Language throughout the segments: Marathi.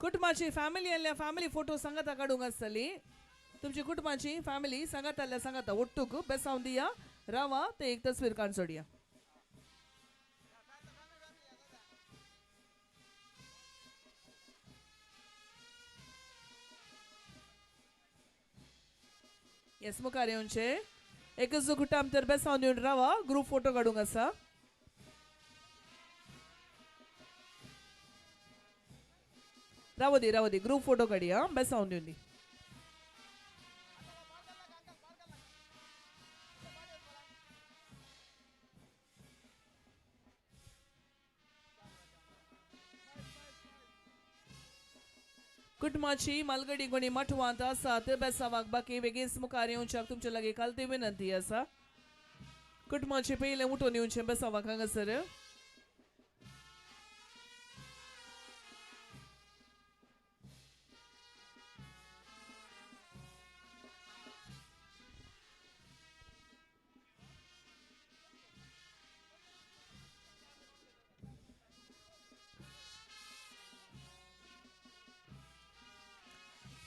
कुटुंबाची फॅमिली फोटो सांगत काढूंक आसतली तुमची कुटुंबाची फॅमिली सांगता ಒಟ್ಟುಗು ಬೆಸೌಂದಿಯ रावा ते एक तस्वीर काढून सोडिया येस मुखार येवचे एकच जो कुटुंब तर बेसावन येवन रावा ग्रुप फोटो काढूंक आसा रावदी ग्रुप फोटो काढया बेसावन येवन कुटुंबाची मालगडी कोणी मठवांत आसा ते बेसावाक बाकी बेगीन मुखार येवच्याक तुमचे लागी कालती विनंती आसा कुटुंबाची पयले उठून येवचे बेसावाक हांगासर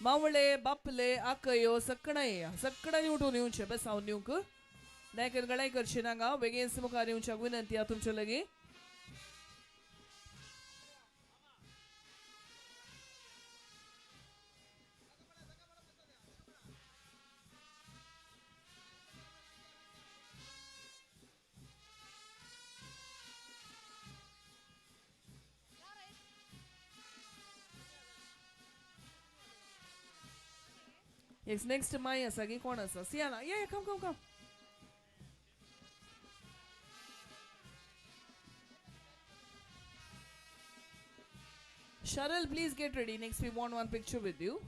मावळे बापले आकयो सक्कणाई उठून येऊचे बेसावन येऊक नायकन गळाई करची नागा बेगीन मुखार येवच्याक विनंती आ तुमचे लगी Yes, next Mai asagi कोण असा Sienna yeah come Sharal please get ready next we want one picture with you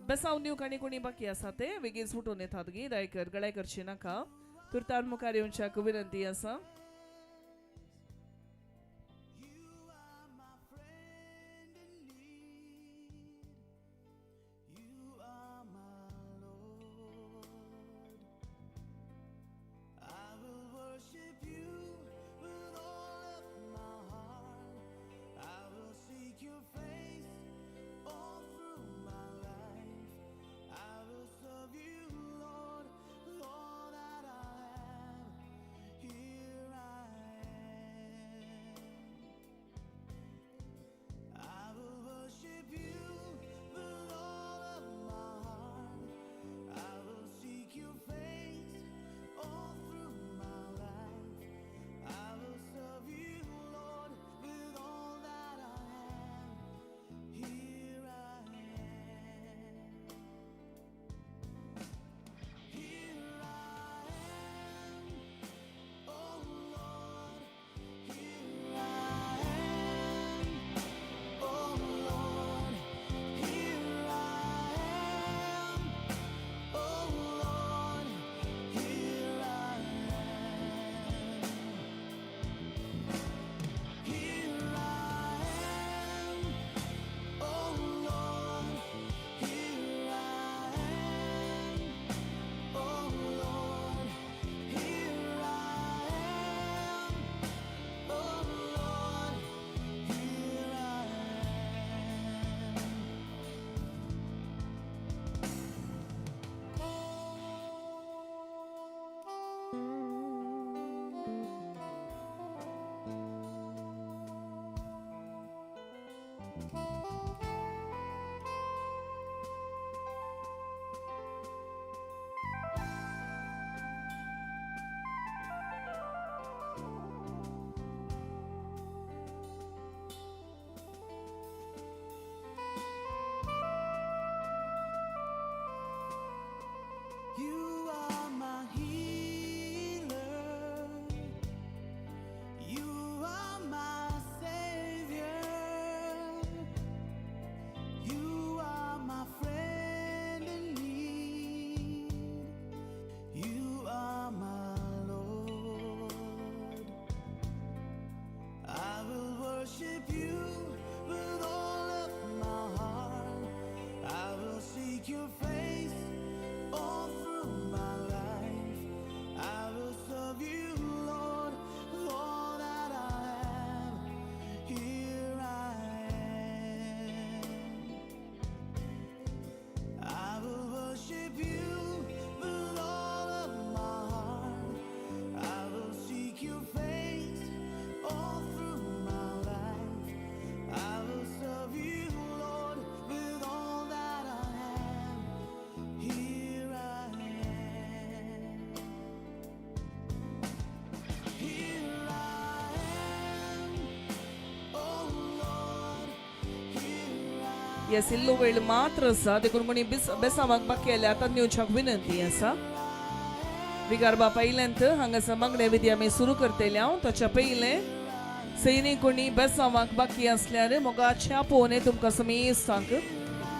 बेसांव न्यू काणी कोणी बाकी आसा ते बेगीन सुटून येतात गी रायकर गळाय करची नाका तुर्तार मुखार येवच्याक विनंती आसा. You are my healer. You are my savior. You are my friend in need. You are my Lord. I will worship you with all of my heart. I will seek your face all through my life. I will serve you, Lord, with all that I am. Here I am. I will worship you with all of my heart. I will seek your face all through my life. I will serve you, Lord, with all that I am. Here I am. Here I am. Oh Lord, here I am. Yes इल्लो वेळ मात्र आसा देखून कोणी बेसावाक बाकी आल्या आतां नेवच्याक विनंती आसा. विगारबा पयल्यांत हांगासर मागणे विधी आमी सुरू करतले हांव ताच्या पयलें सैनी कोणी बेसावाक बाकी आसल्यार मोगाच्या पोवने तुमकां समीस सांग.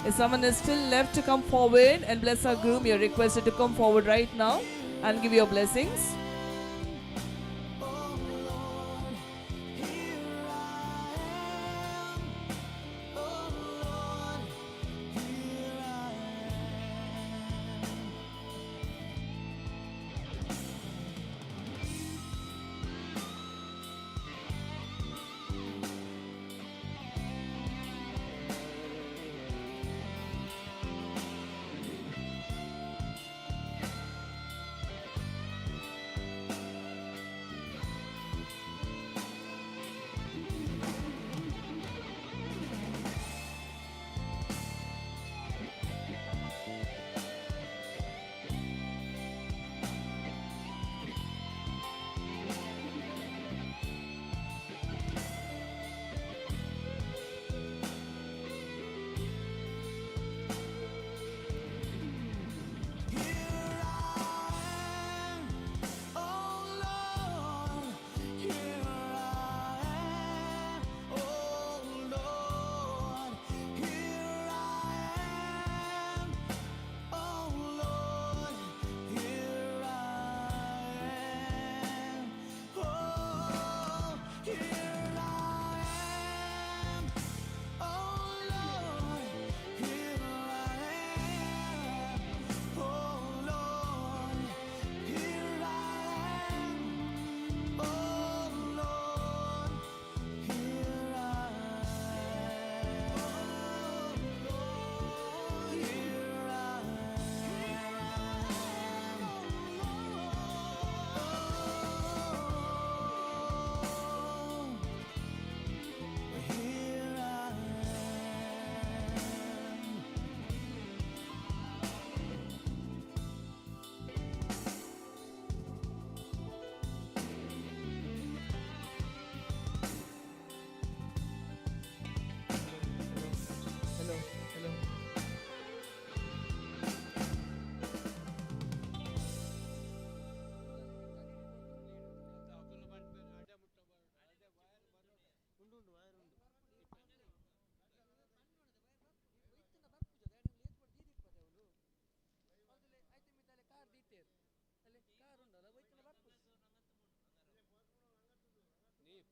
If someone is still left to come forward and bless our groom, you're requested to come forward right now and give your blessings.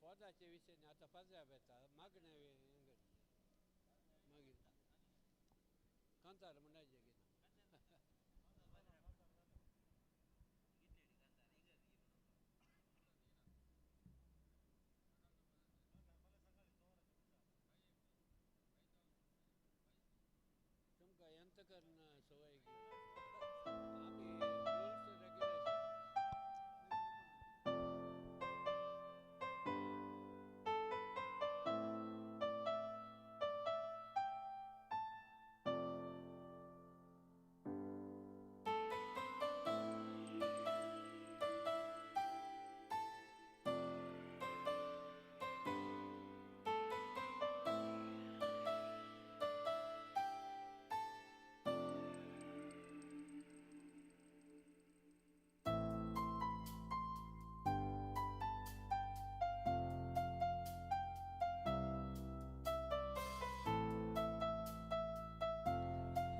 पोटाचे विषय नाही आता पदऱ्या बेता मागण्या मागीर कांतार म्हणायचे की तुमकां ಎಂತ ಕರ್ನ ಸವಯಗೆ आम्ही rules regulation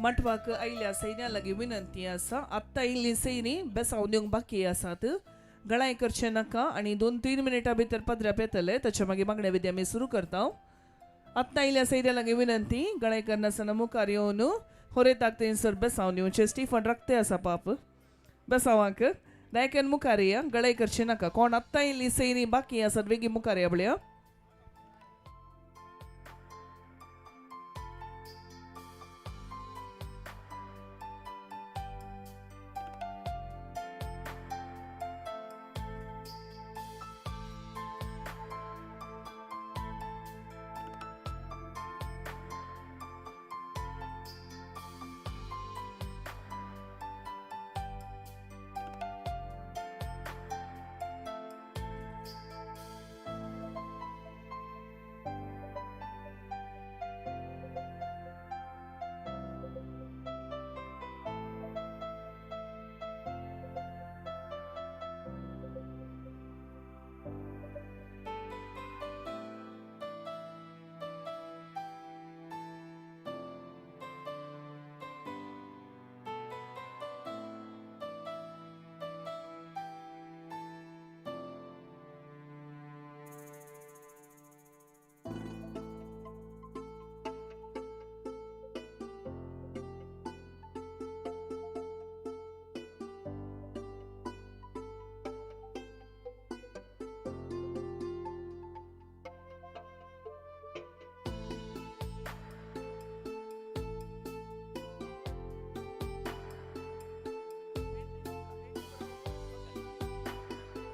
मंटवाक आयल्या सैन्या लागीं विनंती आसा आत्ता इल्ली सैनी बेसांव दिवंक बाकी आसात गळाय करचे नाका आणि 2-3 मिनिटां भितर पदऱ्याप येतले ताच्या मागीर मागण्या विधी आमी सुरू करता आत्ता इल्ल्या सैन्या लागीं विनंती गळाय करनासतना मुखार येवन होरेताक थंयसर बेसांव दिवचे स्टीफन रक्ते आसा पाप बेसांवाक दायकन मुखार या गळाय करचे नाका कोण आत्ता इल्ली सैनी बाकी आसात बेगीन मुखार या बळया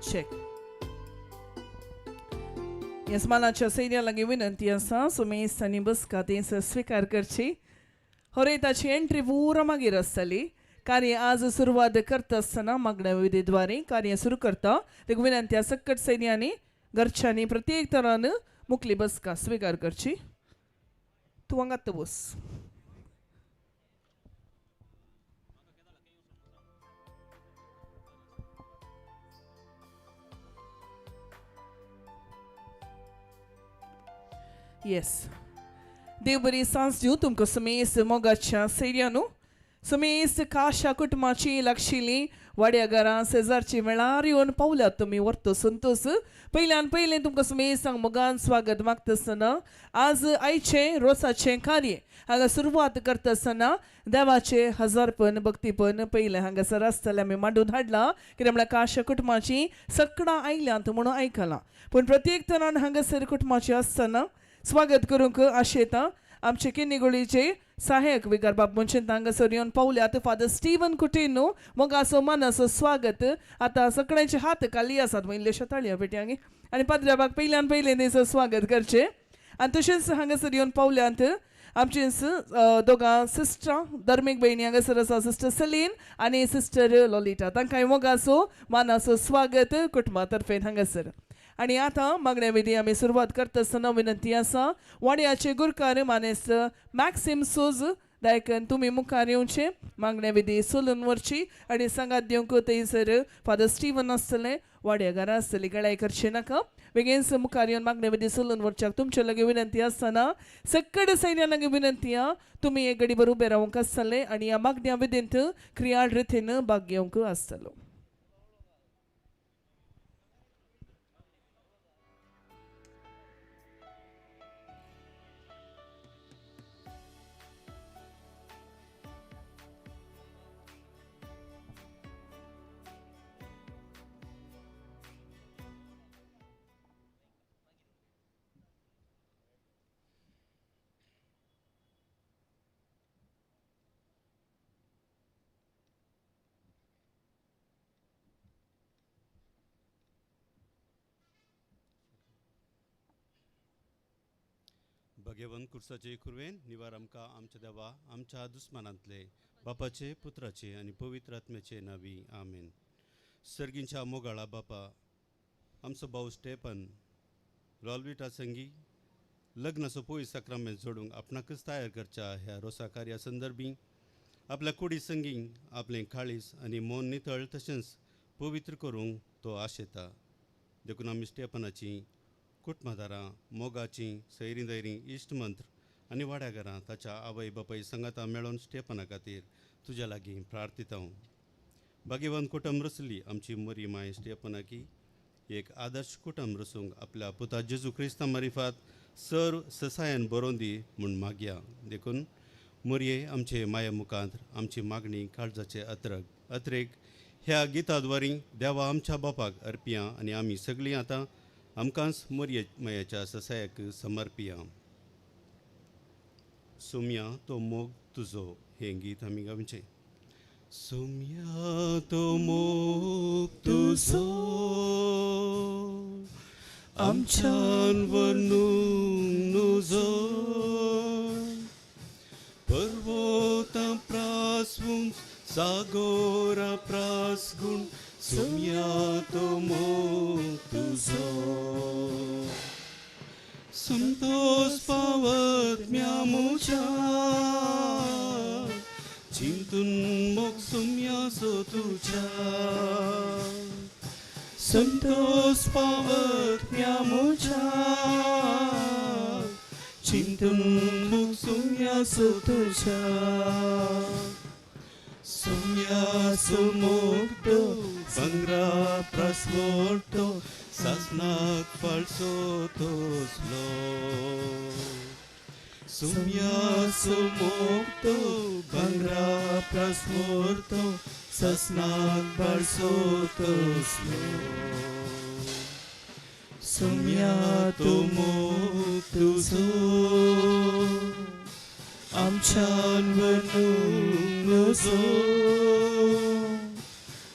चेक यजमानाच्या सैन्या लागीं विनंती आसा सुमेश आनी बसका थंयसर स्विकार करची होरेताची एंट्री पुरा मागीर आसतली कार्य आज सुरवात करता आसतना मागण्या विधीद्वारे कार्य सुरू करता देखून विनंती आसा सकट सैन्यांनी घरच्यांनी प्रत्येक तरान मुखली बसका स्विकार करची तूं हांगात बस येस देव बरी सांस दिवं तुमकां समेस मोगाच्या सैर्यानू समेस काशा कुटुंबाची लागशिल्ली वाड्या घरां शेजारची वेळार येवन पावल्यात तुमी व्हरतो संतोष पयल्यान पयलें तुमकां समेस मोगान स्वागत मागता आसतना आज आयचे रोसाचे कार्य हांगा सुरवात करता आसतना देवाचे हजारपण भक्तीपण पयलें हांगासर आसतलें आमी मांडून हाडलां कित्याक म्हळ्यार काशा कुटुंबाची सकाळां आयल्यांत म्हणून आयकलां पूण प्रत्येक तरान हांगासर कुटुंबाची आसतना स्वागत करूंक आशेता आमचे किन्निगोळीचे सहाय्यक विकार बाब मुंचेंत हांगासर येवन पावल्यात फादर स्टीवन कुटेनो मोगाचो मानाचो स्वागत आतां सगळ्यांचे हात खाली आसात इल्लेशो ताळयो पेट्यांनी आनी पाद्र्याबाग पयल्यान पयलें थंयसर स्वागत करचें आनी तशेंच हांगासर येवन पावल्यात आमचे दोगां सिस्टरां धर्मीक भयणी हांगासर आसा सिस्टर सलीन आनी सिस्टर लॉलिटा तांकांय मोगाचो मानाचो स्वागत कुटुंबा तर्फे हांगासर आणि आता मागण्या विधी आम्ही सुरुवात करता आसतना विनंती आसा वाड्याचे गुरकार मानेस मॅक्सिम सोज दायकन तुम्ही मुखार येवचे मागण्या विधी सोलून व्हरची आणि सांगात दिवंक थंयसर फादर स्टीवन आसतले वाड्या घरा आसतली गळाय करचे नाका बेगीनच मुखार येवन मागण्या विधी सोलून व्हरच्याक तुमचे लगे विनंती आसतना सकड सैन्या लगे विनंती तुम्ही एक घडीभर उबे रावंक आसतले आणि ह्या मागण्या विधींत क्रियाळ रितीन भाग घेवंक आसतलो भगेवन कुर्साचे कुरवेन निवार आमकां आमच्या देवा आमच्या दुस्मानांतले बापाचे पुत्राचे आनी पवित्र आत्म्याचे नावी आमेन. सर्गींच्या मोगाळा बापा आमचो भाऊ स्टेपन लॉलविटा संगी लग्नाचो पोय सक्रामेंत जोडूंक आपणाकच तयार करच्या ह्या रोसा कार्या संदर्भी आपल्या कुडी संगींक आपलें काळीस आनी मन नितळ तशेंच पवित्र करूंक तो आशेता. देखून आमी स्टेपनाची कुटुंबदारां मोगाची सैरी दैरी इश्टमंत्र आनी वाड्याघरां ताच्या आवय बापाय संगाता मेळोन स्टेपना खातीर तुज्या लागीं प्रार्थिता. भाग्यवान कुटुंब रचली आमची मरी माय स्टेपनाकी एक आदर्श कुटुंब रचूंक आपल्या पुता जेजू क्रिस्ता मारिफात सर्व ससायान बरोवन दी म्हूण मागया. देखून मरये आमचे माया मुखांत आमची मागणी काळजाचे अत्रेक ह्या गिताद्वारी देवा आमच्या बापाक अर्पिया आनी आमी सगळीं आतां आमकांच मरये मायाच्या ससायाक समर्पिया. सोम्या तो मोग तुजो हे गीत आमी गावचें. सोम्या तो मोग तुजो आमच्यान वर्णूंक नजो पर्वतां प्रासवून सागोरा प्रासगून सोम्या तो मोग तुजो संतोष पावत म्या मुच्या चिंतून मोग सोम्याचो तुझ्या संतोष पावत म्या मुच्या चिंतून मोग सोम्याचो तुझ्या सोम्याचो मोग तो पंगरा प्रासवोटो सासनाक फाळसो तोसलो सोम्याचो मोग तो पंगरा प्रासवोटो सासनाक फाळसो तोसलो सोम्या तो मोग तुजो आमच्यान वर्णूंक नजो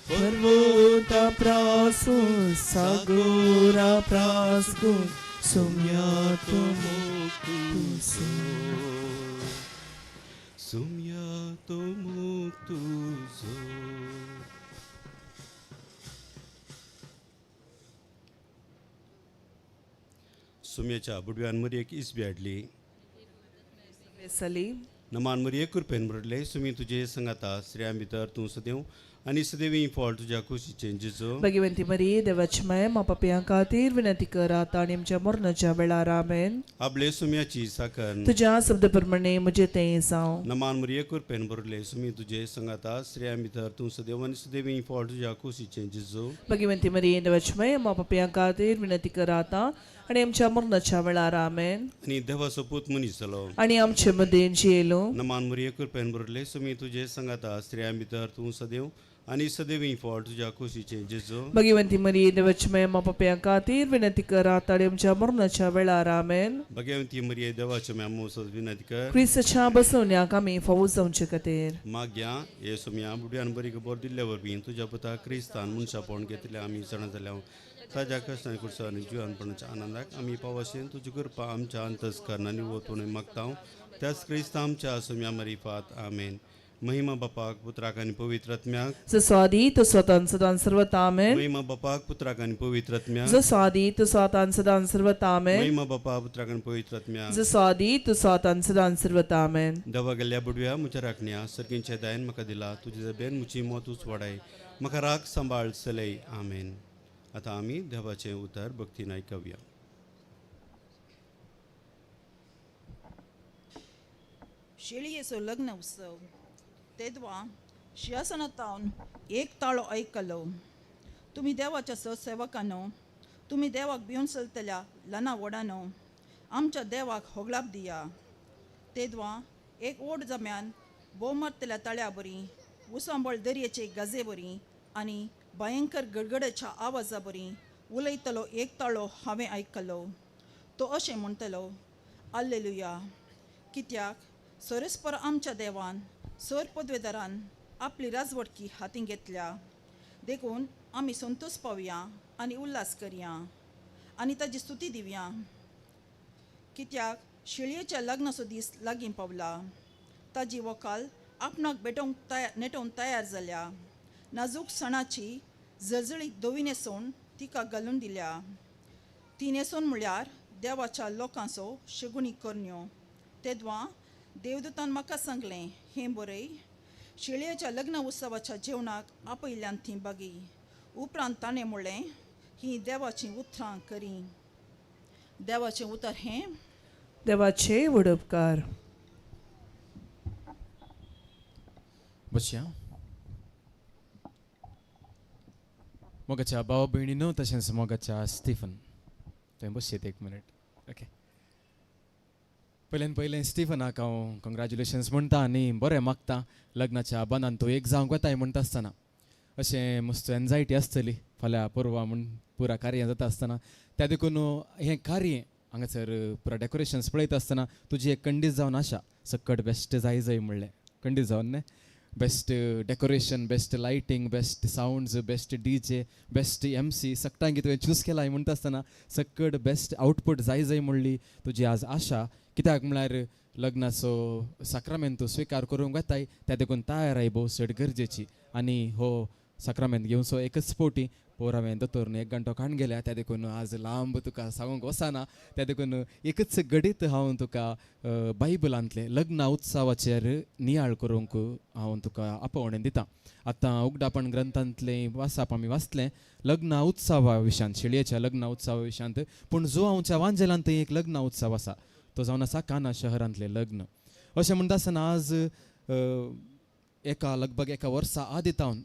पर्वता प्रासून सागोरा प्रासगून सोम्या तो मोग तुजो सोम्या तो मोग तुजो. सोम्याच्या बुडव्यान मरी एक इसबी हाडली सली नमान मरी कुरपेन बरडले सुमी तुझे संगाता श्रेया भितर तूं सदेव आनी सदैवी फॉल तुझ्या खुशीचे जिजो. भगवंती मरी देवाची माय मापापियां खातीर विनंती करात आनी आमच्या मरणाच्या वेळार आमेन. आपले सुम्याची साखर तुझ्या शब्द प्रमाणे म्हजे तें जावं. नमान मरी कुरपेन बरडले सुमी तुझे संगाता श्रेया भितर तूं सदैव आनी सदैवी फॉल तुझ्या खुशीचे जिजो. भगवंती मरी देवाची माय मापापियां खातीर विनंती करात आनी आमच्या मरणाच्या वेळार आमेन. आनी देवाचो पूत मनीस जालो आनी आमचे मदीं जियेलो. नमान मरी कुरपेन बरडले सुमी तुझे संगाता श्रेया भितर तूं सदैव आनी सदैवी फॉल तुझ्या खुशीचे जिजो. भगवंती मरी देवाची माय मापापियां खातीर विनंती करात आनी आमच्या मरणाच्या वेळार आमेन. भगवंती मरी देवाच्या मेमोसोस विनंती कर क्रिस्ताच्या बसवण्याक आमी फावो जावचे खातीर माग्या हे सोम्या बुड्यान बरी खबर दिल्ल्या वरवीं तुज्या पुता क्रिस्तान मनशापण घेतले आमी जाणा जाल्या ताज्या कश्टांनी कुर्सा आनी जिवानपणाच्या आनंदाक आमी पावशेन तुजी कृपा आमच्या अंतस्करणांनी वतून मागता. त्याच क्रिस्त आमच्या सोम्या मारिफात आमेन. महिमा बापाक पुत्राक आनी पवित्र आत्म्याक जसो आदी तसो आतां सदां सर्वत आमेन. महिमा बापाक पुत्राक आनी पवित्र आत्म्याक जसो आदी तसो आतां सदां सर्वत आमेन. महिमा बापा पुत्राक आनी पवित्र आत्म्याक जसो आदी तसो आतां सदां सर्वत आमेन. देवा गेल्ल्या बुडव्या म्हज्या राखण्या सर्गींच्या दायन म्हाका दिला तुजे बेन मुची मोतूच वाडाय म्हाका राख सांबाळ चलय आमेन. आतां आमी देवाचें उतर भक्तीन आयकवया. शेळयेचो लग्न उत्सव तेदवा शिंहासनांतावन एक ताळो आयकलो. तुमी देवाच्या ससेवकांनो तुमी देवाक भिवन चलतल्या ल्हाना व्हडानो आमच्या देवाक होगलाप दिया. तेदवा एक ओड जम्यान बोव मारतल्या ताळ्या बरी उसांबळ दर्याचे गाजे बरी आनी भयंकर गडगड्याच्या आवाजा बरी उलयतलो एक ताळो हांवें आयकलो. तो अशें म्हणटलो हाल्लेलुया कित्याक सरस्पर आमच्या देवान सर पदवेदारान आपली राजवटकी हातीन घेतल्या. देखून आमी संतोश पावया आनी उल्हास करया आनी ताजी स्तुती दिवया. कित्याक शिळयेच्या लग्नाचो दीस लागीं पावला. ताजी व्हंकल आपणाक भेटोवंक नेटोवंक तयार जाल्या. नाजूक सणाची जळजळीत धवी न्हेसोवन तिका घालून दिल्या. ती न्हेसोवन म्हळ्यार देवाच्या लोकांचो शेगुणी करण्यो. तेदवां देवदूतान म्हाका सांगलें, हें बरय, शिळयेच्या लग्न उत्सवाच्या जेवणाक आपयल्यान थीं बागी. उपरांत ताणें म्हणलें, ही देवाचीं उतरां करी. देवाचें उतर हें. देवाचे वडपकार. बसया. मोगाच्या भाव भयणीनो तशेंच मोगाच्या स्टिफन, थंय बसयेत एक मिनट. ओके. पयलें स्टिफनाक हांव कॉंग्रॅच्युलेशन्स म्हणटा आनी बरें मागता. लग्नाच्या बंदान तूं एक जावंक वताय म्हणटा आसतना अशें मस्त एन्जायटी आसतली फाल्यां परवा म्हण पुरा कार्य जाता आसतना. त्या देखून हें कार्य हांगासर पुरा डेकोरेशन्स पळयता आसतना तुजी एक कंडीस जावन आशा सकट बेस्ट जाय म्हणलें. कंडीस जावन न्ही. Best decoration, best lighting, best sounds, best DJ, best MC सगळ्यांक तुवें चूज केलाय म्हणटा आसतना सकट बेस्ट आउटपूट जाय म्हणली तुजी आज आशा. कित्याक म्हळ्यार लग्नाचो साक्रामेंत तूं स्विकार करूंक वताय त्या देखून तयाराय भोव चड गरजेची. आनी हो साक्रामेंत घेवचो एकच फावटी पोर हांवें दोतोर 1 घंटो काण गेल्या. त्या देखून आज लांब तुका सांगूंक वचना. त्या देखून एकच घडीत हांव तुका बायबलांतले लग्न उत्सवाचेर नियाळ करूंक हांव तुका आपोवणें दितां. आतां उगडापण ग्रंथांतलें वाचप आमी वाचलें लग्न उत्सवा विशयांत, शिळयेच्या लग्न उत्सवा विशयांत. पूण जो हांवच्या वांजेलांत एक लग्न उत्सव आसा तो जावन आसा काना शहरांतलें लग्न. अशें म्हणटा आसतना आज लगभग एका वर्सा आदीं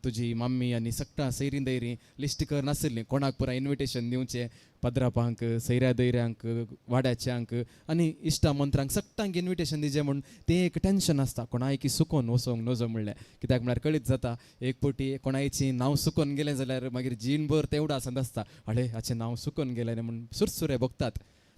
तुजी मम्मी आनी सगळ्या सैरीं दैरीं लिस्ट कर नासलीं कोणाक पुरा इन्विटेशन दिवचें. पद्रापांक, सैऱ्या दैऱ्यांक, वाड्याच्यांक आनी इश्टा मंत्रांक सगळ्यांक इन्विटेशन दिवचें म्हूण तें एक टेन्शन आसता. कोणायकी सुकोवन वचोंक नजो म्हणलें. कित्याक म्हळ्यार कळीत जाता एक फावटी कोणायचीं नांव सुकोवन गेलें जाल्यार मागीर जीणभर तेवढा आसत आसता अडे हाचें नांव सुकोवन गेलें म्हूण सुरसुरे भोगतात.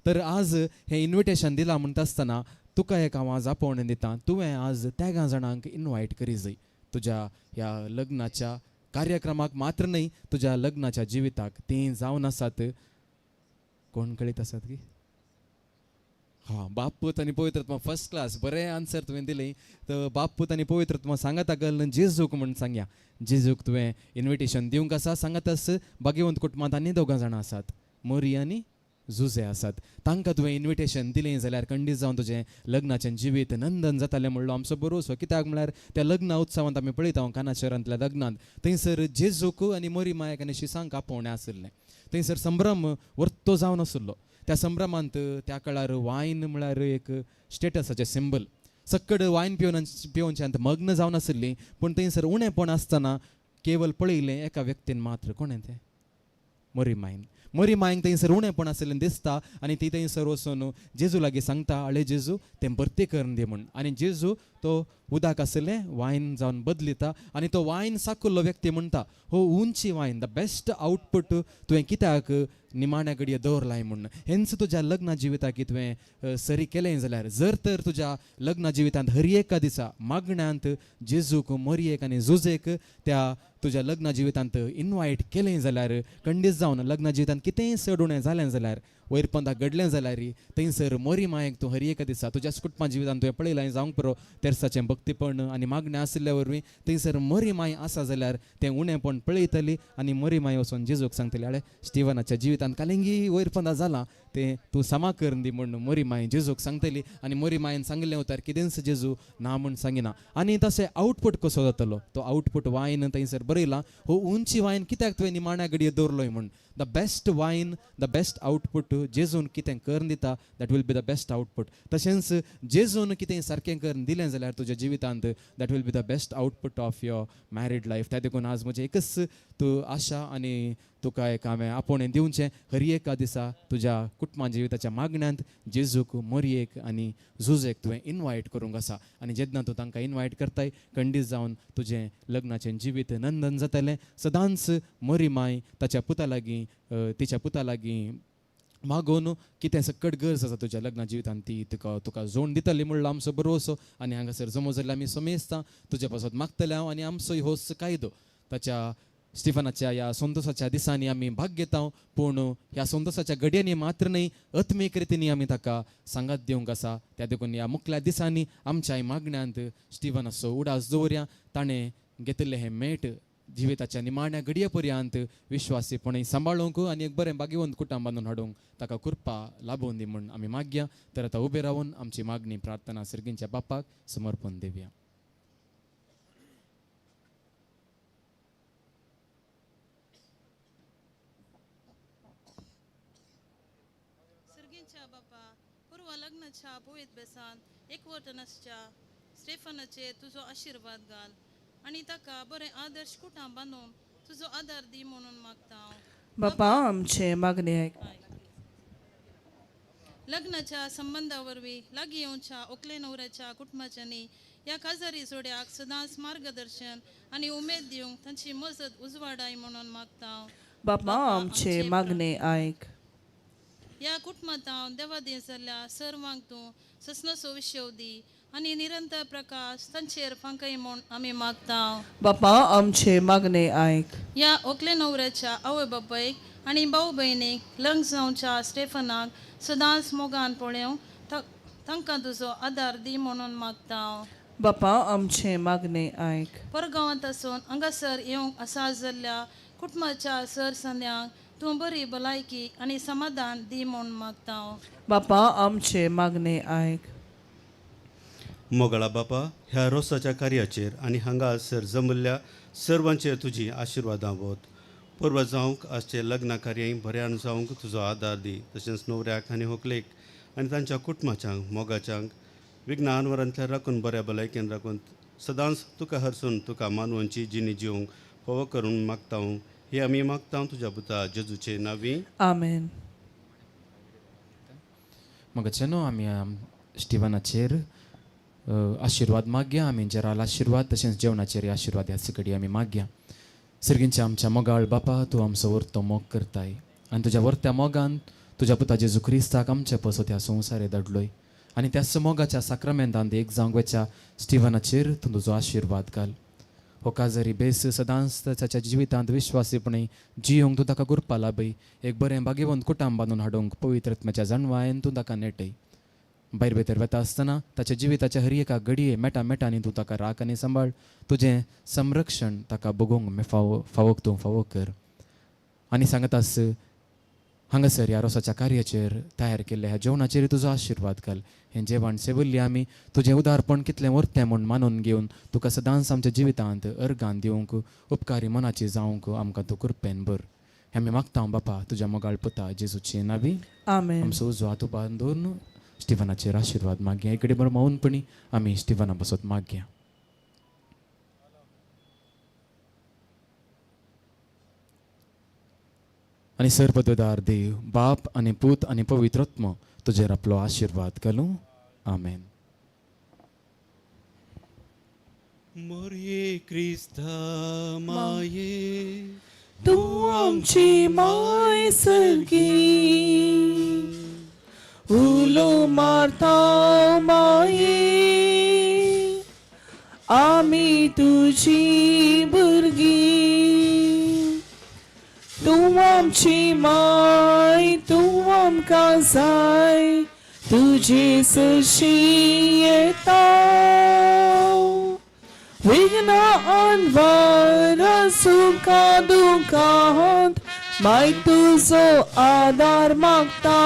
तर आज हें इन्विटेशन दिलां म्हणटा आसतना तुका एक हांव आज आपोवणें दितां. तुवें आज 13 जाणांक इनवायट करी जाय तुज्या ह्या लग्नाच्या कार्यक्रमाक. मात्र न्हय तुज्या लग्नाच्या जिविताक. तीं जावन आसात कोण कळीत आसात की बाप पूत आनी पवित्र फर्स्ट क्लास बरें आन्सर तुवें दिलें. तर बाप पूत आनी पवित्र सांगात लागल जेजूक म्हूण सांगया. जेजूक तुवें इन्विटेशन दिवंक आसा. सांगातास भाग्यवंत कुटुंबांत आनी 2 जाणां आसात, मोरी आनी जुजे आसात. तांकां तुवें इन्विटेशन दिलें जाल्यार खंडीत जावन तुजें लग्नाचें जिवीत नंदन जातालें म्हणलो आमचो भरोसो. कित्याक म्हळ्यार त्या लग्न उत्सवांत आमी पळयता काना शहरांतल्या लग्नांत थंयसर जेजूक आनी मोरी मायक आनी शिसांक आपोवणें आसलें. थंयसर संभ्रम वर्तो जावन आसलो. त्या संभ्रमांत त्या काळार वायन म्हळ्यार एक स्टेटसाचें सिंबल. सक्कड वायन पिवोवच्यांत मग्न जावन आसलीं. पूण थंयसर उणेंपण आसतना केवळ पळयलें एका व्यक्तीन मात्र. कोणें तें? मोरी मायंक थंयसर उणेंपण आसलें दिसता. आनी ती थंयसर वचून जेजू लागीं सांगता आळे जेजू तें भरती करून दी म्हूण. आनी जेजू तो उदक आसलें वायन जावन बदलिता. आनी तो वायन साकुल्लो व्यक्ती म्हणटा हो उंची वायन द बेस्ट आउटपूट तुवें कित्याक निमाण्या घडये दवरलाय म्हूण. हेंच तुज्या लग्ना जिविताक तुवें सरी केलें जाल्यार जर तर तुज्या लग्ना जिवितांत हर एका दिसा मागण्यांत जेजूक मोरयेक आनी जुजेक त्या तुज्या लग्ना जिवितांत इनवायट केलें जाल्यार खंडीत जावन लग्ना जिवितांत कितेंय चड उणें जालें जाल्यार वैरपंथाक घडलें जाल्यार थंयसर मोरी मायेक तूं हर एका दिसा तुज्या कुटुंबा जिवितांत तुवें पळयलां जावंक पुरो तेर्साचें भक्तीपण आनी मागणें आसल्या वरवीं थंयसर मोरी माय आसा जाल्यार तें उणेंपण पळयतली. आनी मोरी माय वचून जेजूक सांगतली आळे स्टिवनाच्या जिवितांत कालिंगी वैरपंथा जालां तें तूं समा करून दी म्हूण मोरी माय जेजूक सांगतली. आनी मोरी मायन सांगलें उतर कितेंच जेजू ना म्हूण सांगिना. आनी तशें आउटपूट कसो जातलो तो आउटपूट वायन थंयसर बरयलां हो उंची वायन कित्याक तुवें निमाण्या घडये दवरलोय म्हूण. The best wine the best output जेजून कितें करून दिता that will be the best output. तशेंच जेजून कितें सारकें करून दिलें जाल्यार तुज्या जिवितांत that will be the best output of your married life. त्या देखून आज म्हजें एकच तूं आशा आनी तुका एक हांवें आपोवणें दिवचें हर एका दिसा तुज्या कुटुंबा जिविताच्या मागण्यांत जेजूक मोरयेक आनी जुजेक तुवें इनवायट करूंक आसा. आनी जेन्ना तूं तांकां इनवायट करताय खंडीत जावन तुजें लग्नाचें जिवीत नंदन जातलें. सदांच मोरी माय ताच्या पुता लागीं तिच्या पुता लागीं मागोवन कितें सकट गरज आसा तुज्या लग्ना जिवितांत ती तुका जोड दितली म्हणलो आमचो भरवसो. आनी हांगासर जमो जाल्यार आमी समेस्तां तुजे पासत मागतले हांव. आनी आमचो होच कायदो ताच्या स्टिफनाच्या या संतोषाच्या दिसांनी आमी भाग घेता, पूण ह्या संतोषाच्या घडयांनी मात्र न्ही आत्मीक रितींनी आमी ताका सांगात दिवंक आसा. त्या देखून ह्या मुखल्या दिसांनी आमच्या मागण्यांत स्टिफनाचो उडास दवरया. ताणें घेतिल्लें हें मेट जिविताच्या निमाण्या घडये पर्यंत विश्वासीपणे सांबाळूंक आनी एक बरें भाग्यवंत कुटुंब बांदून हाडूंक ताका कृपा लाभून दी म्हूण आमी मागया. तर आतां उबे रावून आमची मागणी प्रार्थना सर्गींच्या बापाक समर्पण दिवया. सर्गींच्या बापा, पूर्व लग्नाच्या पवित्र बेसान एकवटनाच्या स्टेफनाचेर तुजो आशीर्वाद घाल आनी ताका बरें आदर्श कुटुंब बांदून तुजो आदार दी म्हणून मागता. बापा आमचे मागणे ऐक. लग्नाच्या संबंधा वरवीं लागीं येवच्या ओकले न्हवऱ्याच्या कुटुंबाच्यांनी ह्या काजारी जोड्याक सदांच मार्गदर्शन आनी उमेद दिवंक तांची मजत उजवाडाय म्हणून मागता. बापा आमचे मागणे ऐक. ह्या कुटुंबांत हांव देवादी जाल्ल्या सर्वांक तूं ससनसो विशेव दी आनी निरंतर प्रकाश तांचेर फांकय म्हूण आमी मागता. बापा आमचे मागणे ऐक. ह्या ओकले न्हवऱ्याच्या आवय बापायक आनी भाऊ भयणीक लग्न जावच्या स्टेफनाक सदांच मोगान पळोवं तांकां तुजो आदार दी म्हणून मागता. बापा आमचे मागणे ऐक. परगांवांत आसून हांगासर येवंक आसा जाल्ल्या कुटुंबाच्या सरसंद्यांक तूं बरी भलायकी आनी समाधान दी म्हूण मागता. बापा आमचे मागणे ऐक. मोगळा बापा, ह्या रोसाच्या कार्याचेर आनी हांगासर जमल्ल्या सर्वांचेर तुजी आशिर्वादां वत. पूर्व जावंक आजचे लग्न कार्य बऱ्यान जावंक तुजो आदार दी. तशेंच न्हवऱ्याक आनी व्हंकलेक आनी तांच्या कुटुंबाच्यांक मोगाच्यांक विघ्नान वरांतल्यान राखून बऱ्या भलायकेन राखून सदांच तुका हरसून तुका मानवांची जिणी जिवंक फावो करून मागता. हे आमी मागता तुज्या पुता जेजूचे नांवी. आमेन. मोगाचेनो आमी स्टिफनाचेर आशिर्वाद मागया. आमी जेराल आशिर्वाद तशेंच जेवणाचेर आशिर्वाद ह्या सगळी आमी मागया. सर्गींच्या आमच्या मोगाळ बापा, तूं आमचो वर्तो मोग करताय आनी तुज्या वर्त्या मोगान तुज्या पुता जेजू क्रिस्ताक आमच्या पसत ह्या संवसारे धाडलोय आनी त्याच मोगाच्या साक्रामेंतांत एक जावंक वेच्या स्टिफनाचेर तूं तुजो आशिर्वाद घाल. हो काजरी बेस सदांच ताच्या जिवितांत विश्वासीपणे जियोंक तूं ताका गुरपा लाभय. एक बरें भाग्यवंत कुटुंब बांदून हाडूंक पवित्र आत्म्याच्या जणवायेन तूं ताका नेटय. भायर भितर वता आसतना ताच्या जिविताच्या हर एका घडये मेटांनी तूं ताका राख आनी सांबाळ. तुजें संरक्षण ताका बगोवंक फावोक तूं फावो कर. आनी सांगतास हांगासर ह्या रोसाच्या कार्याचेर तयार केल्ल्या ह्या जेवणाचेर तुजो आशिर्वाद घाल. हें जेवण सेवल्ली आमी तुजें उदारपण कितलें वर्तें म्हूण मानून घेवन तुका सदांच आमच्या जिवितांत अर्गान दिवंक उपकारी मनाची जावंक आमकां तूं कृपेन भर. हें आमी मागता बापा तुज्या मोगाळ पुता जेजूचे नांवी. आमेन. आमचो उजो हात बांदून स्टिफनाचेर आशिर्वाद मागया. इकडे बरो मौनपणी आमी स्टिफना बसत मागया. आनी सर्वपददार देव बाप आनी पूत आनी पवित्र आत्मा तुजेर आपलो आशिर्वाद घालूं. आमेन. मोरये क्रिस्ता माये, तूं आमची माय सर्गी, उलो मारता माये, आमी तुजी भुरगीं. तूं आमची माय, तूं आमकां जाय, तुजे सरशी येता. विघ्ना अनवर सुखा दुखांत माय तुजो आदार मागता.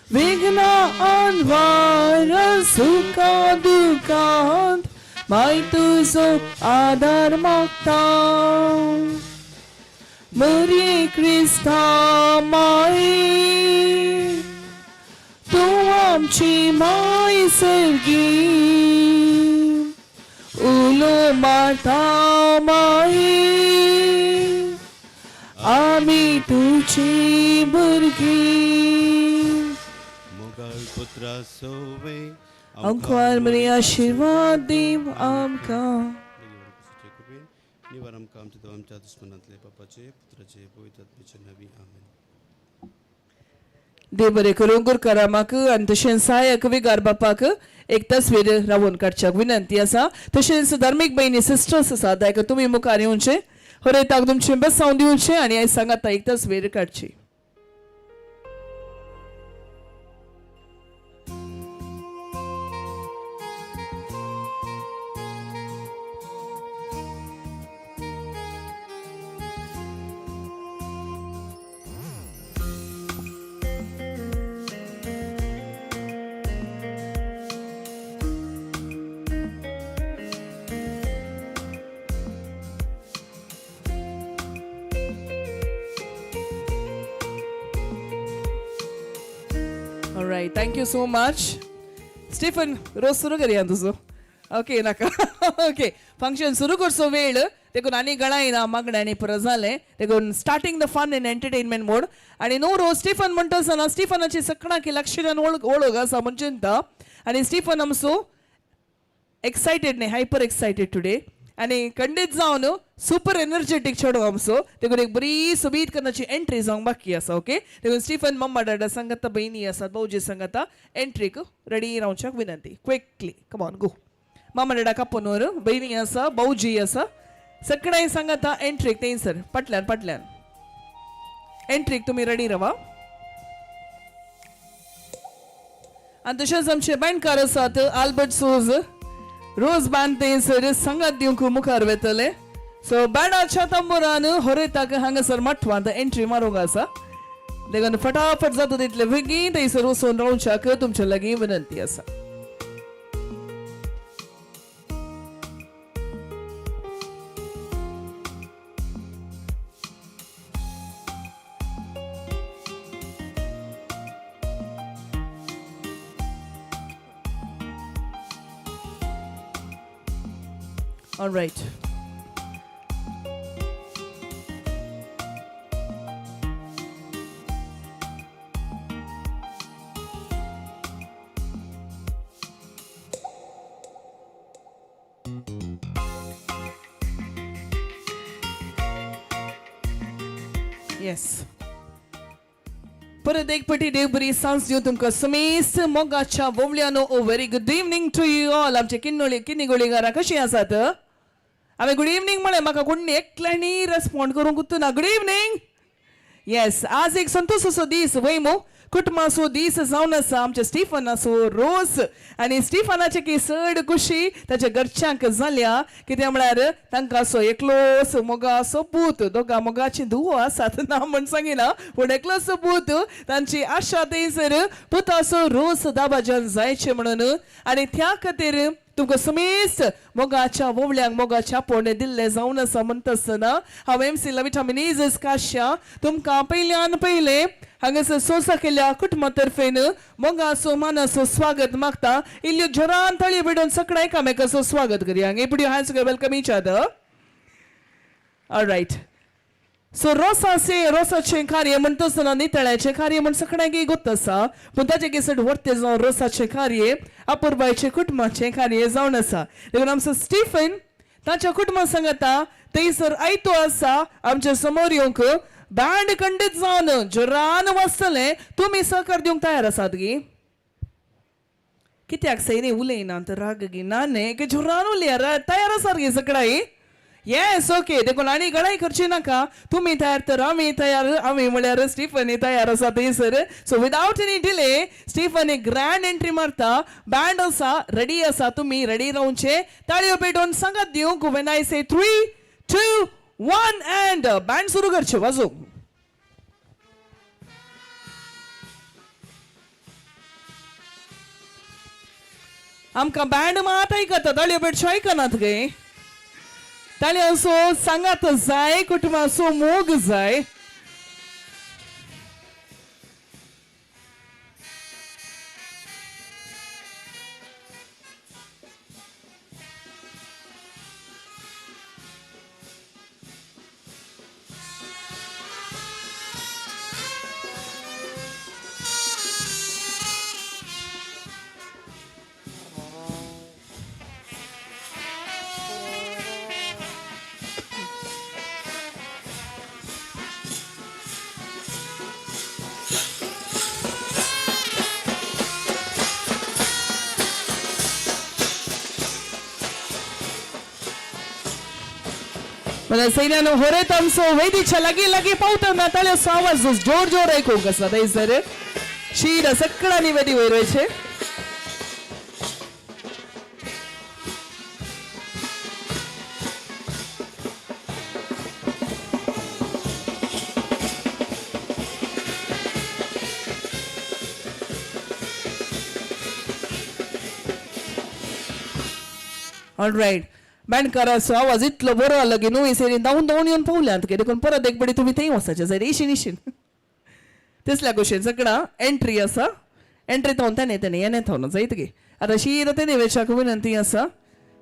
विघ्ना अनवर सुखा दुखांत माय तुजो आदार मागता. मोरये क्रिस्ता माये, तूं आमची माय सर्गी, उलो मारता माये, आमी तुजी भुरगीं. मोगाळ पुत्रा सोवे आमकां बरी आशिर्वाद दिव आमकां. निवार आमकां आमच्या दुस्मनांतले बापाचे पुत्राचे पवित्र आत्म्याचे नांवी. आमेन. देव बरें करूं गुरकारामाक आनी तशेंच सहाय्यक विगार बापाक एक तस्वीर रावून काडच्याक विनंती आसा. तशेंच धार्मीक भयणी सिस्टर्स आसा ताका तुमी मुखार येवचें, हरयताक तुमचें बेसांव दिवचें आनी आयज सांगाता एक तस्वीर काडची. Alright, thank you so much. Stephen, रोज सुरू करूया तुझं. ओके नाका. ओके फंक्शन सुरू करचो वेळ देखून आनी गळायना मागण्यांनी परत जालें देखून starting the fun in entertainment mode आनी नो रोज स्टीफन म्हणटा आसतना स्टीफनाची सकाळची लक्षणान वळख आसा म्हणून चिंता आनी स्टीफन आमचो एक्सायटेड न्ही हायपर एक्सायटेड टुडे आनी खंडीत जावन सुपर एनर्जेटीक चेडो आमचो देखून एक बरी सोबीत करण्याची एंट्री जावंक बाकी आसा. ओके देखून स्टीफन मम्मा डाडा सांगाता बहिणी आसात भाऊजी सांगाता एंट्रीक रेडी रावच्याक विनंती. Quickly come on go. मामा डाडा कापूनवर बहिणी आसा भाऊजी आसा सगळ्यां सांगाता एंट्रीक थंयसर फाटल्यान एंट्रीक तुमी रेडी रावा. आनी तशेंच आमचे बँडकार आसात आल्बर्ट सोज रोज बँड थंयसर सांगात दिवंक मुखार वेतले. सो बँडाच्या तंबुरान हरयताक हांगासर मठवांत एंट्री मारूंक आसा देखून फटाफट जाता तितले बेगीन थंयसर वचून रावच्याक तुमचे लागीं विनंती आसा. All right. Yes. परत एक पटी देव बरी सांज दिवं तुमकां समेस्त मोगाच्या वोवल्यानो oh very good evening to you all. आमचे किन्नी गोळीगारां कशी आसात? हांवें गुड इवनिंग म्हळें म्हाका कोणी एकल्यांनी रेस्पॉन्ड करूंक ना. Good evening. येस आज एक संतोषाचो दीस वैमो कुटुंबाचो दीस जावन आसा आमच्या स्टीफनाचो रोज आनी स्टीफनाचे की चड खुशी ताच्या घरच्यांक जाल्या कित्याक म्हळ्यार तांकां असो एकलोसो मोगाचो पूत दोगां मोगाची धुवो आसात ना म्हण सांगिना पूण एकलोसो पूत तांची आशा थंयसर पुताचो रोज दाबाज्यान जायचे म्हणून आनी त्या खातीर तुमकां समेस्त मोगाच्या वोवल्यांक मोगाच्या पोणे दिल्ले जावन आसा म्हणटा आसतना हांव MC विटामिनीज काश्या तुमकां पयल्यान पयले हांगासर सोसा केल्या कुटुंबा तर्फेन मोगाचो मानाचो स्वागत मागता. इल्ल्यो जोरान ताळयो भिडून सगळ्या एकामेकाचो स्वागत करुया. Put your hands together welcome each other. Alright. So रोसाचे कार्य म्हणटा आसतना नितळ्याचे कार्य म्हण सगळ्यांक गोत आसा पूण ताचे केसर वर्ते जावन रोसाचे कार्य अपूर्बायचे कुटुंबाचे कार्य जावन आसा. देखून आमचो स्टीफन ताच्या कुटुंबा सांगता थंयसर आयतो आसा आमच्या समोर येवंक बँड खंडीत जावन जोरान वाजतले. तुमी सहकार दिवंक तयार आसात गी? कित्याक सैनी उलयना तर राग गी ना न्ही की जोरान उलया तयार आसात गी सगळ्यां? येस ओके देखून आनी गडाई करची नाका. तुम्ही तयार तर आम्ही तयार आम्ही म्हळ्यार स्टीफन तयार आसा थंयसर. So without any delay Stephen grand entry मारता. बँड आसा रेडी आसा तुम्ही रेडी रावचे. ताळयो पेटोवन सांगात दिवंक when I say 3, 2, 1 and band सुरू करचे वाजो. आमकां बँड मात आयकता ताळयो पेटच्यो आयकनात गे. ताळयो असो सांगात जाय कुटुंबाचो मोग जाय. मला सैन्यानं होरेत आमचो वेदीच्या लागी लागी पावता नाताळ्याचो आवाज जोर जोर ऐकूंक आसा थंयसर शीर सगळ्यांनी वेदी वयरचे ऑलराईट बँडकाराचो आवाज इतलो बरो आलो की न्हू सेरीन धांवन धांवन येवन पावल्यात की देखून परत एक बडी तुम्ही थंय वचाचे जाय इशीन इशीन तसल्या कुशेन सगळा एंट्री आसा एंट्री थावन त्याने येणे थावन जायत गे आतां शीर तेने वेचाक विनंती आसा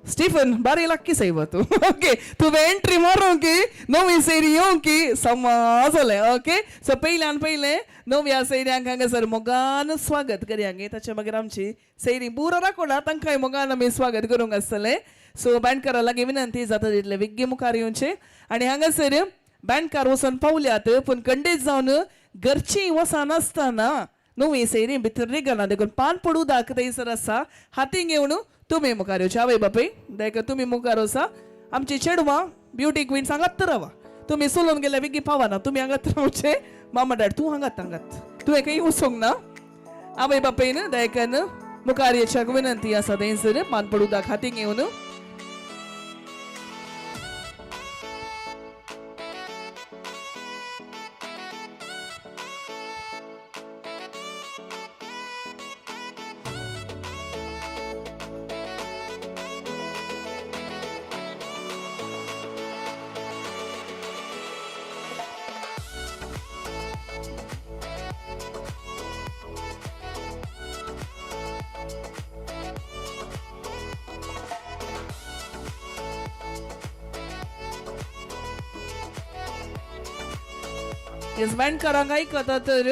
स्टीफन बारी लागकी साहेब तू ओके तुवें एंट्री मारूं की नवी सेरी येवं की समजलें ओके सो पयल्यान पयलें नव्या सैऱ्यांक हांगासर मोगान स्वागत करया गे ताचे मागीर आमची सैरी पुरो राखोडा तांकांय मोगान आमी स्वागत करूंक आसतलें सो बँडकारा लागीं विनंती जाता तितले विग्गी मुखार येवचे आनी हांगासर बँडकार वचोन पावल्यात पूण खंडीत जावन घरची वचनासतना नवी सैरी भितर रिगना देखून पान पडू दाख थंयसर आसा हातीक घेवन तुम्ही मुखार येवचे आवय बापय देखून तुमी मुखार वचा आमची चेडवां ब्युटी क्वीन सांगात रावा तुम्ही सोलून गेल्या विगी पावाना तुम्ही हांगात रावचे मामा डॅड तूं हांगात तुवें खंय वचोंक ना आवय बापयन दयकन मुखार येवच्याक विनंती आसा थंयसर पान पडू दाख हातीक घेवन येस बँडकारांक आयकता तर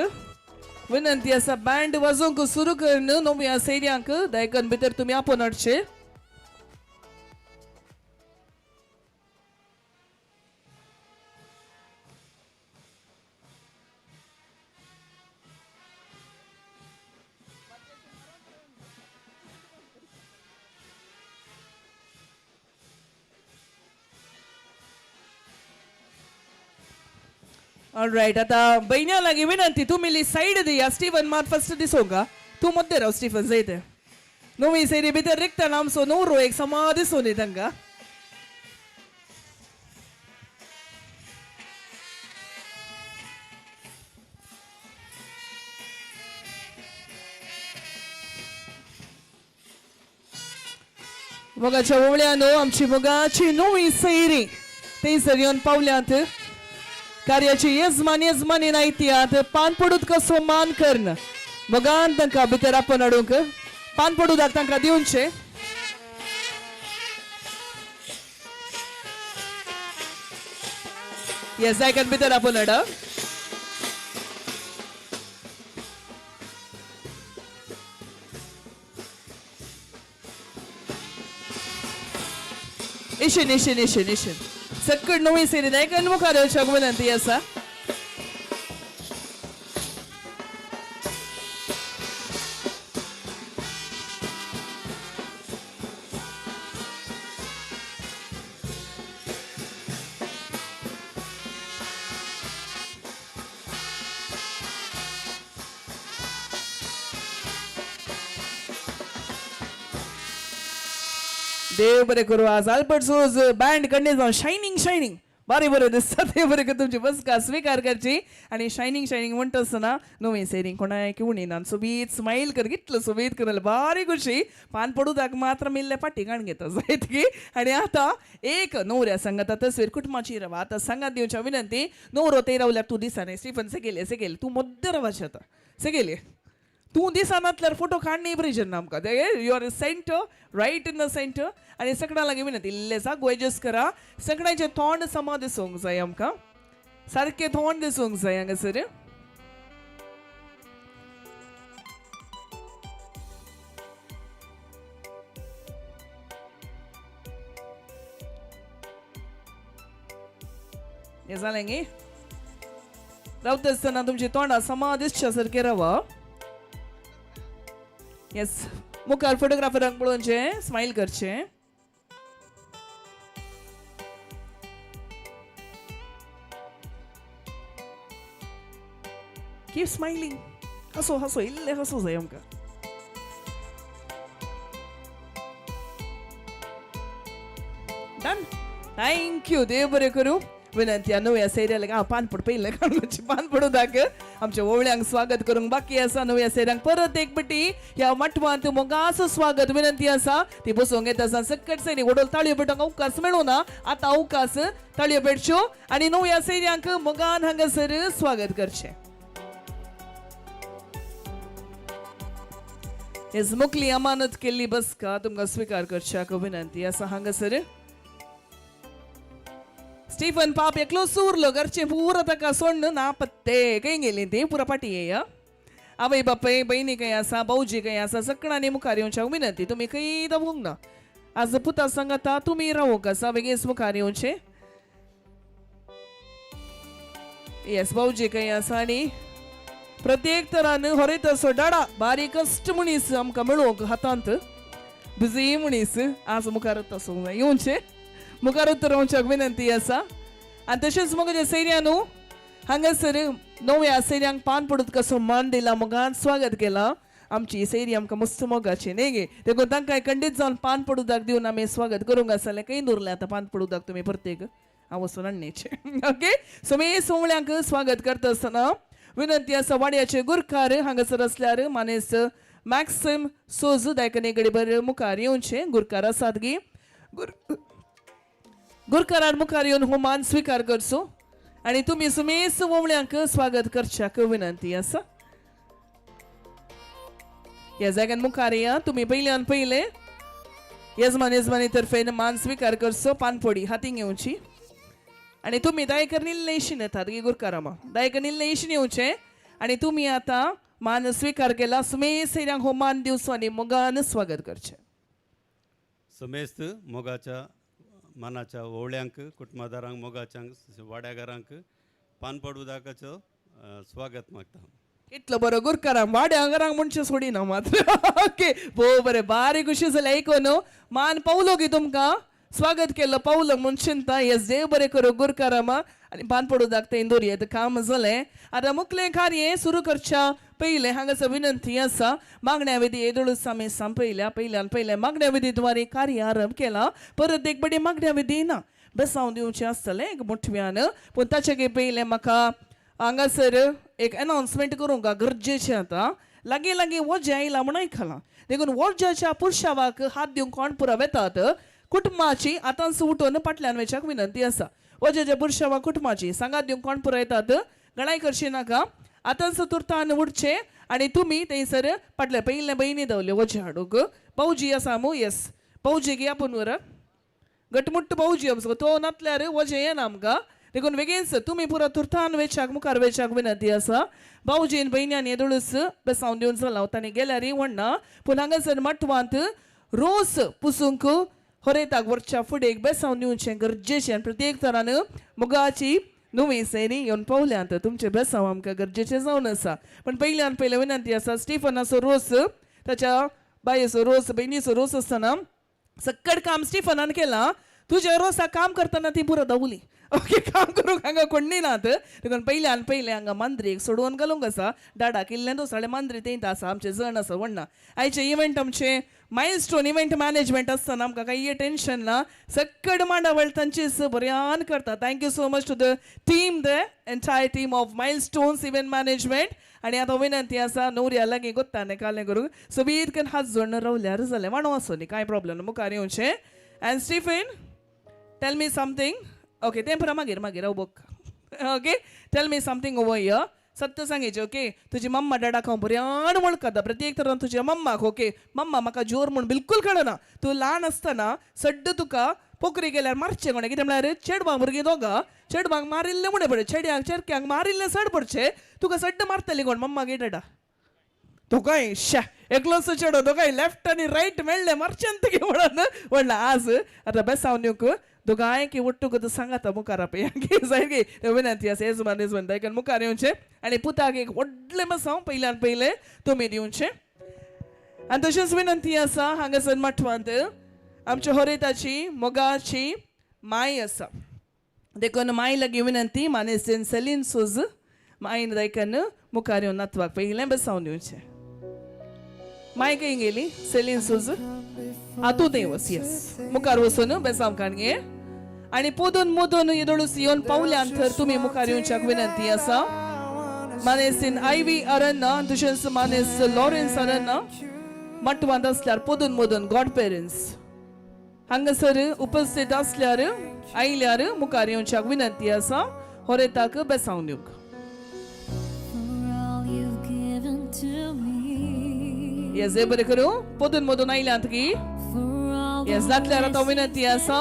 विनंती आसा बँड वाजोवंक सुरू करून नव्या सैर्यांक दयकन भितर तुमी आपोवन हाडचे ऑलराइट आता बहिण्या लागी विनंती तुम्ही साइड दिया स्टीफन मार फर्स्ट दिसोंका तू मध्य राव स्टीफन जायते नवी सैरी भितर रिक्ताना आमचो नवरो एक समा दिसून येता तांकां मोगाच्या ओवळ्यानो आमची मोगाची नवी सैरी थंयसर येवन पावल्यात कार्याची यजमानी नायत्यात पान पडूत कसो मान कर्ण मोगान तांकां भितर आपण हाडूंक पान पडूदाक तांकां दिवचे येस जायकान भितर आपण हाडा इशन सकड नवी सेरी नायकान मुखार येवच्याक विनंती आसा देव बरे करू आज आल्बर्ट सोज बँड कडे जाऊन शायनिंग बारी बरे दिसता ते बरे कर तुमची बसका स्वीकार करची आणि शायनिंग म्हणटा आसतना नवी सेरींग कोणाय किवून येना सोबीत स्माईल कर कितलो सोबीत करल बारी खुशी पान पडूदाक मात्र मिल्ले पाटी काण घेता जायत की आणि आता एक नवऱ्या सांगात तस्वीर कुटुंबाची रवा आता सांगात दिवच्या विनंती नवरो ते रावल्याक तू दिसाने स्टीफन सेगेले तू मध्य रवाचे आता सेगेले तू दिसानातल्यार फोटो काढणे ब्रिजन आमकां you are centre right in the centre आणि सगळ्यां लागीं विनंती इल्लेसा गोयजस करा सगळ्यांचे तोंड समा दिसूंक जाय आमकां सारकें तोंड दिसूंक जाय हांगासर हें जालें गे रावता आसतना तुमची तोंडां समा दिसच्या सारकें रावा येस मुखार फोटोग्राफरांक पळोवचे स्माईल करचे कीप स्माइलिंग. हसो हसो इल्ले हसो जाय आमकां. डन. थँक्यू. देव बरें करूं. विनंती न्हू ह्या सेरियलाक हांव पानपड पयलें काणकोणची पानपडू दाख आमच्या वळ्यांक स्वागत करूंक बाकी आसा. नव्या सेऱ्यांक परत एक पटी ह्या मटवांत मोगाचो स्वागत विनंती आसा. ती बसूंक येता आसा सकट सैनी वडोल ताळयो पेटोवंक अवकाश मेळूं ना. आतां अवकाश ताळयो पेटच्यो आनी नव्या सेऱ्यांक मोगान हांगासर स्वागत करचें. हेज मुखली अमानत केल्ली बसका तुमकां स्विकार करच्याक विनंती आसा. हांगासर स्टीफन पाप एकलो उरलो घरचे पुरो ताका सोडून ना पत्ते खंय गेली ती पुरा पाटी येया. आवय बापय बहिणी खंय आसा भाऊजी खंय आसा सगळ्यांनी मुखार येवच्या विनंती. तुमी खंय दावूंक ना. आज पुता सांगाता तुमी रावूंक आसा बेगीन मुखार येवचे. येस भाऊजी खंय आसा आनी प्रत्येक तरान हरयत असो डाडा बारीक कश्ट मनीस आमकां मेळूंक हातांत बिजी मनीस आज मुखार असो येवचे. मुखार रावच्याक विनंती आसा. आनी तशेंच मोगाच्या सैर्यानू हांगासर नव्या सैर्यांक पान पडूत कसो मान दिला मोगान स्वागत केला. आमची सैरी आमकां मस्त मोगाची न्ही गे. देखून तांकां खंडीत जावन पान पडूदाक दिवन आमी स्वागत करूंक आसलें. खंय दवरलें आतां पान पडूदाक तुमी प्रत्येक हांव वचून हाडणेचें. ओके. सो मे सोमळ्यांक स्वागत करता आसतना विनंती आसा वाड्याचे गुरकार हांगासर असल्यार मानेस मॅक्सिम सोज दायकने गडीभर मुखार येवचे. गुरकार आसात गी. गुरकारान मुखार येवन होमान स्विकार करचो आनी तुमी सुमेस वोवळ्यांक स्वागत करच्याक विनंती आसा. ह्या जाग्यान मुखार या. तुमी पयल्यान पयले येजमान येजमानी तर्फेन मान स्विकार करचो. पानपोडी हातींक येवची आनी तुमी दायकर निल्ले इशीन येतात गी गुरकारामा. दायकर निल्ले इशीन येवचे आनी तुमी आतां मान स्विकार केला. सुमेस सैऱ्यांक हो मान दिवचो आनी मोगान स्वागत करचें. समेस्त मोगाच्या मानाच्या ओवळ्यांक कुटुंबादारांक मोगाच्यांक वाड्यागारांक पानपड उदकाचो स्वागत मागता. इतलो बरो गुरकाराम वाड्यागारांक म्हणचे सोडिना मात्र. ओके भोव बरें बारीक खुशी जालें आयकून. मान पावलो गी तुमकां स्वागत केलं पावलं म्हणचिंता. येस देव बरें करूं गुरकारामा आनी पानपड उदक थंय दवरयेत काम जालें. आतां मुखलें कार्य सुरू करच्या पयलें हांगासर विनंती आसा. मागण्या विधी येदोळूच आमी पयल्यान पयले मागण्या विधी द्वारे कार्य आरंभ केला. परत एक बडी मागण्या विधी ना बेसांव दिवचें आसतलें एक मोठव्यान. पूण ताचे पयलें म्हाका हांगासर एक अनाउन्समेंट करूंक गरजेचें आतां. लागीं लागीं वजें आयलां म्हूण आयकलां. देखून वजाच्या पुरशावाक हात दिवंक कोण पुराव येतात कुटुंबाची आतांच उठून फाटल्यान वेच्याक विनंती आसा. वजेच्या पुरशावाक कुटुंबाची सांगात दिवंक कोण पुराव येतात गणाय करची नाका. आतांच तुर्तान उठचे आनी तुमी थंयसर फाटल्या पयले बहिणी दवरल्यो वजे हाडूंक. भाऊजी आसा मू. येस भाऊजी गी आपूण वर घटमुट्ट भाऊजी आमचो तो नातल्यार वजें येना आमकां. देखून बेगीनच तुमी पुरो तुर्तान वेच्याक मुखार वेच्याक विनंती आसा. भाऊजीन बहिण्यान येदोळूच बेसांव दिवन चला तांणी गेल्यार व्हडना. पूण हांगासर मटवांत रोस पुसूंक हरयताक वरच्या फुडें एक बेसांव दिवचें गरजेचें. आनी प्रत्येक तरान मोगाची नुवी सैरी येवन पावल्यांत तुमचे बेसांव आमकां गरजेचें जावन आसा. पण पयल्यान पयलें विनंती आसा स्टिफनाचो रोस ताच्या बायेचो रोस बहिणीचो रोस आसतना सक्कड काम स्टिफनान केलां. तुज्या रोसाक काम करतना ती पुरो दावली. ओके काम करूंक हांगा कोण नात. देखून पयल्यान पयलें हांगा मांद्रेक सोडून घालूंक आसा. डाडा किल्लें दोसाळें मांद्रे तेंत आसा आमचे जण आसा व्हडना. आयचे इव्हेंट आमचे मायलस्टोन इव्हेंट मॅनेजमेंट आसतना आमकां काही टेन्शन ना. सक्कड मांडावळ तांचीच बऱ्यान करता. Thank you so much to the team the entire team of Milestones event management. आनी आतां विनंती आसा न्हवऱ्या लागीं गोत्ताने कालें करूंक. सो बीतकन हात जोडून रावल्यार जालें वाणो आसूं न्ही कांय प्रॉब्लेम ना मुखार येवचें. And Stephen tell me something. Okay तें पुरा मागीर मागीर हांव बघ. Okay tell me something over here. सत्य सांगेचें. ओके तुजी मम्मा डॅडाक हांव बऱ्यान वळखता प्रत्येक तरान तुज्या मम्माक. ओके मम्मा म्हाका जोर म्हूण बिलकूल कळना. तूं ल्हान आसतना सड्ड तुका पोखरी गेल्यार मारचें कोणें कितें म्हळ्यार चेडवां भुरगीं दोगां चेडवांक मारिल्लें म्हणें पडलें चेड्यांक चेडक्यांक मारिल्लें सड पडचें. तुका सड्ड मारतली कोण मम्मा गे डॅडा. दोगांय शा एकलोसो चेडो दोगांय लेफ्ट आनी रायट मेळ्ळें मारचें तुगे म्हणून म्हणला. आज आतां बेसांव दिवंक दोगांय की वट्टू करून सांगाता मुखार आपय सारकी विनंती आसा. येजमान येजमान दायकन मुखार येवचें आनी पुताक एक व्हडलें बेसांव पयल्यान पयलें तुमी दिवचें. आनी तशेंच विनंती आसा हांगासर मठवांत आमच्या हरयताची मोगाची माय आसा. देखून माय लागीं विनंती मानेसेन सेलीन सोज मायन दायकन मुखार येवन नातवाक पयलें बसावन दिवचें. माय खंय गेली? सेलीन सूज आतू थंय वस. येस, मुखार वचून बेसावकान घे आणि पोदून मोदून येदोळूस येवन पावल्यानंतर तुम्ही मुखार येवच्याक विनंती आसा. मानेसीन आयवी अरन्ना तशेंच मानेस लॉरेन्स अरन्ना मटवांत असल्यार पोदून मोदून गॉड पेरेंट्स हांगासर उपस्थित असल्यार आयल्यार मुखार येवच्याक विनंती आसा. होरेताक बेसावन दिवंक. येस, हे बरें करूं. पोदून मोदून आयल्यांत की येस जातल्यार आतां विनंती आसा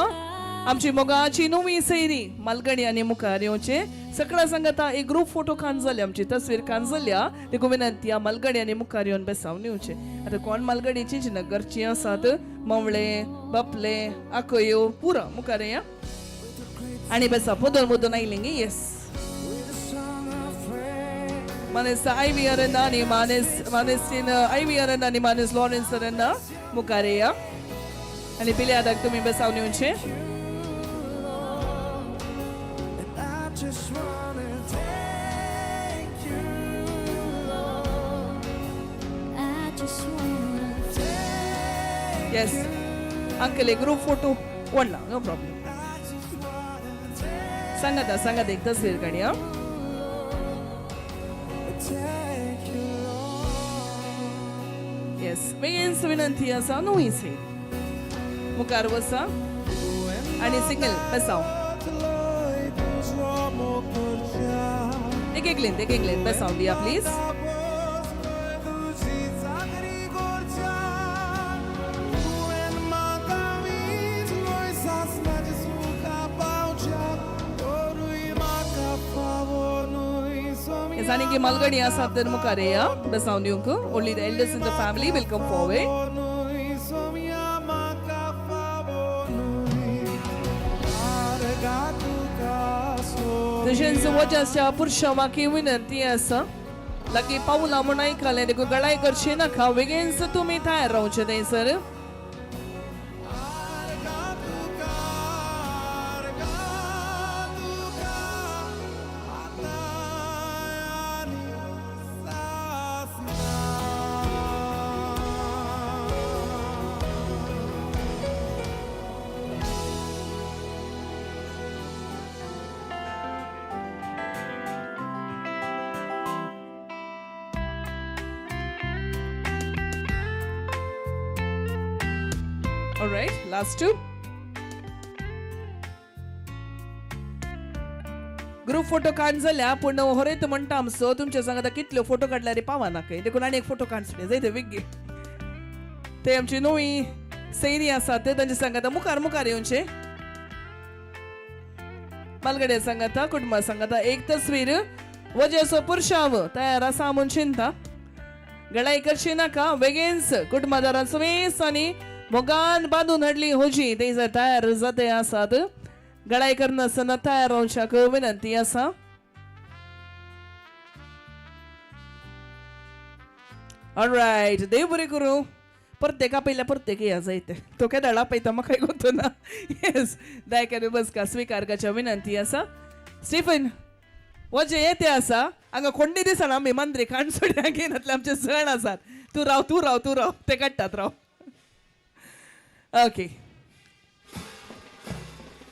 आमची मोगाची नवी सैरी मालगणी आनी मुखार येवचे. सगळ्या सांगता एक ग्रुप फोटो कान जाले, आमची तस्वीर कान जाल्या. देखून विनंती आ मालगणी आनी मुखार येवन बेसावन येवचे. आतां कोण मालगणीची जिना घरची आसात मवळे बापले आकयो पुरा मुखार या आनी बेसा. पोदून मोदून आयलें गे. येस, मानेस आयवी अरन्ना आनी मानेसीन आयवी अरन्ना आनी मानेस लॉरेन्स अरन्ना मुखार या आनी पिल्यादाक तुमी बेसावन येवचे. Just wanna take you, Lord. I just wanna take yes, uncle एक ग्रुप फोटो वडला, नो प्रॉब्लेम. सांगात एक तस्वीर काढी. हा, you, Lord. येस, बेगीनच विनंती आसा नुई से मुखार वसा आणि सिंगल बेसाव. एक लेन बेसावन दिया प्लीज. येस, आनी की मालगणी आसात तर मुखार या बेसावन दिवंक. Only the elders in the family will come forward. तशेंच वजाच्या पुरुषावाकी विनंती आसा लागी पावला म्हूण आयकलें देखून गळाय करची नाका. बेगीनच तुमी तयार रावचे थंयसर. Alright, last two. Group photo काढ जाल्या पूण होरेत म्हणटा आमचो तुमच्या सांगात कितल्यो फोटो काडल्या रे पावा नाका. देखून आनी एक फोटो काडचे जायते वेगळे. ते आमची नवी सैरी आसात तांचे सांगात मुखार येवचे. मालगडे सांगाता कुटुंबा सांगाता एक तस्वीर वजेचो पुरुषाव तयार आसा म्हूण चिंता. गळाई करची नाका. बेगीनच कुटुंबादारांचो वेस आनी मोगान बांधून हाडली होजी थंयसर तयार जाते आसात. गळाई करनासतना तयार रावच्याक विनंती आसा. ऑलरायट, देव बरें करूं. प्रत्येक आपयल्या प्रत्येक या जायते तो केदाळा पळयता म्हाका गोतो ना. येस, दायकाने बसका स्वीकार करच्या विनंती आसा. स्टीफन वजे येते आसा हांगा कोंडी दिसना आमी मांद्रे काणसोड्या घेनातले आमचे सण आसात. तू राव ते काडटात राव. ओके,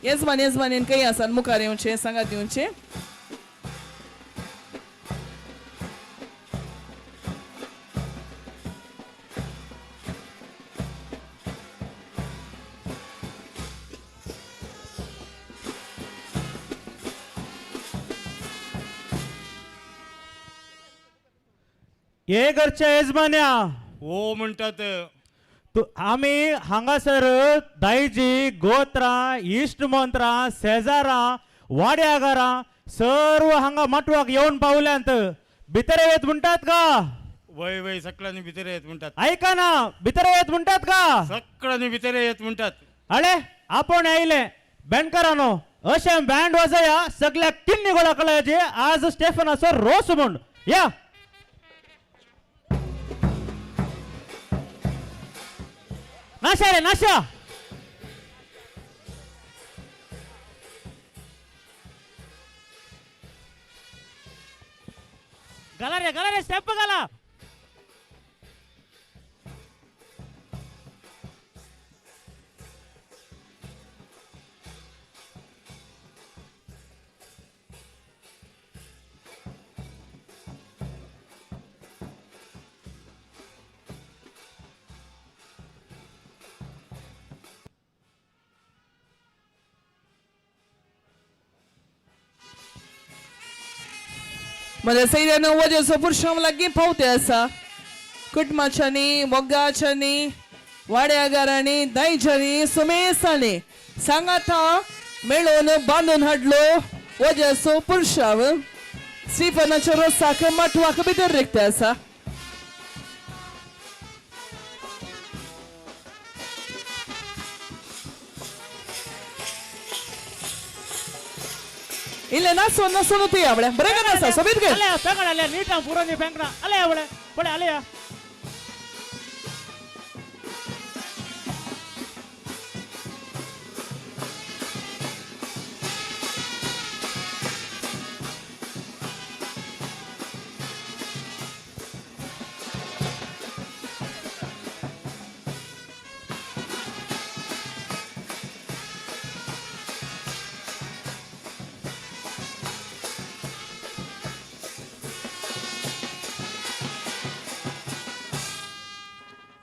येजमानीन काही आसात मुखार येवचे सांगात दिवचे. हे घरच्या येजमान्या हो म्हणतात. आम्ही हांगासर दायजी गोत्रा इश्टमंत्रा शेजारा वाड्यागारा सर्व हांगा मटवाक येऊन पावल्यांत भितर येत म्हणतात का? वय वय सगळ्यांनी भितर येत म्हणतात. ऐका ना, भितर येत म्हणतात का? सगळ्यांनी भितर येत म्हणतात. अरे आपण आयले बँडकारानो अशें बँड वाजया सगळ्या किन्नी गोळा कळायचे आज स्टेफनाचो रोस म्हूण या. नाशा रे नाशा. गला रे स्टेप गला म्हणजे सैर्यानं वजेचं पुरुषाम लागी पावते असा कुटुंबाच्यानी मोग्गाच्यानी वाड्यागारांनी दायच्यानी सुमेसाने सांगाता मेळून बांधून हाडलो वजेचो पुरुषाव स्टीफनाच्या रसाक मटवाक भितर रिक्ते असा ಇಲ್ಲ ನಾಸೊಂದು ಅವಳೆ ಬರಗ ನಾಸ ಸಬಿದ್ಗೆ ಅಲೆ ಪೆಂಗಡ ಅಲೆ ನೀಟಾ ಪೂರನಿ ಪೆಂಗಡ ಅಲೆ ಅವಳೆ ಬಳೆ ಅಲೆಯ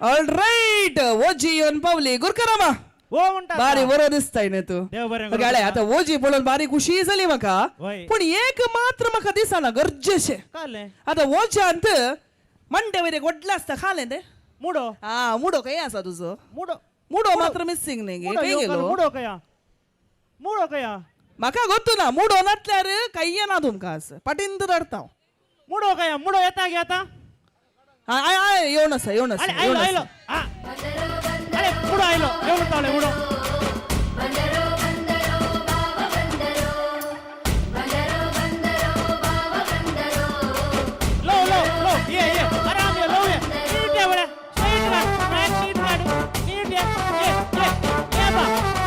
ऑल राईट ओजी येऊन पावली गुरकरामा ओ म्हणता बारी बरो दिसताय ना तू देव बरें करूं. गाड्या आता ओजी पळून बारी खुशी झाली म्हाका वय. पण एक मात्र म्हाका दिसना गरजेचे काले आता ओजांत मंडे वरे गोडला असता खाले ते मुडो हा मुडो काय असा तुझो मुडो मुडो मात्र मिसिंग नाही गे मुडो काय येवकाल, गेलो मुडो कया म्हाका ಗೊತ್ತು ना मुडो नातल्यार काय ना तुमका असं पाटिंद रडता मुडो येता गे आता आय आय येऊन असा येऊन अरे असा आयलो येऊन आयलो असा आ. अरे मुडो आयलो येऊन तावले मुडो लो लो लो ये आराम ये लो ये नीट ये बडा स्ट्रेट मार नीट मार नीट ये बा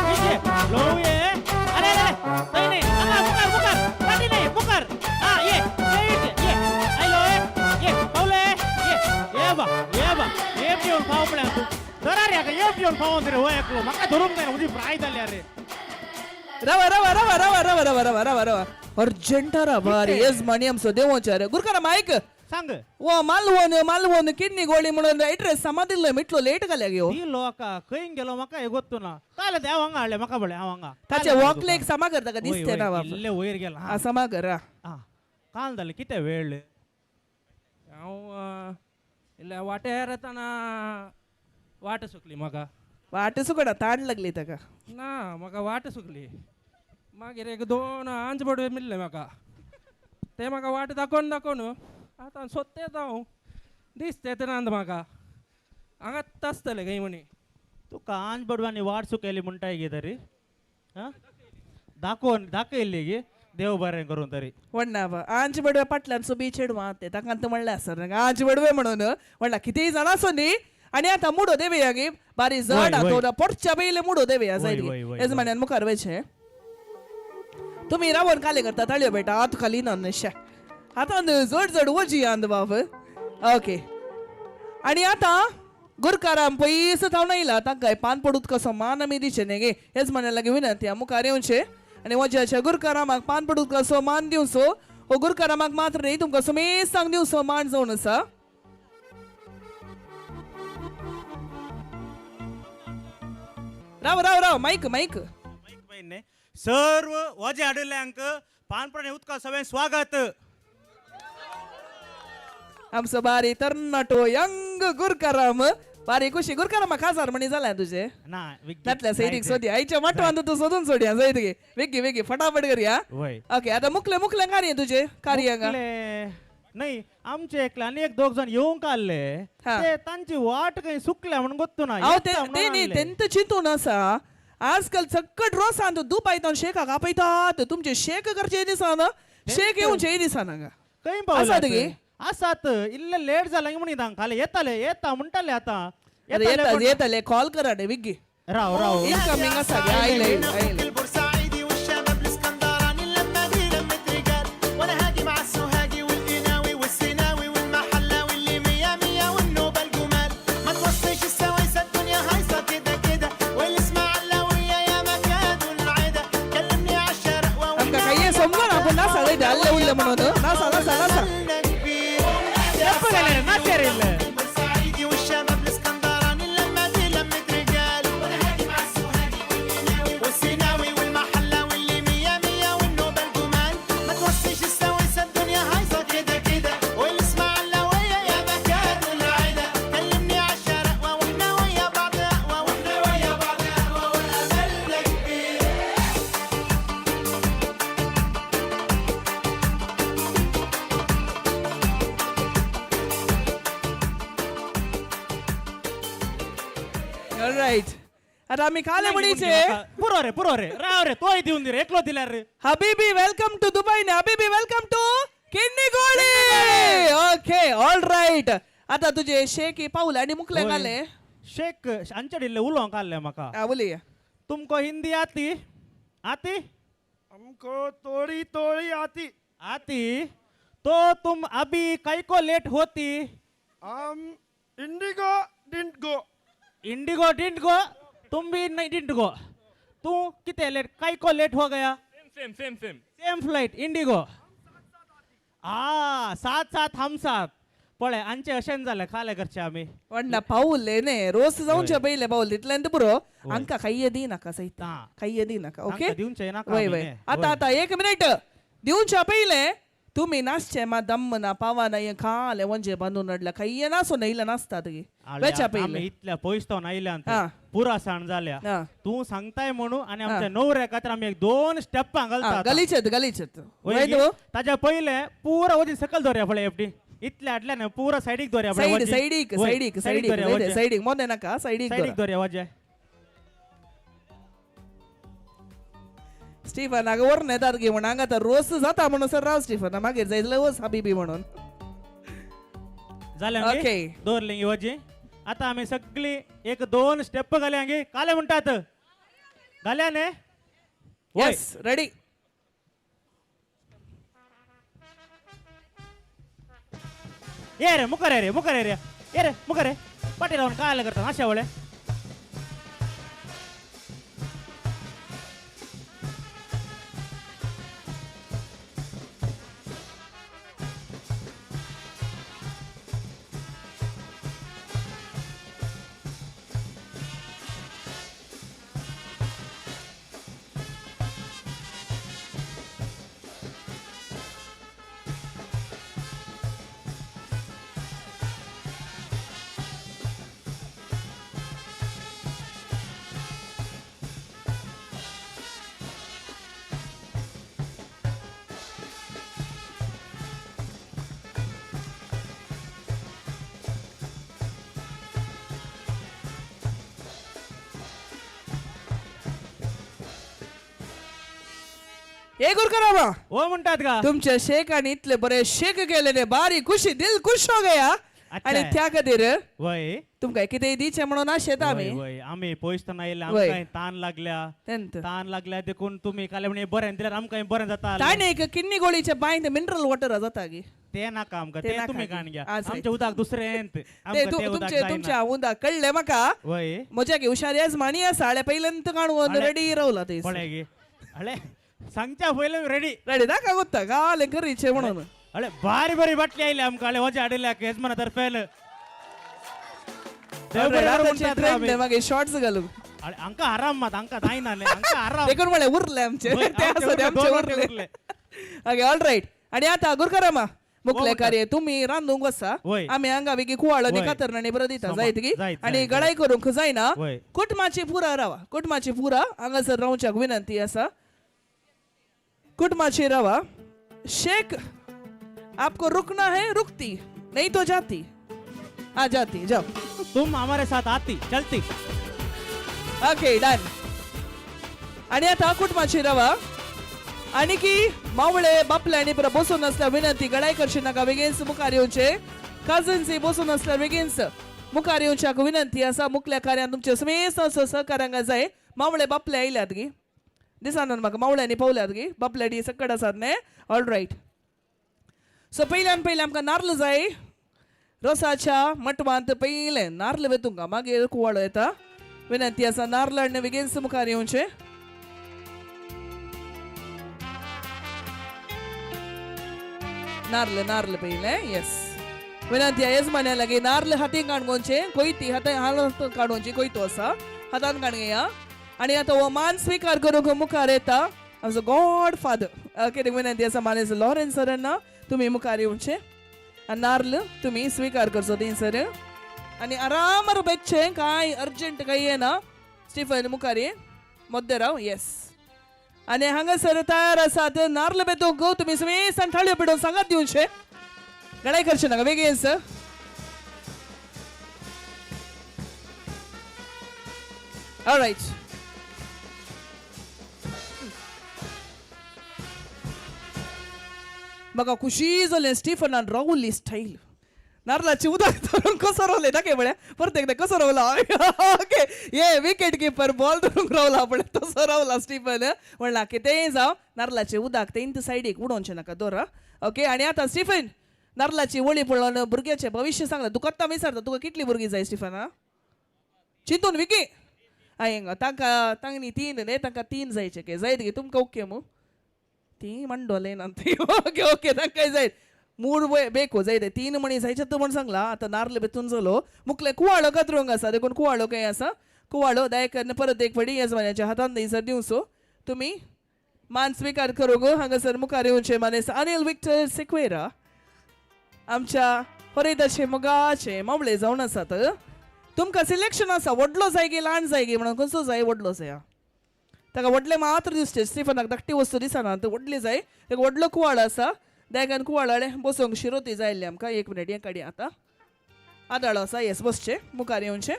नीट ये लो ये अरे अरे नहीं नहीं अल्लाह मुकर पाटी नहीं मुकर हां ये स्ट्रेट ये आयलो ये पावले ये बा ये पिऊन पाव पडला तू जरा रे का ये पिऊन पाव तरी होय को मका धरून काय उजी फ्राय झाली अरे रवा रवा रवा रवा रवा रवा रवा रवा रवा अर्जंट रवा रे यस मणी आमचो देवचार गुरकारा माईक सांग ओ मालवोन किडनी गोळी म्हणून एड्रेस समाधील मिटलो लेट घाल्या घेऊ ಈ ಲೋಕ ಕೈಂಗ್ ಗೆಲೋ ಮಕ್ಕ ಗೊತ್ತುನಾ ಕಾಲ ದೇವಂಗ ಹಳ್ಳೆ ಮಕ್ಕ ಬಳೆ ಅವಂಗ ताचे वॉकलेक समा करता का दिसते ना बाबा ಇಲ್ಲೇ ಒಯ್ರಿಗೆಲ್ಲ आ समा करा ಕಾಲದಲ್ಲಿ ಕಿತೆ ವೇಳೆ ಇಲ್ಲ वाटे हेरताना वाट सुकली म्हाका वाट सुकड़ा ताण लागली ताका ना म्हाका वाट सुकली मागीर एक दोन आंज बडवे मिल्ले म्हाका ते म्हाका वाट दाखोवन आतां सोदतेत हांव दिसते ते नांद म्हाका हांगात आसतले खंय म्हणी तू कांज बडवानी वाट सुकेली म्हणटाय गे तरी दाखयल्ली गे देव बरें करून तरी वडना बा आंच बडवे पाटल्यान सुबी चेडवा ते ताकांत म्हणले आसत आंच बडवे म्हणून म्हणला कितेंय जाण आसो न्ही आणि आता मुडो देवया गे बारी जड हातोडा पोटच्या बैले मुडो देवया जाय यजमान्यान मुखार वयचे तुम्ही रावण काले करता ताळयो बेटा हात खाली ना नशा आता जड जड वजी आंद बाब ओके आणि आता गुरकाराम पयस थांव येयला तांकां पान पडूत कसो मान आमी दिचे न्ही गे यजमान्या लागीं विनंती मुखार येवचे आणि वज्याच्या गुरकारामाक पान पडूत कसो मान दिवचो हो गुरकारामाक मात्र न्ही तुमकां सुमेज सांग दिवचो मान जावन आसा राव राव राव माईक माईक सर्व वजे हाडिल्ल्यांक पानपणे उदका सगळें स्वागत आमचो बारी तरणाटो यंग गुरकाराम बारी खुशी गुरकारामा खासदार म्हणी जाल्या तुझे ना नातल्या सैरीक सोदी आईच्या माटवान तू सोदून सोडया जाय तुगे वेगी वेगी फटाफट करया वय ओके आता मुखले कार्य तुझे कार्यांगा नाही आमचे एकले आणि एक दोघ जण येऊन काढले हा. ते तांची वाट काही सुकल्या म्हणून गोत्तू ना अहो ते न्ही तेंत चिंतून आसा आजकाल सकट रोसांत दूप आयतान शेकाक आपयतात तुमचे शेक करचे दिसान शेक येऊनचे दिसाना काही आसा तुगे आसात इल्ले लेट जाला म्हणून खाली येता म्हणटाले आता येतले कॉल करा रे विग्गी राव राव इनकमिंग आसा गे आयले आयले البورسعيدي والشباب الاسكندراني اللمة دي لمة رجال وانا هاجي مع السوهاجي والقناوي والسيناوي ऑलराइट आता आम्ही काले म्हणीचे पुरो रे राव रे तोय देऊन दे रे एकलो दिल्यार रे हबीबी वेलकम टू दुबई ने हबीबी वेलकम टू किन्नीगोळी ओके ऑलराइट आता तुझे शेकी पाऊल आणि मुकले होय. घाले शेक अंचडीले उलोवंक काढले म्हाका बोलिये तुमको हिंदी आती आती हमको थोड़ी थोड़ी आती आती तो तुम अभी कई को लेट होती हम IndiGo didn't go IndiGo didn't go तुम भी नहीं डिडंट गो तू कितने लेट कई को लेट हो गया सेम फ्लाइट इंडिगो साथ साथ हम साथ पळे आमचे अशें जाले खाले करचे आमी वडना पाऊल ने रोज जाऊन पहिले पाऊल तितल्यान पुरो अंका खाई दी नाका सहित हा. खाई दी नाका ओके आमका दिवचे नाका वय आमी वय ने. आता आता एक मिनिट दिवच्या पहिले तुम्ही नाश्चे मा दम ना पावा ना खाले वंजे बांधून नडला खाई नासो नईला नासता तुगे आले, वेच्या आमी पहिले इतल्या पयसतो आयल्यांत हा. पुरा सण जाल्या हा. तू सांगताय म्हणून आणि आमच्या नवऱ्या खातीर आमी एक 2 स्टेप्पां घालता गलीचेत गलीचेत वय वय तू ताच्या पहिले पुरा वजी सकल दोऱ्या फळे एफडी इतल्या आटल्यान पुरा साइडीक दोऱ्या फळे साइड वजी. साइडीक वय, साइडीक साइडीक दोऱ्या वजी. साइडीक साइडीक मोदे नाका साइडीक साइडीक दोऱ्या वजे स्टीफन हांगा वर नेतात गे म्हणून हांगा तर रोस जाता म्हणून सर राव स्टीफन मागीर जायतले वस हबीबी म्हणून जालें ओके. दवरली वजी आता आमी सगळी एक 2 स्टेप घाल्या गे काले म्हणटात घाल्या ने वय. यस रेडी ये रे मुखार रे मुखार रे ये रे मुखार पाटी लावून काय करता अशा वेळे हे गुरकरामा हो म्हणतात का तुमचे शेक आणि इतले बरे शेक केले ने बारी खुशी दिल खुश हो गया अच्छा. आणि त्या खातीर वय तुमका कितें दिचे म्हणून आशेत आमी वय आम्ही पयसतना आयले वय. आमकां ताण लागल्या तेंत ताण लागल्या देखून तुम्ही काले म्हणे बरें दिल्यार आमकां बरें जाता ताय नाही का किन्नी गोळीचे बांयत मिनरल वॉटर जाता गे ते नाका आमकां ते ते नाका तुम्ही गे. काण घ्या आज आमच्या उदक दुसरें ते आमकां ते उदक तुमचे जायना. तुमच्या उंदा कळले म्हाका वय म्हज्या गे हुशारी आज माणी आसा हाळे पहिल्यांत काणून हाळे. रेडी रावला ते पळे गे हळे सांगच्या पयले रेडी रेडी नाका गोत्ता गाले करीचे म्हणून हळे बारी बारी बाटली आयली आमकां हळे वजा हाडिल्ल्या यजमाना तर्फे मागे शॉर्ट्स घालू हांकां आराम मात हांकां जायना न्ही, हांकां आराम देखून म्हळे उरले आमचे वय, ते आमचे आसा ते आमचे दोन उरले उरले. ओके ऑल राईट आणि आता गुरकरामा मुखले म्हणटा? कार्य तुम्ही रांदूंक वसा वय. आम्ही हांगा वेगी कुवाळो नी वय. कातरणाने बरं दिता समा- जायत की जायत, आणि जायत, गळाई करूंक जायना वय. कुटुंबाची पुरा रावा कुटुंबाची पुरा हांगासर रावच्याक विनंती आसा कुटुंबाची रावा शेख आपको रुकना है रुकती नहीं तो जाती आ जाती जाओ तुम हमारे साथ आती चलती ओके डन आणि आता कुटुंबाची रवा आणि की मावळे बापले आणि बरं बसून असल्या विनंती गडाई करशी नका वेगेन्स मुखार येऊचे कझन्सी बसून असल्या वेगेन्स मुखार येऊच्याक विनंती असा मुखल्या कार्यान तुमचे समेस्त असं सहकार्यांगा जाय मावळे बापले आयल्यात गी दिसानन म्हाका मावळ्यांनी पावल्यात गी बापल्याडी सकड आसात न्ही ऑल राईट सो पहिल्यान पहिले आमकां नारळ जाय रसाच्या मटवांत पहिले नारळ वेतुंका मागीर कुवाळो येता विनंती असा नारळ आणि वेगेन्स मुखार येऊचे नारळ नारळ पहिले येस विनंती आहे यजमान्या लागे नारळ हाती काणगोंचे कोयती हात काढूनची कोयतो असा हातान काणगेया आणि आता हो मान स्वीकार करूंक मुखार येता as a गॉड फादर कितें विनंती आसा मानेस लॉरेन्स सरांना तुम्ही मुखार येऊचे आणि नारळ तुम्ही स्वीकार करचो तीन सर आणि आरामार बेच्चे काय अर्जंट काही येना स्टीफन मुखार ये मध्य राव येस आणि हांगासर तयार आसात नारळ बेतोक तुम्ही समेस्त थाळ्यो पिडून सांगात दिवचे गडाई करचे नाका वेगळेच ऑलराइट. म्हाका खुशी जालें स्टीफनान रावली स्टाईल. नारळाची उदक धरून कसो रावले दाखय म्हळ्या परत एकदा कसो रावला. ओके ये विकेट किपर बॉल धरून रावला पण तसो रावला स्टीफन. म्हणला की तें जावं नारळाचे उदक ते इंत सायडीक उडोवचें नाका दोरा. ओके आनी आतां स्टीफन नारळाची वळी पळोवन भुरग्याचें भविश्य सांगला. तुका आतां विचारता तुका कितली भुरगीं जाय स्टीफना? चिंतून विकी हांगा तांकां तांणी 3 न्ही तांकां 3 जायचे के जायत गे तुमकां ओके मू ती मंडोले ना ती. ओके ओके तांकांय जायत मूड बेको जायते 3 मणी जायचे तर म्हण सांगला. आतां नारळ बेतून जालो मुखले कुवाळो कतरूंक आसा देखून कुवाळो खंय आसा कुवाळो दायकरन परत एक फावटी येजमान्याच्या हातान थंयसर दिवचो. तुमी मान स्विकार करूंक हांगासर मुखार येवचे मानेस अनिल विक्टर सिक्वेरा आमच्या फरीदाचे मोगाचे मामले जावन आसात. तुमकां सिलेक्शन आसा व्हडलो जाय गे ल्हान जाय गे म्हणून कसो जाय व्हडलो जाय ताका व्हडले मात्र दिसचे. स्टीफनाक धाकटी वस्तू दिसना तर व्हडली जाय. एक व्हडलो कुवाळो आसा दायकान कुवाळाडे बसूंक शिरोती जाय आसली आमकां. 1 मिनिट हें काडी आतां आदाळो आसा येस बसचे मुखार येवचे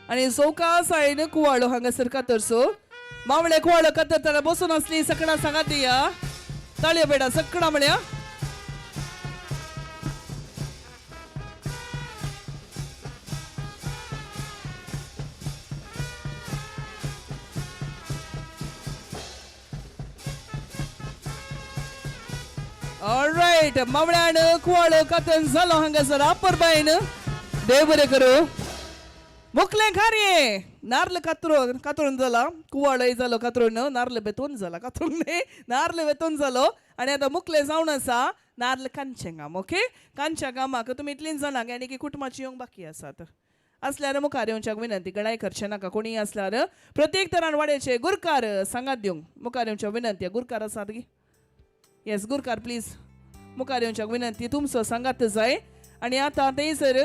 आनी चौका सायडीन कुवाळो हांगासर कातरचो. मामले कुवाळो कातरतना बसून आसली सकणा सांगात दिया ताळयो बेडा सकणा म्हळ्या. ऑलराइट मावळ्यान कुवाळो कातन जालो हांगासर अप्पर बायन देव बरें करूं. मुखले खारये नारळ कातरून जाला कुवाळोय जालो कातरून नारळ बेतून जाला कातरूंक न्ही नारळ बेतून जालो आनी आतां मुखले जावन आसा नारळ कांचे गाम. ओके कांच्या गामाक तुमी इतलीं जाणांक आनी की कुटुंबाची येवंक बाकी आसात असल्यार मुखार येवच्याक विनंती. गणाय करचे नाका कोणी असल्यार प्रत्येक तरान वाड्याचे गुरकार सांगात दिवंक मुखार येवच्या विनंती. गुरकार आसात गी येस गुरकार प्लीज मुखार येवच्याक विनंती. तुमचो सांगात जाय आनी आतां थंयसर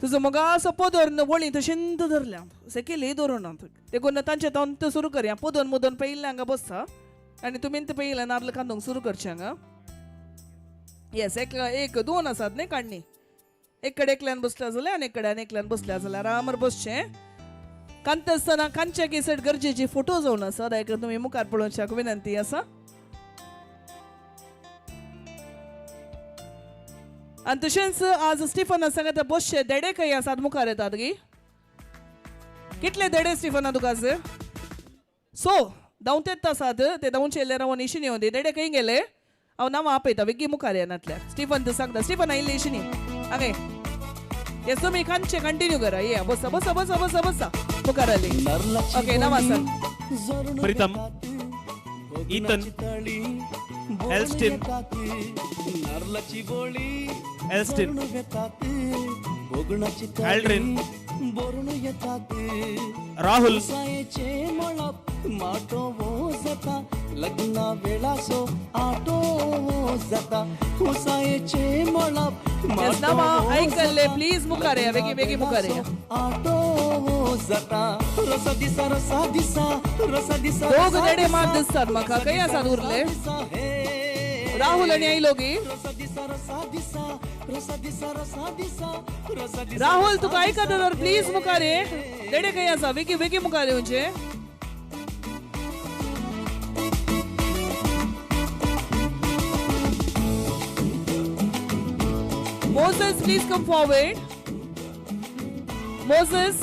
तुजो मोगासो पोदोर वळी तशेंत धरल्या सेकेली धरूनात देखून तांचे तंत सुरू करया. पोदोन मोदोन पयले हांगा बसता आनी तुमी पयले नारळ कांदूंक सुरू करचे हांगा. येस एक 2 आसात न्ही काडणी एक कडेन एकल्यान बसल्या जाल्यार आनी एक कडेन एकल्यान बसल्या जाल्यार आरामार बसचें. कांत आसतना कांच्या केसट गरजेची फोटो जावन आसा दायक तुमी मुखार पळोवच्याक विनंती आसा. आनी तशेंच आज स्टीफना सांगता बसचे देडे खंय आसात मुखार येतात गी कितले देडे स्टीफना तुका आज 9 आसात ते 9 रावन इशिनी येवन देडे खंय गेले हांव नांवां आपयता विकी मुखार येनातल्या. स्टीफन तर सांगता स्टीफन आयिल्ले इशिनी हांगे येस तुमी कांचे कंटिन्यू करा. ये बसा बसा बसा बसा बसा मुखार आली. ओके नांवां सांग. प्रीतम इतन एल्स्टिन एल्स्टिन एल्ड्रिन राहुल लग्ना वेळा सो आटो जाता हुसायेचे मळप येस नांवां आयकल्ले प्लीज मुखार या बेगी बेगी मुखार या. आटो जाता रसा दिसा रसा दिसा रसा दिसा दोग देडे मात दिसतात म्हाका खंय आसात उरले राहुल आनी आयलो गी. राहुल तुका आयकता तर प्लीज मुखार ये देडे खंय आसा बेगी बेगी मुखार येवचे. Moses, please come forward. Moses.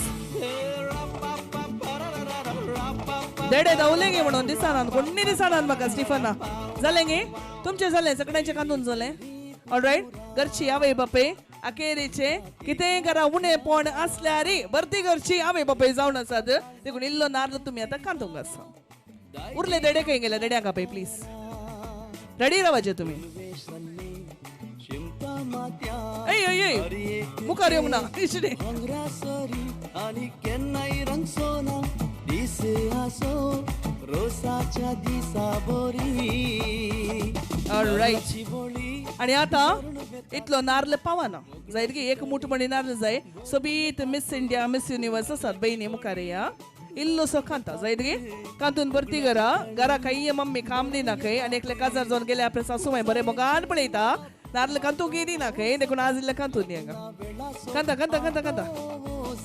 देडे धांवले गे म्हणून दिसना कोणी दिसना म्हाका स्टीफना जालें गे तुमचें जालें सगळ्यांचें कांदून जालें. ऑलरायट घरची आवय बापय अखेरीचे कितेंय घरा उणेपण आसल्यार भरती घरची आवय बापय जावन आसात देखून इल्लो नारळ तुमी आतां कांदूंक आसा. उरले देडे खंय गेले देड्याक आपय प्लीज रेडी रावाचे तुमी. ऐ ऐ ऐ मुखार येवंक ना इशडे. आणि केन्नाय रंग सोना दिसे आसो रोसाच्या दिसा बोरी. ऑलराइट आनी आतां इतलो नारळ पावना जायत गी 1 मूठ मणी नारळ जाय. सोबीत मिस इंडिया मिस युनिवर्स आसात बहिणी मुखार या इल्लोसो कांता जायत गे कांतून भरती घरा खंय मम्मी काम दिना खंय आनी एकले काजार जावन गेले आपले सासूमाय बरें मोगान पळयता नारळ कांतूंक दिना खंय देखून आज इल्ले कांतून हांगा कांता कांता कांता कांता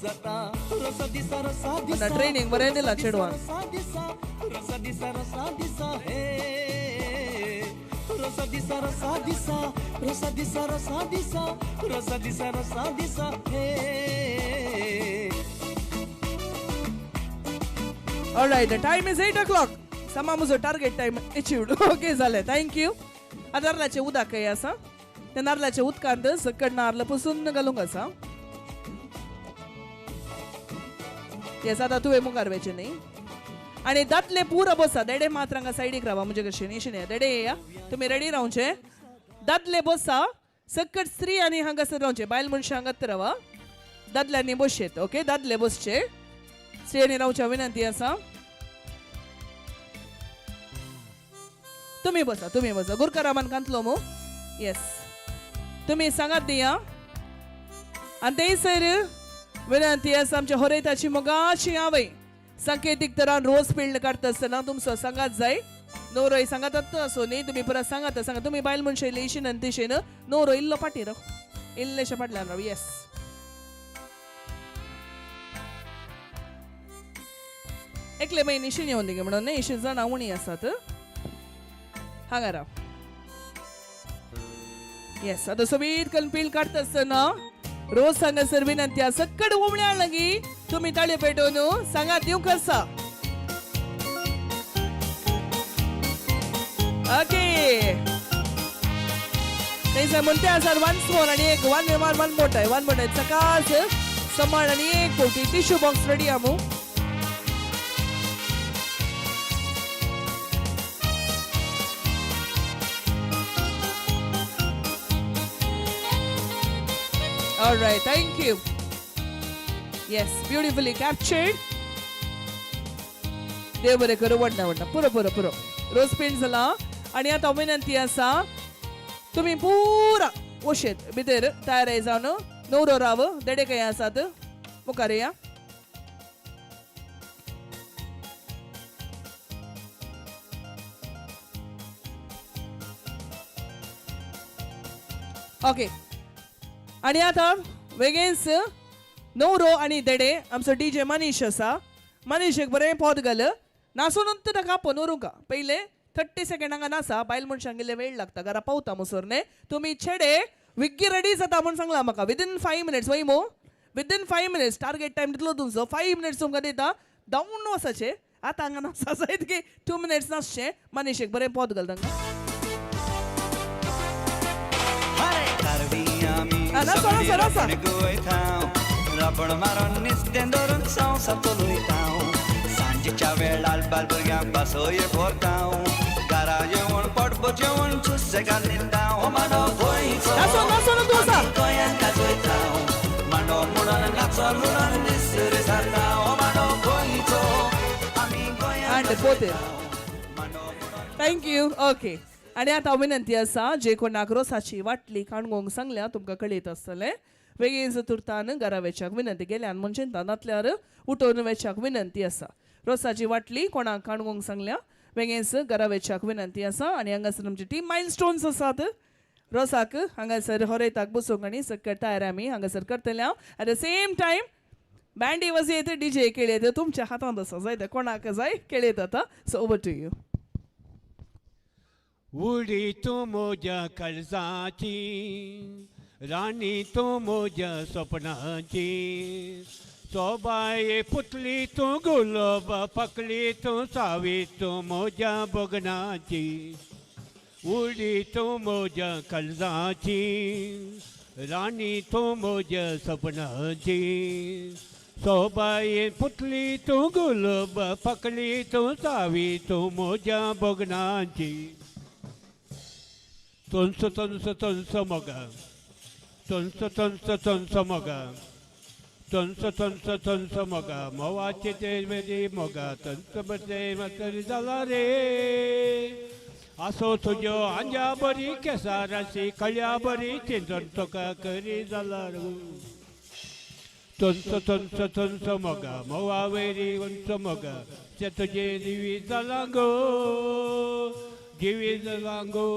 जाता रसा दिसा रसा दिसा ट्रेनिंग बरें दिला चेडवान रसा दिसा रसा दिसा रसा दिसा हे रसा दिसा रसा दिसा रसा दिसा रसा दिसा रसा दिसा रसा दिसा हे Alright, the time is 8 o'clock. Sama muzo target time achieved. Okay, झाले. Thank you. आता नारळाचे उदक काही असा त्या नारळाच्या उदकांत सकट नारळ पुसून घालूंक असा येस आता तुवें मुखार वेचे न्ही आणि दातले पुरो बसा देडे मात्र हांगा सायडीक रावा म्हणजे कशें न्ही देडे येया तुमी रेडी रावचे दादले बसा सकट स्त्री आनी हांगासर रावचे बायल मनशां हांगात रावा दादल्यांनी बसचेत ओके दादले बसचे स्त्रियांनी रावच्या विनंती आसा तुम्ही बसा गुरकारामान कांतलो मो येस तुम्ही सांगात दिया आणि थंयसर विनंती आसा आमच्या होरयताची मोगाची आवय सांकेतीक तरान रोज पिल्ड काडटा आसतना तुमचो सांगात जाय नवरोय सांगात असो न्ही तुम्ही परत सांगा तुम्ही बायल मनशां इल्लेशीन आनी तशें नवरो इल्लो पाटी राव इल्लेशे फाटल्यान राव येस एकले बाई इशीन येवन दी म्हणून न्ही इशीन जाणां उणी आसात हांगा राव येस आता सोबीत कल्पील काढत असताना रोज सांगासर विनंती आसा सकट उमळ्या लागी तुम्ही ताळयो पेटोवन सांगात दिवंक आसा ओके थंयसर म्हणते आसा वन्स मोर आणि एक वन मोठाय सकाळ समाळ आणि एक पोटी टिश्यू बॉक्स रेडी आमू All right, thank you. Yes, beautifully captured. देव बरें करूं वडना पुरो रोज पेंट जाला आणि आता विनंती आसा तुम्ही पुरा वशेत भितर तयार जावन नवरो राव देडे काय आसात मुखार या ओके आणि आता वेगळेच नवरो आणि देडे आमचो डीजे मनीश आसा मनीशेक बरें पोत घाल नासून ताका पनोरूंका पयले 30 सेकंडांक नासा बायल मनशांक गेले वेळ लागता घरा पावता मुसोर न्ही तुमी छेडे विग्गी रेडी जाता म्हूण सांगला म्हाका विदीन 5 मिनिट्स वय मो विदीन 5 मिनिट्स टार्गेट टायम दितलो तुमचो 5 मिनिट्स तुमकां दिता धांवून वचाचे आतां हांगा नासा जायत की 2 मिनिट्स नासचे मनीशेक बरें पोत घाल तांकां राबण मारून निस्तें धरून संवसार चलयतां सांजेच्या वेळार बाल भुरग्यांक बसोये भरतां घरा येवन पडपो जेवण सुसेगाद न्हिदतां मांडो गोंयचो गोंयान गाजयतां मांडो म्हणून नाचो म्हणून निसर जाता मांडो गोंयचो आमी गोंयान थँक्यू ओके आणि आता विनंती आसा जे कोणाक रोसाची वाटली काणगोंक सांगल्या तुमकां कळयत आसतलें वेगळीच तुर्तान घरा वेच्याक विनंती केल्यान म्हणजे नातल्यार उठोवन वेच्याक विनंती आसा रोसाची वाटली कोणाक काणगोंक सांगल्या वेगळेच घरा वेच्याक विनंती आसा आणि हांगासर आमची टीम मायलस्टोन्स आसात रोसाक हांगासर होरयताक बसूंक आनी सकट तयार आमी हांगासर करतले एट द सेम टायम बँडी वाजयत डीजे केळयत तुमच्या हातांत आसा जाय ते कोणाक जाय केळयत आतां सो ओवर टू यू उडी तूं म्हज्या काळजाची राणी तूं म्हज्या सपनाची सोबाये पुतली तूं गुलाब पकली तूं सावी तूं म्हज्या बगनाची उडी तूं म्हज्या काळजाची राणी तूं म्हज्या सपनाची सोबाये पुतली तूं गुलाब पकली तूं सावी तूं म्हज्या बगनाची तोंस तोंस तोंस मोगा तोंस तोंस तोंस मोगा तोंस तोंस तोंस मोगा मोवाचे ते मोगा तोंस बरे म्हातारी जाला रे आसो तुज्यो आंजा बरी केसां राशी कळ्या बरी चिंतन तुका करी जाला रे तोंस तोंस तोंस मोगा मोवा वेरी उंच मोगा ते तुजे दिवी जाला गो जिवी जाला गो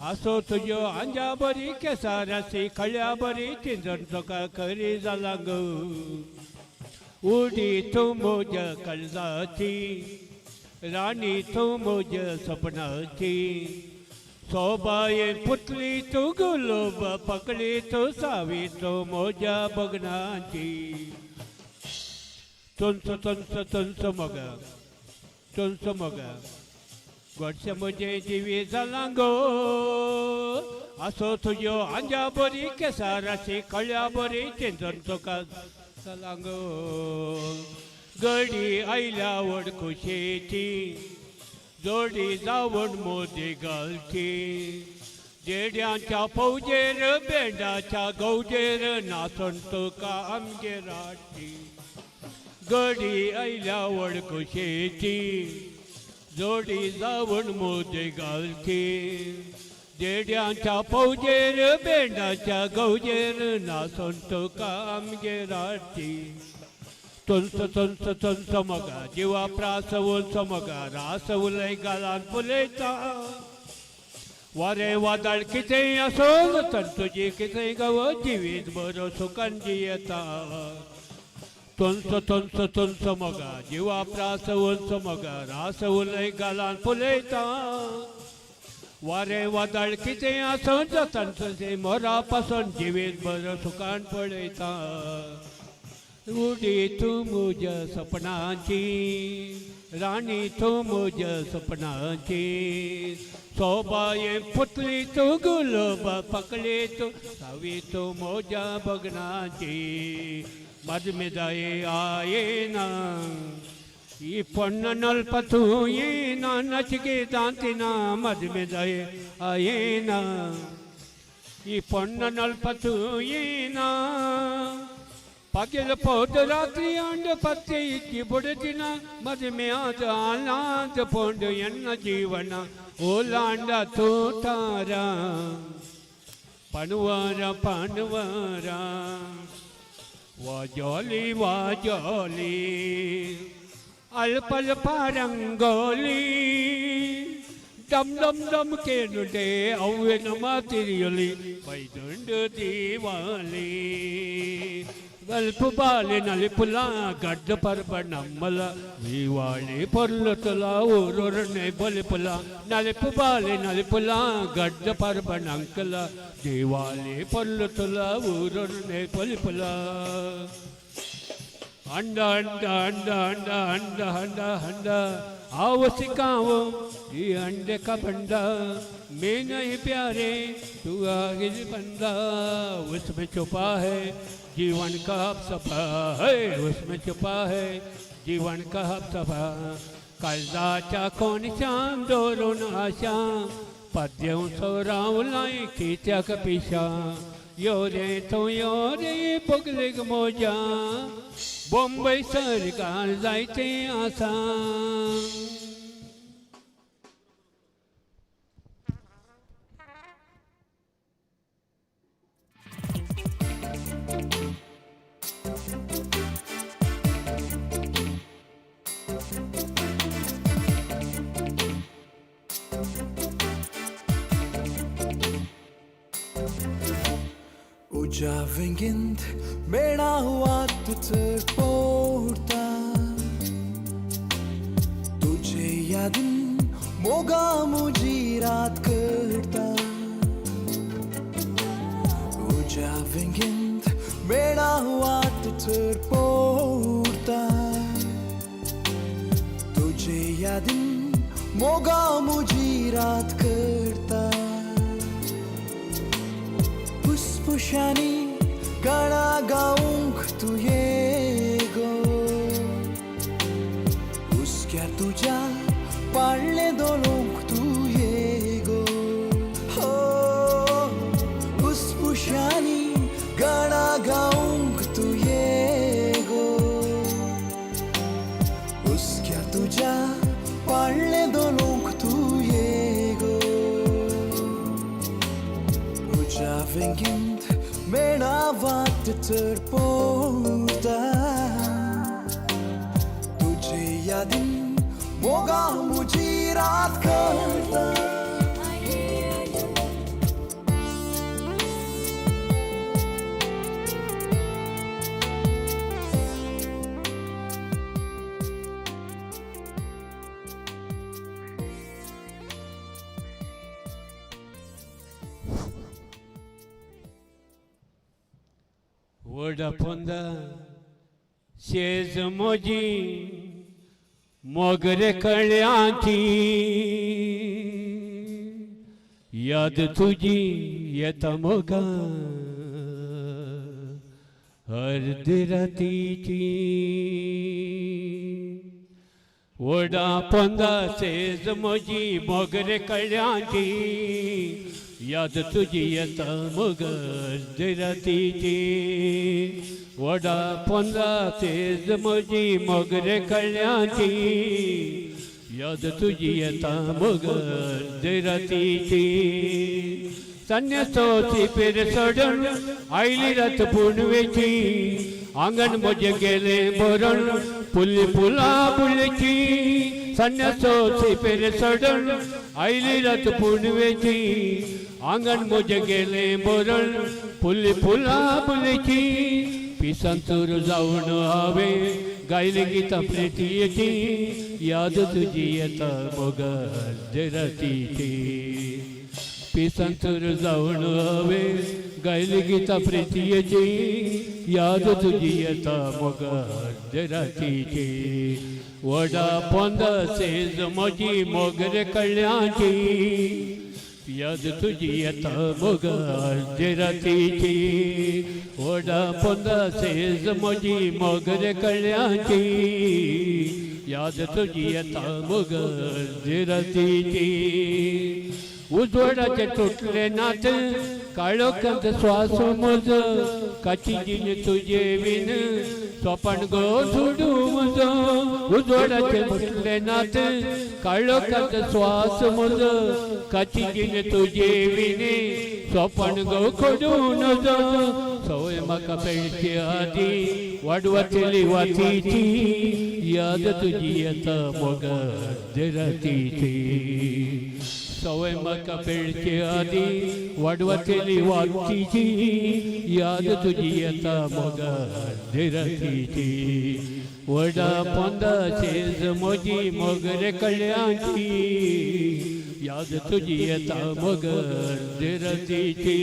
असो तुझ्यो अंजा बरी केसारासी खळ्या बरी चिंजण चोका खरी जाला ग उडी तू मोज काळजाची राणी तू मोज सपनाची सोबाये पुतली तू गुलाब पकडी तू सावी तू मोजा बगनाची चुंच मग गोडशे म्हजे जिवी जाला गो असो तुझ्यो अंजा बरी केसाराची कळ्या बरी चिंजण चोका जाला गो गडी आयल्या वडकुशेची जोडी जावण मोदी घालची जेड्यांच्या फौजेर बेंडाच्या गौजेर नाचून तुका आमगे राटी गडी आयल्या वडकुशेची जोडी जावण मोदी घालची जेड्यांच्या फौजेर बेंडाच्या गौजेर नाचून तुका आमगे राटी चुंच मगा जिवा प्रास उंच मगा रास उलय गालान फुलयता वारे वादळ कितेंय आसोन तर तुजी कितेंय गव जिवीत बरो सुखान जियेता चुंच मगा जिवा प्रास उंच मगा रास उलय गालान फुलयता वारे वादळ कितेंय आसोन जतन तुजे मोरा पासून जिवीत बरो सुखान पळयता उडी तू मोजा सपनाची राणी तू मोजा सपनाची सोबाये पुतली तू गुलाब पकडी तू सावी तू मोजा बगनाची मजमेदाये आये ना ಈ ಪೊನ್ನಲ್ಪ ತೂಯೇನ ನಚಿಗೆ ದಾಂತಿನ ಮದ್ಮೆದಾಯೆ ಆಯೇನ ಈ ಪೊನ್ನಲ್ಪ ತೂಯೇನ ಪಗೆಲ ಪೌದ ರಾತ್ರಿ ಅಂಡ ಪತ್ತೆ ಇಕ್ಕಿ ಬುಡದಿನ ಮದುವೆ ಆದ ಆಲಾದ ಪೊಂಡು ಎನ್ನ ಜೀವನ ಓಲಾಂಡ ತೋತಾರ ಪಣುವಾರ ಪಾಂಡವಾರ ವಾಜೋಲಿ ವಾಜೋಲಿ ಅಲ್ಪಲ್ ಪಾರಂಗೋಲಿ ಡಮ್ ಡಮ್ ಡಮ್ ಕೇನುಡೆ ಅವ್ವೆನ ಮಾತಿರಿಯಲಿ ಬೈದುಂಡು ದೀವಾಲಿ ಗಲ್ಪು ಬಾಲೆ ನಲಿಪುಲ ಗಡ್ಡ ಪರ್ಬ ನಮ್ಮಲ ದೀವಾಳಿ ಪೊರ್ಲುತಲ ಊರೊರನೆ ಬಲಿಪುಲ ನಲಿಪು ಬಾಲೆ ನಲಿಪುಲ ಗಡ್ಡ ಪರ್ಬ ನಂಕಲ ದೀವಾಳಿ ಪೊರ್ಲುತಲ ಊರೊರನೆ ಬಲಿಪುಲ अंड अंड अंड अंड अंड अंड अंड आओ सिखाओ ये अंडे का बंदा मैं नहीं प्यारे तू आगे बंदा उसमें छुपा है जीवन का सफा है उसमें छुपा है जीवन का सफा काळजाच्या कोणीच्या दोरून आशा पद्यं सोरावलाय कित्याक पिशा यो रे पगलेग मोजा बॉम्बे सरकार जायचे आसा Uja vingint mena hua tutur porta तुझे यादीन मोगा मुझी रात करता उजा vingint mena hua tutur porta तुझे यादीन मोगा मुझी रात करता पुष्पुशानी गाणा गाऊंक तू ये गो उसक्या तुझ्या पाळले दोलोंक तू ये गो हो पुष्पुशानी गाणा गाऊंक तू ये गो उसक्या तुझ्या पाळले दोलोंक तू ये गो उजा vingint mena wat ter porta तुझे यादीन मोगा मुझी रात करता वडापोंदा शेज मोजी मोगरे कळ्यांची याद तुझी येता मोगा अर्धी रातीची वडापोंदा शेज मोजी मोगरे कळ्यांची याद तुझी येता मोगा अर्धी रातीची वडापोंदा तेज मोजी मोगरे कळ्यांची याद तुझी येता मोगर रातीची संन्यासोची पेर सोडून आयली रात पुणवेची आंगण मोजे गेले भरून पुली पुला बुलची संन्यासोची पेर सोडून आयली रात पुणवेची आंगण मोजे गेले भरून पुली पुला बुलची पिसांतूर जाऊन हवे गायले गीता प्रेतीची याद तुझी येता मोगर रातीची पिसांतूर जाऊन हवे गायले गीता प्रेतीची याद तुझी येता मोगर रातीची वडापोंदा सेज मोजी मोगरे कळ्यांची याद तुझी येता मोगर रातीची वडापोंदा सेज मोजी मोगरे कळ्यांची याद तुझी येता मोगर रातीची उजवडाचे तुटले नाथ काळोखांत श्वास मोज काची जीन तुझे विन स्वपन गो सोडू मज उजवडाचे तुटले नाथ काळोखांत श्वास मोज काची जीन तुझे विने स्वपन गो खोडू नज सवय म्हाका पेळची आदी वाडवातली वातीची याद तुझी येता मोगर रातीची सवय म्हाका पेळची आदी वाडवातली वातीची याद तुझी येता मोगर रातीची वडापोंदा शेज मोजी मोगरे कळ्यांची याद तुझी येता मोगर रातीची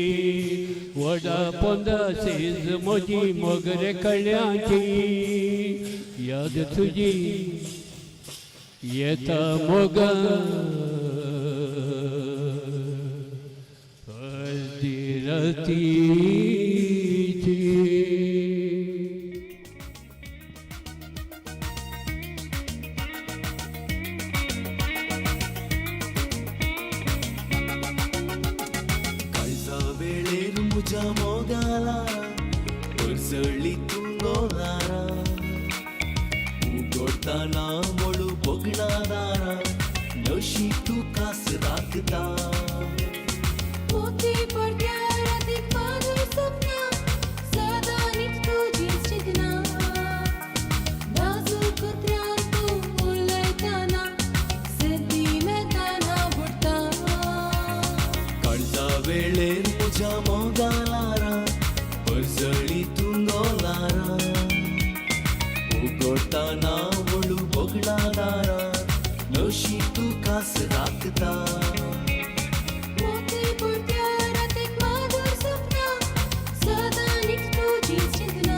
वडापोंदा शेज मोजी मोगरे कळ्यांची याद तुझी येता मोगर रातीची काळजा वेळेर मुजा मोगाला परसळी तुंगोलारा उगोडताना मोळू बोगणादारा नशी तू कास राखता मोती पडद्यार अधिक माधुर सपना सदा नीट तुझीच चिंतना नाजूक कुत्र्यान तू उलयताना सर्दी मेताना बुडता काळजा वेळेर मुजा मोगालारा परसळी तुंगोलारा उगोडताना मोळू बोगणादारा नशी तू कास राखता मोती पडद्यार अधिक माधुर सपना सदा नीट तुझीच चिंतना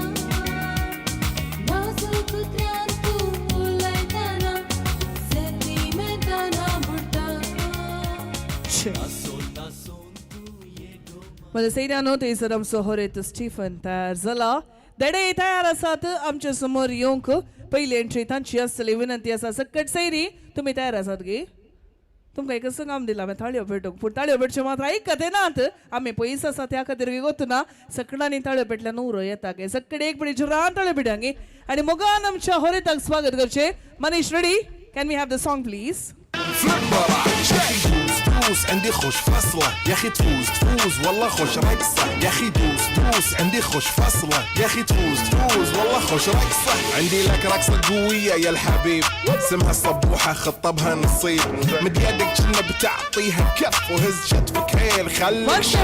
नाजूक कुत्र्यान तू उलयताना सर्दी मेताना बुडता मला सैन्यानो थंयसर आमचो होरेत स्टीफन तयार जाला देडे तयार आसात आमच्या समोर येवंक पयली एंट्री तांची आसतली विनंती आसा सकट सैरी तुम्ही तयार आसात गे तुमकां एक काम दिला हांवें ताळयो पेटोवंक पूण ताळयो पेटच्यो मात आयकते नात आमी पयस आसा त्या खातीर वगोत ना सकडांनी ताळयो पेटल्यान उरो येता गे सकड एक पिडी जुरान ताळयो पेटया गे आनी मोगान आमच्या होरेताक स्वागत करचे Manish ready can we have the song please دوس عندي خوش فصلة يا اخي تفوز والله خوش رقصة يا اخي دوس عندي خوش فصلة يا اخي تفوز والله خوش رقصة عندي لك رقصة قوية يا الحبيب اسمها الصبوحة خطبها نصيب مد يدك كنا بتعطيها كف وهز شتفك هيل خليك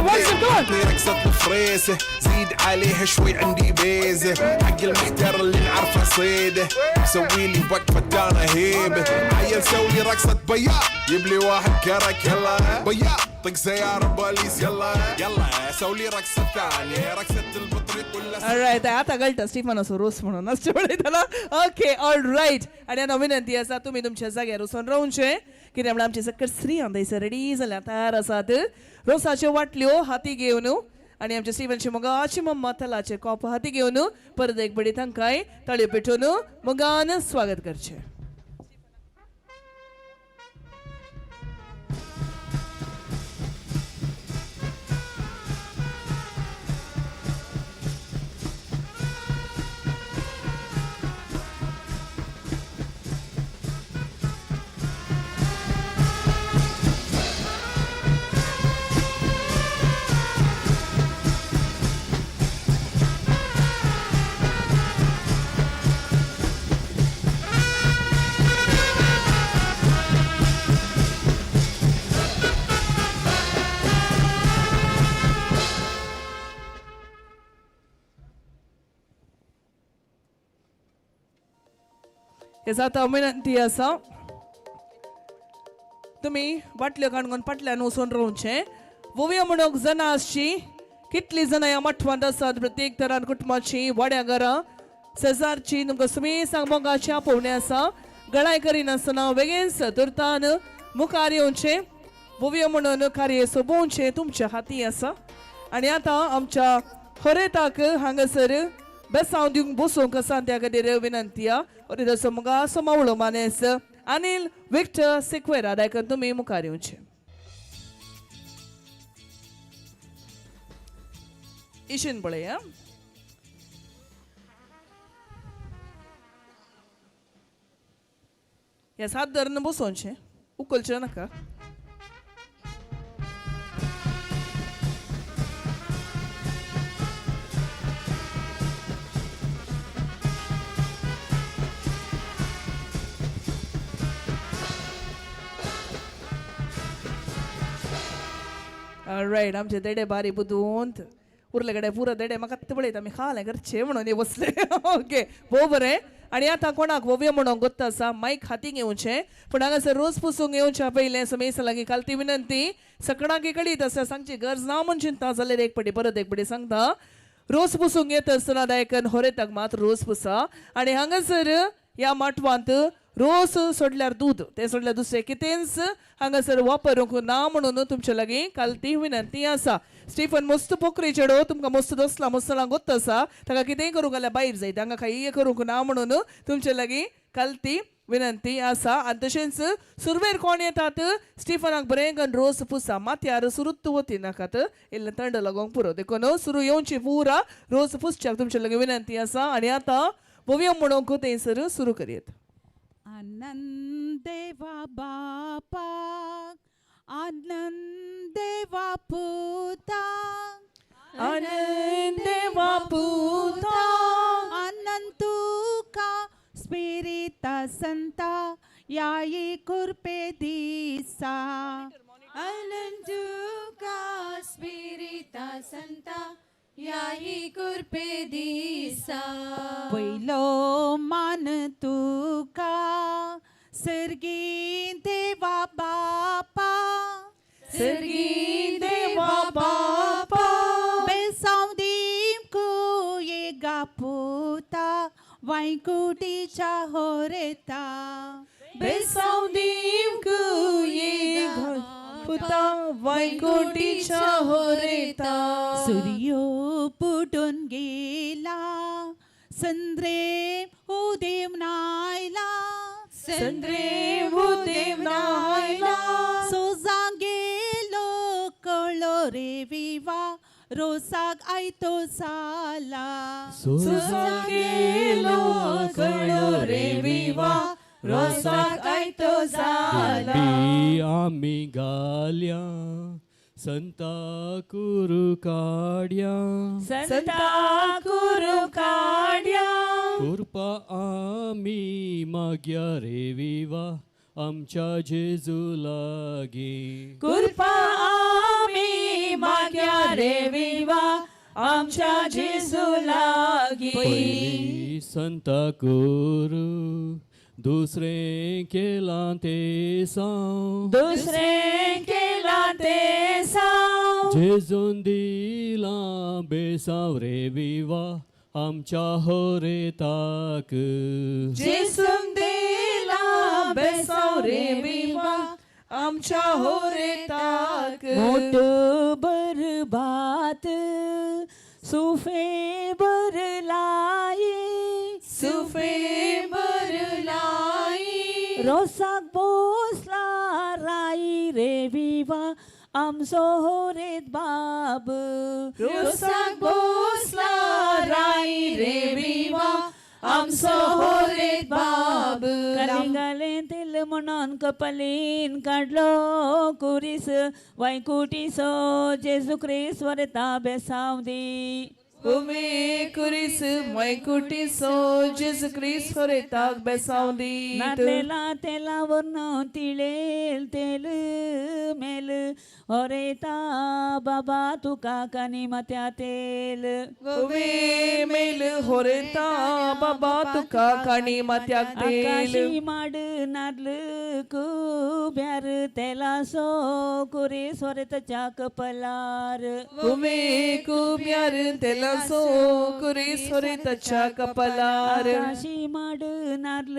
عطني رقصة الفريسة زيد عليها شوي عندي بيزة حق المحتر اللي نعرفه صيده سوي لي وقفة انا هيبة عيل سوي لي رقصة بياض يبلي واحد كرك يلا بيعطيك زيارة بوليس يلا يلا سوي رقصة ثانية رقصة البطريق ولا Alright, आता कळतं स्टीफन असो रोस म्हणून असं त्याला ओके ऑल राईट आणि आता विनंती आसा तुम्ही तुमच्या जाग्यार वचून रावचे कित्याक म्हळ्यार आमची सकट स्त्री आमदायसर रेडी जाल्यार तयार आसात रोसाच्यो वाटल्यो हाती घेवन आणि आमच्या स्टीफनची मोगाची मम्मा तलाचे कॉप हाती घेवन परत एक बडी तांकांय ताळयो पेटोवन मोगान स्वागत करचे हे जाता विनंती आसा तुम्ही वाटल्यो काणकोण फाटल्यान वचून रावचे वोवया म्हणून जाणां आसची कितली जाणां ह्या मठवांत आसात प्रत्येक तरान कुटुंबाची वाड्या घरां शेजारची तुमकां सुमेसाक मोगाची आपोवणी आसा गळाय करिनासतना बेगीनच तुर्तान मुखार येवचे वोवया म्हणून कार्य सोबोवचे तुमच्या हाती आसा आनी आतां आमच्या खरेताक हांगासर बेसांव दिवंक बसूंक आसा त्या खातीर विनंती हरिदास मुगा समावळो मानेस अनिल विक्टर सिक्वेरा दायकन तुमी मुखार येवचे इशिन पळया ह्या सात धरून बसोवचे उखलचे नाका राईट आमचे देडे बारी बुदूंत उरले कडे पुरो देडे म्हाका ते पळयता आमी खाले घरचे म्हणून बसले ओके भोव बरें आनी आतां कोणाक वोवया म्हणून गोत्त आसा मायक हाती घेवचे पूण हांगासर रोस पुसूंक येवच्या पयलें समेस लागीं कालती विनंती सकणाक कळीत आसा सांगची गरज ना म्हण चिंता जाल्यार एक पाटी परत एक पाटी सांगता रोस पुसूंक येता आसतना दायकन होरेताक मात रोस पुसा आनी हांगासर ह्या माटवांत रोस सोडल्यार दूध ते सोडल्यार दुसरे कितेंच हांगासर वापरूंक ना म्हणून तुमचे लागीं कालती विनंती आसा स्टीफन मस्त पोखरी चेडो तुमकां मस्त दसला मस्तला गोत्त आसा ताका कितेंय करूंक जाल्यार भायर जाय तांकां काही करूंक ना म्हणून तुमचे लागीं कालती विनंती आसा आनी तशेंच सुरवेर कोण येतात स्टीफनाक बरें करून रोस पुसा माथ्यार सुरुत्त वती नाकात इल्लें थंड लागोंक पुरो देखून सुरू येवची पुरा रोस पुसच्याक तुमचे लागीं विनंती आसा आनी आतां भोवया म्हणूंक थंयसर सुरू करयत आनंद देवा बापा आनंद देवा पुता आनंद देवा पुता आनंद तुका स्पिरिता संता याई कुर्पे दिसा आनंद तुका स्पिरिता संता याही कुर्पे दिसा पयलो मान तुका सर्गी देवा बापा सर्गी देवा बापा बेसांव दिमकू येगा पुता वैकुटीच्या होरेता बेसांव दिमकू येगा पुता वैकुटीच्या होरेता सूर्यो पुटून गेला संद्रे उदेव नायला संद्रे उदेव नायला सोजा गेलो कळो रे विवा रोसाक आयतो साला सोजा गेलो कळो रे विवा रोसाक आयतो जाला आमी गाल्या संता कुरु काड्या संता कुरु काड्या कृपा आमी माग्या रे विवा आमच्या जेजू लागी कृपा आमी माग्या रे विवा आमच्या जेजू लागी पयली संता कुरु दुसरें केलां ते सांव दुसरें केला ते साव जेजून दिला बेसांव रे विवा आमच्या होरेताक जेसून दिला बेसाव रे विवा आमच्या होरेताक मोठ बरबात सुफे बरलाई सुफे बरलाई रोसाक बोसला राई रे विवा आमचो होरेत बाब रोसाक बोसला राई रे विवा आमचो होरेत बाब घाले तेल म्हणून कपलीन काढलो कुरीस वैकुटीसो जेजू ख्रिस्त वरता बेसावदी उमे कुरिस मैकुटिसो जेजू ख्रिस्त होरेताक बेसावदी नातलेला तेला वर्ण तिळेल तेल मेल होरेता बाबा तुका कानी मात्या तेल उमे मेल होरेता बाबा तुका काणी मात्याक तेल आकाशी माड नादल कुब्यार तेला सो कुरीस वरतच्या कपलार उमे कुब्यार तेला सो कुरिस होरेताच्या कपलार आकाशी माड नादल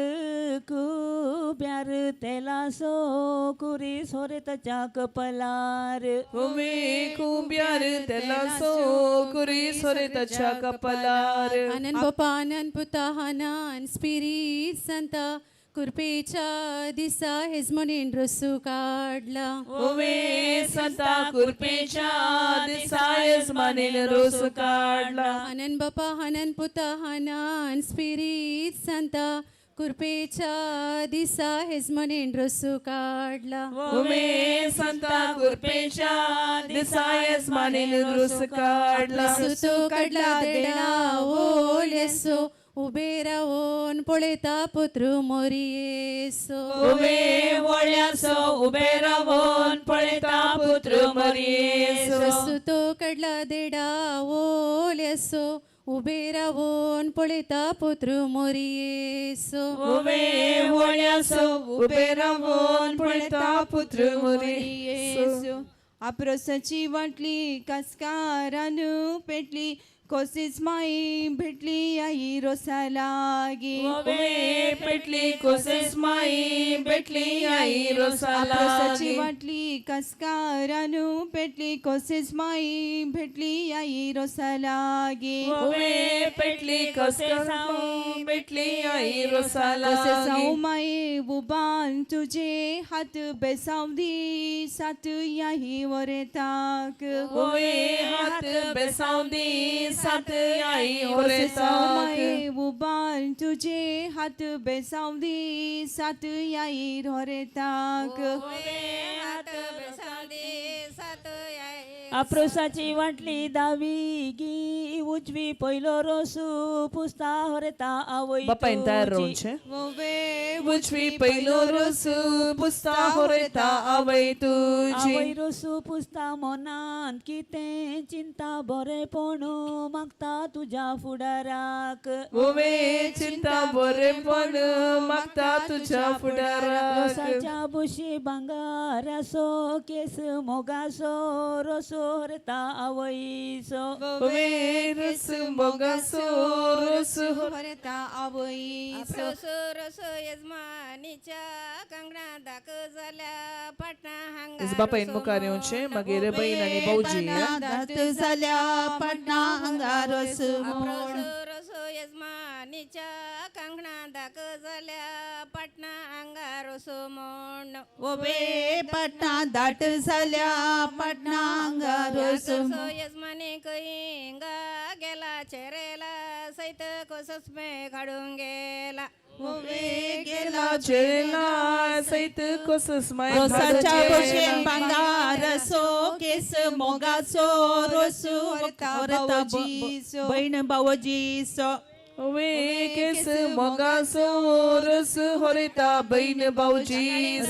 कुब्यार तेला सो कुरीस वरतच्या कपलार उमे कुब्यार तेला सो कुरिस होरेताच्या कपलार आनंद बापा आनंद पुता हानान स्पिरीट संता कुरपेच्या दिसा हेज मनीन रसू काढला उमे संता कुरपेच्या दिसा येजमानीन रोस काढला आनंद बापा आनंद पुता हानान स्पिरीट संता कुरपेच्या दिसा हेज मनीन रसू काढला उमे संता कुरपेच्या दिसा येजमानीन रोस काढला रसू तो काढला देडा ओल येसो उबे रावून पळयता पुत्र मोरी येसो उमे वळ्यासो उबे रावून पळयता पुत्र मरियेसो रसू तो काढला देडा ओल येसो उबे रावून पळयता पुत्र मोरी येसो उमे वळ्यासो उबे रावून पळयता पुत्र मरियेसो आप्रोसाची वाटली कास्कारान पेटली कोसीस माई भेटली आई रोसा लागी उमे पेटली कोसेस माई भेटली आई रोसाला आप्रोसाची वाटली कास्कारान पेटली कोसीस माई भेटली आई रोसा लागी उमे पेटली कोसेस माई भेटली आई रोसाला कोसेसाऊ माई बुबान तुझे हात बेसावदी सात याही वरेताक उमे हात बेसावदी सात आई कोसेसाऊ होरेताक माई बुबान तुझे हात बेसावदी सात याही वरेताक आप्रोसाची वाटली दावी गी उजवी पयलो रोसू पुस्ता होरेता आवय बापा तयार राहून उजवी पहिलो रोस पुस्ता होरेता आवय तुझी आवय रोसू पुस्ता मोनांत कितें चिंता बरेपण मागता तुझ्या फुडाराक उमे चिंता बरेपण मागता तुझ्या फुडाराक रोसाच्या बुशी भांगारासो केस मोगासो रोसो होरेता आवयसो उमे रस मोगासो रोस वरेता आवई रस यजमानीच्या कंगणा दाक झाल्या पाटणा हांगा इस बापा इन मुखार येवचे मागीर बहीण आनी भाऊजी दात झाल्या पाटणा अंगारस रस यजमानीच्या कंगणा दाक झाल्या पाटणा अंगार सोमोण ओबे पाटणा दाट झाल्या पाटणा अंगारस यजमानी कईंगा गेला चेरेला सैत कोसस मे काढून गेला ओबे गेला चेला सैत कोसस माय रोसाच्या भशेन भांगारसो केस मोगाचो रोसू वरता जीसो बहीण भावजीसो उमे केस मोगासो रोस होरेता बहीण भाऊजी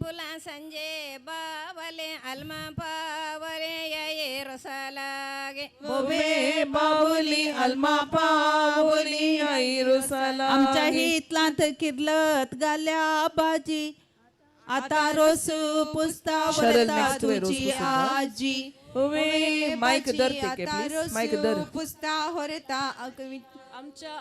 फुला संजे बावले अलमा पावले ये रसालागे उमे बाबुली अल्मा पावली ऐरुसला आमच्या हितलांत किर्लत घाल्या भाजी आता रोस पुसता शरल वरता next way, रोस तुझी पुसता. आजी होवे माईक धर ते के आता प्लीज रोस माईक धर पुसता होरता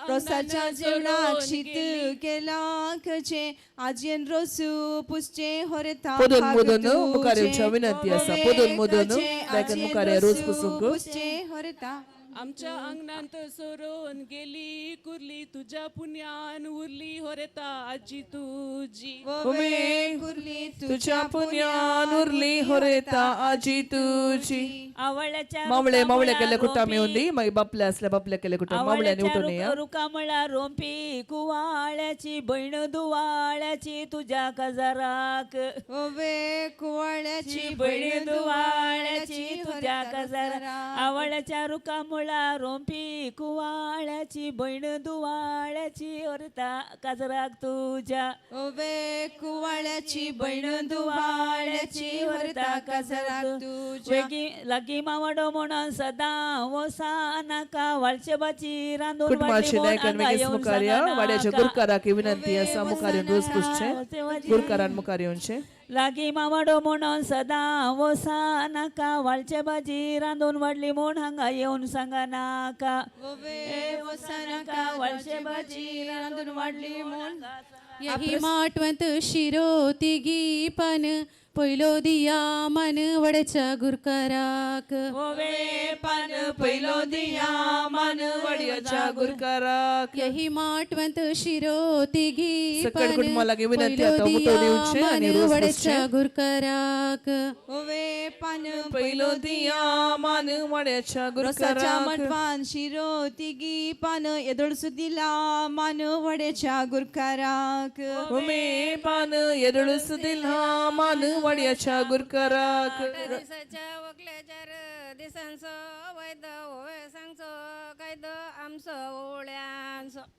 रोसाच्या जेवणाक शीत केला खचे आजयेन रोसू पुसचे होरता पोदून खाग मोदून तुझे. मुखार येवच्या विनंती आसा होवे पोदून मोदून खचे दायकन आजयेन मुखार या रोस रोसू पुसूंक पुसचे होरता आमच्या अंगणांत सोरोन गेली कुर्ली तुझ्या पुण्यान उरली होरेता आजी तुझी होवे कुर्ली तुझ्या पुण्यान उरली होरेता आजी तुझी आवळ्याच्या मावळे मावळे केले कुटामी होंदी मागीर बापले असले बापले केले कुटा मावळ्यानी उठून या रुकामळा रोंपी कुवाळ्याची बहीण दुवाळ्याची तुझ्या काजाराक ओवे कुवाळ्याची बहीण दुवाळ्याची तुझ्या काजारा आवळ्याच्या रुकामळा रोंपी कुवाळ्याची बहीण दुवाळ्याची ओरता काजराक तुझ्या ओवे कुवाळ्याची बहीण दुवाळ्याची वरता काजराक तुझ्या लागी मावडो म्हणून सदां वसा नाका वाळचे बाची रांदून कुटुंबाची नायकन वेगळीच मुखार या वाड्याच्या गुरकाराक विनंती आसा मुखार येवन रोज पुसचे गुरकारान मुखार येवचे लागी मावडो म्हणून सदां वसा नाका वाळचे भाजी रांदून वाडली म्हूण हांगा येवन सांगा नाका ओवे वसनाका वाळचे भाजी रांदून वाडली म्हूण यही माटवंत शिरो तिगी पान पयलो दिया मन वडच्या गुरकाराक ओवे पान पहिलो दिया मान वाड्याच्या गुरकाराक यही माटवंत शिरो तिगी सकट कुटुंबाला लागी विनंती पयलो आता दिया उठवली उठचे आणि मन रोज वडच्या पुसचे गुरकाराक ओवे पान पहिलो दिया मान वाड्याच्या रसाच्या गुरकाराक मटवान शिरो तिगी पान येदोळसू दिला मान वड्याच्या गुरकाराक होमे पान येदळूस दिला मान वाड्याच्या गुरकाराक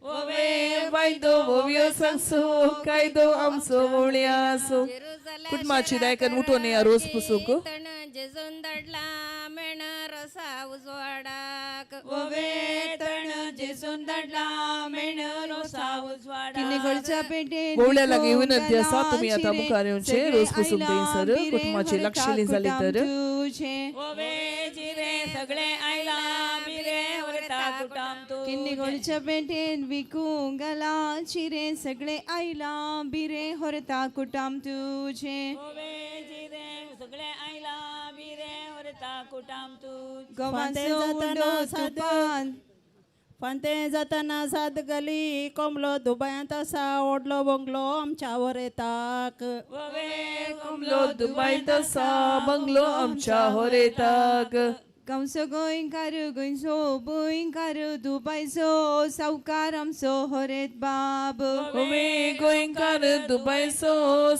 ओवे वायदो ओव्यो सांगसो कायदो आमचो ओळ्यासो कुटुंबाची दायकन उठून या रोज पुसूक जेजून दडला मेण रसा उजवाडाक ओवे तण जेसून दडला मेण रोसा उजवाडा किन्नेगडच्या पेटेन बोवल्या लागी विनंती आसा तुम्ही आता मुखार येवचे रोज पुसूक देईन सर कुटुंबाची लक्षणी झाली तर ओवे जिरे सगळे आयला बिरे वरता कुटाम तू किन्नेगडच्या पेटेन विकूंक घाला चिरे सगळे आयला बिरे होरता कुटाम तुझे ओवे जिरे सगळे आयला बिरे वरता कुटाम तू गव्हांचो उंडो तुपान फांते जाताना साद गली कोंबलो दुबयांत आसा ओडलो बंगलो आमच्या वर येताक ओवे कमलो दुबाय तसा बंगलो आमच्या होरेताक गांवचो गोंयकार गोंयचो गोंयकार दुबायचो सावकार आमचो होरेत बाब होमे गोंयकार दुबायचो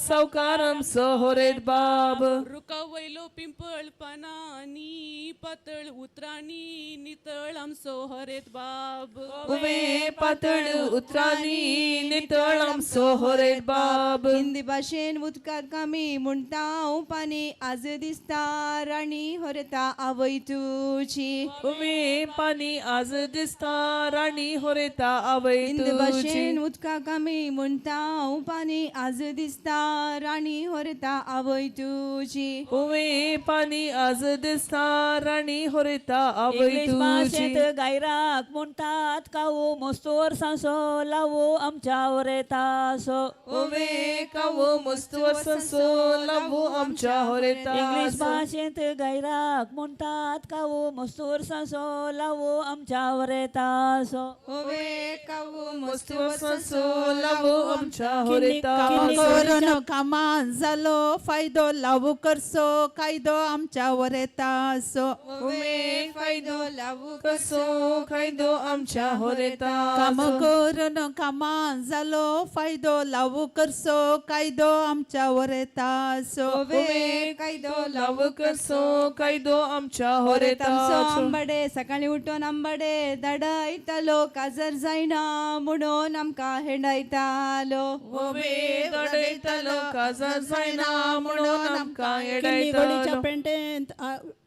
सावकार आमचो होरेत बाब रुका वयलो पिंपळ पानांनी पातळ उतरांनी नितळ आमचो हरेत बाब होमे पातळ उतरांनी नितळ आमचो होरेत बाब हिंदी भाशेन उदकाक आमी म्हणटा पानी आज दिसता राणी होरेता आवय तुजी होमे पाणी आज दिसता राणी होरेता आवय हिंदी तुझी भाशेन उदकाक आमी म्हणटा पानी आज दिसता राणी होरेता आवय तुजी होमे पाणी आज दिसता राणी होरेता आवय इंग्लिश भाषेत तुझी गायराक म्हणटात कावो मस्तोर सांसो लावो आमच्या वर येतासो होमे कावो मस्तवर ससो लाभो आमच्या होरेता इंग्लिश भाषेत गायराक म्हणटात कावो मस्तोर सांसो लावो आमच्या वर येतासो होवे कावो मस्तवर ससो लाभो आमच्या होरेता कोरोना कामान जालो फायदो लागू करसो कायदो आमच्या वर येतासो होमे फायदो लागू कसो कायदो आमच्या होरेता काम करून कामान जालो फायदो लागू करसो कायदो आमच्या वर येतासो होमे कायदो लागू कसो कायदो आमच्या होरेता आंबाडे सकाळी उठून आंबाडे दडायतालो काजर जायना म्हणून आमकां हेडायतालो होमे दडयतालो काजार जायना म्हणून आमकां येडायतालो घडीच्या पेंटेंत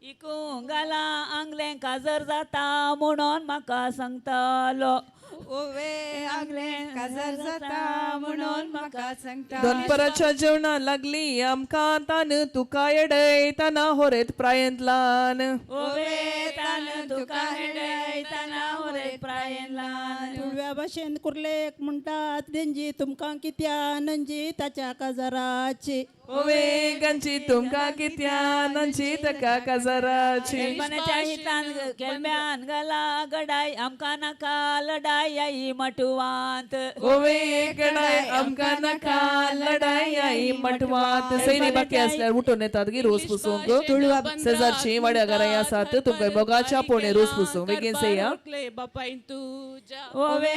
इकूंक घाला आंगलें काजर जाता म्हणून म्हाका सांगतालो ओवे आंगलें काजर जाता म्हणून म्हाका सांगता दनपराच्या जेवणा लागली आमकां तान तुका येडयताना होरेत प्रायंतलान ओवे तान तुका हेडयताना होरेत प्रायंतलान तुळव्या भाशेन कुर्लेक म्हणटात देंजी तुमकां कित्या नंजी ताच्या काजाराची ओवे गंजी तुमकां कित्या नंजी ताका काजाराची मनाच्या हितान केलम्यान घाला गडाय आमकां नाका लढाई आई मटवांत ओवे गडाय आमकां नाका लढाई आई मटवात सैनी बाकी असल्यार उठून येतात गी रोज पुसूंक तुळवा शेजारची वाड्या घरांय आसात तुमकां मोगाच्या पोणे रोज पुसूंक बेगीन सेया बापायन तुज्या ओवे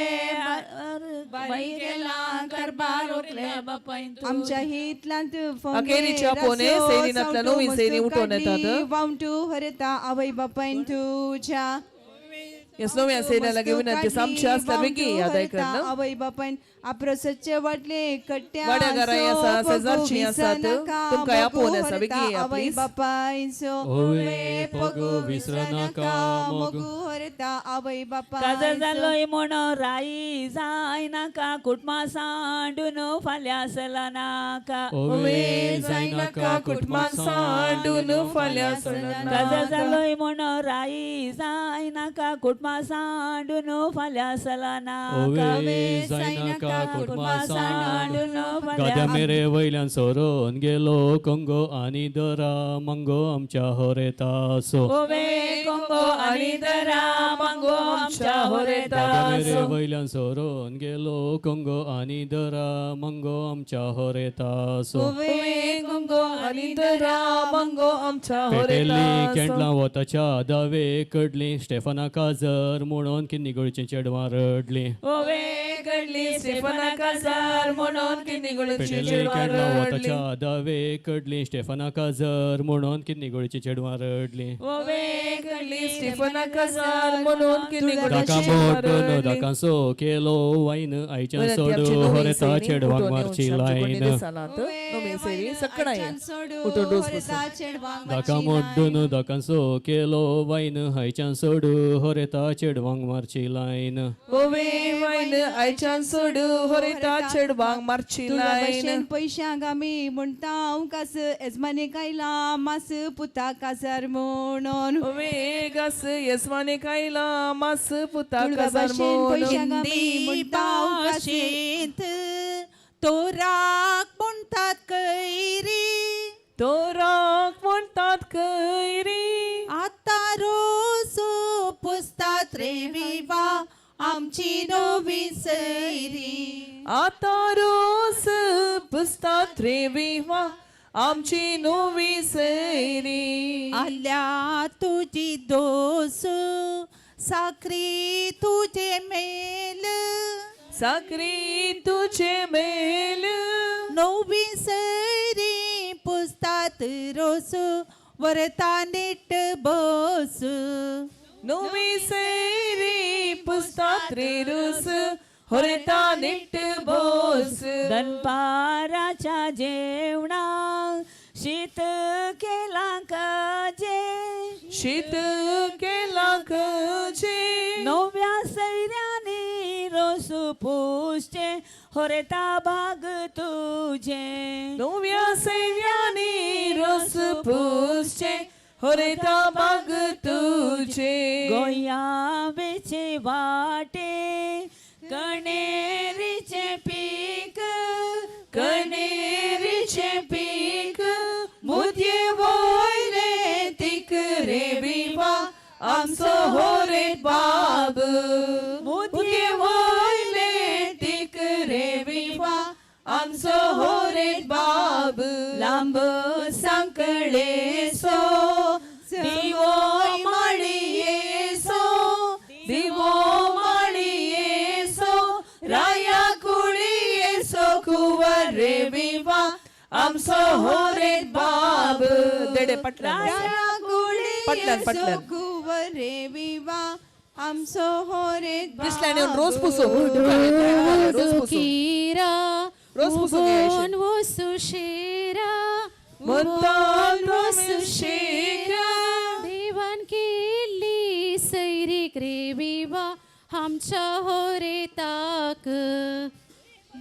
बाई गेला करबार उरले बापायन आमच्या हितल्यान अखेरीच्या पोने सैनीनातल्या नवीन सैनी उठून येतात वावटू हरता आवय बापायन तुझ्या येस नव्या सैन्याला घेऊन येते सामची असल्यार बेगी यादाय करणं आवय बापायन आप्रसच्च वाटले कट्ट्या वाड्या घरांय आसा शेजारची आसात तुमकां या पोन आसा बेगी या आवय प्लीज बापायन सो ओवे पगो विसर नाका मगू हरता आवय काजर बापायन जालोय म्हणून राई जाय नाका कुटमा सांडून फाल्यां सला नाका ओवे जाय नाका कुटुंबां सांडून फाल्यां काजर जालोय म्हणून राई जाय नाका कुटमा सांडून फाल्यां सला नाका ओवे जाय नाका कुटुंबा सांडून गाद्या मेरे वयल्यान सोरोन गेलो कंगो आनी दरा मंगो आमच्या होरेतासो ओवे कोंगो आनी दरा मंगो आमच्या होरेतासो मेरे वयल्यान सोरोन गेलो कंगो आनी दरा मंगो आमच्या होरेतासो ओवे कोंगो आनी दरा मंगो आमच्या पेटेल्ली होरेतासो केंटलां वताच्या दावे कडली स्टेफना काजर म्हणून की निगळची चेडवां रडली ओवे कडली स्टेफना काजार म्हणून की निगळची पेटेल्ली चेडवां केंटलां रडली वताच्या दावे कडली स्टेफना काजर म्हणून की निगळची चेडवां रडली ओवे कडली स्टेफना काजार म्हणून की निगळची दाका चेडवां मोठून रडली दाकांसो केलो वाईन आयच्यान विनंती सोडू आमची नवीन होरेता सैनी चेडवांक उठून मारची येऊन शामची लायन कोणी दिसानात नवीन सैनी सकणा ये उठून रोज पुसून दाका मोड्डून दाकांसो केलो वाईन आयच्यान सोडू होरेता चेडवांक मारची लायन ओवे वाईन आयच्यान सोडू होरेता चेडवांक मारची लायन पैशांक आमी म्हणटा कास एजमाने कायला मास पुता काजार म्हणून ओवे गास येसवाने कायला मास पुता तुळवा काजार भाशेन म्हणून पैशांक आमी म्हणटा भाशेंत तोराक म्हणटात कैरी तोराक म्हणटात कैरी आता रोज पुसतात रे विवा आमची नवी सैरी आता रोज पुसतात रे विवा आमची नवी सैरी आल्या तुझी दोस साखरी तुझे मेल साखरी तुझे मेल नवी सैरी पुसतात रोस वरता नीट बस नवी सैरी पुसतात रे रोस होरेता नीट बोस दनपाराच्या जेवणाक शीत केला काजे शीत केला खजे नव्या सैऱ्यानी रोस पुसचे होरेता भाग तुझे नव्या सैन्यानी रोस पुसचे होरेता बाग तुझे गोया बेचे वाटे कणेरीचे पीक कणेरीचे पीक मुद्ये वोयले तीक रे विवा आमचो होरे बाब मुद्ये वोयले तीक रे विवा आमचो होरे बाब लांब सांकळे सो दिवो माळिये सो दिवो माळिये सो राया कुळिये सो कुवर रे विवा आमचो होरे बाब देडे पटल्यान पटल्यान रे विवा आमचो होरे दिसल्याने रोज पुसो रोज पुसो कीरा रोज पुसून घे, आयशे. वो सुशेरा मुद्दाम शेका देवान केली सैरीक रे विवा आमच्या होरेताक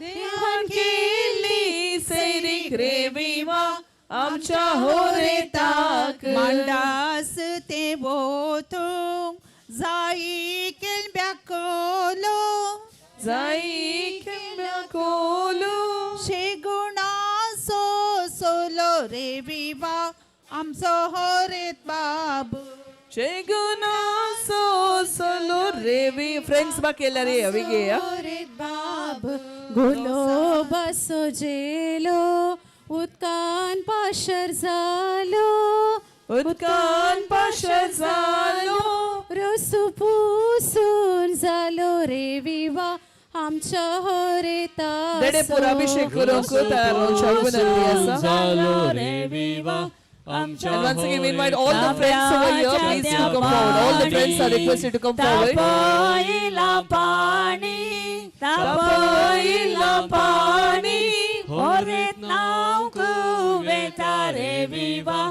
देवान केली सैरीक रे विवा आमच्या होरेताक मांडास ते बोथूंक जाई केल्ब्याकोलो जाई कोलू शेगुणा सोलो रे विवा आमचो होरेत बाबू शेगुना सोलो रेवी फ्रेंड्स बा केल्या रे अविगे होरेत बाब गोलो बसो जेलो उदकान पाशर जालो उदकान पाशर जालो रसू पुसून जालो रे विवा आमच्या होरेताक देडे पुराभिषेक करूंक तयार रावच्याक विनंती आसा जालो रे विवा आमच्या And once again, we invite all the friends over here, please to come forward. All the friends are requested to come forward. तापयला पाणी तापयला पाणी होरेत नाव कुवेता रे विवा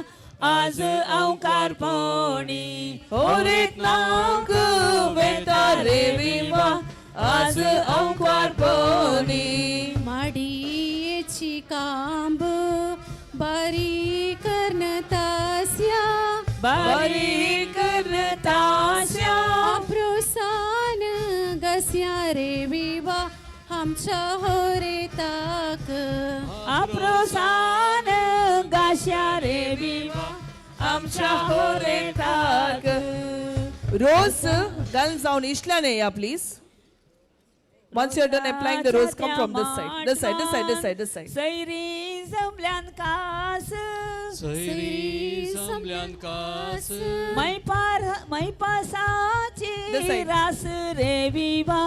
आज औकार पोणी होरेत नाव कुवेता रे विवा आज औकार पोणी माडीयेची कांब बारी करनतास्या बारी करतास्या प्रोत्साहन गस्या रे विवा आमच्या होरेताक प्रोत्साहन गाश्या रे विवा आमच्या होरेताक रोज घाल जावन इश्ल्याने या please. Once you're done applying the rose, come from this side. This side, this side, this side, this side. सैरी जमल्यान कास सैरी जमल्यान कास मै पासाची This side. रास रे विवा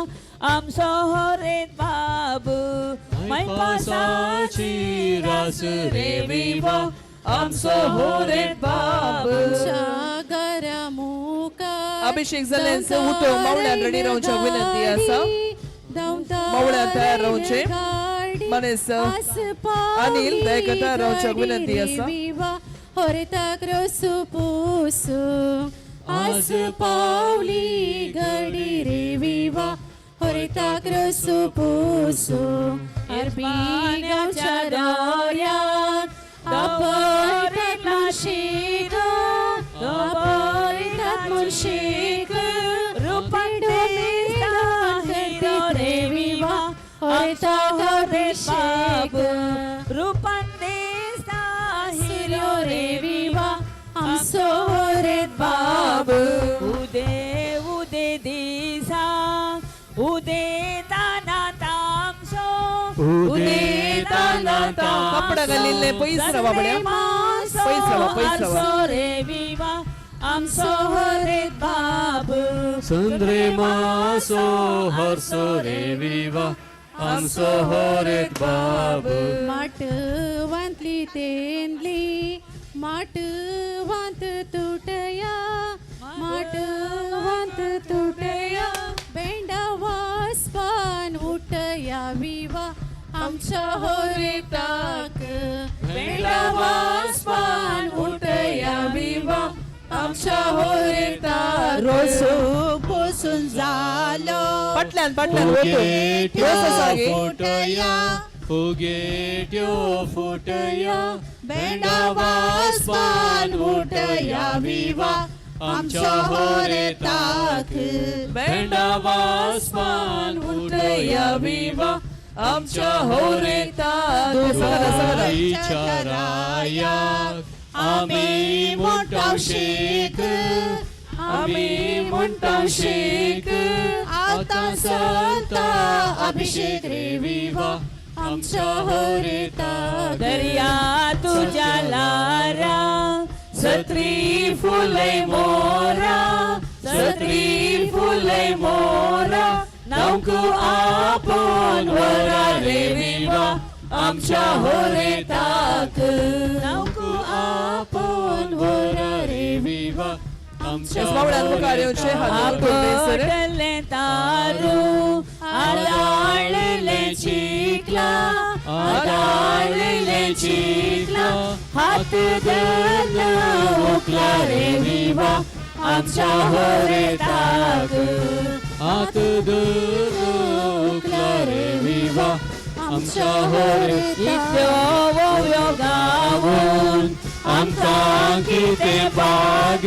आमचो होरेत बाबू मै पासाची रास रे विवा आमचो होरेत बाबू अभिषेक जाल्यांचं उठो मावळ्यान रेडी रावच्याक विनंती आसा. मावळ्यान तयार रावचे मनीस अनिल दयेका तयार रावच्याक विनंती आसा. होरेताक रसू पुसू आज पावली घडी रे विवा होरेताक रसू पुसू अरबी गावच्या दोऱ्याक आपयतात मुनशेक आपयतात मुनशेक रे विवा होरेताक अभिषेक रूपान देसा हिरो रे विवा आमचो होरेत बाब उदे उदे दिसा उदे ताना तामसो उदे ताना ताम कपडा घालिल्ले पयस रावा बड्या पयस रावा रे विवा आमचो होरेत बाब संद्रे मासो हर्सो रे विवा आमचो होरेत बाब माट वांतली तेंदली माट वांत तुटया माट वांत तुटया बेंडा वासपान उठया विवा आमच्या होरेताक बेंडा वासपान उठया विवा आमच्या होरेताक रोसो पोसून जालो पटल्यान पटल्यान फुटया फुगेट्यो फुटया बेंडा वासपान उठया विवा आमच्या होरेताक बेंडा वासपान उठया विवा आमच्या होरेताक. विचारायाक आमी म्हणटाव शेक आमी म्हणटाव शेक आतां चलता अभिषेक रे विवा आमच्या होरेताक दर्या तुझ्या लारा सत्री फुलय मोरा सत्री फुलय मोरा नौकू आपण वरा रे विवा आमच्या होरेताक नौकू आपण वरा रे विवा आमच्या मावळ्यान मुखार येवचे हात जोडून सर. आपटले तारू आला आदाळले चिखला हात धरला ओकला रे विवा आमच्या होरेताक हात धरला रे विवा आमच्या इतलो वोव्यो गावून आमकां कितें पाग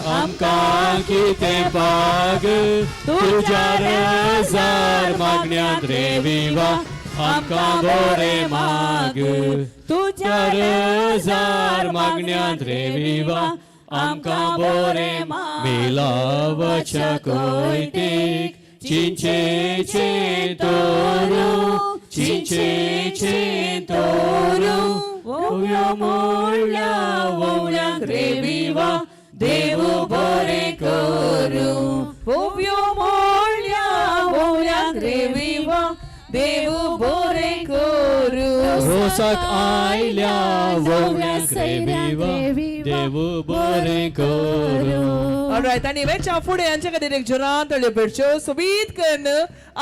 आमकां कितें पाग तुज्या रजार मागण्यांत रे विवा आमकां बरें माग तुझ्या रजार मागण्यांत रे विवा आमकां बरें माग मिलावाच्या कोयतेक चिंचेचे तोरू चिंचेचे तोरू वोव्यो मोडल्या वोवळ्यांक रे विवा देव बरें करू वोव्यो मोडल्या वोवळ्यांक रे विवा देव बरें करू रोसाक आयल्या वोवळ्यांक रे विवा देव बरें करू. ऑलराइट आणि वेच्या फुडें यांच्या खातीर एक जोरान तळयो पेटच्यो सोबीत करून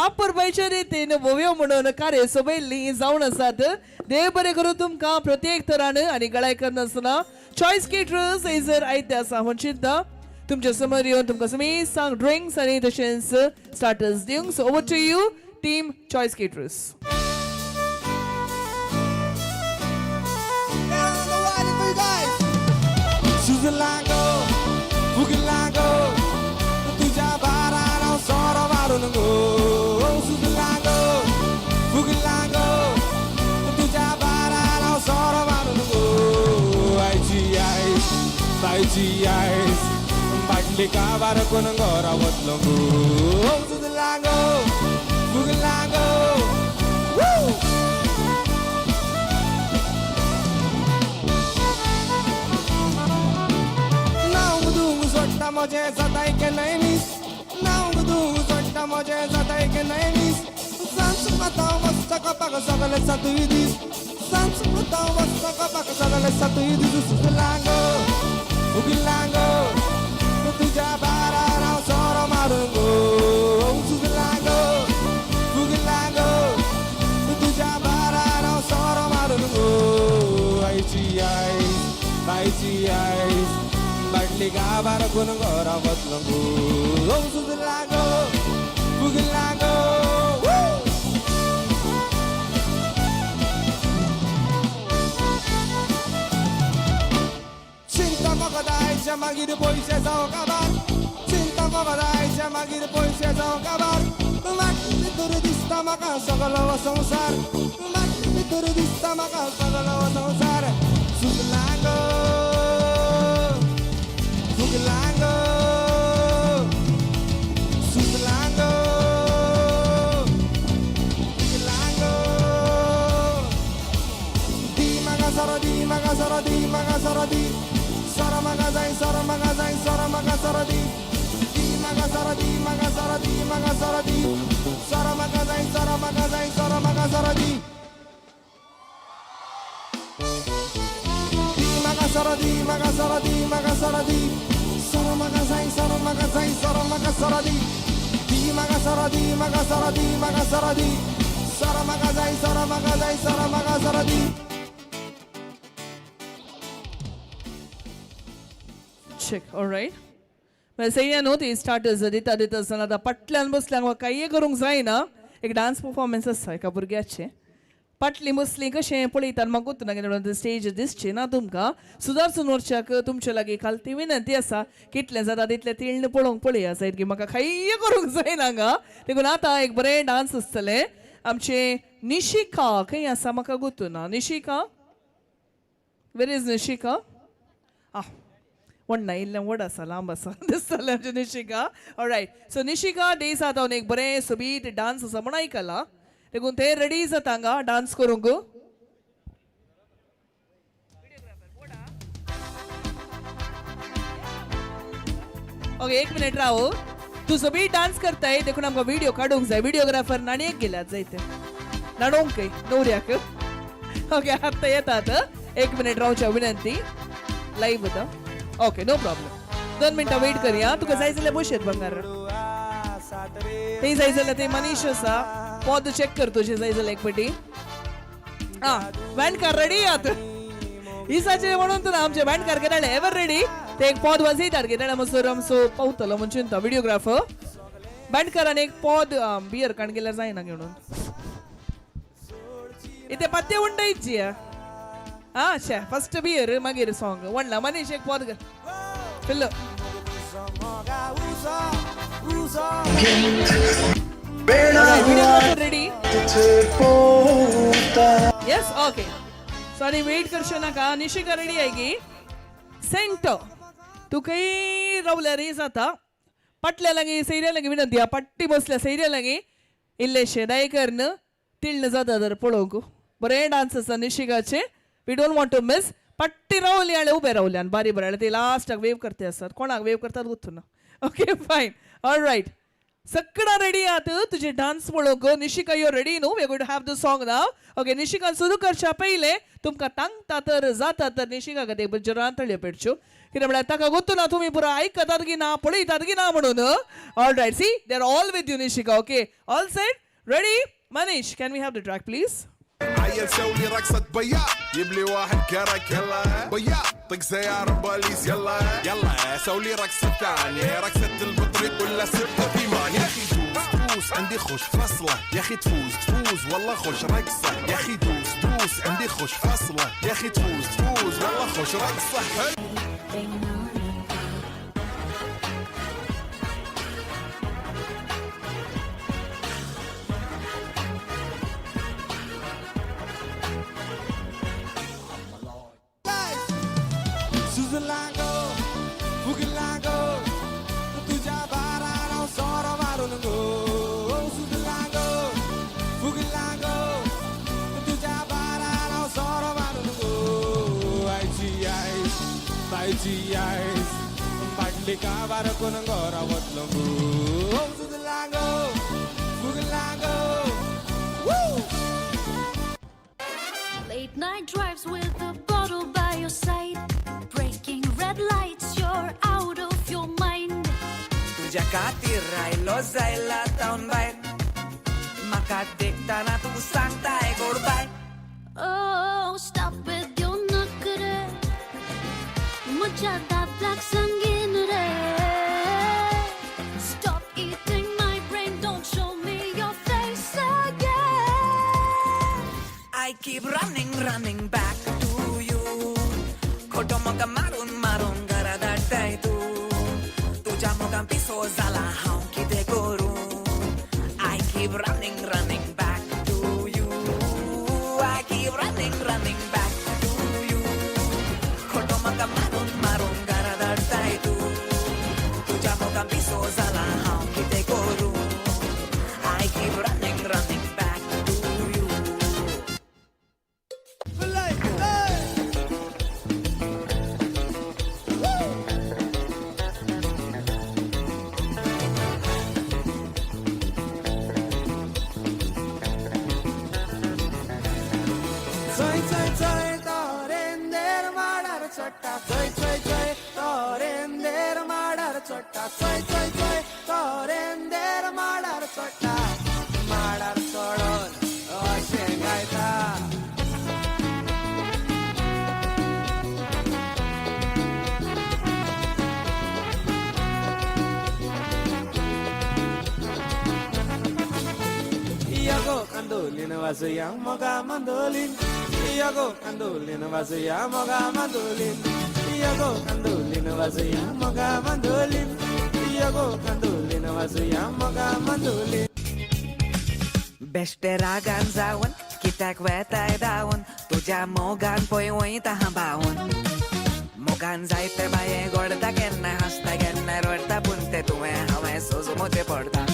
आपुरबायच्या रितीन वोव्यो म्हणून कार्य सोबयल्ली जावन आसात. देव बरें करूं तुमकां प्रत्येक तरान आनी गळाय करनासतना चॉयस केटरर्स एजर आयत्या सांगून चिंता तुमच्या समोर येवन तुमकां समीत सांग ड्रिंक्स आनी तशेंच स्टार्टर्स दिवंक. So over to you team choice caterers. Suzalango, Bugilango, तुझ्या बाराला सोर मारून गो. Suzalango, Bugilango, तुझ्या बाराला सोर मारून गो. आयची आयस, बायची आयस, बाटली काबार कोण घरा वतलो गो. Suzalango, Bugilango, woo! मजे जाताय के नाही मिस नाव गुदू सोडटा मजे जाताय के नाही मिस सांच पता मस्त कपाक सगळे सातुई दिस सांच पता मस्त कपाक सगळे सातुई दिस. सुगलांगो उगिलांगो तुझ्या बाराला सोर मारून गो. सुगलांगो उगिलांगो तुझ्या बाराला सोर मारून गो. आयची आयस बायची आयस बाटली गाभार कोण घरा वतलो गो. सुगलांगो उगिलांगो चिंता म्हाका दायच्या मागीर पयशे जावं काबार. चिंता म्हाका दायच्या मागीर पयशे जावं काबार. मागीर भितर दिसता म्हाका सगलो हो संवसार. मागीर भितर दिसता म्हाका सगलो हो संवसार. सुगलांगो Sugalango, Sugalango, Sugalango. Di magasara di, magasara di, magasara di. Sara magazai, sara magazai, sara magasara di. Di magasara di, magasara di, magasara di. Sara magazai, sara magazai, sara magasara di. Di magasara di, magasara di, magasara di. Sara magazai, sara magazai, sara magasara di. Di magasara di, magasara di, magasara di. Sara magazai, sara magazai, sara magasara di. Check, all right. सैन्या न्हू ती स्टार्टर्स दिता दिता आसतना आतां पटल्यान बसल्यांक काही करूंक जायना. एक डान्स परफॉर्मन्स आसा एका भुरग्याचें. पटली बसली कशें पळयतात म्हाका गुर्तना कितें स्टेज दिसचें ना तुमकां. सुदर्शन वर्षाक तुमचे लागीं खालती विनंती आसा कितलें जाता तितलें तिळण पळोवंक पळया सायड की म्हाका काही करूंक जायना हांगा. देखून आतां एक बरें डान्स आसतलें. आमचे निशिका खंय आसा म्हाका गुर्तना. निशिका वेर इज निशिका. व्हडना इल्लें व्हड आसा लांब आसा दिसतलें आमचें Nishika. All right so Nishika days आतां एक बरें सोबीत डान्स आसा म्हण आयकलां. देखून ते रेडी जाता हांगा डान्स करूंक. ओके एक मिनिट राव. तू सोबीत डान्स करताय देखून आमकां व्हिडिओ काडूंक जाय. व्हिडिओग्राफर नाणयेक गेल्यात जायते नाडोंक नवऱ्याक. ओके आतां येतात. एक मिनिट रावच्या विनंती. लाईव्ह होता. Okay no problem. 2 मिनटां वेट करया. तुका जाय जाल्यार बसयत बंगार. ते जाय जाल्यार ते मनीश आसा पद चेक कर तुझे जाय जाल्यार एक पटी बँडकार रेडी आहात इसाचे म्हणून तर आमचे बँडकार केले एवर रेडी ते एक पद वाजयतात केले मसोर आमचो पावतलो म्हणजे व्हिडिओग्राफर बँडकारान एक पद बियर काण गेल्यार जायना घेऊन इथे पत्ते उंडायची अच्छा फर्स्ट बियर मागीर सॉंग वणला मनीष एक पद पिल्लो ready yes okay sorry wait करशो नाका निशिका रेडी आयगी सेंट तू काही रावल्या रे जाता पटल्या लागी सैर्या लागी विनंती पट्टी बसल्या सैर्या लागी इल्लेशे दायकरन तिळ्ण जाता तर पळोवंक बरे डान्स आसा निशिकाचे we don't want to miss पट्टी रावली आनी उबे रावले आनी बारी बरे ते लास्टाक वेव करते आसतात कोणाक वेव करतात गुर्तू ना ओके फायन ऑलराइट सगळा रेडी आहात तुझे डान्स पळोवंक Nishika you ready now we going to have the song now okay Nishika सुरू करच्या पयले तुमकां तांगता तर जाता तर निशिका खातीर जरांतळ्यो पेटच्यो कित्याक म्हळ्यार ताका गुर्तू ना तुमी पुरो आयकतात की ना पळयतात की ना म्हणून alright see they are all with you Nishika okay all set ready Manish can we have the track please عيل سوي رقصة بيا يبلي واحد كرك يلا بيا طق سيارة بوليس يلا يلا سوي رقصة ثانية رقصة البطريق ولا سبها في مان يا اخي دوس دوس عندي خوش فصلة يا اخي تفوز تفوز والله خوش رقصة يا اخي دوس دوس عندي خوش فصلة يا اخي تفوز تفوز والله خوش رقصة Suzulango, Fugilango, tuja barano soro marungo. Suzulango, Fugilango, tuja barano soro marungo. IGIs, Padlika barakungo rawatlungo. Suzulango, Fugilango, woo! Late night drives with a bottle by your side. Breaking red lights, you're out of your mind. तुझ्या खातीर रायलो जायला तावन भायर म्हाका देखताना तूं सांगताय गोड bye Oh, stop with your nakre. Mujha daplak sangin re. Stop eating my brain, don't show me your face again. I keep running back to you. खोटो मोगा मारून मारून घरा धाडटाय तूं तुज्या मोगान पिसो जाला हांव कितें करूं I keep running back to you. I keep running back to you. खोटो मोगा मारून मारून घरा धाडटाय तूं तुज्या मोगान पिसो जाला हांव कितें करूं I keep running back to you. Soy torender madar chotta soy torender madar chotta soy torender madar chotta madar sodon ashe gaita Iago andolin vazuya moga mandolin Iago andolin vazuya moga mandolin Iago andolin vazuya moga mandolin Iago andolin vazuya moga mandolin Beste ragan zawan kitak wetay dawon tuja mogan poi wita hambawon Mogan zaite baye gorda genna hasta genna rorta punte tume hame sozo mote porta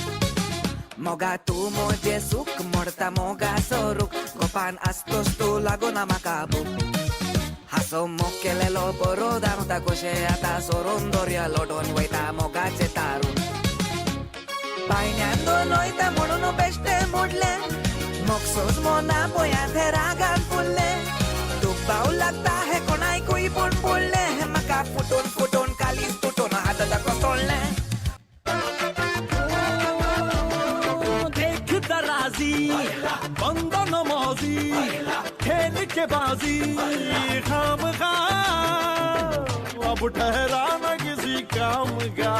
Moga tu moje suk morta moga soruk Gopan astos tu laguna makabuk Haso mokelelo porodan ta koshe ata sorondoria lodon waita moga chetarun Bainando noita moduno beste modle Moksos mona poya theragan pulle Tu paulata he konai kui pun pulle Maka futun kalis tutun hada da kostolle देख तराजी धोखेबाजी खामखा अब ठहरा न किसी काम का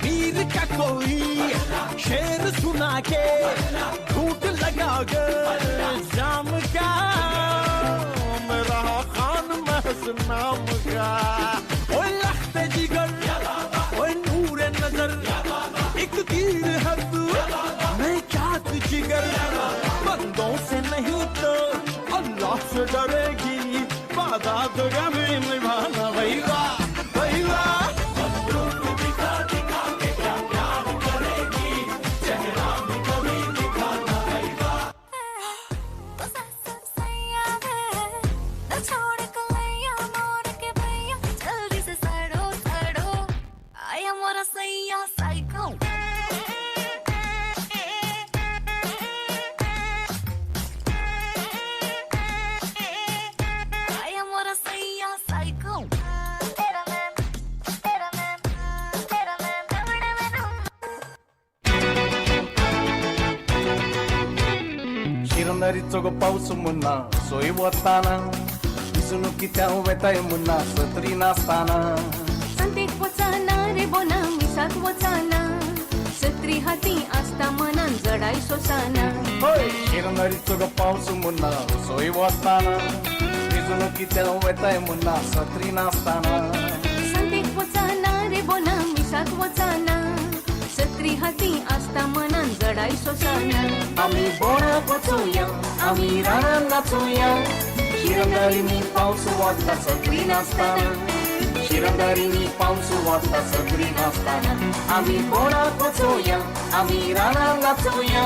वीर का कोई शेर सुना के झूठ लगा कर जाम का मेरा खान महस नाम का ओए लख्ते जिगर ओए नूरे नजर एक तीर है तू मैं क्या जिगर बंदों से नहीं तो अल्लाह से डरेगी वादा तो कभी निभाना भाई वाह भाई वाह बंदूक दिखा दिखा के क्या प्यार करेगी चेहरा भी कभी दिखाना भाई वाह छोड़ कलैया मोर के भैया जल्दी से सड़ो सड़ो आया मोरा सैया साइको आया मोरा सैया साइको तेरा मैम तेरा मैम दबड़ा मैनू शिरंदारीचो गो पाऊस मुन्ना सोय वताना दिसणुकीच्या वेताय मुन्ना सत्री नासताना संतेत वचाना रे बोना मिसात वचाना सत्री हाती आस्ता मनान जडाई सोसाना होय शिरंदारीचो गो पाऊस मुन्ना सोय वताना दिसणुकीच्या वेताय मुन्ना सत्री नासताना संतेत वचाना रे बोना मिसात वचाना सत्री हाती आस्ता मनान जडाई सोसाना आम्ही बोरात वचूया आम्ही रानात नाचूया शिरंदारीनी पाऊस वाजता सत्री नाचताना शिरंदारीनी पाऊस वाजता सत्री नाचताना आम्ही बोरात वचूया आम्ही रानात नाचूया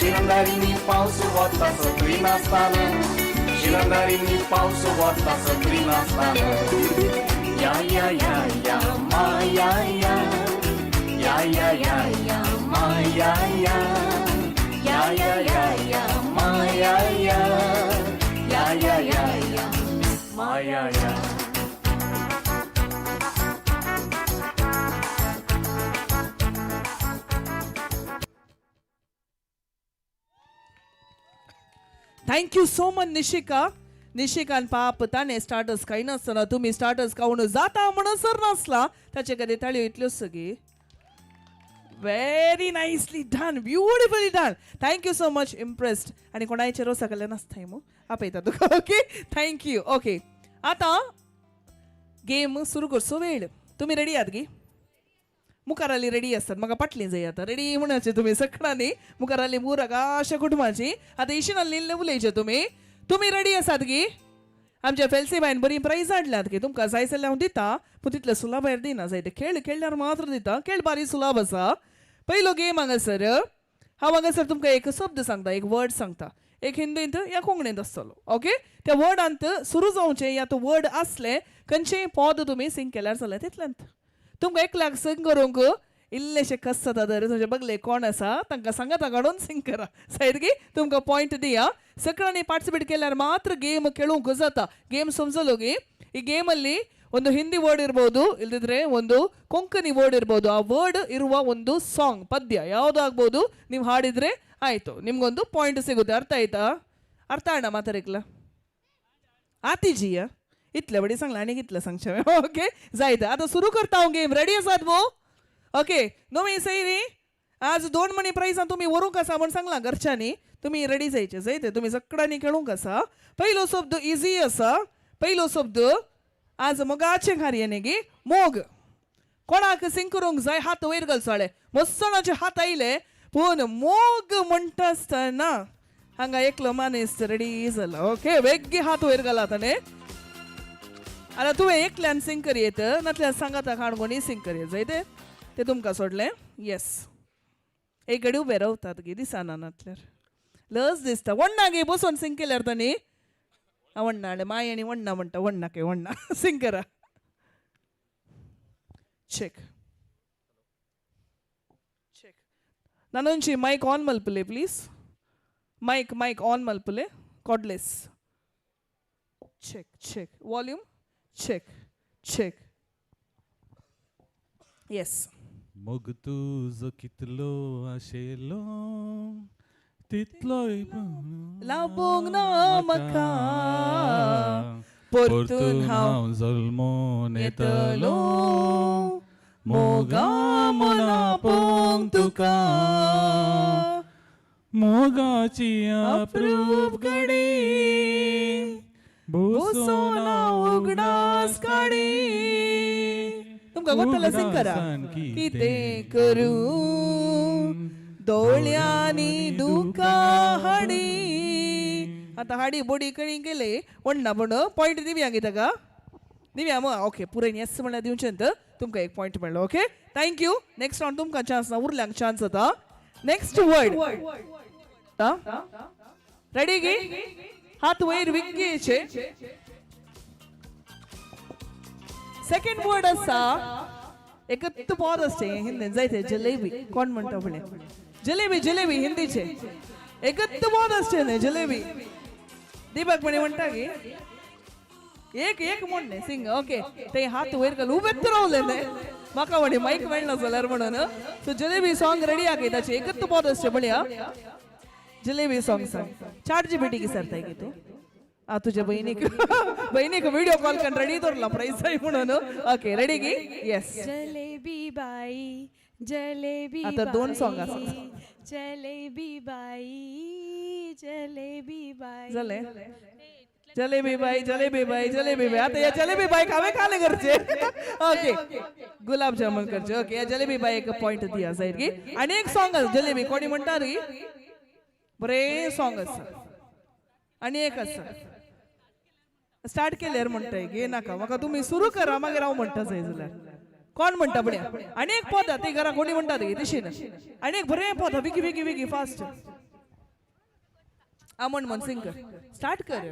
शिरंदारीनी पाऊस वाजता सत्री नाचताना शिरंदारीनी पाऊस वाजता सत्री नाचताना या या या या माया या या या या या माया या या या या या माया या या या या या माया या थँक्यू सो मच निशिका निशिकान पाप ताणे स्टार्टर्स काही नासतना तुम्ही स्टार्टर्स खाऊन जाता म्हणून सर नासला ताचे कधी ताळयो इतल्यो सगळी very nicely done beautifully done thank you so much impressed आणि कोणाचे रोसा केले नासताय मग आपयता तुका ओके थँक्यू ओके आता गेम सुरू करचो वेळ तुम्ही रेडी आहात गी मुखाराली रेडी असतात म्हाका पाटली जाय आता रेडी म्हणाचे तुम्ही सगळ्यांनी मुखाराली मुरागा अशा कुटुंबाची आता इशिनाल उलयचे तुम्ही तुम्ही रेडी आसात गी आमच्या फेल्सी बायन बरी प्राइज हाडल्यात की तुमकां जाय जाल्यार हांव दिता पूण तितले सुलभ भायर दिना जाय ते खेळ खेळल्यार मात्र दिता खेळ बारी सुलभ आसा पयलो गेम हांगासर हांव हांगासर तुमकां एक शब्द सांगता एक वर्ड सांगता एक हिंदींत या कोंकणींत आसतलो ओके त्या वर्डांत सुरू जावचें या तो वर्ड आसले खंयचेय पद तुमी सिंग केल्यार जाल्यार तितल्यांत तुमकां एकल्याक सिंग करूंक इल्लेशे कस जाता तर तुजे बगले कोण आसा तांकां सांगाता काडून सिंग करा सायडगी तुमकां पॉयंट दिया सगळ्यांनी पार्टिसिपेट केल्यार मात्र गेम खेळूंक जाता गेम समजलो गी ಈ ಗೇಮಲ್ಲಿ ಒಂದು ಹಿಂದಿ ವರ್ಡ್ ಇರ್ಬೋದು ಇಲ್ದಿದ್ರೆ ಒಂದು ಕೊಂಕಣಿ ವರ್ಡ್ ಇರ್ಬೋದು ಆ ವರ್ಡ್ ಇರುವ ಒಂದು ಸಾಂಗ್ ಪದ್ಯ ಯಾವುದಾಗ್ಬೋದು ನೀವು ಹಾಡಿದ್ರೆ ಆಯ್ತು ನಿಮ್ಗೊಂದು ಪಾಯಿಂಟ್ ಸಿಗುತ್ತೆ ಅರ್ಥ ಆಯ್ತಾ ಅರ್ಥ ಅಣ್ಣ ಮಾತಾಡಿಕ್ಲ आतीजिया इतल्या बडी सांगला आणि इतलं सांगशे ओके जायतं आता सुरू करता हांव गेम रेडी आसात भो ओके नो सैरी आज 2 मणी प्राइजां तुम्ही वरूंक आसा म्हण सांगला घरच्यांनी तुम्ही रेडी जायचे जायते तुम्ही सगळ्यांनी खेळूंक आसा पहिलो शब्द इजी आसा पहिलो शब्द आज मोगाचे कार्याने गे मोग कोणाक सिंग करूंक जाय हात वयर घालचोळे मस्तनाचे हात आयले पूण मोग म्हणटा आसतना हांगा एकलो मानेस रेडी जाला ओके वेगळे हात वयर घाला ताणे आता तुवें एकल्यान सिंग करयेत नातल्यार सांगाता काणकोणी सिंग करयत जाय ते तुमकां सोडलें येस एक घडी उबे रावतात गे दिसना नातल्यार लज दिसता वण्णा गे बसून सिंग केल्यार ताणी वण्णा माय आनी वण्णा म्हणटा वण्णा के वण्णा सिंग करा चेक चेक नानोंची माइक ऑन मल्पले प्लीज माइक ऑन मल्पले cordless check check volume check check yes मोग तुजो कितलो आशेलो तितलोय लाबोंग ना म्हाका परतून हांव जल्मोन येतलो मोगा मना पोंग तुका मोगाची अप्रूप गडी बोसोना उगडास काडी तुमका गोटला सिंग करा किते करू दोळ्यांनी दुका हाडी आता हाडी बोडी कळी गेले वण्णा पण पॉइंट दिव्या घेता का दिव्या मग ओके पुरे येस म्हणल्यार दिवचेंत तुमका एक पॉइंट मेळ्ळो ओके थँक्यू नेक्स्ट राउंड तुमका चान्स ना उरल्यांक चान्स आता नेक्स्ट वर्ड रेडी गे हात वयर विंगेचे सेकंड वर्ड असा एकच पद असते हिंदीन जायते जलेबी कोण म्हणता फुडें जलेबी जलेबी हिंदीचे एकच पद असते न्ही जलेबी दीपक म्हणे म्हणटा की एक एक म्हणणे सिंग ओके ते हात वयर घाल उबेच रावले न्ही म्हाका म्हणे माईक मेळना जाल्यार म्हणून सो जलेबी सॉंग रेडी आगे ताचे एकच पद असते म्हणया जलेबी सॉंग सांग चार्ज बेटी की सरताय की तू तुझ्या बहिणीक व्हिडिओ कॉल करून रेडी दवरला प्राइस आहे म्हणून ओके रेडी की येस जलेबी बाई जलेबी आता दोन सॉंग आसा जलेबी बाई जलेबी बाई झाले जलेबी बाई जलेबी बाई जलेबी बाई आता या जलेबी बाई खावे खाले करचे ओके गुलाब जामुन करचे ओके या जलेबी बाई एक पॉइंट दिया जाईल की आणि एक सॉंग जलेबी कोणी म्हणतात की बरे सॉंग आसा आणि एक आसा स्टार्ट केल्यार म्हणटाय गे नाका म्हाका तुम्ही सुरू करा मागीर हांव म्हणटा जाय जाल्यार कोण म्हणटा बड्या आणि एक पद ते घरा कोणी म्हणतात गे तशी ना आणि एक बरें पद विकी विकी विकी फास्ट आमण म्हण सिंग कर स्टार्ट कर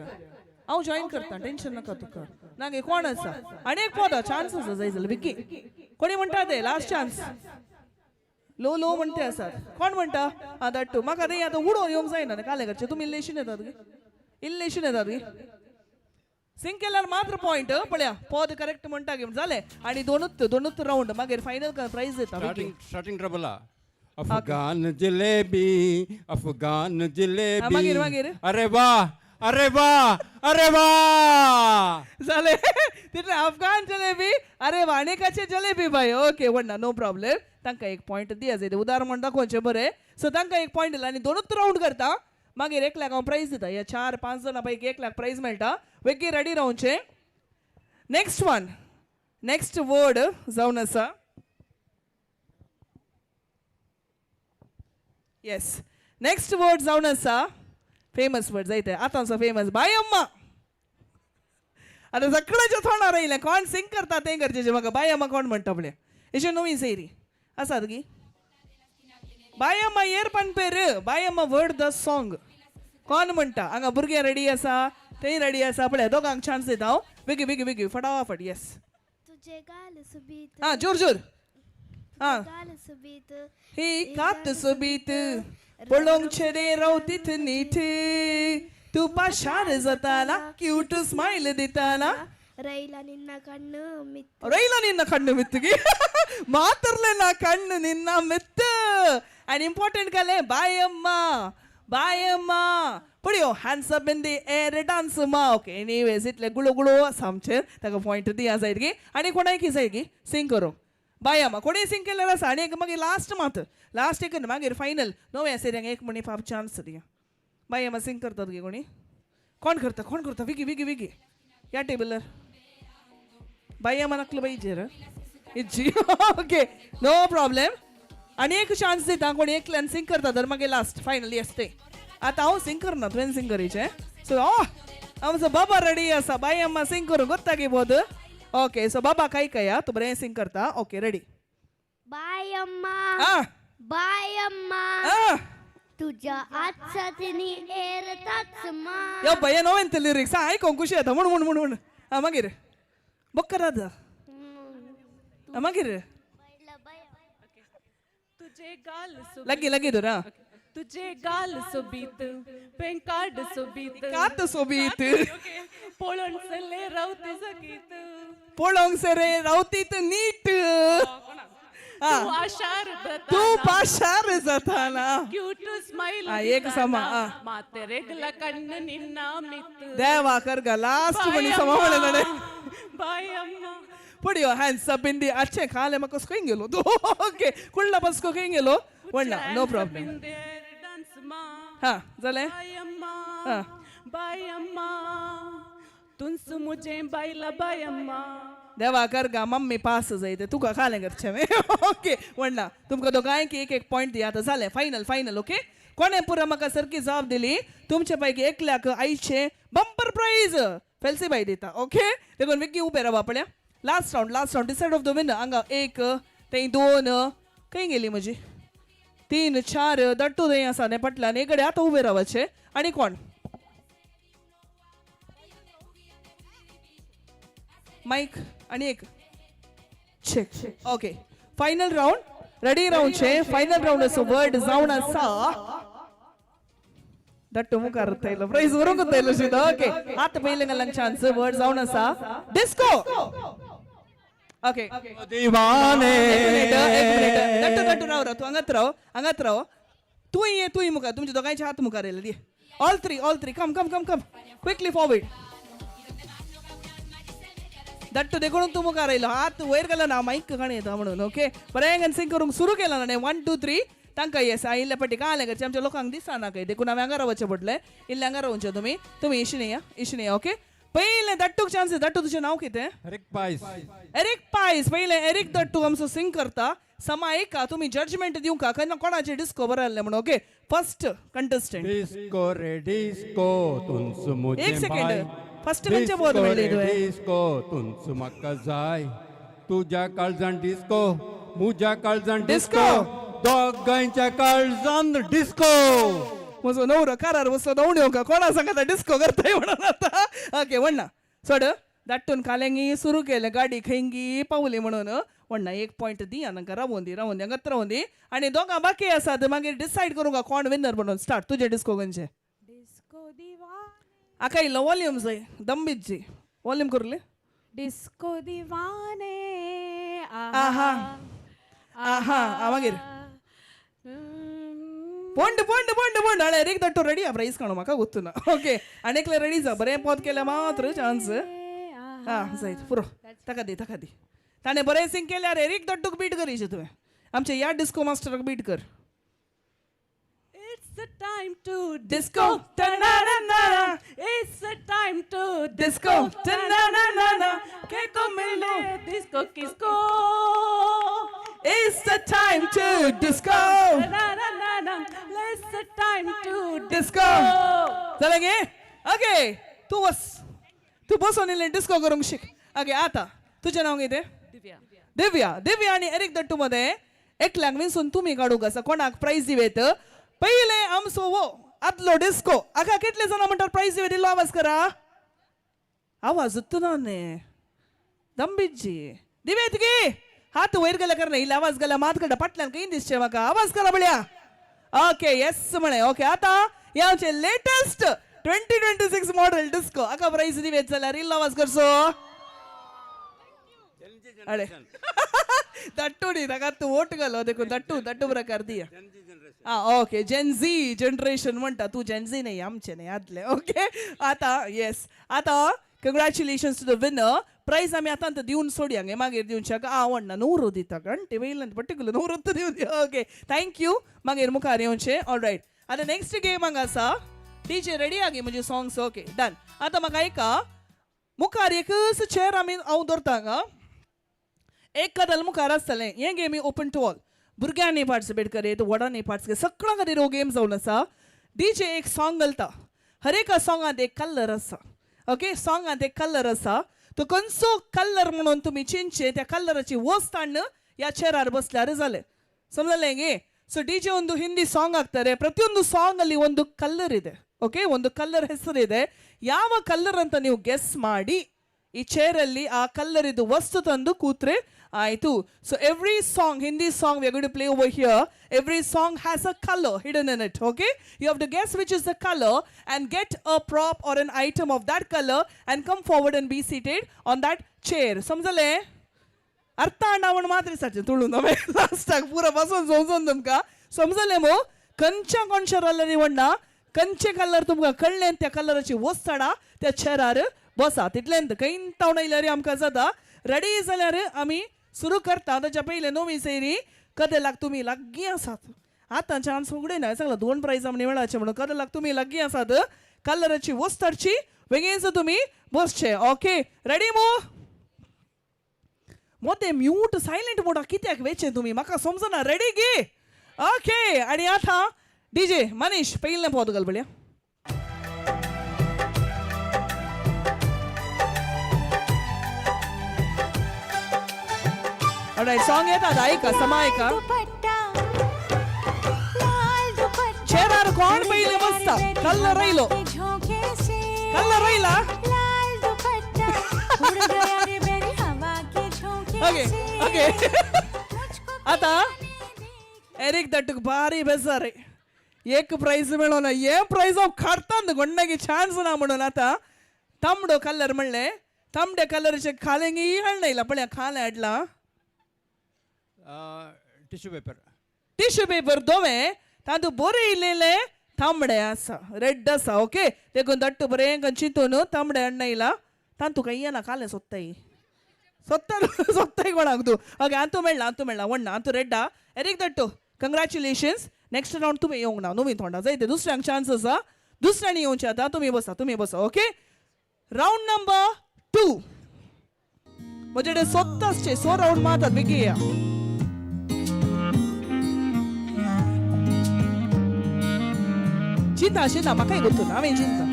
हांव जॉईन करता टेन्शन नाका तुका ना गे कोण आसा आणि एक पद चान्स आसा जाय जाल्यार विकी कोणी म्हणटा ते लास्ट चान्स लो लो म्हणते आसात कोण म्हणटा धाट्टू म्हाका ते आतां उडोवन येवंक जायना काले करचे तुमी इल्लेशीन येतात गे इल्लेशीन येतात गे सिंग केल्यार मात्र पॉइंट पळया पद करेक्ट म्हणटा गे जाले आणि दोनूच राउंड मागीर फायनल प्राइज देता स्टार्टिंग ट्रबल अफगान जिलेबी अफगान जिलेबी मागीर मागीर अरे वा अरे वा अरे वा झाले तिथे अफगान जलेबी अरे वाणेकाचे जलेबी बाई ओके वडना नो प्रॉब्लेम तांका एक पॉइंट दिया जाय उदाहरण दाखोवचे बरे सो तांका एक पॉइंट दिला आणि दोनूच राउंड करता मागीर 1 लाख हांव प्राइज दिता या 4-5 जाणां पैकी 1 लाख प्राइज मेळटा वेगी रेडी रावचे नेक्स्ट वन नेक्स्ट वर्ड जावन आसा येस नेक्स्ट वर्ड जावन आसा फेमस वर्ड जायते आतां असो फेमस बाय अम्मा आता सगळ्याच्या तोंडार येयलें कोण सिंग करता तें गरजेचें म्हाका बाय अम्मा कोण म्हणटा फुडें हेची नवी सैरी आसात गी बाय अम्मा येर पणपेर बाय अम्मा वर्ड द सॉंग कोण म्हणटा हांगा भुरगे रेडी आसा तेय रेडी आसा पळय दोगांक चान्स दिता हांव बेगी बेगी बेगी फटाफट येस तुझे गाल सुबीत हां जोर जोर हां गाल सुबीत ही कात सुबीत पळोवंक छेडे रावतीत नीठ तू पाशार जाताना क्यूट स्माइल दिताना ರೈಲ ನಿನ್ನ ಕಣ್ಣು ಮಿತ್ತು ರೈಲ ನಿನ್ನ ಕಣ್ಣು ಮಿತ್ತಿಗೆ ಮಾತ್ರಲೆ ನಾ ಕಣ್ಣು ನಿನ್ನ ಮಿತ್ತು and important ಕಲೆ ಬಾಯಮ್ಮ पळयो hands up in the air dance मा ओके एनीवेज इतले गुळो गुळो सामचे ताका पॉइंट दिया जायत गे आनी कोणाक की जाय गे सिंग करूंक बायम्मा कोणी सिंग केल्यार आसा आनी एक मागीर लास्ट मात लास्ट एक मागीर फायनल नव्या सेऱ्यांक एक म्हणी पाप चान्स दिया बायम्मा सिंग करतात गे कोणी कोण करता विगी विगी विगी या टेबलर बायम्मा नकलो पाहिजे इज्जी ओके नो प्रॉब्लेम आणि एक चान्स दिता कोणी एकल्यान सिंग करता तर मागीर लास्ट फायनल येस ते आता हांव सिंग करना तुवें सिंग करीचे सो आमचो बाबा रेडी आसा बायम्मा सिंग करूंक ಗೊತ್ತಾಗಿರ್ಬೋದು ओके सो बाबा काय कया तू बरें सिंग करता ओके रेडी बायम्मा तुझ्या आजच्यात नी एरताच मा यो भया नोवेंत लिरिक्स आयकोंक खुशी येता म्हण मागीर बक्क राधा मागीर तुझे गाल लगी लगी तुरा तुझे गाल सोबीत पेंकार्ड सोबीत कात सोबीत पोळणसले रावते सगीत पळोवंक सरे रावतीत नीट तू पाशार जाताना एक समा ಮಾತೆರೆಗ್ಲ ಕಣ್ಣು ನಿನ್ನ ಮಿತ್ತು ದೇವಾ ಕರ್ಗ ಲಾಸ್ಟ್ ಮನಿ ಸಮ ಹೊಳೆ ಬಾಯಮ್ಮ Put your hands up in the ache khale mako skengelo. Okay, kulla basko kengelo. Walla, no problem. Dance मा Ha, zale. बायम्मा Ha. बायम्मा तुंस मुझे बायला बायम्मा देवा करगा मम्मी पास जायते तुका खाले घरचे मे ओके वडला तुमका दोघांक एक एक पॉइंट दिया आता झाले फायनल ओके कोणे पुरा म्हाका सारकी जबाब दिली तुमच्या पैकी एकल्याक आईचे बंपर प्राइज फेल्सीबाई दिता ओके देखून विकी उभे राहा पळ्या last round decide of the winner हांगा एक ते दोन खंय गेली म्हजी 3 4 दट्टू थंय आसा ने पटल्यान एकडे आतां उभे रावचे आनी कोण माइक आणि एक check okay final round ready round छे फायनल राउंड असो वर्ड जावन आसा दट्टू मुखार तयलो प्राइज वरूंक तयलो शिदा ओके आतां पयले घालंक चान्स वर्ड जावन आसा डिस्को ओके दीवाने दट्टू राव तू हांगात राव तू मुखार तुमच्या दोगांचे हात मुखार येयले the all three come quickly forward दट्टू देखून तू मुखार आयलो हात वयर गेलो ना माईक कण येता म्हणून ओके बरें सिंग करूंक सुरू केला ना 1 2 3 तांकां येस आयिल्ल्या पटी काय आले करचे आमच्या लोकांक दिसना काय देखून हांवें हांगा रावचें पडलें इल्लें हांगा रावचें तुमी इशने ओके पयले दट्टूक चान्स दट्टू तुजें नांव कितें एरिक पायस पयले एरिक दट्टू आमचो सिंग करता समा एका तुमी जजमेंट दिवंक केन्ना कोणाचे डिस्को बरें आसलें म्हणून ओके फर्स्ट कंटेस्टंट डिस्को रे डिस्को तुंस मुझे एक सेकंड फर्स्ट खंयचे बोल म्हणले तुवें डिस्को तुंस म्हाका जाय तुज्या काळजान डिस्को मुज्या काळजान डिस्को दोगांच्या काळजान डिस्को म्हजो नवरो कारार बसलो दवण्यो का कोणा सांगता डिस्को करताय म्हणून आता ओके वण्णा सोड दाट्टून काल्यांगी सुरू केले गाडी खंयगी पावली म्हणून वण्णा एक पॉइंट दी हांगा रावून दी हांगात रावून दी आनी दोगां बाकी आसात मागीर डिसायड करूंक कोण विनर म्हणून स्टार्ट तुजे डिस्को खंयचे डिस्को दीवाने आका इल्लो वॉल्यूम जाय दंबीतजी वॉल्यूम करले डिस्को दीवाने आहा मागीर पोंड हाळे एरिक दट्टू रेडी आ प्राइस काणू म्हाका गोत्तुना ओके आनीकले रेडी जा बरें पोत केल्या मात्र चान्स हा जायत पुरो ताका दी ताणें बरें सिंग केल्यार एरिक दट्टूक बीट करीचे तुवें आमच्या ह्या डिस्को मास्टराक बीट कर It's the time to disco, ta-na-na-na-na. It's the time to disco, ta-na-na-na-na. Que comele disco kisco. It's the time to disco. Ta-na-na-na-na. It's the time to disco. चला गे ओके तू बसून इल्लें डिस्को करूंक शिक ओके आता तुजें नांव कितें दिव्या आनी एरिक दट्टू मध्ये एकल्याक विंसून तुमी काडूंक आसा कोणाक प्राइज दिवेत पहिले आमचो वो आदलो डिस्को आका कितले जाणां म्हणटात प्राइज दिवेत इल्लो आवाज करा आवाज उत्तुना ने दंबीजी दिवेत गे हात वयर गेल्या कारण इल्लो आवाज गेल्या मात कडे पाटल्यान खंय दिसचे म्हाका आवाज करा बळ्या ओके येस म्हणे ओके आता या आमचे लेटेस्ट 2026 मॉडेल डिस्को आका प्राइज दिवेत जाल्यार इल्लो आवाज करचो अरे दट्टू नी ताका तू वोट घालो देखून दट्टू प्रकार दिया ओके जेनझी जनरेशन म्हणटा तू जेनझी नाही आमचे नाही आदले ओके आता येस आता कंग्रॅच्युलेशन्स टू द विनर प्राइज आमी आतां दिवन सोडया गे मागीर दिवचे आवडना नवरो दिता घंटे वयल्यान पर्टिक्युलर नवरो दिवन ओके थँक्यू मागीर मुखार येवचे ऑलरायट आता नेक्स्ट गेम हांगा आसा डीजे रेडी आगे म्हणजे सॉंग्स ओके डन आता म्हाका एका मुखार एकच चेअर आमी हांव दवरता हांगा एक कदल मुखार आसतलें हें गेमी ओपन टू ऑल भुरग्यांनी पार्टिसिपेट करीत वडांनी पार्टिसिपेट सगळ्यां खातीर हो गेम जावन आसा डीजे एक सॉंग घालता हर एका सॉंगांत एक कलर आसा ओके सॉंगांत एक कलर आसा तो खंयचो कलर म्हणून तुमी चिंतचे त्या कलराची वस्त हाडून ह्या चेरार बसल्यार जालें समजलें गे ಸೊ ಡಿಜೆ ಒಂದು ಹಿಂದಿ ಸಾಂಗ್ ಹಾಕ್ತಾರೆ ಪ್ರತಿಯೊಂದು ಸಾಂಗ್ ಅಲ್ಲಿ ಒಂದು ಕಲರ್ ಇದೆ ಓಕೆ ಒಂದು ಕಲರ್ ಹೆಸರಿದೆ ಯಾವ ಕಲರ್ ಅಂತ ನೀವು ಗೆಸ್ ಮಾಡಿ ಈ ಚೇರ್ ಅಲ್ಲಿ ಆ ಕಲರ್ ಇದು ವಸ್ತು ತಂದು ಕೂತ್ರೆ ಆಯ್ತು so every song Hindi song we are going to play over here every song has a colour hidden in it okay you have to guess which is the colour and get a prop or an item of that colour and come forward and be seated on that chair ಸಮಜಲೆ अर्थ आणावण मात्र साचे तुळून लास्टाक पुरो बसून समजून तुमकां समजलें मो खंयच्या कोणच्या रॉलरी वडना खंयचे कलर तुमकां कळ्ळे त्या कलराची वस्त हाडा त्या चेरार बसा तितलेंत खंय तावण येयल्यार आमकां जाता रेडी जाल्यार आमी सुरू करता ताच्या पयले नवी सैरी कदेलाक तुमी लागीं आसात आतां चान्स उगडे ना सांगला 2 प्रायजां मेळाचे म्हणून कदेलाक तुमी लागीं आसात कलराची वस्त हाडची बेगीनच तुमी बसचे ओके रेडी मो मोते म्यूट सायलेंट मोडा कित्याक वेचे तुमी म्हाका समजना रेडी गे ओके आणि आता डीजे मनीष पयलें पोत घाल बळ्या ऑलराइट सॉन्ग येता ऐका समायका चेरार कोण पयले बसता कल्ल रयलो कल्ल रयला ओके ओके आता एरिक दट्टक भारी बेजारे एक प्राइज मेळो ना हे प्राइज हांव काडटा गोंडण्याक चान्स ना म्हणून आता तांबडो कलर म्हणले तांबड्या कलरचे खालेंगी हाडला पण खाले हाडला टिश्यू पेपर दोवे तातूंत बरे इल्लेले तांबडे आसा रेड आसा ओके देखून दट्ट बरें चिंतून तांबडे हाडला तातूंत तुका येना खाले सोदताय सोदताय कोणाक तूं ओके आंतू मेळ्ळा वण्णा आंतू रेड्डा एरिक दट्टू कंग्रॅच्युलेशन्स नेक्स्ट राउंड तुमी येवंक ना नवीन थोडा जायते दुसऱ्यांक चान्स आसा दुसऱ्यांनी येवचे आतां तुमी बसा ओके राउंड नंबर 2 म्हजे कडेन सोदतासचे 6 राउंड मारतात बेगी या चिंता म्हाकाय गोतू ना हांवें चिंता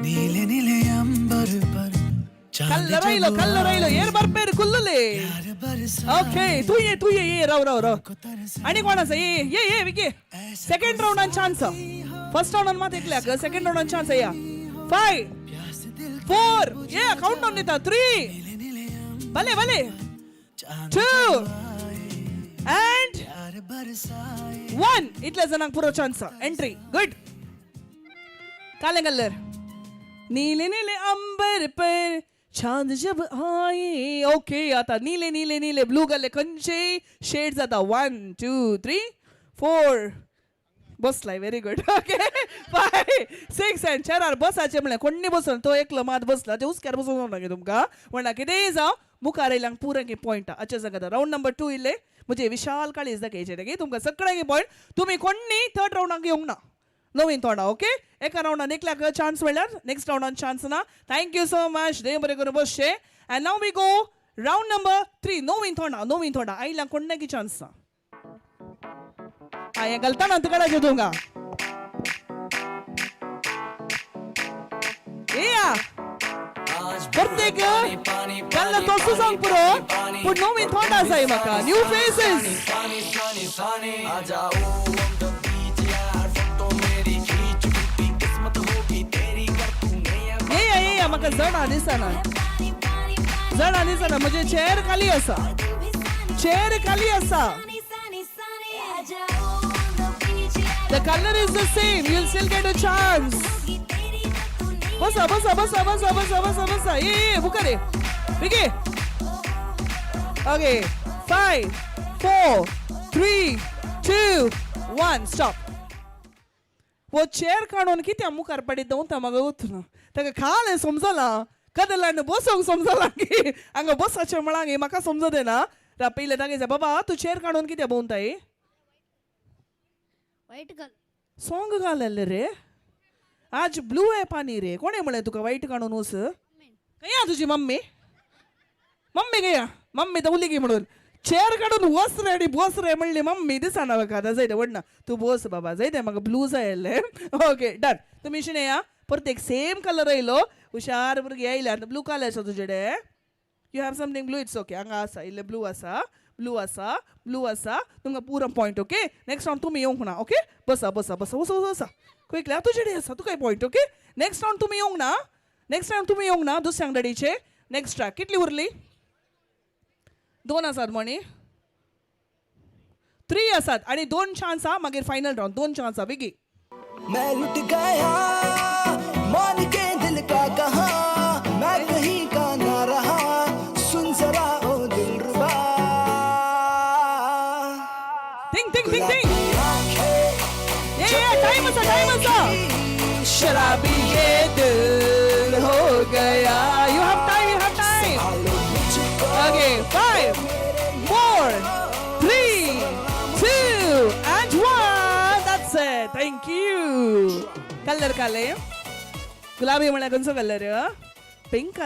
नीले नीले अंबर पर कल्ल रयलो येर बरपेर कुल्लले ओके तू ये राव आणि कोण आसा ये विके सेकंड राउंडान चान्स फर्स्ट राउंडान मात एकल्याक सेकंड राउंडान चान्स या 5 4 ये काउंट डाउन दिता 3 भले 2 and 1 इतल्या जणांक पुरो चान्स एंट्री गुड काले कलर नीले नीले अंबर पर चांद जब आए ओके आता नीले नीले नीले ब्लू गले खंयचे शेड्स आता 1 2 3 4 बसलाय व्हेरी गुड ओके 5 6 and चेरार बसाचे म्हळ्यार कोणी बसून तो एकलो मात बसला ते उसक्यार बसून नागे तुमकां म्हणा कितेंय जावं मुखार येयल्यांक पुरांक पॉयंट अच्छा सांगात राउंड नंबर 2 इल्ले म्हणजे विशाल काळीज दाखयचे गे तुमकां सगळ्यांक पॉयंट तुम्ही कोणी थर्ड राउंडाक येवंक ना नवीन तोंडा ओके एका राउंडान एकल्याक चान्स मेळ्ळ्यार नेक्स्ट राउंडान चान्स ना थँक्यू सो मच देव बरें करून बसचे and now we go round number 3 नवीन थोडा आयल्यांक कोणाक चान्स ना हें घालता ना तुका तुमकां या प्रत्येक कल्ल तसो सांग पुरो पूण नवीन थोडा आसाय म्हाका न्यू फेसेस ये म्हाका जडा दिसना म्हणजे चेअर खाली आसा The color is the same. You'll still get a chance. बसा. ये बुकारे. Vicky. Okay. 5, 4, 3, 2, 1. Stop. वो चेअर काढून कित्या मुखार पडीत दोन म्हाका वचना ताका खाले समजला कदलांनी बसोंक समजला की हांगा बसाचे म्हणांग म्हाका समजत ना रा पयले तागे बाबा तू चेअर काढून कित्या भोंवताय वाईट घाल सॉंग घालले रे आज ब्लू आहे पाणी रे कोणे म्हणे तुका वाईट काढून वस गया तुझी मम्मी गया मम्मी दवली की म्हणून चेअर काढून वस रे आणि बस रे म्हणली मम्मी दिसना बघा जायते वडना तू बस बाबा जायते म्हाका ब्लू जाय ओके डन तुम्ही शिने या प्रत्येक सेम कलर येयलो हुशार भुरगीं येयल्या ब्लू कलर आसा तुजेडे you have something blue it's okay हांगा आसा इल्ले ब्लू आसा तुमकां पुरो पॉयंट ओके नेक्स्ट राउंड तुमी येवंक ना ओके बसा क्विकली तुजेडे आसा तुका पॉयंट ओके नेक्स्ट राउंड तुमी येवंक ना दुसऱ्यांक डॅडीचे नेक्स्ट ट्रॅक कितली उरली 2 आसात म्हणी 3 आसात आणि 2 चान्स हा मागीर फायनल राउंड 2 चान्स हा बेगी मैं लुट गया मान के दिल का कहा मैं कहीं का ना रहा सुन थिंक थिंक थिंक थिंक ये टाइम असा शराबी ये दिल हो गया you have time okay 5 4 3 2 and 1 that's it thank you colour काले गुलाबी म्हणा कोणचा कलर पिंक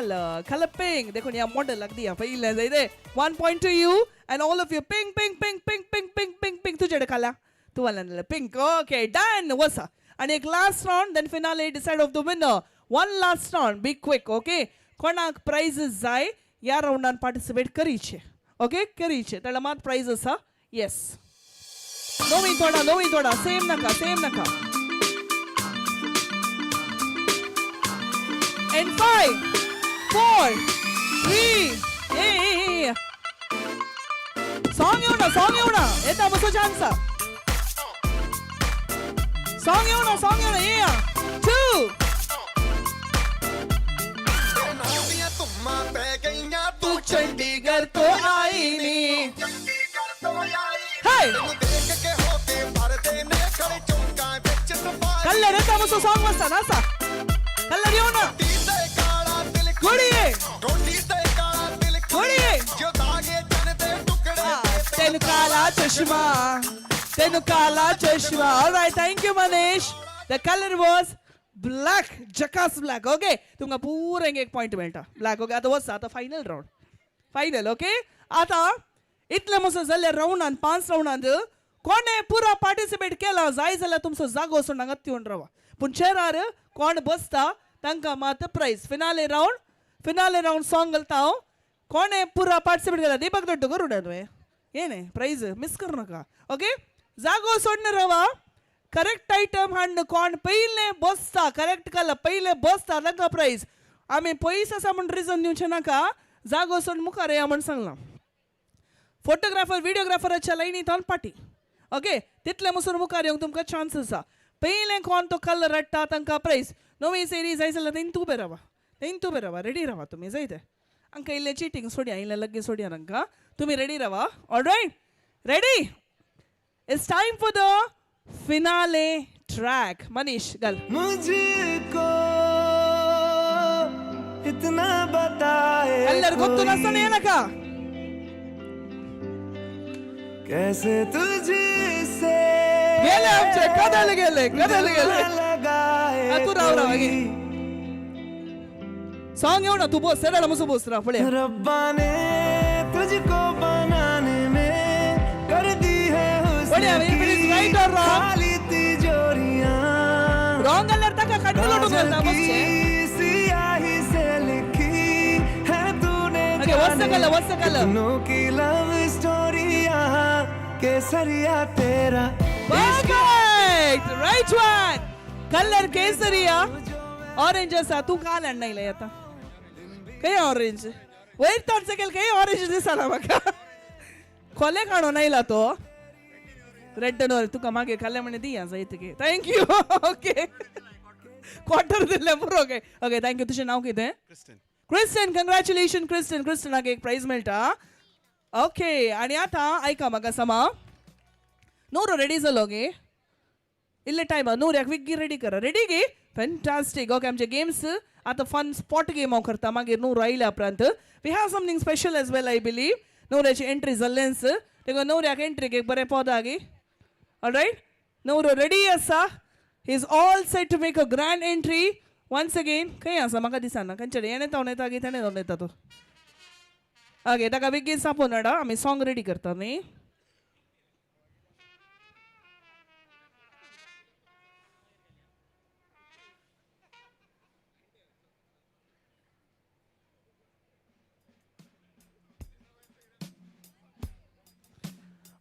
कलर पिंक देखो या मॉडल लग दिया पहिले जायदे 1 point to you and all of you pink pink pink pink pink pink pink pink तुझे काला तू वाला पिंक ओके डन वसा आणि एक last round then finale decide of the winner one last round be quick okay कोणाक प्राइजेस जाय या राउंडान पार्टिसिपेट करीचे ओके करीचे त्याला मात प्राइज असा येस नोवी थोडा सेम नका and 5 4 3 song येऊ ना येता बसो चान्स song येऊ ना ये 2 तू चंडीगढ़ तो आई नी कलर येता बसो song वाजता ना सा कलर येऊ ना तेनु काला चश्मा all right thank you Manish the color was black जकास black okay तुमका पूर्ण एक पॉइंट मेळटा black okay आता वस आता फायनल राउंड फायनल ओके आता इतले मसो जाल्यार राउंडान 5 राउंडान कोणे पुरा पार्टिसिपेट केला जाय जाल्यार तुमचो जागो सोडून हांगा येवन रावा पूण चेरार कोण बसता तांकां मात प्राइज फिनाले राउंड सॉंग घालता कोणे पुरा पार्टिसिपेट केला दीपक दोड्डो करूडा तुवें ಏನೇ ಪ್ರೈಸ್ ಮಿಸ್ ಕರ್ ನಕ ಓಕೆ ಜಾಗೋ ಸೊಣ್ಣ ರವ ಕರೆಕ್ಟ್ ಐಟಮ್ ಹಣ್ಣು कोण पहिले बसता करेक्ट कला पहिले बसता ताका प्राइज आमी पयस आसा म्हण रिजन दिवचे नाका जागो सोडून मुखार या म्हण सांगला फोटोग्राफर व्हिडिओग्राफराच्या लायनीत ऑन पार्टी ओके तितले मसून मुखार येवंक तुमकां चान्स आसा पहिले कोण तो कलर हाडटा तांकां प्राइज नवी सेरी जाय जाल्यार तें तूं उबे रावा रेडी रावा तुमी जाय ते अंका इल्ले चीटिंग सोड्या इल्ले लग्गे सोड्या नंका तुम्ही रेडी राहा alright ready it's time for the finale track Manish गल मुझको इतना बताए कलर गोत्तु नसने नका कैसे तुझसे गेले आमचे कदल गेले तू राव आगे सॉन्ग येऊ ना तू बोस सरळ मसो बोस रा पुढे रब्बा ने तुझको बनाने में कर दी है राइट और रॉन्ग खाली तिजोरियां रॉन्ग कलर तक कंट्रोल उठो करता बस सियाही से लिखी है तूने ओके व्हाट्स द कलर की लव स्टोरियां केसरिया तेरा परफेक्ट राइट वन कलर केसरिया ऑरेंज असा तू का नाही लय आता काही ऑरेंज वैर तांचे केल काही ऑरेंज दिसला म्हाका खोले काढो नाहीला तो रेड नोर तुका मागे खाल्ले म्हणे दी आज इतके थँक्यू ओके क्वार्टर दिले बरो ओके ओके थँक्यू तुझे नाव कितें क्रिस्टन कंग्रॅच्युलेशन क्रिस्टनाक एक प्राइज मेळटा ओके आणि आता ऐका म्हाका समा नोरो रेडी जालो गे इल्ले टायमा नोऱ्याक विग्गी रेडी करा रेडी गे फॅन्टास्टिक ओके आमचे गेम्स आता फन स्पॉट गेम हांव करता मागीर नोरो आयल्या उपरांत we have something special as well I believe नवऱ्याची एंट्री जाल्लेंच तेका नवऱ्याक एंट्रीक एक बरें पद आगी ऑलराइट नवरो रेडी आसा he is all set to make a grand entry once again खंय आसा म्हाका दिसना खंयचे येणे तावन येता गी ताणें जावन येता तो ओके ताका बेगीन सापोन हाडा आमी सॉंग रेडी करता न्ही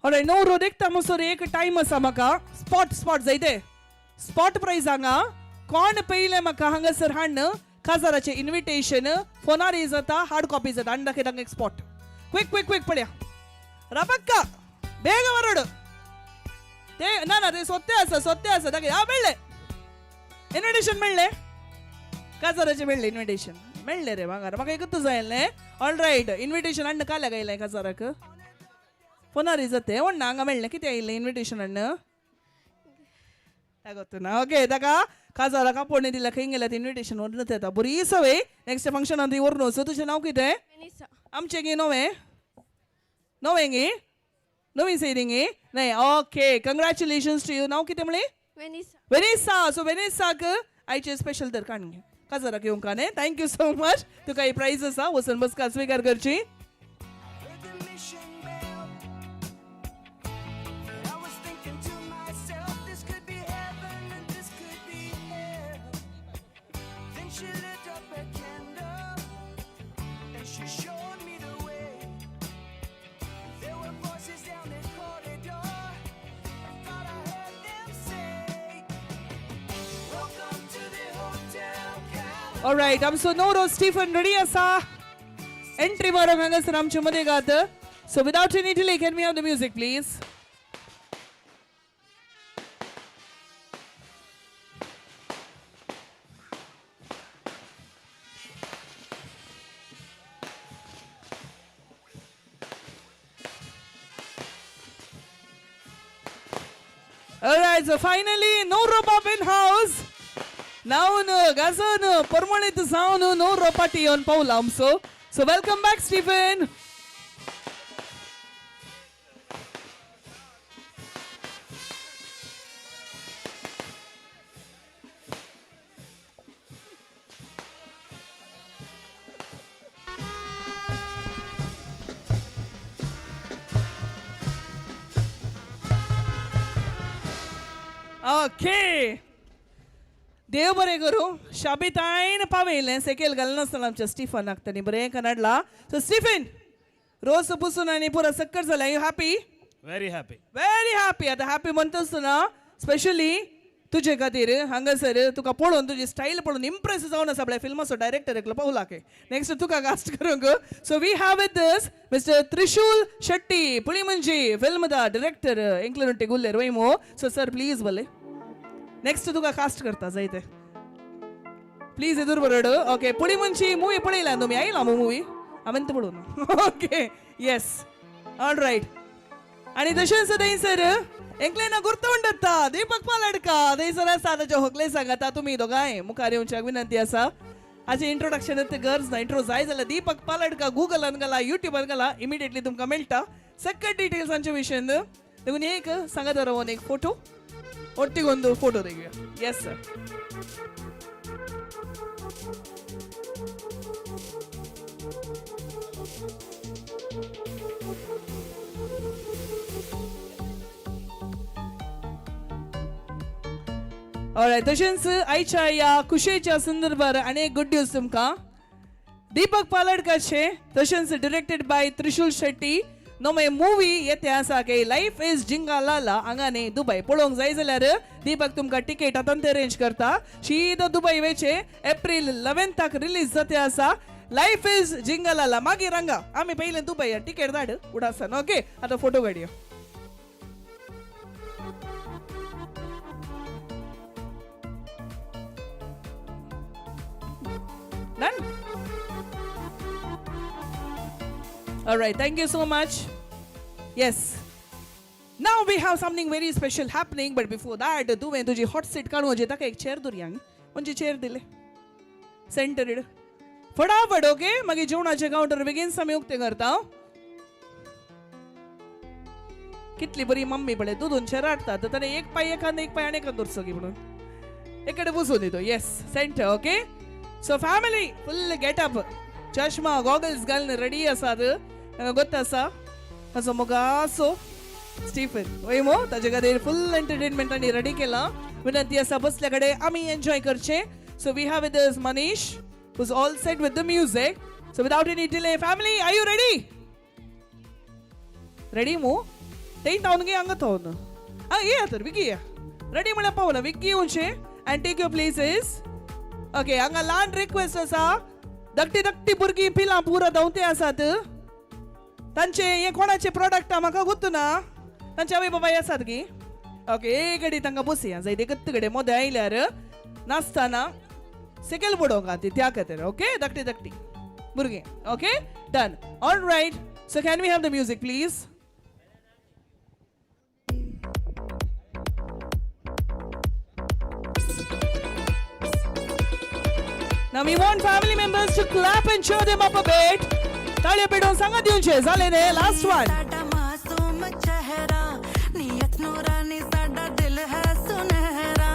ऑलराइट नवरो देखता मसोर एक टाइम आसा म्हाका स्पॉट जायते स्पॉट प्राइज हांगा कोण पयले म्हाका हांगासर हाडन खासदाराचे इन्विटेशन फोनार जाता हार्ड कॉपी जाता आनी दाखय तांकां एक स्पॉट क्विक पळया राबक्का बेग वरड ते ना ते सोत्ते आसा दाखय हा मेळ्ळे इन्विटेशन मेळ्ळे खासदाराचे मेळ्ळे इन्विटेशन मेळ्ळे रे भांगार म्हाका एकूच जाय आसलें ऑलराइट इन्विटेशन हाडन काल्या गायलें खासदाराक फोनार जाते व्हडना हांगा मेळ्ळें कितें आयिल्लें इन्विटेशन हाडून ಗೊತ್ತುನಾ ಓಕೆ ಇದಾಗ काजारा कापोडणे दिला खंय गेल्यात इन्विटेशन वरनं येता बरी सवय नेक्स्ट फंक्शनान ती वरनो सो तुजें नांव कितें आमचें गे नवें गे नवी सैरी गे नाही ओके कंग्रॅच्युलेशन्स टू यू नांव कितें म्हणलें वेनिसा सो वेनिसाक आयचे स्पेशल दर काण घे काजाराक येवंक न्ही थँक्यू सो मच तुका ही प्रायज आसा वचून बसका स्विकार करची Alright, so Noro Stephen ready asa entry marang hangasar amche मध्ये गात. So without any delay, can we have the music please? Alright, so finally Noro Pop in house. Now gazan permanent sound no ropati on Paul Amso. So welcome back Stephen. Okay. देव बरें करूं शाबितायन पावयलें सेकेल घालनासतना आमच्या स्टिफनाक ताणी बरें कनाडला सो स्टिफन रोस पुसून आनी पुरा सक्कर जालें यू हॅपी व्हेरी हॅपी आतां हॅपी म्हणटा आसतना स्पेशली तुजे खातीर हांगासर तुका पळोवन तुजी स्टायल पळोवन इम्प्रेस जावन आसा आपल्या फिल्माचो डायरेक्टर एकलो पावला के नेक्स्ट तुका कास्ट करूंक so we have with this mister Trishul Shetty पुळी म्हणजे फिल्म दा डायरेक्टर इंक्लुड गुल्लेर वयमो सो सर प्लीज बले नेक्स्ट तुका कास्ट करता जायते प्लीज एदूर बरड ओके पुळी मंची मूवी पळयला तुमी आयला मूवी हांवें तो पळोवन ओके येस ऑल रायट आनी तशेंच थंयसर एकलेना गुर्तवंडता दीपक पालडका थंयसर आसा ताचे होकले सांगाता तुमी दोगांय मुखार येवच्याक विनंती आसा हाचे इंट्रोडक्शन गरज ना इंट्रो जाय जाल्यार दीपक पालडका गुगलान घाला युट्यूबान घाला इमिडिएटली तुमकां मेळटा सकट डिटेल्सांच्या विशयान देखून एक सांगात रावन एक फोटो ಒಟ್ಟಿಗೊಂದು ಫೋಟೋ ತೆಗೆಯ ಎಸ್ ಸರ್ तशेंच आयच्या ह्या खुशेच्या संदर्भार आनी एक गुड न्यूज तुमकां दीपक पालडकाचे तशेंच डिरेक्टेड बाय त्रिशूल शेट्टी नवे मूवी येते आसा की लाईफ इज जिंगालाला हांगाने दुबय पळोवंक जाय जाल्यार दीपक तुमकां टिकेट आतां अरेंज करता सीदो दुबय वेचे एप्रिल 11th रिलीज जाते आसा लाईफ इज जिंगालाला मागीर हांगा आमी पयलें दुबय टिकेट धाड उडासान ओके आतां फोटो काडया done All right, thank you so much. Yes. Now we have something very special happening, but before that, तू में तुझी hot seat काढून जे तक एक चेअर दुरयांग म्हणजे चेअर दिले सेंटर्ड फटाफट ओके मागीर जेवणाचे काउंटर बेगीन सामी उक्ते करता कितली बरी मम्मी पळय तू दोन चेअर हाडटा तर ताणे एक पाय एकान आनी एकान दरचो की म्हणून एकडे बसून दितो yes centre okay so family full getup चष्मा गॉगल्स घालून रेडी आसात ಗೊತ್ತಾ असो मोगासो स्टीफन वयमो ताजे खातीर फुल एंटरटेनमेंट आनी रेडी केला विनंती आसा बसल्या कडेन आमी एन्जॉय करचे so we have with us Manish who is all set with the music so without any delay family are you ready ready मो तेई टावन गे हांगा थावन ये तर विकी रेडी म्हळ्यार पावला विकी येवचे and take your places okay हांगा ल्हान रिक्वेस्ट आसा धाकटी भुरगीं पिलां पुरो धांवते आसात तांचे हे कोणाचे प्रोडक्ट म्हाका गुर्तुना तांचे आवय बाबाय आसात की ओके एक घडी तांकां बसया जाय ते कत्त घडे मोदें आयल्यार नासतना सेकेल बुडोवंक ती त्या खातीर ओके धाकटी भुरगीं okay done all right so can we have the music please Now we want family members to clap and cheer them up a bit. ताळ्या पेटवून सांगा दिवचे झाले ने लास्ट वन. साडा मासूम चेहरा नियत नूरानी साडा दिल है सुनहरा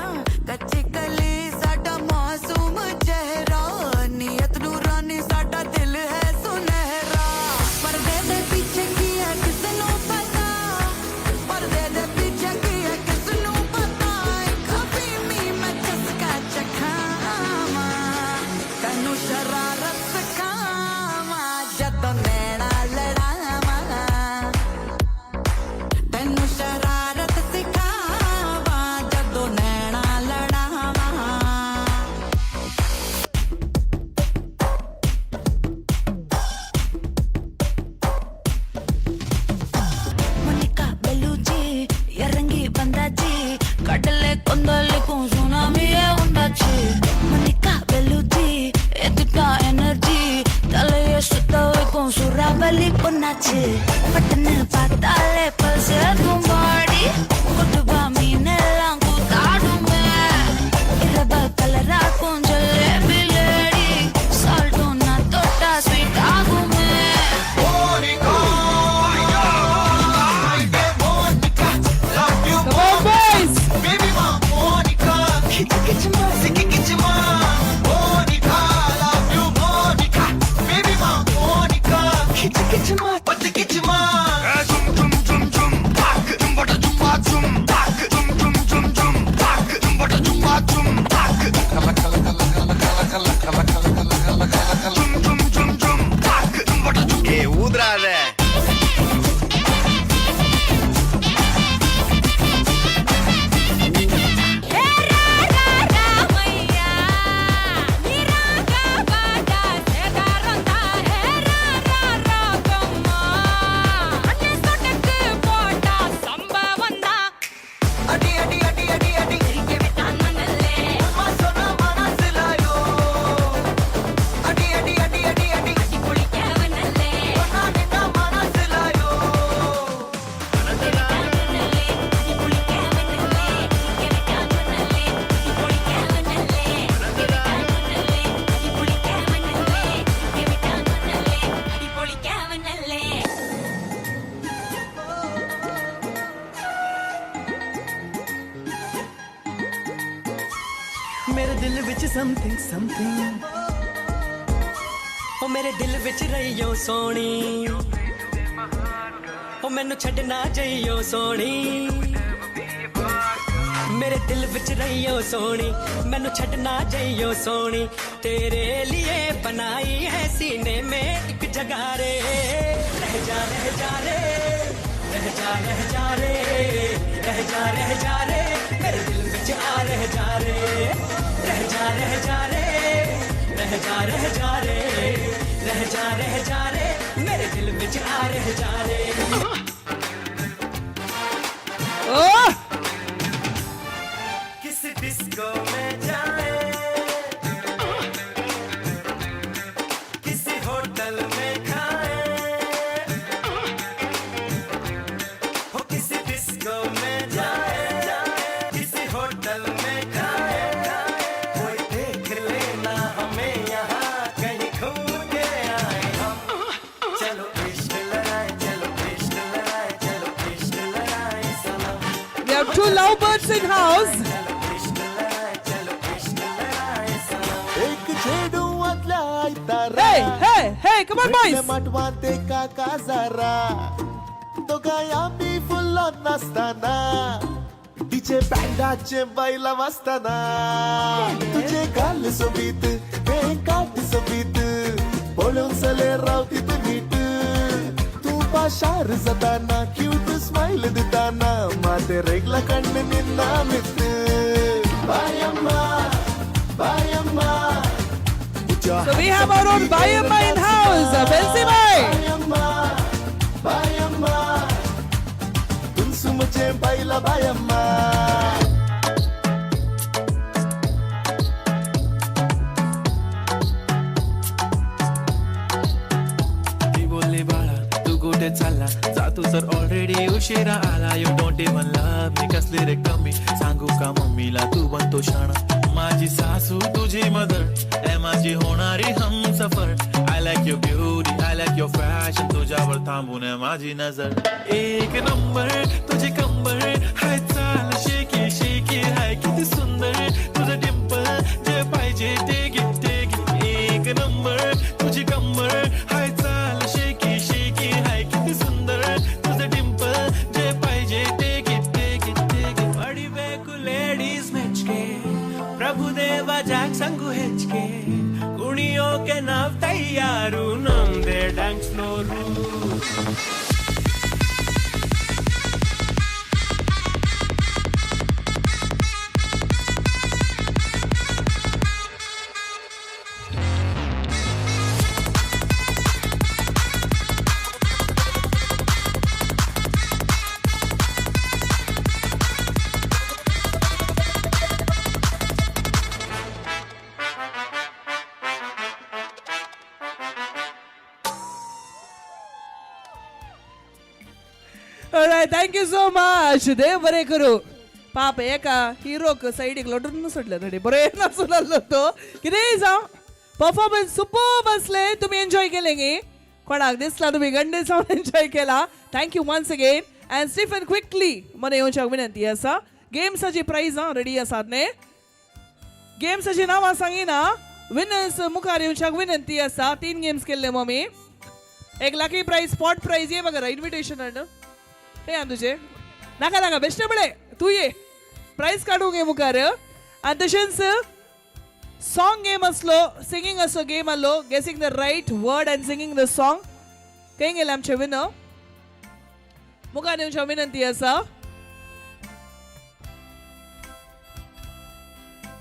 कच्ची कली साडा मासूम चेहरा नियत नूरानी साडा दिल है सुनहरा पर्दे दे पीछे की है किसनू पता पर्दे दे पीछे की है किसनू पता कभी मी मैं चस्का चखामा तनु शरारत सिखामा जद नैना लड़ावा तनु शरारत सिखावा जद नैना लड़ावा Monica Bellucci ఎరంగి బందాచి కడలే కొందలకు సునామీ ఉండాచి Monica Bellucci ఎదుట ఎనర్జీ తలయ సుతవకు సురాబలి పొన్నాచి పట్టన పాతాలే పల్సే తుంబాడి కుటుబా మీనెలాంగు కాడుమే ఇరబ కలరా కొంజలే బిలేడి సాల్టో నా తోట స్వీట్ ఆగుమే Come on, boys. ఊదరాదే मेरे दिल विच समथिंग समथिंग ओ मेरे दिल विच रहियो सोनी ओ मैनू छड्डना जाइयो सोनी मेरे दिल विच रहियो सोनी मैनू छड्डना जाइयो सोनी तेरे लिए बनाई है सीने में एक जगह रे रह जा रह जा रे रह जा रह जा रे रह जा रह जा रे मेरे दिल विच आ रह जा रे रह जा रह जा रे रह जा रह जा रे रह जा रह जा रे मेरे दिल विच आ रह जा रे Oh! किस डिस्को में जाए किसी होटल में खाए हो किसी डिस्को में जाए किसी होटल में खाए कोई देख लेना हमें यहाँ कहीं घूम के आए हम चलो इश्क लड़ाए चलो इश्क लड़ाए चलो इश्क लड़ाए Sanam We have two lovebirds in house. एक छेडू वाजला Hey, hey, hey, come on, boys. मटवाते काका जरा तो गाया मी फुल नसताना डीजे बँडाचे बैला वाजताना तुझे गाल सोबीत हे काट सोबीत बोलून सले रावतीत नीट तू पाशार जाताना क्यूट स्माइल देताना माते रेगला कण्ण निन्ना मित बायम्मा बायम्मा So we have our own Bayamma in house. Belsi bhai. बायम्मा बायम्मा तुम सुमचे बैला बायम्मा बोलले बाळा तू कुठे चालला जा तू तर ऑलरेडी उशिरा आला यू डोंट इवन लव्ह मी कसले रे कमी सांगू का मम्मीला तू बनतो शाणा माय माझी सासू तुझी मदर ए माझी होणारी Humsafar I like your beauty I like your fashion तुझ्यावर थांबून आहे माझी नजर एक नंबर तुझी कंबर हाय चाल शेकी शेकी हाय किती सुंदर तुझं डिंपल जे पाहिजे ते घे एक नंबर तुझी कंबर हाय चाल शेकी शेकी हाय किती सुंदर तुझं डिंपल जे पाहिजे ते घे अडिबेकु लेडीज ಮೆಚ್ಕೆ ಪ್ರಭುದೇವ ಜಾಕ್ ಸಂಗು ಹೆಚ್ಚಿಗೆ ಕುಣಿಯೋಕೆ ನಾವ್ ತಯಾರು ನಮ್ದೇ dance floor Alright, thank you so much. देव बरे करू. पाप एका हिरोक साइडीक लोटून सोडलं रेडी बरे नाचून आलो तो कितें जावं परफॉर्मन्स सुपर बसले तुम्ही एन्जॉय केले गे कोणाक दिसला तुम्ही गंडे जाऊन एन्जॉय केला thank you once again and Stephen quickly मला येवच्याक विनंती आसा गेम्साची प्राइज रेडी आसात न्ही गेम्साची नांवां सांगिना विनर्स मुखार येवच्याक विनंती आसा 3 गेम्स केल्ले मम्मी एक लकी प्राइज स्पॉट प्राइज ये बघा इन्व्हिटेशन हाड ते तुझे नाका नाका बेश्टे बळे तू ये प्राइज काढू गे मुखार आनी तशेंच सॉंग गेम असलो सिंगींग असो गेम आलो guessing the right word and singing the song खंय गेले आमचे विनर मुखार येवच्या विनंती आसा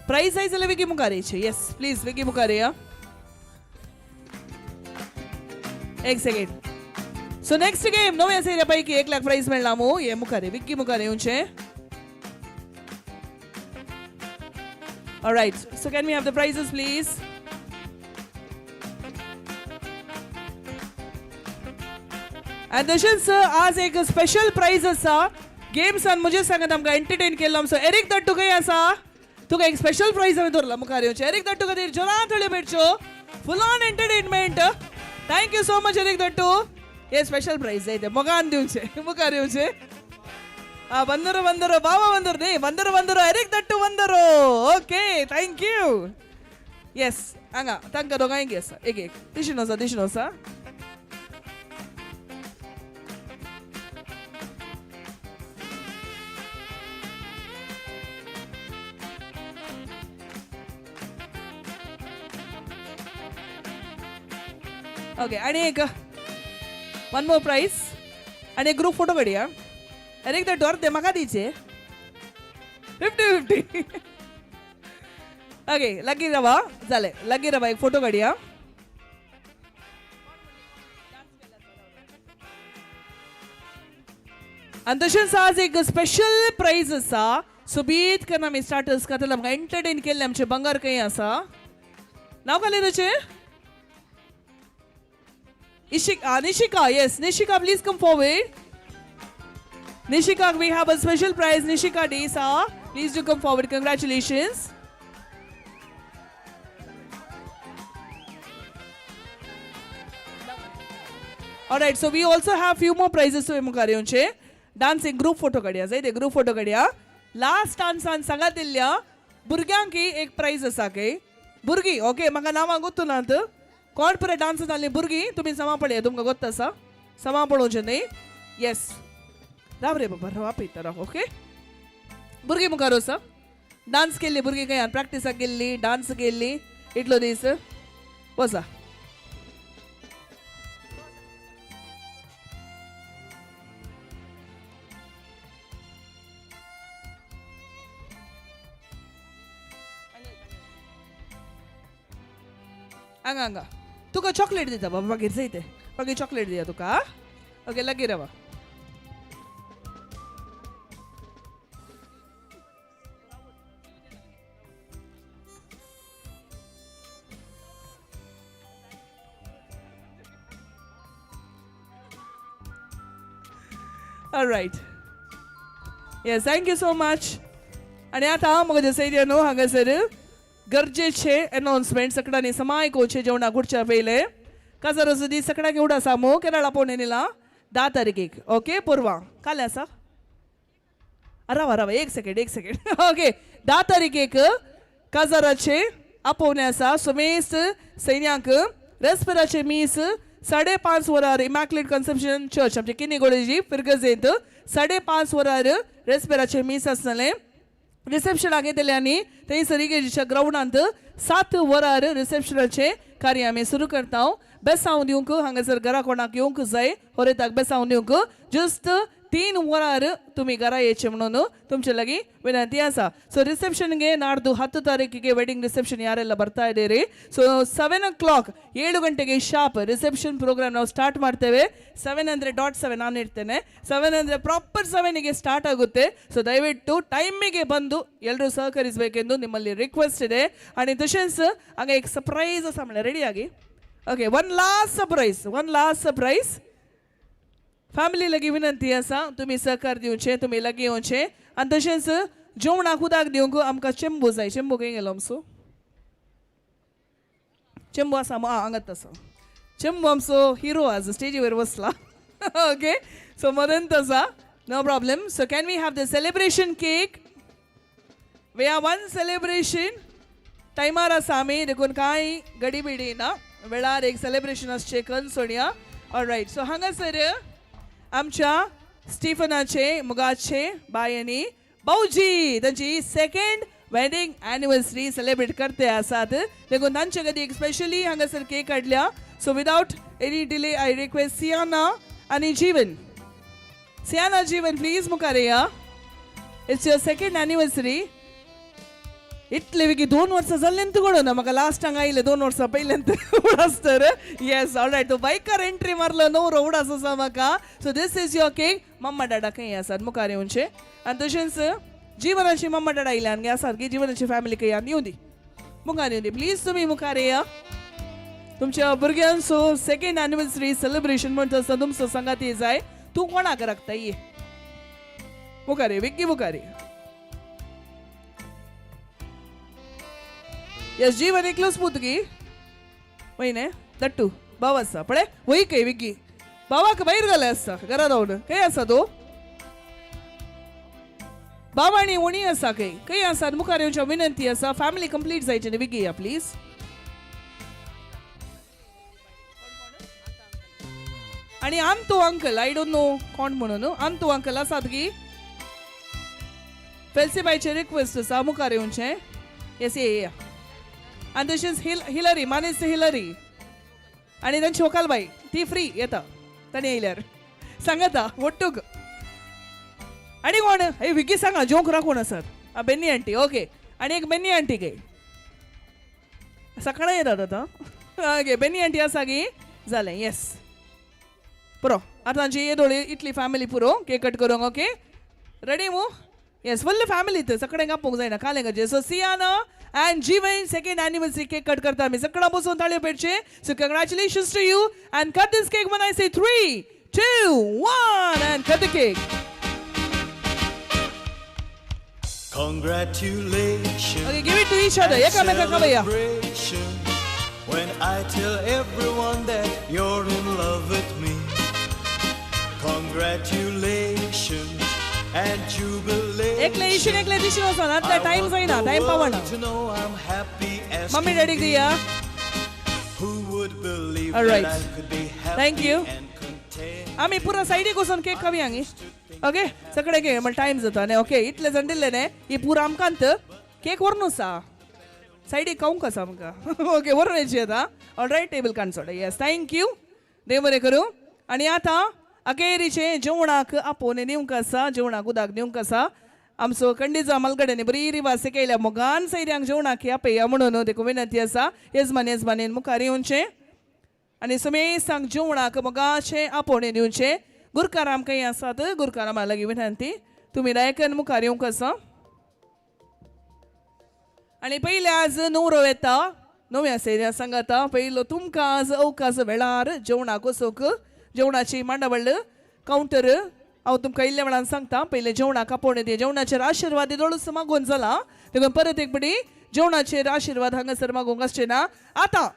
प्राइज जाय जाल्यार विकी मुखार येचे येस प्लीज विकी मुखार या एक सेकंड सो नेक्स्ट गेम 9 सेऱ्या पैकी 1 लाख प्राइज मेळ्ळा मो ये मुखार विकी मुखार येवचे All right, so can we have the prizes, please? And तशेंच आज एक स्पेशल प्राइज आसा गेम्स आनी मुझे सांगात आमकां एंटरटेन केल्लो आमचो एरिक दट्टू खंय आसा तुका एक स्पेशल प्राइज हांवें दवरला मुखार येवचें एरिक दट्टू खातीर जोरान थोड्यो भेटच्यो full on entertainment thank you so much Eric दट्टू हे स्पेशल प्राइज जाय ते मोगान दिवचे मुखार येवचे ಬಂದರು ಬಂದರು ಬಾಬಾ ಬಂದರು ನೀ ಬಂದರು ಬಂದರು ಎರಿಕ್ ದಟ್ಟು ಬಂದರು ಓಕೆ ಥ್ಯಾಂಕ್ ಯು ಎಸ್ ಹಂಗ ತಂಕ ದೊಂಗ ಎಸ್ ಏಕೆ ದಿಶಿನೋಸ ओके आणि एक 1 मोर प्राइज आणि एक ग्रुप फोटो काढूया अरे द डोर दे म्हाका दिचे 50-50 ओके लगी रवा जाले लगी रवा एक फोटो काढूया आणि तशेंच आज एक स्पेशल प्राइज आसा सुबीत करना आमी स्टार्टर्स खातीर आमकां एंटरटेन केल्ले आमचे बंगार खंय आसा नांव काय तुजें Nishika yes Nishika please come forward Nishika, we have a special prize. Nishika Desa, please do come forward. Congratulations. Alright, so we also have few more prizes to Mukarionche. Dancing group photo kadia. Zay de group photo kadia. Last dance an sangatilya. Burgyanki ek prize asa ke. Burgi, okay, maka nama gottu nant. कोण परे डान्स जाल्ली भुरगीं तुमी समा पळय तुमकां गोत्ता आसा समा पळोवचें न्ही येस राव रे बाबा राव आपयता राव ओके भुरगीं मुखार वचा डान्स केल्ली भुरगीं खंय प्रॅक्टिसाक गेल्ली डान्स केल्ली इतलो दीस वचा हांगा हांगा तुका चॉकलेट दिता बाबा मागीर जाय तें मागीर चॉकलेट दिया तुका ओके लागीं रावा alright yes thank you so much आनी आतां म्हज्या सयऱ्यान न्हू हांगासर गरजेचे अनाउन्समेंट सगळ्यांनी समायकोचे जेवणा गुडच्या पहिले काजार सुद्धी सगळ्यांक एवढा सामू केरळा पोवणे निला 10 तारखेक ओके पूर्वा काले आसा रावा एक सेकंड ओके 10 तारखेक काजाराचे आपोवणे आसा सुमेस्त सैन्याक रेस्पेराचे मीस 5:30 वरार इमॅक्युलेट कन्सेप्शन चर्च आमचे किनी कॉलेजी फिरगजेंत 5:30 वरार रेस्पेराचे मीस आसतले रिसेप्शनाक येतले आनी थंयसर इगेजीच्या ग्राउंडांत 7 वरार रिसेप्शनाचे कार्य आमी सुरू करता बेसांव दिवंक हांगासर घरा कोणाक येवंक जाय होरेताक बेसांव दिवंक जस्ट 3 वरार तुम्ही घरा येचे म्हणून तुमचे लागी विनंती आसा सो रिसेप्शन ಗೆ ನಾಡ್ದು 10 ತಾರೀಕಿಗೆ ವೆಡ್ಡಿಂಗ್ ರಿಸೆಪ್ಷನ್ ಯಾರೆಲ್ಲ ಬರ್ತಾ ಇದ್ದೀರಿ ಸೊ 7 o'clock 7 ಗಂಟೆಗೆ ಶಾರ್ಪ್ ರಿಸೆಪ್ಷನ್ ಪ್ರೋಗ್ರಾಮ್ ನಾವು ಸ್ಟಾರ್ಟ್ ಮಾಡ್ತೇವೆ 7 ಅಂದ್ರೆ .7 ನಾನು ಇರ್ತೇನೆ 7 ಅಂದ್ರೆ ಪ್ರಾಪರ್ 7 ಗೆ ಸ್ಟಾರ್ಟ್ ಆಗುತ್ತೆ ಸೊ ದಯವಿಟ್ಟು ಟೈಮಿಗೆ ಬಂದು ಎಲ್ಲರೂ ಸಹಕರಿಸಬೇಕೆಂದು ನಿಮ್ಮಲ್ಲಿ ರಿಕ್ವೆಸ್ಟ್ ಇದೆ आणि तसेच हांगा एक सरप्राईज आसा म्हणल्यार रेडी आगी okay one last surprise family लगी विनंती आसा तुम्ही सहकार दिवचे तुम्ही लगी येवचे आनी तशेंच जेवणाक उदक दिवंक आमकां चेंबू जाय चेंबू खंय गेलो आमचो चेंबू आसा हांगात आसा चेंबू आमचो हिरो आज स्टेजीवर बसला ओके सो मदंत आसा no problem so can we have the celebration cake we have one celebration टायमार आसा आमी देखून कांय गडीबिडी ना वेळार एक सेलिब्रेशन आसचें करून सोडया ऑलरायट सो हांगासर आमच्या स्टीफनाचे मुगाचे बायनी भाऊजी तांची 2nd वेडिंग एनिवर्सरी सेलिब्रेट करते आसात देखून तांचे खातीर एक स्पेशली हांगासर केक काडल्या so without any delay I request Siana आनी जीवन प्लीज मुखार येया इट्स युअर 2nd एनिवर्सरी इतले वेगी 2 वर्सां जाल्लेंत कळना म्हाका लास्ट हांगा आयले 2 वर्सां पयलेंत उडास तर येस ऑलरायट तो बायकार एंट्री मारलो नवरो उडास आसा म्हाका so this is your cake mama डाडा खंय आसात मुखार येवचे आनी तशेंच जीवनाची मम्मा डाडा आयल्यान गे आसात की जीवनाची फॅमिली खंय येवं दी मुखार येवं दी प्लीज तुमी मुखार येया तुमच्या भुरग्यांचो 2nd एनिवर्सरी सेलिब्रेशन म्हणटा आसतना तुमचो संगाती जाय तूं कोणाक राखता ये मुखार ये विक्की मुखार ये यस जीवन एकलोच पुतगी वयने दट्टू भाव आसा पळय वय खंय विक्की भावाक भायर घाले आसता घरा रावन खंय आसा तो भाव आनी उणी आसा खंय आसात मुखार येवच्या विनंती आसा फॅमिली कंप्लीट जायचे न्ही विक्की या प्लीज आणि आंतो अंकल आय डोंट नो कोण म्हणून आंतो अंकल आसात की फेल्सीबाईचे रिक्वेस्ट आसा मुखार येवचे येस ये आणि तशीच हिलरी मानेस हिलरी आणि तांची व्हंकलबाई ती फ्री येता ताणी येयल्यार सांगाता वट्टूक आणि कोण हे विकी सांगा जोंकरा कोण आसात बेन्नी आंटी ओके आणि एक बेन्नी आंटी गे सकाळी येतात आता ओके बेन्नी आंटी आसा गी जालें येस पुरो आतां तांची येदोळी इतली फॅमिली पुरो केक कट करूंक ओके रेडी मू येस फुल्ल फॅमिली सगळ्यांक आपोवंक जायना काले गजे so Siana and Jeevan 2nd anniversary cake cut करता आम्ही सगळा बसून ताळयो पेटचे so congratulations to you and cut this cake when I say 3 2 1 and cut the cake Congratulations okay give it to each other एकामेकांक भैया when I tell everyone that you're in love with me Congratulations and jubilation एकले दिशेन वचून आतां टाइम जायना टाइम पावना मम्मी डॅडी दिया ऑलराइट थँक यू आमी पुरो सायडीक वचून केक खावया न्ही ओके सगळे घे म्हण टाइम जाता न्ही ओके इतले जाण दिल्ले न्ही ही पुरो आमकांत केक व्हरून आसा सायडीक खावंक आसा आमकां ओके व्हरून येची आतां ऑलराइट टेबल काण सोड येस थँक यू देव बरें करूं आनी आतां अखेरीचे जेवणाक आपोवन दिवंक आसा जेवणाक उदक दिवंक आसा आमचो खंडीजा मालगड्यांनी बरी रिवाज केल्या मोगान सैऱ्यांक जेवणाक आपया म्हणून देखून विनंती आसा येजमानीन मुखार येवचे आनी समेस्तांक जेवणाक मोगाचे आपोवन दिवचे गुरकाराम खंय आसात गुरकारामा लागीं विनंती तुमी दायकन मुखार येवंक आसा आनी पयले आज नवरो येता नव्या सैऱ्या सांगाता पयलो तुमकां आज अवकाश वेळार जेवणाक वचोंक जेवणाची मांडावळ काउंटर हांव तुमकां इल्ल्या वेळान सांगता पयले जेवणाक आपोवणे दी जेवणाचेर आशिर्वाद दोळूच मागून जाला देखून परत एक बडी जेवणाचेर आशीर्वाद हांगासर मागोवंक आसचे ना. आतां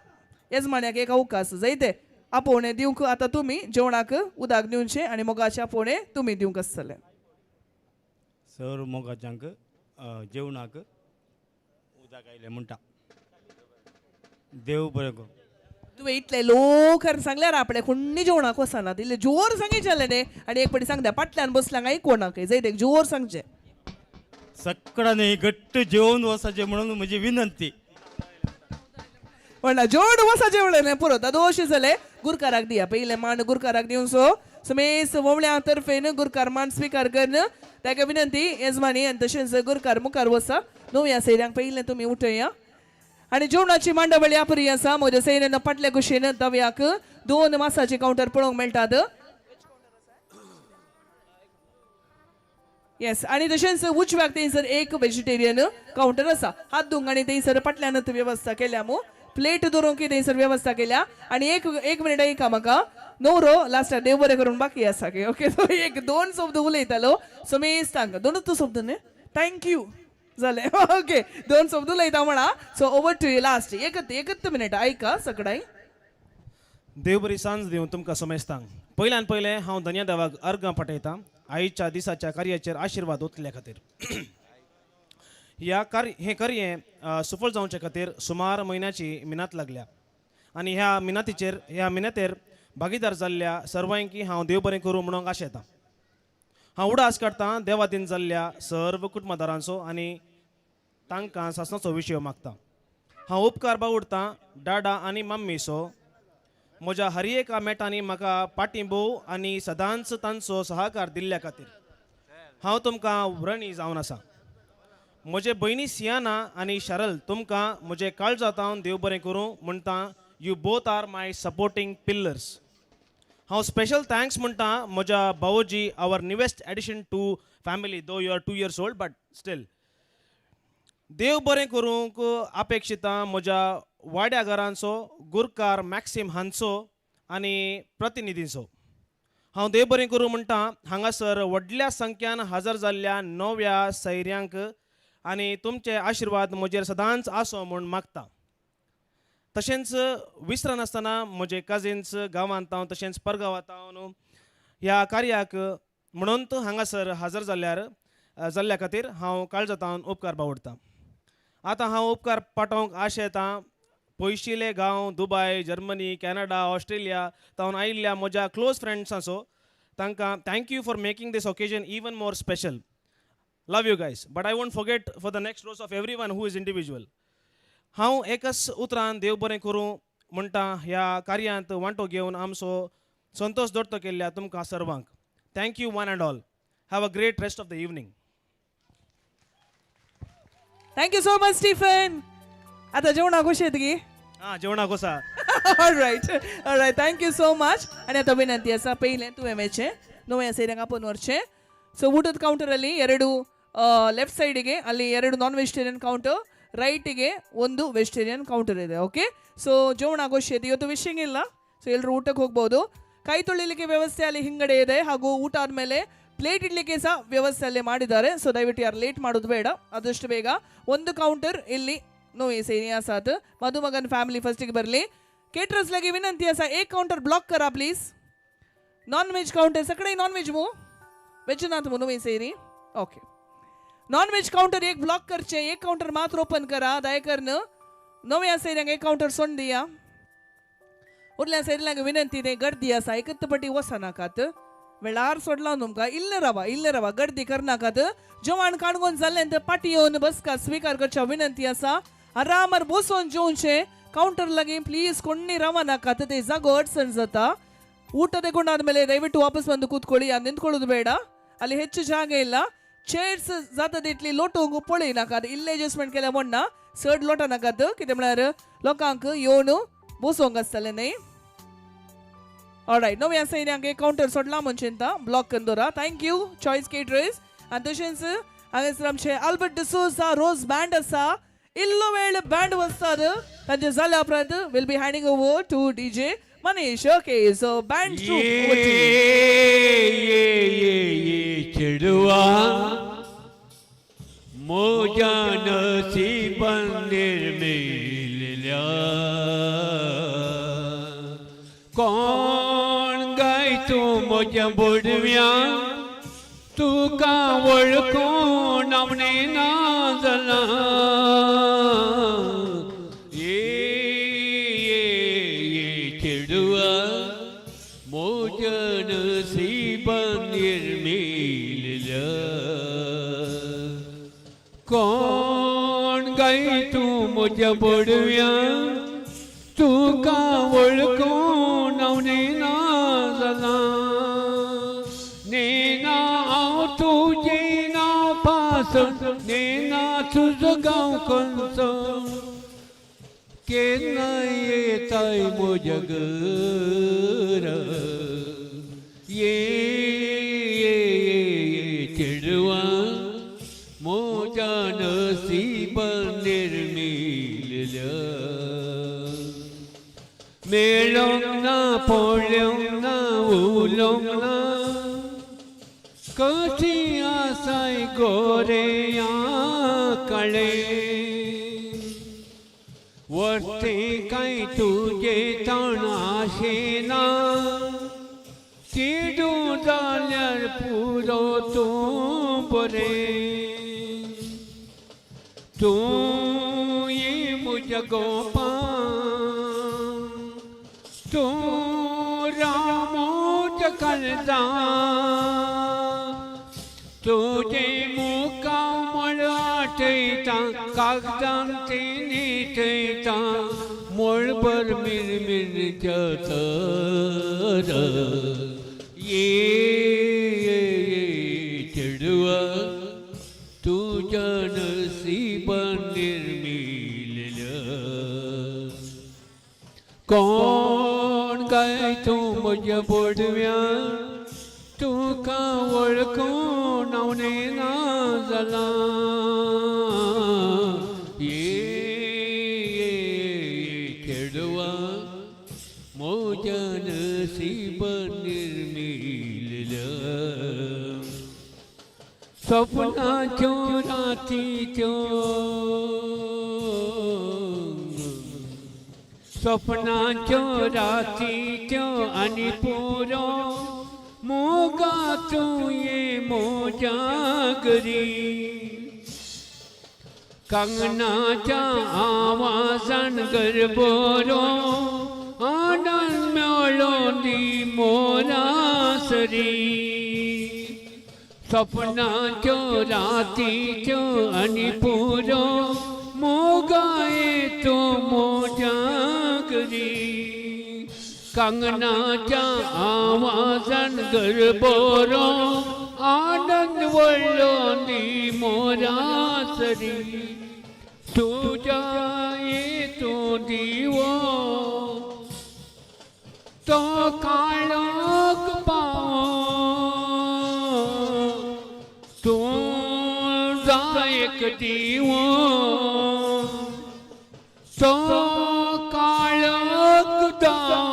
येजमान्याक एक अवकाश जायते आपोवणे दिवंक आतां तुमी जेवणाक उदक दिवचें आनी मोगाचे आपोवणे तुमी दिवंक आसतले. सर मोगाच्यांक जेवणाक उदक आयलें म्हणटा. देव बरें करूं. तुवें इतले लोकर सांगल्यार आपणे कोणी जेवणाक वचना इल्ले जोर सांगितले न्ही आनी एक फावटी सांगता फाटल्यान बसल्यांक आयकोनाक जायते जोर सांगचें. सक्कडाने घट्ट जेवण वसाचें म्हणून म्हजी विनंती. म्हणा जेवण वसा जेवण न्ही पुरो दोश जाले गुरकाराक दिया पयले मान गुरकाराक दिवन सो समेस ववळ्या तर्फेन गुरकार मान स्विकार करन ताका विनंती येजमानी आनी तशेंच गुरकार मुखार वसा. नव्या सैऱ्यांक पयलें तुमी उठया आनी जेवणाची मांडावळी आपरी आसा. म्हज्या सैऱ्यान फाटल्या कुशीन तव्याक 2 मासाचे कावंटर पळोवंक मेळटात. येस आनी तशेंच उजव्याक थंयसर एक वेजिटेरियन कावंटर आसा. हात धुवंक आनी थंयसर फाटल्यानच वेवस्था केल्या मू प्लेट दवरूंक थंयसर वेवस्था केल्या. आनी एक मिनीट ऐका म्हाका न्हवरो लास्टाक देव बरें करून बाकी आसा की ओके. सो एक 2 शब्द उलयतालो समेज तांक 2च शब्द न्ही थँक्यू जालें ओके 2 शब्द उलयता म्हणा. So over to you last एकच मिनीट ऐका सगळ्यां. देव बरी सांज दिवं तुमकां समेस्तांक. पयल्यान पयलें हांव धन्यदेवाक अर्गां पठयतां आयच्या दिसाच्या कार्याचेर आशिर्वाद ओतल्या खातीर. हें कार्य सफळ जावचे खातीर सुमार म्हयन्याची मिनत लागल्या आनी ह्या मिनतेर भागीदार जाल्ल्या सर्वांकी हांव देव बरें करूं म्हणून आशेतां. हांव उडास काडटां देवातीन जाल्ल्या सर्व कुटुंबदारांचो आनी तांकां सासणाचो विशय मागतां. हांव उपकार बावडटां डाडा आनी मम्मीचो म्हज्या हर एका मेटांनी म्हाका पाठिंबो आनी सदांच तांचो सहकार दिल्ल्या खातीर हांव तुमकां ऋणी जावन आसा. म्हजे भयणी सियाना आनी शारल तुमकां म्हजे काळजांतावन देव बरें करूं म्हणटा. You both are my supporting pillars. हांव स्पेशल थँक्स म्हणटा म्हज्या भावोजी our newest edition to family though you are 2 years old but still. देव बरें करूंक अपेक्षिता म्हज्या वाड्या घरांचो गुरकार मॅक्सिम हांचो आनी प्रतिनिधींचो. हांव देव बरें करूं म्हणटा हांगासर व्हडल्या संख्यान हजर जाल्ल्या नव्या सैऱ्यांक आनी तुमचे आशिर्वाद म्हजेर सदांच आसो म्हूण मागता. तशेंच विसरनासतना म्हजे कजिन्स गांवांत तशेंच परगांवांत ह्या कार्याक म्हणून हांगासर हजर जाल्ल्या खातीर हांव काळजांतावन उपकार बावडटां. आतां हांव उपकार पाठोवंक आशेतां पयशिले गांव दुबय जर्मनी कॅनडा ऑस्ट्रेलिया तावन आयिल्ल्या म्हज्या क्लोज फ्रेंड्सांचो तांकां thank you for making this occasion even more special. Love you guys but I won't forget for the next rows of every one who is individual. हांव एकच उतरान देव बरें करूं म्हणटा ह्या कार्यांत वांटो घेवन आमचो संतोष दत्तो केल्ल्या तुमकां सर्वांक thank you one and all. Have a great rest of the evening. Thank you so much Stephen. आतां जेवणाक कशें गी जेवणाक वसा. All right thank you so much. आनी आतां विनंती आसा पयलें तुवें मेळचें नव्या सैऱ्यांक आपोवन व्हरचें. ಸೊ ಊಟದ ಕೌಂಟರಲ್ಲಿ 2 ಲೆಫ್ಟ್ ಸೈಡಿಗೆ ಅಲ್ಲಿ 2 ನಾನ್ ವೆಜಿಟೇರಿಯನ್ ಕೌಂಟರ್ ರೈಟಿಗೆ 1 ವೆಜಿಟೇರಿಯನ್ ಕೌಂಟರ್ ಇದೆ. ಓಕೆ ಸೊ ಜೋಣ ಆಗೋಷ್ಯತೆ ಇವತ್ತು ವಿಷಯ ಇಲ್ಲ. ಸೊ ಎಲ್ಲರೂ ಊಟಕ್ಕೆ ಹೋಗ್ಬೋದು. ಕೈ ತೊಳಿಲಿಕ್ಕೆ ವ್ಯವಸ್ಥೆ ಅಲ್ಲಿ ಹಿಂಗಡೆ ಇದೆ ಹಾಗೂ ಊಟ ಆದಮೇಲೆ ಪ್ಲೇಟ್ ಇಡ್ಲಿಕ್ಕೆ ಸಹ ವ್ಯವಸ್ಥೆ ಅಲ್ಲಿ ಮಾಡಿದ್ದಾರೆ. ಸೊ ದಯವಿಟ್ಟು ಯಾರು ಲೇಟ್ ಮಾಡೋದು ಬೇಡ ಆದಷ್ಟು ಬೇಗ. 1 ಕೌಂಟರ್ ಇಲ್ಲಿ ನೋಯೇ ಸೇರಿಯಾ साथ मधुमगन फॅमिली फर्स्टಗೆ ಬರಲಿ. केटरर्स लगे विनंती असा 1 काउंटर ब्लॉक करा प्लीज. नॉन व्हेज काउंटर सगळे नॉन व्हेज मो वेज ना तो नवे सेरी okay. Non veg counter 1 block करचे 1 काउंटर मात्र ओपन करा दयकरन नव्या सैऱ्यांक 1 काउंटर सोड दिया. उरल्या सैऱ्यांक विनंती ते गर्दी आसा एकत पटी वसनाकात वेळार सोडला तुमकां इल्ले रवा गर्दी करनाकात. जेवण काणगोन जाल्ल्यानंतर पाटी येवन बसका स्वीकार करच्या विनंती आसा. आरामार बसोन जेवचे काउंटर लगे प्लीज कोणी रवानाकात ते जागो अडचण जाता. ಊಟ ತಗೊಂಡಾದ್ಮೇಲೆ ದಯವಿಟ್ಟು ವಾಪಸ್ ಬಂದು ಕೂತ್ಕೊಳ್ಳಿ. ಅದು ನಿಂತ್ಕೊಳ್ಳೋದು ಬೇಡ ಅಲ್ಲಿ ಹೆಚ್ಚು ಜಾಗ ಇಲ್ಲ. चेअर्स जातात इतली लोटोंक पळय नाकात इल्ले एडजस्टमेंट केल्या म्हणना चड लोटा नाकात कितें म्हळ्यार लोकांक येवन बसोंक आसतलें न्ही. ऑलरायट नव्या सैऱ्यांक 1 काउंटर सोडला म्हणचेंता ब्लॉक करून दवरा. Thank you choice caterers. आनी तशेंच हांगासर आमचे आल्बर्ट डिसोजा रोज बँड आसा इल्लो वेळ बँड वाजतात तांचे जाल्या उपरांत will be handing over two DJ Manish. Okay, so band troupe. चिड़ुआ मोजा नसीबन निर्मिल्या कोण गाय तू म्हज्या बुडव्या तुका वळखून आवणे ना जाला चेडुआ मोजा नसीबन निर्मिल्या कोण गाय तू म्हज्या बुडव्या तुका वळखून आवणे ना जाला नेना हांव तुजें नांव पासण नेना तुजो गांव खंयचो केन्ना येताय म्हज्या घरा चेडवा मोजा नसीबन निर्मिल्या मेळोंक ना पळोवंक ना उलोवंक ना कशी आसाय गोरेया काळे वर्तें काय तुजे तण आशेना चेडू जाल्यार पुरो तूं बरें तूं ये म्हज्या गोपा तूं रामोच्या काळजा तुजे मुखाव मळ आठयता कागदान ते नीटयता मळभर मिरमिरच्या तर चेडवा तुज्या नसीबन निर्मिल्या कोण काय तूं म्हज्या बोडव्या तुका वळखून आवणे ना जाला चेडवा म्हज्या नसीबन निर्मिल्या सपनाच्यो रातीच्यो सपनाच्यो रातीच्यो आनी पुरो मोगा तूं ये मोजा गरी कंगनाच्या आवाजान गरबरो आनंद मेळो दी मोरा सरी सपनाच्यो रातीच्यो आनी पुरो मोगाये तो मोजा करी कंगनाच्या आवाजान गरबरो आनंद वळ्ळो दी मोरा सरी तुज्या येतो दिवो तो काळोख पावो तूं जायक दिवो तो काळोख दाव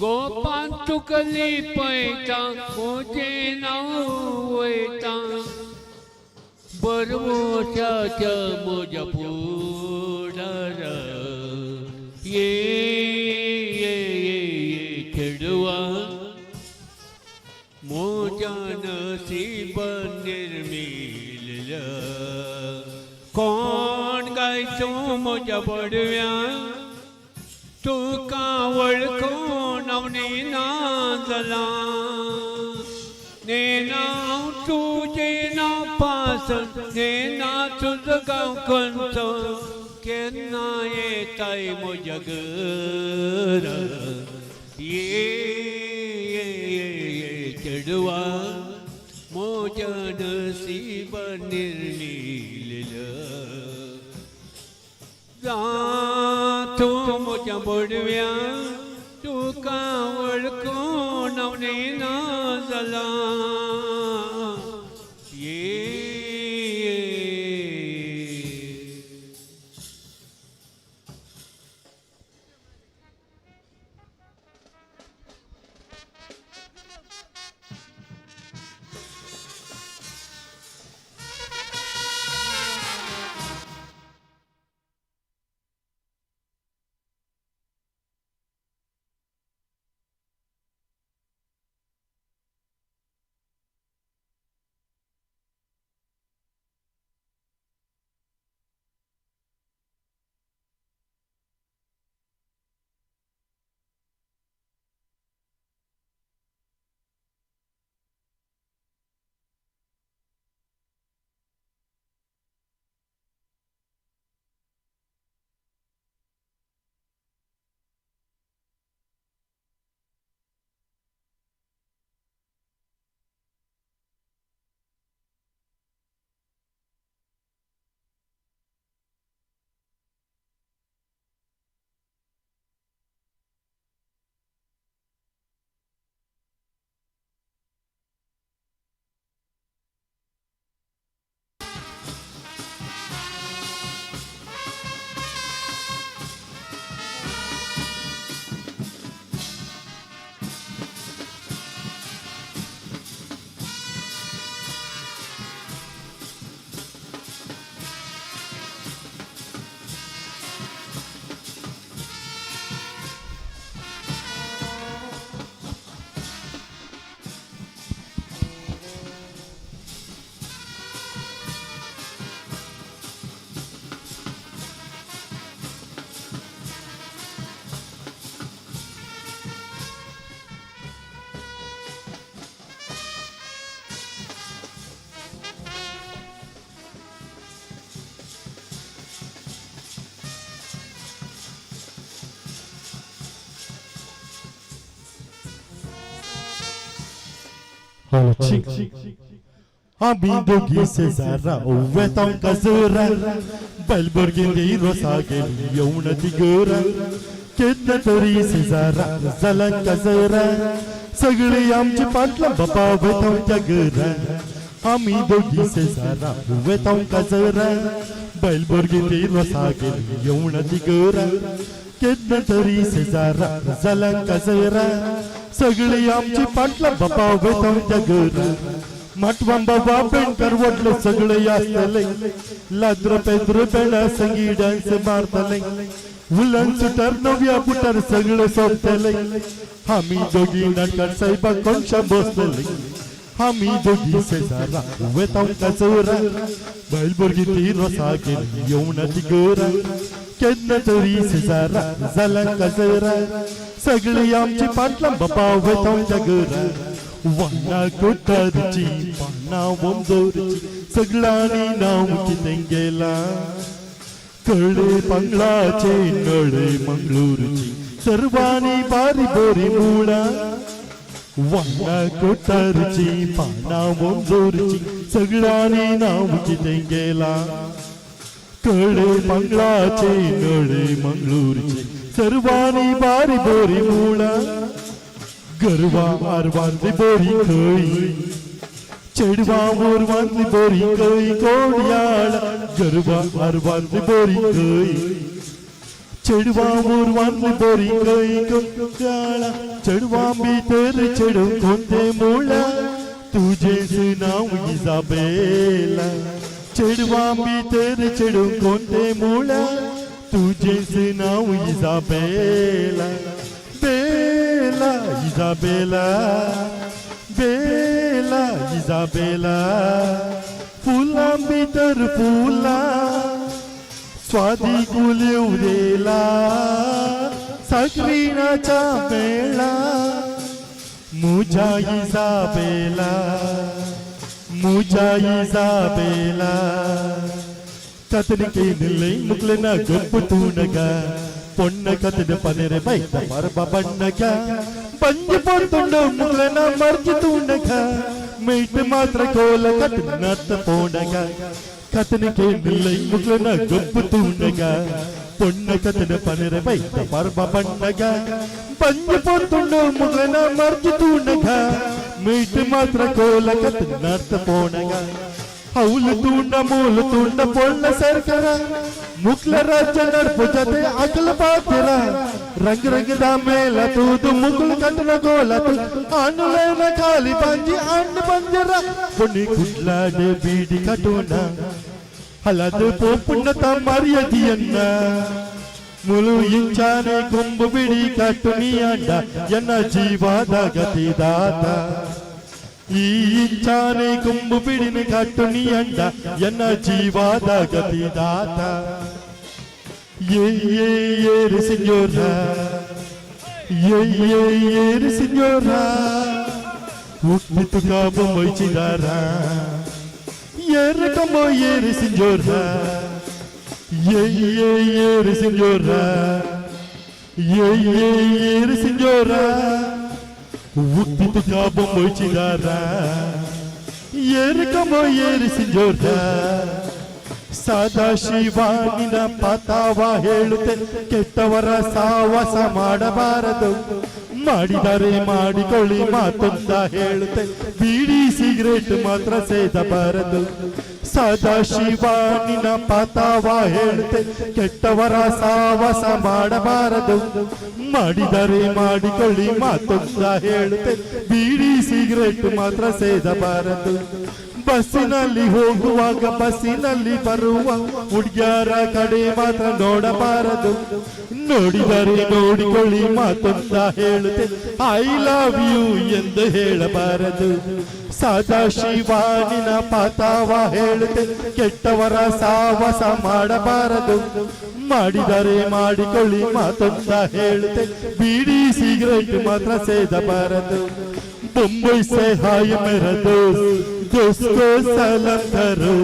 गोपान तुकली पळयता म्हजें नांव वयता बरवशाच्या म्हज्या फुडार चेडवा म्हज्या नसीबन निर्मिल्या कोण गाय तूं म्हज्या बडव्या तुका वळखून आवणे ना जाला नेना हांव तुजें नांव पासण नेना तुजो गांव खंयचो केन्ना येताय म्हज्या घरा चेडवा म्हज्या नसीबन निर्मिल्या तूं म्हज्या बडव्या तुका वळखून आवणे ना जाला आम्ही दोघी शेजारा ओव्यातां काजरा बैलबोर्गिंदी रोसा गेली येऊन ती गोरा केतना तरी शेजारा जालां काजरा सगळी आमची पाटलां बापा वेतां त्या घरा आम्ही दोघी शेजारा ओव्यातां काजरा बैलबोर्गिंदी रोसा गेली येऊन ती गोरा केतना तरी शेजारा जालां काजरा सगळी आमची पाटलां बापा वेतां त्या घरा मटवां बाबा पेंटर वडलं सगळं आसतले लाद्र पेद्र पेडा संगी डान्स मारतले उलन सुटर नव्या बुटर सगळं सोपतले आम्ही दोघी नाटकात साहेबा कोणशा बसतले आम्ही दोघी शेजारा वेतां काजरा बैलबोर्गी ती रोसा गेली येऊन ती गोरा केन्ना तरी शेजारा जालां काजरा सगळी आमची पाटलां बापा वेतां त्या घरा वाना कोठारची पाना वंदोरची सगळ्यांनी नाव कितें गेला कळे पंगलाचे नळे मंगळूरची सर्वांनी बारी बोरी मुळा वाना कोठारची पाना वंदोरची सगळ्यांनी नाव कितें गेला कळे पंगलाचे नळे मंगळूरची सर्वांनी बारी बोरी मुळा गरवा आरवांतली बोरी खई चेडवा मोरवांतली बोरी खई कोड्याळ गरवा आरवांतली बोरी खई चेडवा मोरवांतली बोरी खई कोड्याळ चेडवा भितर चेडो कोणते मुळा तुझेच नाव इजाबेला चेडवा भितर चेडो कोणते मुळा तुझेच नाव Isabella Bella Isabella Bella Isabella फुलां भितर फुलां स्वादी गुलिवदेला साकरीणाच्या मेळा मुझा इजाबेला कतनिके निल्लै मुक्लना गप्पु तूनगा పొన్న కతిన పనిరే బయట పరబబన్నక పంజి పొంతుండో ములన మర్జితుండక మీట్ మాత్ర కోల కతినత పోనక కతినకే నిల్లై ములన గొప్పుతుండక పొన్న కతిన పనిరే బయట పరబబన్నక పంజి పొంతుండో ములన మర్జితుండక మీట్ మాత్ర కోల కతినత పోనక हौल तुंड मूल तुंड पोळ्ळ सरकरा मुक्ल राज्य नडपु जते अकल पातिरा रंग रंगದ ಮೇಲ ತೂದು ಮುಗುಳು ಕಟ್ಟನ ಗೋಲತು ಆನುಲೇನ ಖಾಲಿ ಬಂಜಿ ಅಣ್ಣ ಬಂಜರ ಪುಣಿ ಕುಡ್ಲಾಡೆ ಬೀಡಿ ಕಟುನ ಹಲದು ಪೋಪುಣ್ಣತ ಮರ್ಯಾದಿಯನ್ನ ಮುಲು ಇಂಚಾನೆ ಕೊಂಬು ಬಿಡಿ ಕಟ್ಟುನಿ ಅಂಡ ಎನ್ನ ಜೀವಾದ ಗತಿದಾತ ಈ ಇಂಚಾನೆ ಕೊಂಬು ಬಿಡಿನ ಕಟ್ಟುನಿ ಅಂಡ ಎನ್ನ ಜೀವಾದ ಗತಿದಾತ ಏರು ಸಿಂಜೋರ ಏರು ಸಿಂಜೋರ ಹುಟ್ಟಿತು ಕಾಬ ಮೈಚಿದಾರ ಏರು ಕಂಬ ಏರು ಸಿಂಜೋರ ಏರು ಸಿಂಜೋರ ಏರು ಸಿಂಜೋರ ಹುಟ್ಟಿತು ಕಾಬ ಮೈಚಿದಾರ ಏರು ಕಂಬ ಏರು ಸಿಂಜೋರ ಸದಾಶಿವಾನಿನ ಪತಾವ ಹೇಳುತ್ತೆ ಕೆಟ್ಟವರ ಸಾವಾಸ ಮಾಡಬಾರದು ಮಾಡಿದರೆ ಮಾಡಿಕೊಳ್ಳಿ ಮಾತೊಂದ ಹೇಳುತ್ತೆ ಬೀಡಿ ಸಿಗರೇಟ್ ಮಾತ್ರ ಸೇದಬಾರದು ಸದಾಶಿವಾನಿನ ಪತಾವ ಹೇಳುತ್ತೆ ಕೆಟ್ಟವರ ಸಾವಾಸ ಮಾಡಬಾರದು ಮಾಡಿದರೆ ಮಾಡಿಕೊಳ್ಳಿ ಮಾತೊಂದ ಹೇಳುತ್ತೆ ಬೀಡಿ ಸಿಗರೇಟ್ ಮಾತ್ರ ಸೇದಬಾರದು ಬಸ್ಸಿನಲ್ಲಿ ಹೋಗುವಾಗ ಬಸ್ಸಿನಲ್ಲಿ ಬರುವ ಹುಡುಗ್ಯಾರ ಕಡೆ ಮಾತ್ರ ನೋಡಬಾರದು ನೋಡಿದರೆ ನೋಡಿಕೊಳ್ಳಿ ಮಾತೊಂದ ಹೇಳುತ್ತೆ ಐ ಲವ್ ಯು ಎಂದು ಹೇಳಬಾರದು ಸದಾಶಿವಾನಿನ ಪತಾವ ಹೇಳುತ್ತೆ ಕೆಟ್ಟವರ ಸಾವಾಸ ಮಾಡಬಾರದು ಮಾಡಿದರೆ ಮಾಡಿಕೊಳ್ಳಿ ಮಾತೊಂದ ಹೇಳುತ್ತೆ ಬೀಡಿ ಸಿಗರೇಟ್ ಮಾತ್ರ ಸೇದಬಾರದು मुंबई से हाय मेरा दोस्त को सलाम करो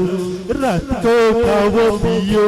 रात को खाओ पियो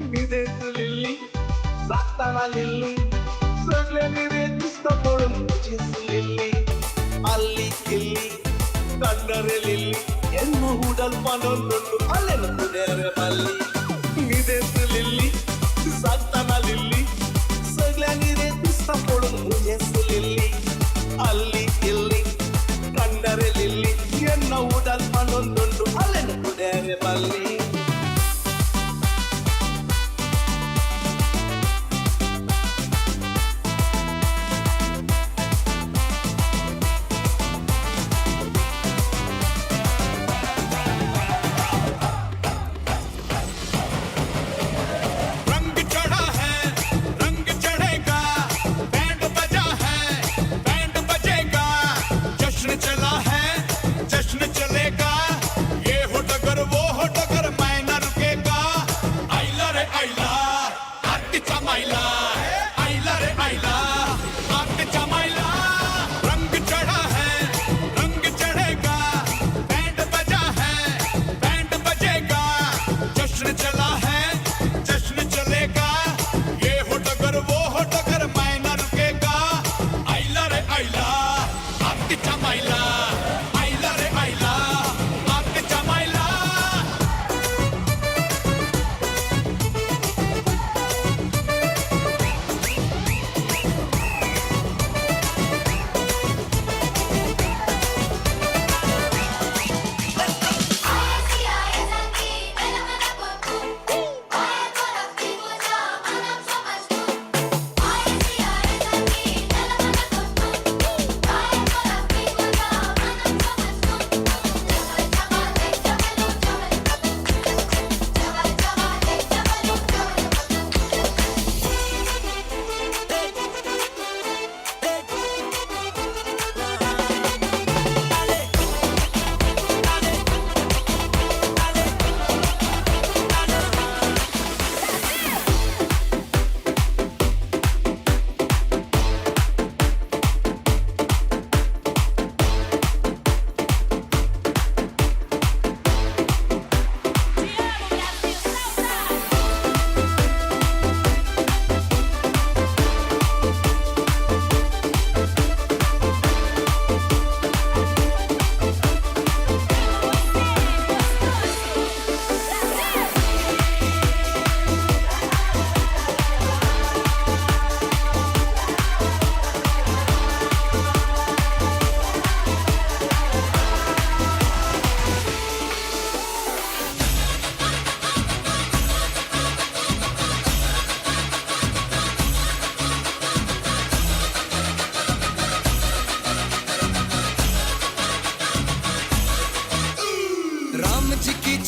निदेत लिल्ली सागताना लिल्ली सगळे निरे दिसता पडून तुझीच लिल्ली अल्ली किल्ली कंडरे लिल्ली ಎನ್ನು ಹೂಡಲ್ ಪನೊಂದುಂಡು ಅಲ್ಲೆನು ಕುಡಿಯರೆ ಮಲ್ಲಿ ನಿದೆತ್ ಲಿಲ್ಲಿ ಸಾಕ್ತಾನ ಲಿಲ್ಲಿ ಸಗಲ ನೀರೇ ದಿಸ್ತ ಕೊಡು ಮುಜೆಸ್ ಲಿಲ್ಲಿ ಅಲ್ಲಿ ಇಲ್ಲಿ ಕಂಡರೆ ಲಿಲ್ಲಿ ಎನ್ನು ಹೂಡಲ್ ಪನೊಂದುಂಡು ಅಲ್ಲೆನು ಕುಡಿಯರೆ ಮಲ್ಲಿ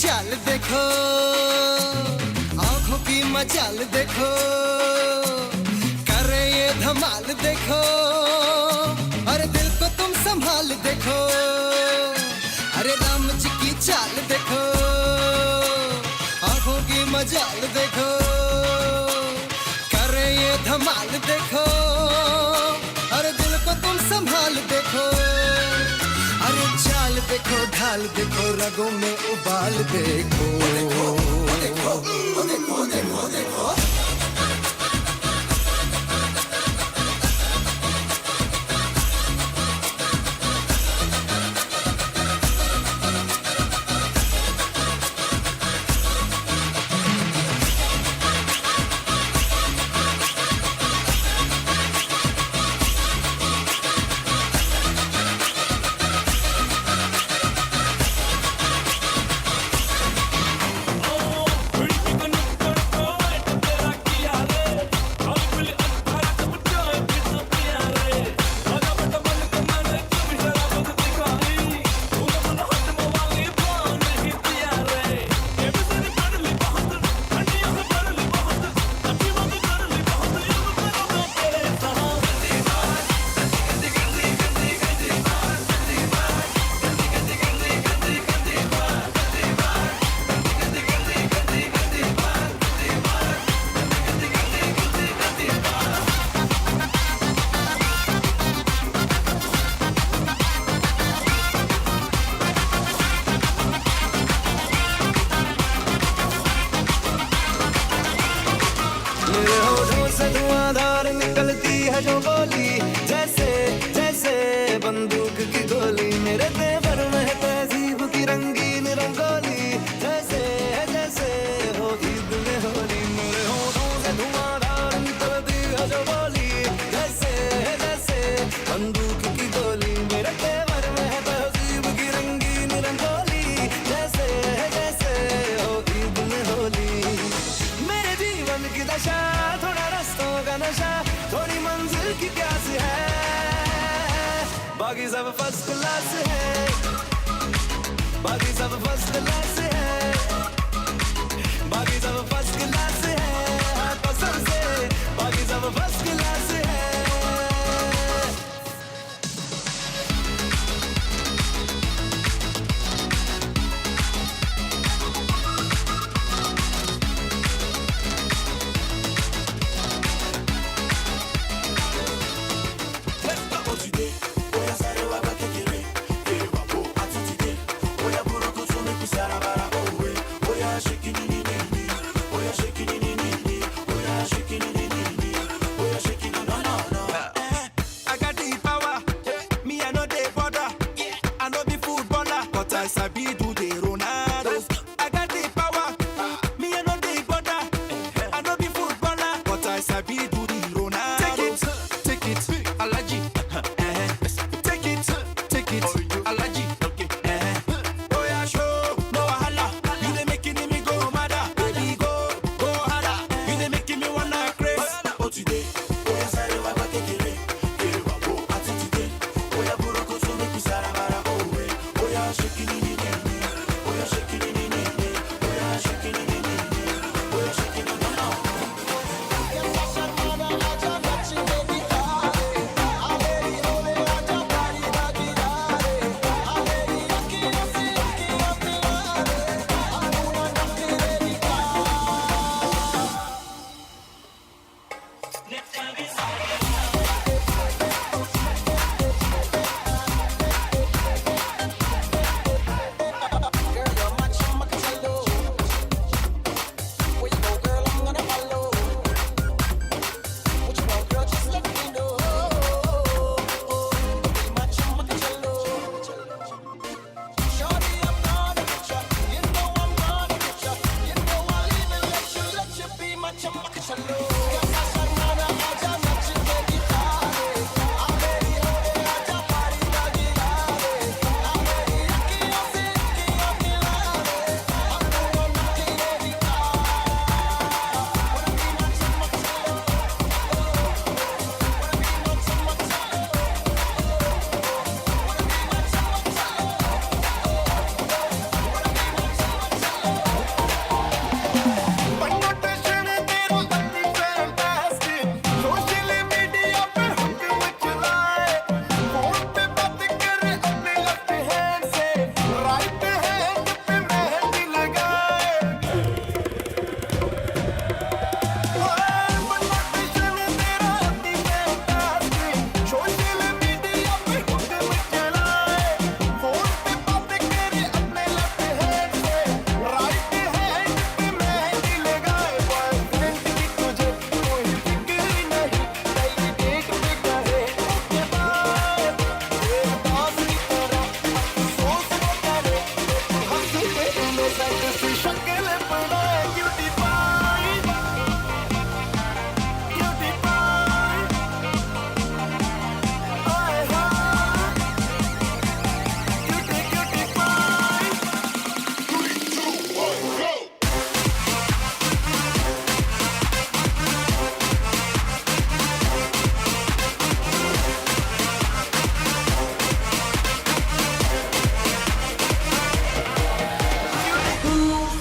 चाल देखो आंखों की मचाल देखो करे ये धमाल देखो अरे दिल को तुम संभाल देखो अरे राम जी की चाल देखो आंखों की मचाल देखो करे ये धमाल देखो अरे दिल को तुम संभाल देखो अरे चाल देखो ढाल देखो रगों में उबाल देखो देखो देखो देखो देखो देखो Oh, नशा थोड़ा रास्तों का नशा थोड़ी मंजिल की प्यास है बाकी सब फर्स्ट क्लास है बाकी सब फर्स्ट क्लास है बाकी सब फर्स्ट क्लास है हाँ कसम से बाकी सब फर्स्ट क्लास है I sabi do the Ronaldo. I got the power. Me I know the border. I know the footballer, but I sabi do the Ronaldo. Take it, Alaji. Take it, Alaji. Oh yeah, show no wahala. You dey making me go mad, baby go harder. You dey making me wanna craze. Oh today, oh yeah, sorry, wa ba kekere. Today, oh yeah, buro ko so make you sarabara. Oh yeah, shaking it.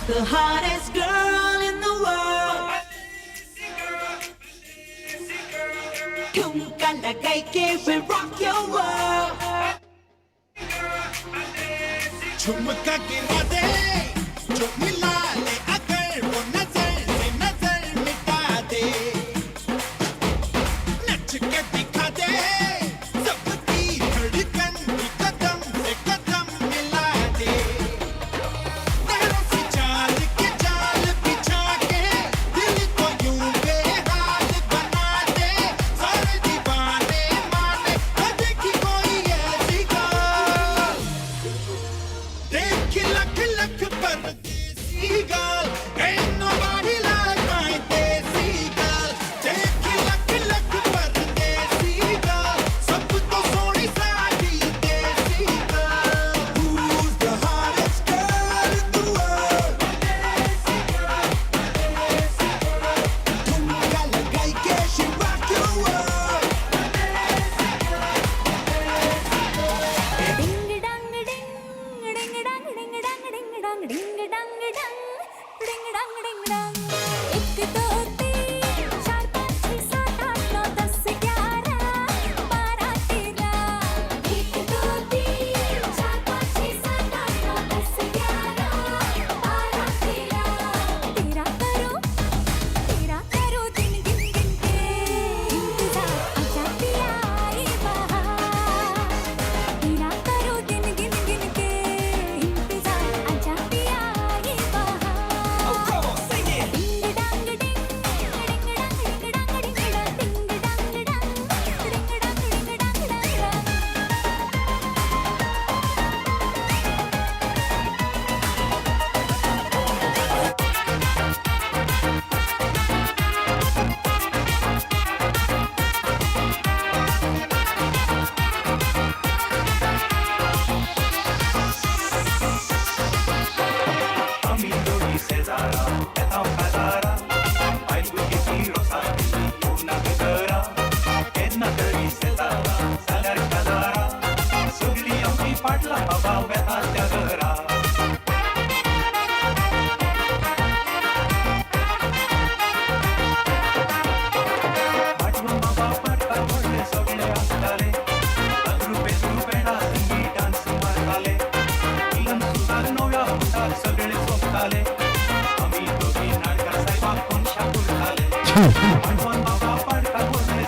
The hottest girl in the world. ठुमका लगाई के we rock your world. झुमका गिरा दे जो मिला ले अगर वो नजर से नजर मिटा दे नच के दिखा दे सबकी धड़कन की कदम से कदम मिला दे नहरों से चाल के जाल बिछा के दिल को यूं बेहाल बना दे सारे दीवाने माने न देखी कोई ऐसी गाल देख लख लख परदेसी गाल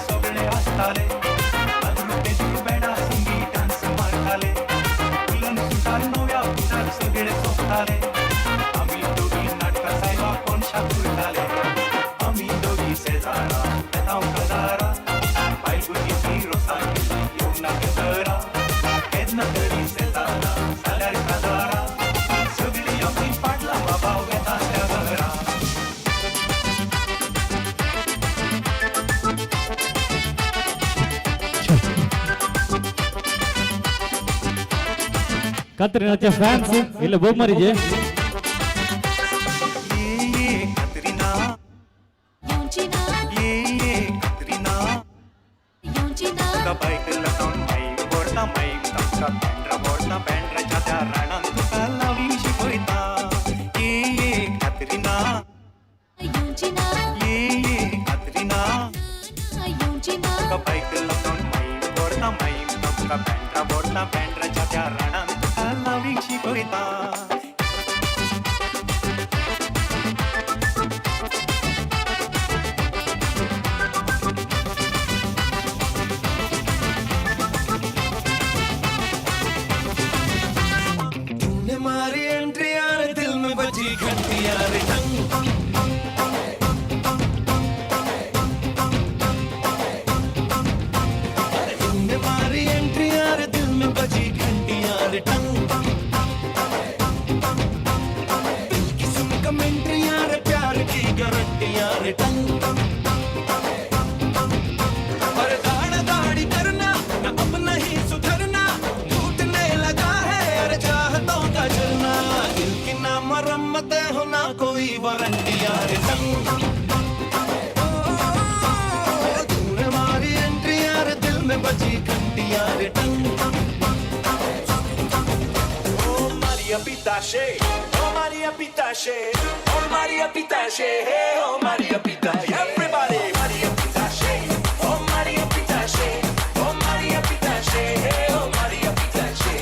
सगळे असताले बेडा संगी डान्स मारताले फुलन सुटार नव्या फुटार सगळे सोपताले आम्ही दोघी नाटका सायबा कोणशा उरताले आम्ही दोघी शेजारा येताव गजारा बायल भुरगी रोसांग येऊन नागतरा केन्ना तरी शेजारा जाल्यार काजारा सगळी आमची पाडला बाबा वेता त्या घरा ಕತ್ರಿನಾच्या ಫ್ಯಾನ್ಸ್ ಇಲ್ಲ ಬೋಮರಿಗೆ तूने मारी एंट्री यार दिल में बजी घंटी यार टंग तूने मारी एंट्री यार दिल में बजी घंटी यार टंग दिल की सुन कमेंट्री यार प्यार की गारंटी यार टंग और दाढ़ दाढ़ी करना न अब नहीं सुधरना टूटने लगा है यार चाहतों का जलना दिल की ना मरम्मत हो ना कोई वारंटी यार टंग तूने मारी एंट्री यार दिल में बची घंटी यार टंग ओ Maria Pitache ओ Maria Pitache ओ Maria Pitache ओ Maria Pitache everybody Maria Pitache ओ Maria Pitache ओ Maria Pitache ओ Maria Pitache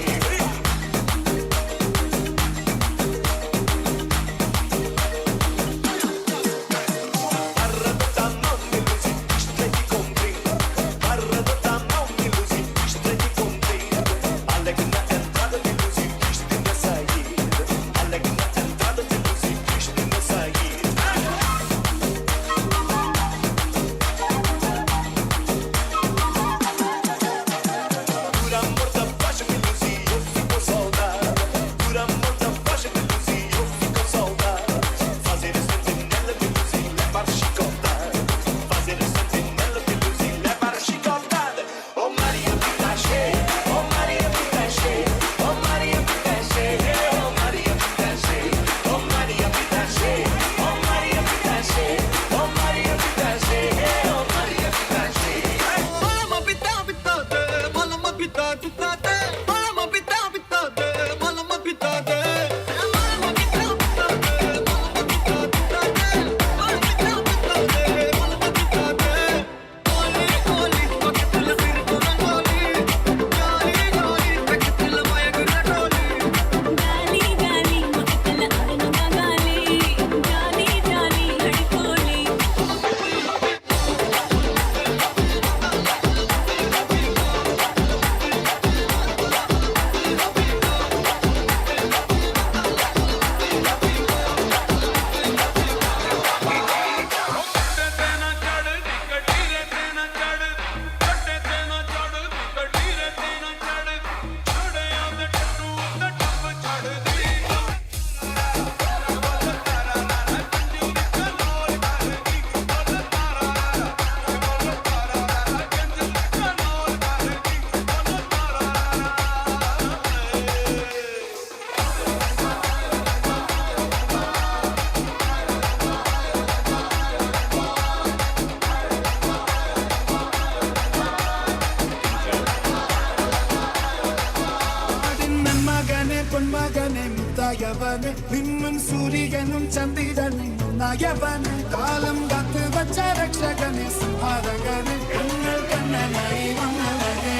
പൊന്മകനെ മുത്തായവനെ നിന്നും സൂര്യനും ചന്ദ്രനും ഒന്നായവനെ കാലം കാത്ത് വച്ച രക്ഷകനെ സംഹാരകനെ ഞങ്ങൾ കണ്ണനായി വന്നവനെ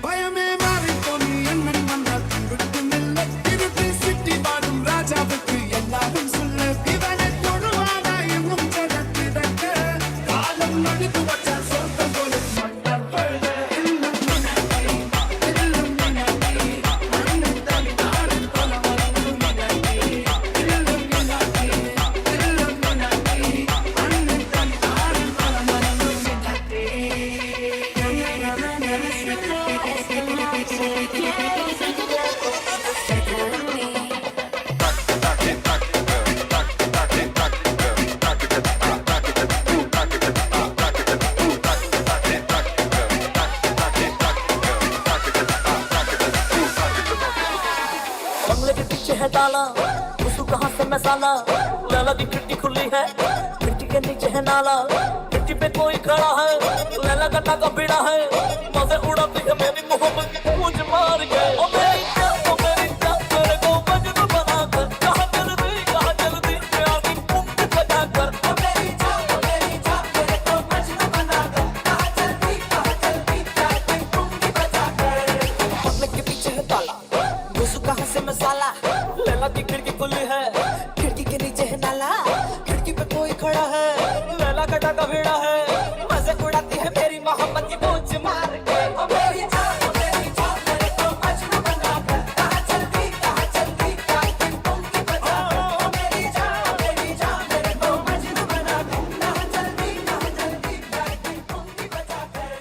ഭയമേ മാറിപ്പോ നീ എണ്ണൻ വന്നാൽ വിട്ടുന്നില്ല ഇരുട്ടി സിറ്റി പാടും രാജാവുക്ക് എല്ലാവരും சொல்ல ഇവനെ തൊടുവാനായി എന്നും ജഗത്തിടക്ക് लाला घुसू कहाँ से मैं साला लैला की खिड़की खुली है खिड़की के नीचे है नाला खिड़की पे कोई खड़ा है लैला का टाका भिड़ा है मजे उड़ाती है मेरी मोहब्बत मुझ मार के ओ मेरी जान मेरे को मजनू बना कर कहाँ चल दी प्यार की पुंग बजा कर ओ मेरी जान मेरे को मजनू बना कर कहाँ चल दी प्यार की पुंग बजा कर पगले के पीछे है ताला घुसू कहाँ से मैं साला लैला की खिड़की खुली है खिड़की के नीचे है नाला खिड़की पे कोई खड़ा है लैला का टाका भिड़ा है मजे उड़ाती है मेरी मोहब्बत की पूंछ मार के ओ मेरी जान मेरे को मजनू बना कर कहाँ चल दी प्यार की पुंगी बजा कर ओ मेरी जान मेरे को मजनू बना कर कहाँ चल दी प्यार की पुंगी बजा कर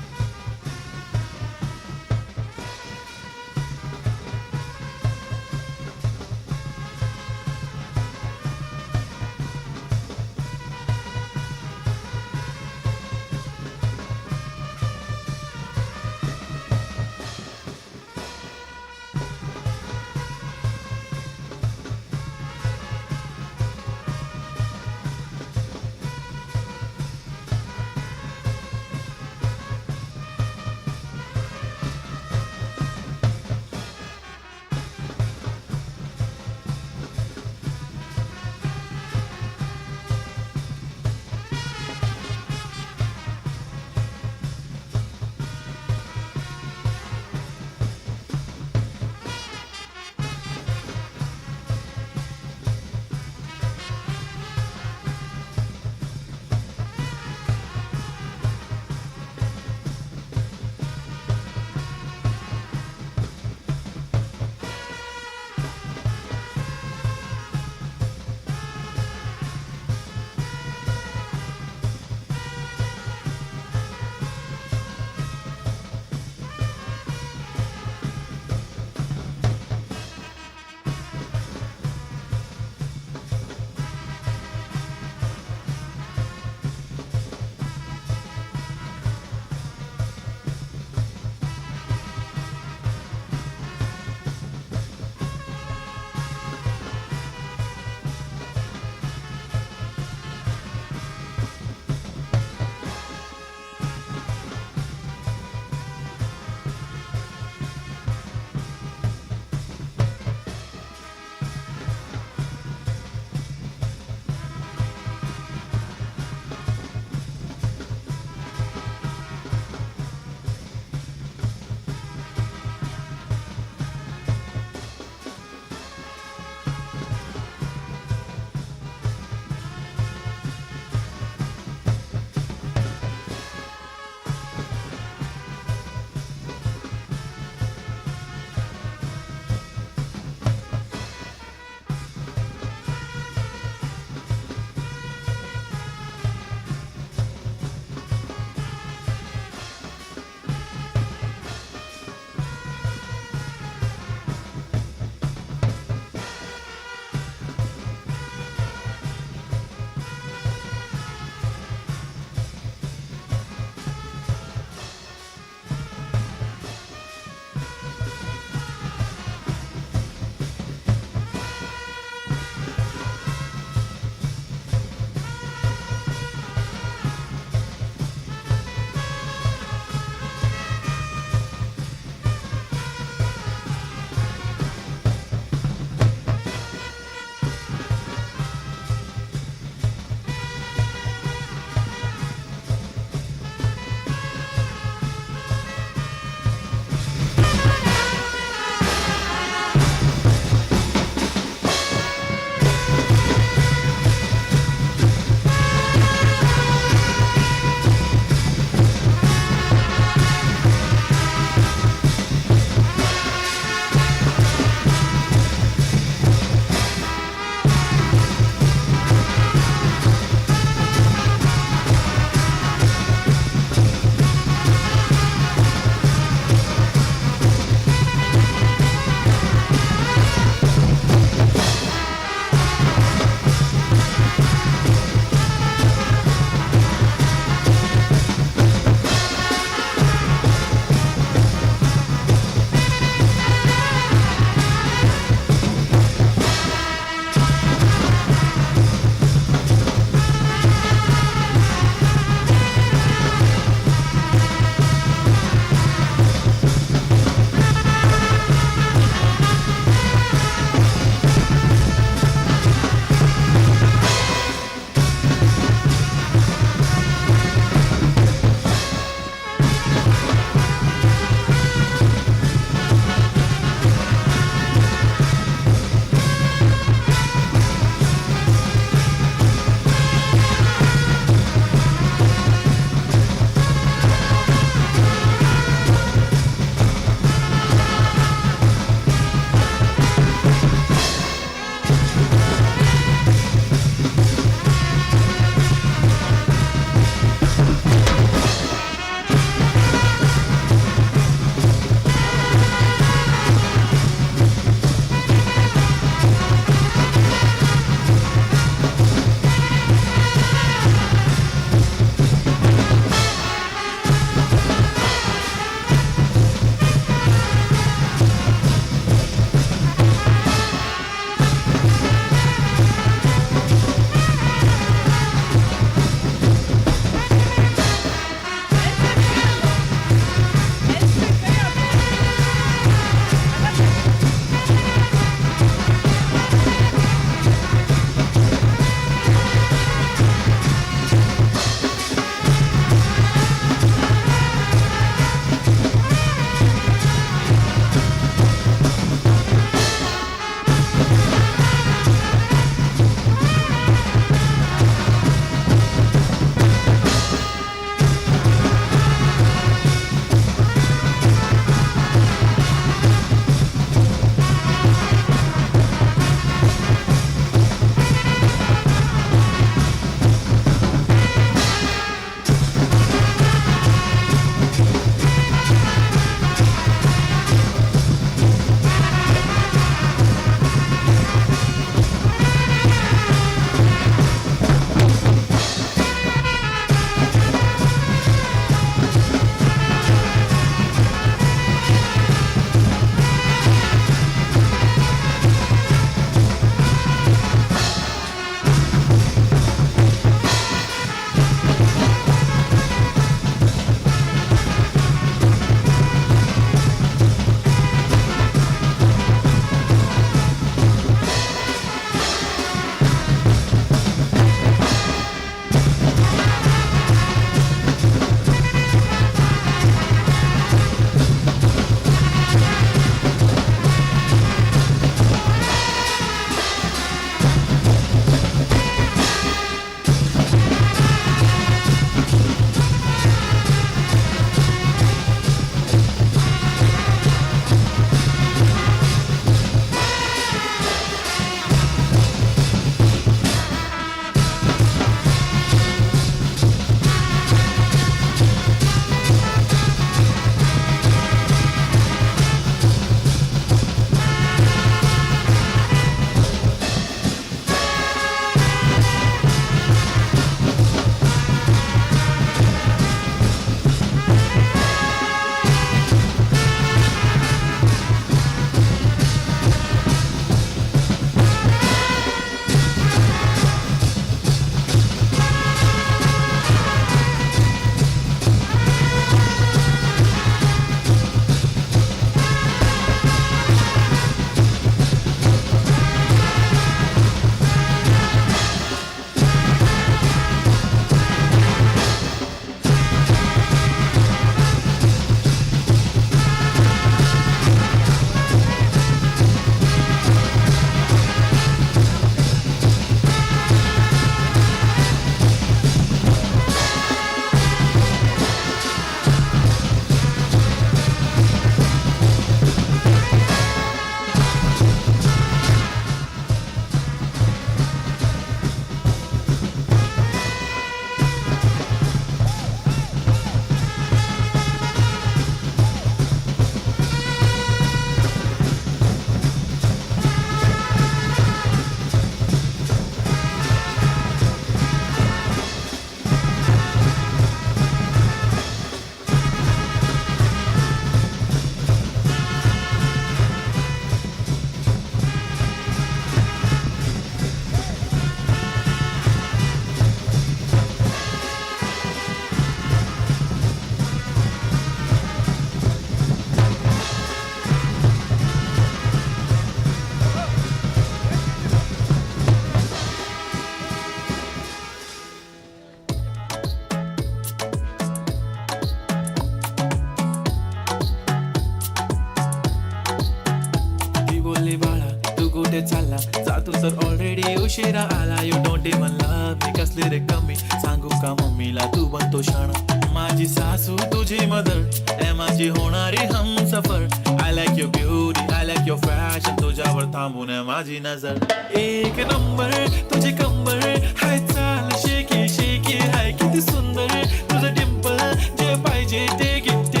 तेरा आला you don't even love me कसली रे कमी सांगू का मम्मीला तू बनतो शाणा माझी सासू तुझी मदर ए माझी होणारी Humsafar I like your beauty I like your fashion तुझ्यावर थांबून आहे माझी नजर एक नंबर तुझी कंबर हाय चाल शेकी शेकी हाय किती सुंदर तुझं डिंपल जे पाहिजे take it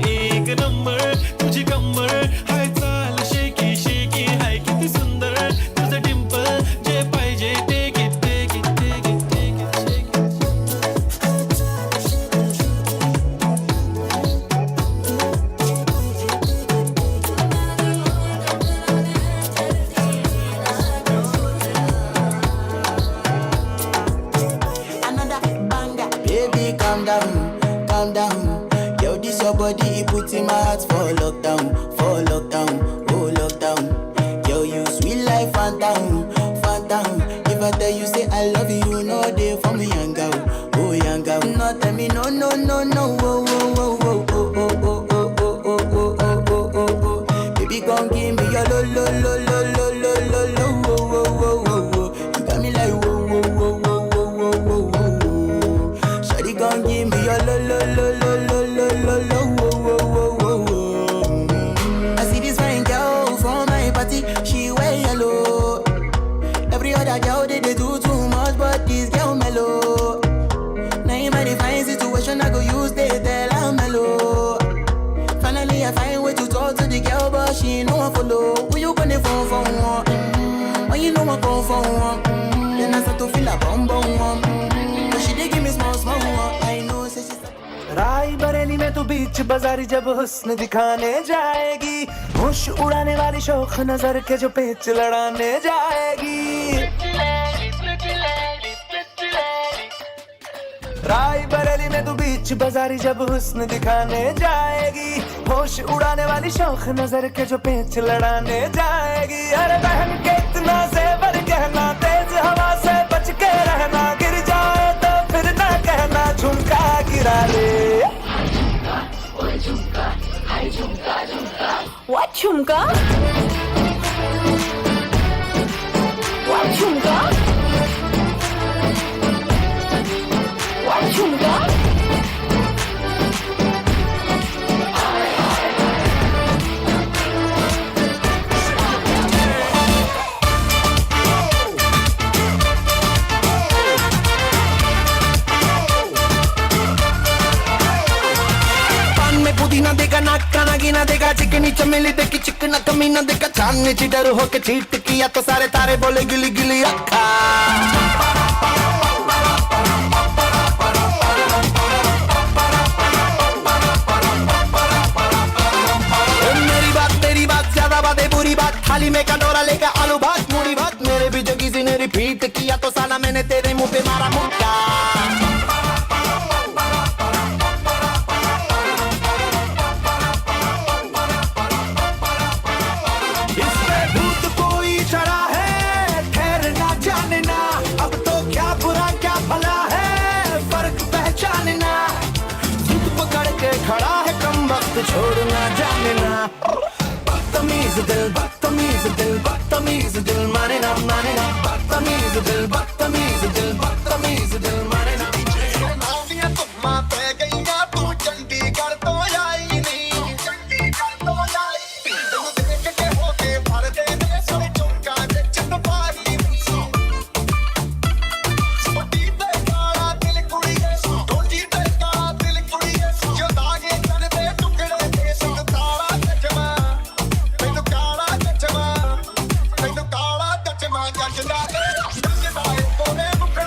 एक नंबर तुझी कंबर हाय चाल शेकी शेकी हाय किती सुंदर तुझं डिंपल जे पाहिजे take it Baby, calm down. Yo, this your body, it puts in my heart for lockdown, oh lockdown. Yo, you sweet life, phantom. If I tell you say I love you, you know they for me, young girl, oh young girl. No, tell me no, oh. Baby, gon' give me your lo. You got me like whoa. Gon' give me your lo. I see this fine girl from my party, she wear yellow. Every other girl they do too much, but this girl mellow. Now in my fine situation, I go use they tell her mellow. Finally I find way to talk to the girl, but she ain't no one follow. Who you gonna phone for one? When you know I go for one, then I start to feel a bum one. But she dey give me small one. राई बरेली में तू बीच बाजारी जब हुस्न दिखाने जाएगी होश उड़ाने वाली शौक नजर के जो पेच लड़ाने जाएगी राई बरेली में तू बीच बाजारी जब हुस्न दिखाने जाएगी होश उड़ाने वाली शौक नजर के जो पेच लड़ाने जाएगी अरे बहन के इतना ज़ेवर कहना तेज हवा से बच के रहना गिर जाए तो फिर ना कहना झुमका गिरा ले What झुमका? What झुमका? What झुमका? पुदीना देगा नाक का नागिना देगा चिकनी चमेली देखी चिकना कमीना देखा चांदनी चिडर होके चीट किया तो सारे तारे बोले गिली गिली अक्खा तेरी बात ज्यादा बातें बुरी बात थाली में कटोरा लेकर आलू भात मूड़ी भात मेरे भी जो किसी ने रिपीट किया तो साला मैंने तेरे मुंह पे मारा मुक्का खड़ा है कम वक्त छोड़ना जानना बदतमीज दिल माने ना बदतमीज दिल माने ना नावियां तुम पे गईया तू चंडीगढ़ तो आई नहीं तू देख के होके भर दे ने सब चौका दे चित पारी छोटी पे काला दिल कुड़ी है छोटी पे काला दिल कुड़ी है जो दागे कर दे टुकड़े दे संग तारा चचमा तैनू काला चचमा जचना दे जचना कोने मुख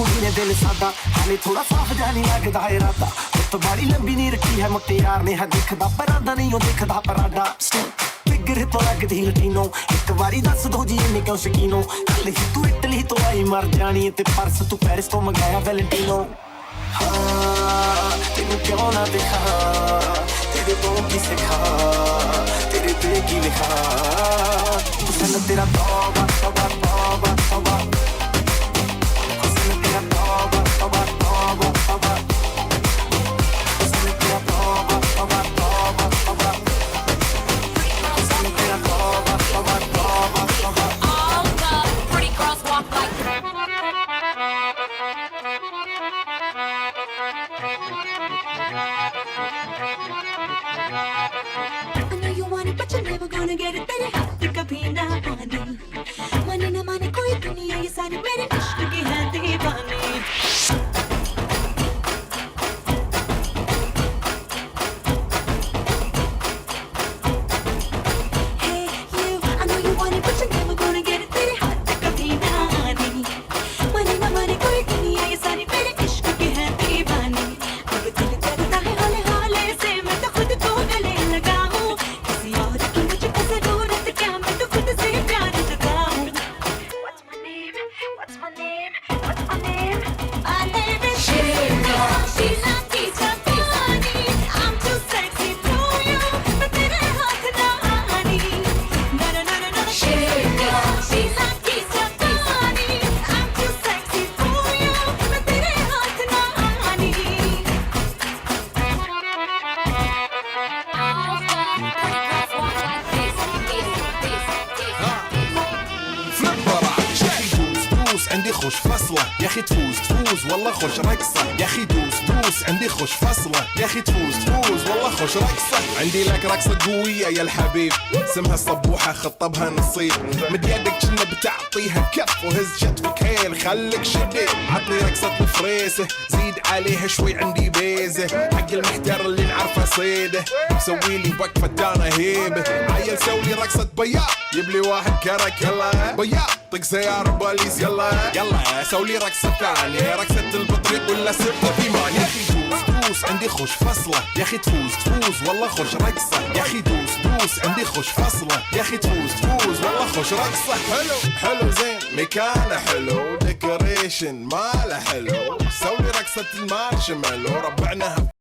कुड़ी ने दिल सादा हाले थोड़ा साफ जानी लगदा इरादा तो बड़ी लंबी नी रखी है मुटियार ने है दिखदा परादा नहीं ओ दिखदा पराडा फिगर तो लगदी लटीनो एक बारी दस दो जी इन्ने क्यों शकीनो कल ही तू इटली तो आई मर जानी ते परस तू पेरिस तो मंगाया वैलेंटिनो हाँ तेनू क्यों ना दिखा तेरे तो की सिखा तेरे पे की लिखा हुसन तेरा तौबा तौबा तौबा तौबा हुसन तेरा तौबा तौबा तौबा तौबा हुसन तेरा तौबा तौबा तौबा तौबा हुसन तेरा तौबा तौबा तौबा तौबा All the pretty girls walk like I know you want it, but you're never gonna get it. तेरे हाथ कभी ना पानी माने ना माने कोई दुनिया ये सारी मेरे इश्क की है दीवानी Hey you, I know you want it, but you're never gonna get it. तेरे हाथ कभी ना आनी माने ना माने कोई दुनिया ये सारी मेरे इश्क की है दीवानी अब दिल करता है हौले हौले से मैं तो खुद को गले लगाऊं किसी और की मुझको जरूरत क्या मैं तो खुद से प्यार जताऊं What's my name? What's my name? What's my name? My name is Sheila. Sheila की जवानी I'm too sexy for you मैं तेरे हाथ ना आनी No no no no no Sheila. Sheila की जवानी I'm too sexy for you मैं तेरे हाथ ना आनी دوس عندي خوش فصلة يا اخي تفوز والله خوش رقصة يا اخي دوس عندي خوش فصلة يا اخي تفوز والله خوش رقصة عندي لك رقصة قوية يا الحبيب اسمها الصبوحة خطبها نصيب مد يدك كنا بتعطيها كف وهز كتفك هيل خليك شديد عطني رقصة الفريسة زيد عليها شوي عندي بيزة حق المحتار اللي نعرفه صيده سوي لي وقفة دانا هيبة عيل سوي رقصة بياض يبلي واحد كرك يلا بياض طق سيارة بوليس يلا سوي رقصة ثانية رقصة البطريق ولا سبة في مال يا اخي دوس عندي خوش فصلة يا اخي تفوز والله خوش رقصة يا اخي دوس عندي خوش فصلة يا اخي تفوز والله خوش رقصة حلو زين مكانه حلو ديكوريشن ماله حلو سوي رقصة المارشميلو ربعناها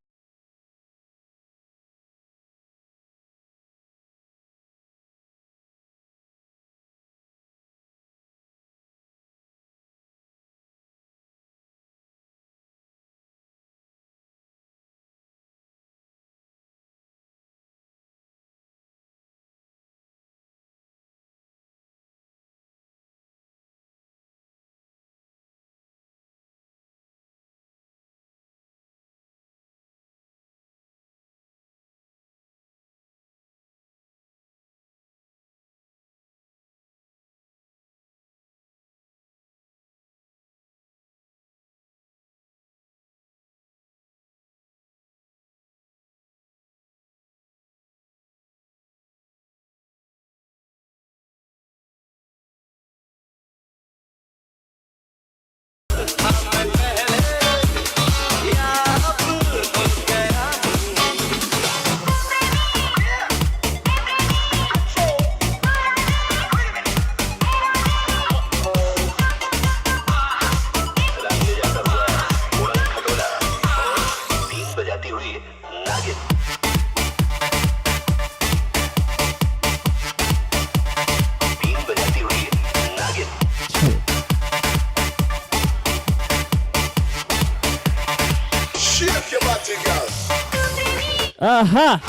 Aha!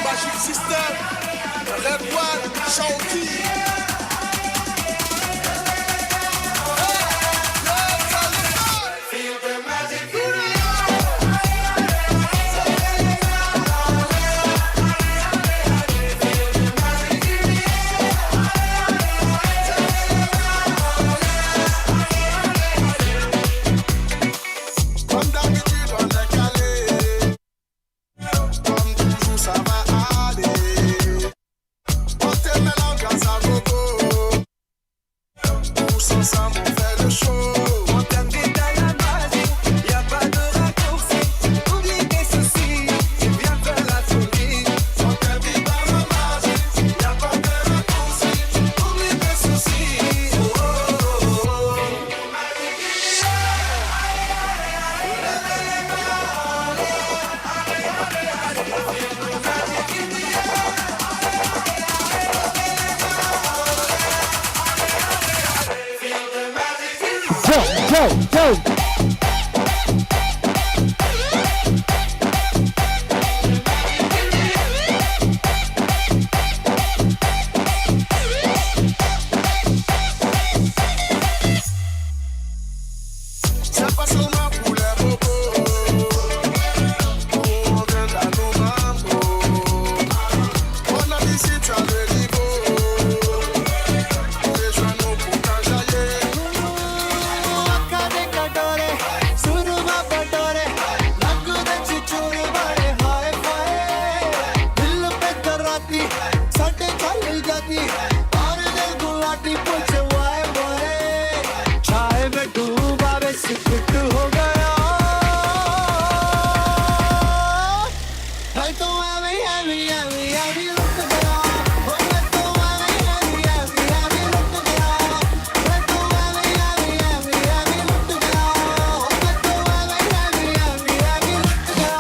Magic System Red One, Shawty. Feel the magic. Comme d'habitude, on est calé. Comme toujours, ça va aller. On te met en gaz à gogo. Tous ensemble, on fait le show. On t'invite à la magie, y'a pas de raccourci. Oublie tes soucis, et viens faire la folie. On t'invite à la magie, y'a pas de raccourci. Oublie tes soucis. Oh, oh, oh, oh. Go! C'est pas seulement pour les bobos. On vient dans nos mambos. On a dit si tu as le niveau. Rejoins-nous pour t'enjailler. Akade kadore, suruma patore, lagde chichore bade haye haye. Dil pe karati, sade chal jati, aur dil gulati puche waye waye. Chaye mein डूबा वे सिकुट हो गया. मैं तो एवी लुट गया. मैं तो एवी लुट गया. मैं तो एवी लुट गया. मैं तो एवी लुट गया.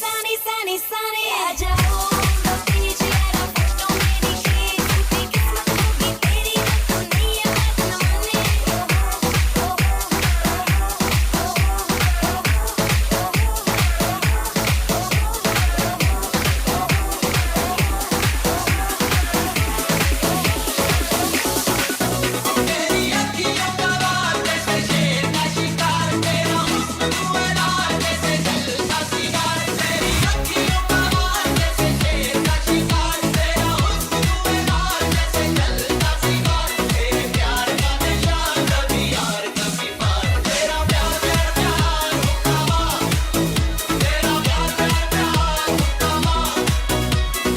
Sunny, sunny, sunny. आ जाओ तो पीछे ना फोटो मेरी खींच दी किस्मत होगी तेरी तो नहीं है बात तेरी अखियों का लाल जैसे शेर का शिकार, तेरा हुस्न दुआर जैसे जलता सिगार. तेरी अखियों का लाल जैसे शेर का शिकार, तेरा हुस्न दुआर जैसे जलता सिगार. तेरे प्यार का निशान कभी यार कभी पार. तेरा प्यार प्यार प्यार हुक्मा, तेरा प्यार प्यार प्यार हुक्मा,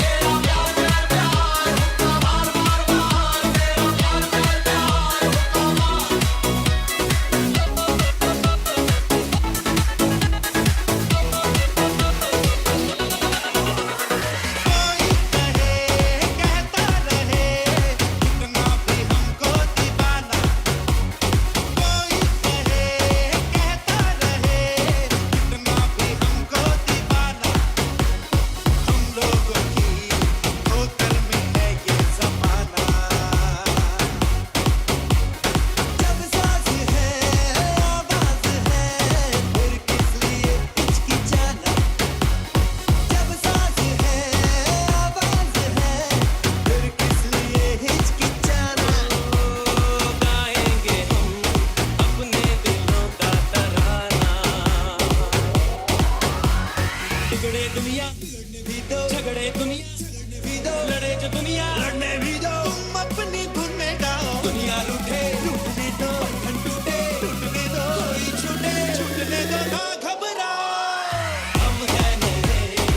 तेरा प्यार प्यार प्यार हुक्मा बार बार बार. तेरा प्यार प्यार प्यार हुक्मा. झगड़े दुनिया लड़े जो दुनिया लड़ने भी दो. तुम अपनी धुन में गाओ. दुनिया रूठे रूठने दो. बंधन टूटे टूटने दो. कोई छूटे छूटने दो. ना घबराओ. हम हैं नए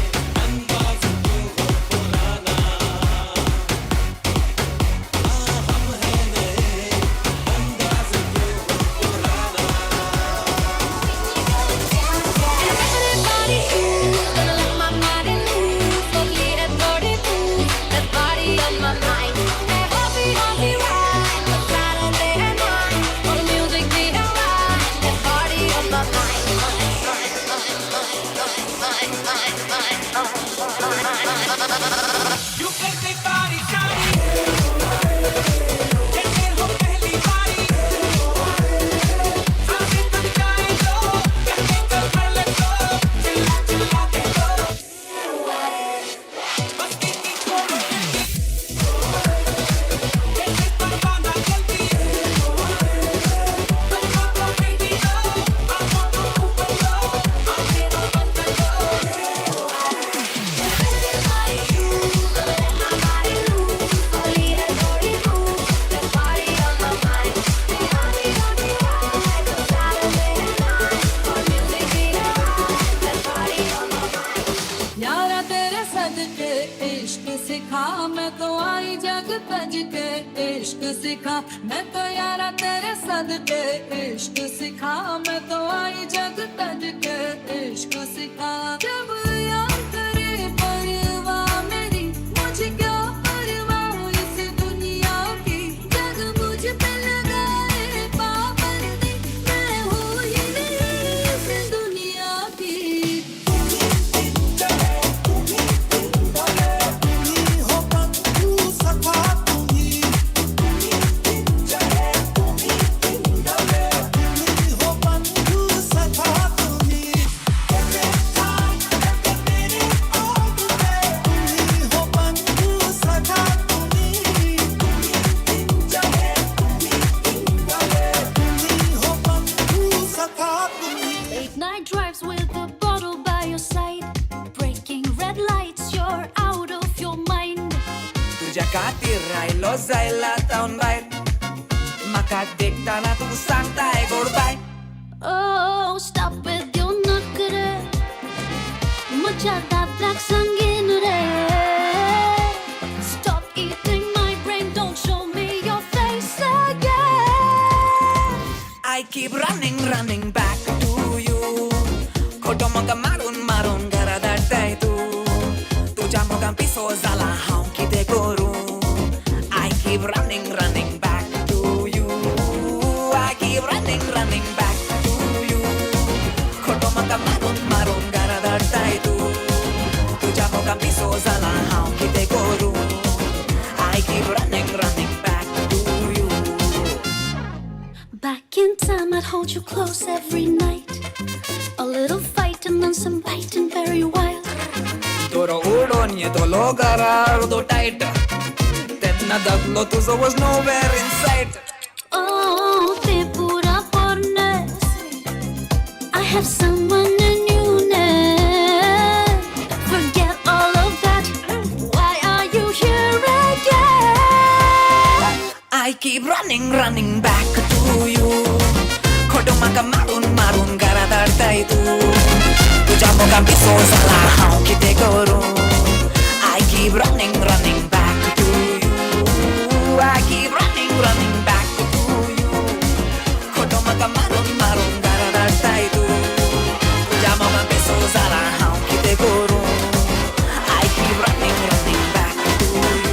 यारा तेरे सदके इश्क सिखा मैं तो आई जग तज के इश्क सिखा मैं तो यारा तेरे सदके इश्क सिखा मैं तो आई जग तज के इश्क सिखा जब याद करे परवाह मेरी मुझे क्या परवाह इस दुनिया की जग मुझ पे लगाए पाबंदी मैं हूँ ही नहीं इस दुनिया की Late night drives with a bottle by your side, breaking red lights, you're out of your mind. तुझ्या खातीर राहिलो जायला तावन भायर म्हाका देखताना तू सांगताय गोड bye Oh, stop with your nakre, मुझ्या दात्राक सांगीन रे. Stop eating my brain, don't show me your face again. I keep running back to you खोटो म्हाका मारून मारून घरा धाडटाय तूं तुज्या मोगान पिसो जाला हांव कितें करूं I keep running back to you I keep running back to you खोटो म्हाका मारून मारून घरा धाडटाय तूं तुज्या मोगान पिसो जाला हांव कितें करूं I keep running back to you Back in time, I'd hold you close every night. A little fight and then some biting, very wild. Toro udon jedolo garar do tight Tedna daglo tuzo was nowhere in sight Oh, te pura pornes. I have someone in you now. Forget all of that. Why are you here again? I keep running back to you खोटो म्हाका मारून मारून घरा धाडटाय तूं तुज्या मोगान पिसो जाला हांव कितें करूं I keep running back to you I keep running back to you खोटो म्हाका मारून मारून घरा धाडटाय तूं तुज्या मोगान पिसो जाला हांव कितें करूं I keep running back to you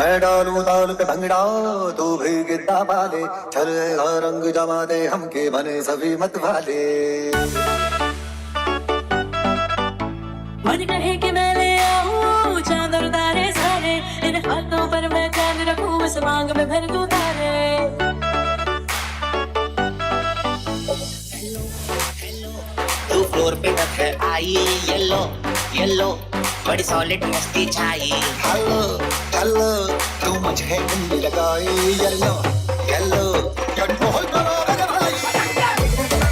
मैं डालूं ताल पे भंगड़ा तू भी गिद्दा पाले चल रंग जमा दे हमके बने सभी मत वाले मन कहे कि मैं ले आऊं चांद और तारे सारे इन हाथों पर मैं चांद रखूं उस मांग में भर दूं तारे तू फ्लोर पे तक है आई येलो येलो बड़ी सॉलिड मस्ती छाई हेलो हेलो तू मुझे हिंदी लगाई येलो येलो कंट्रोल करो मेरे भाई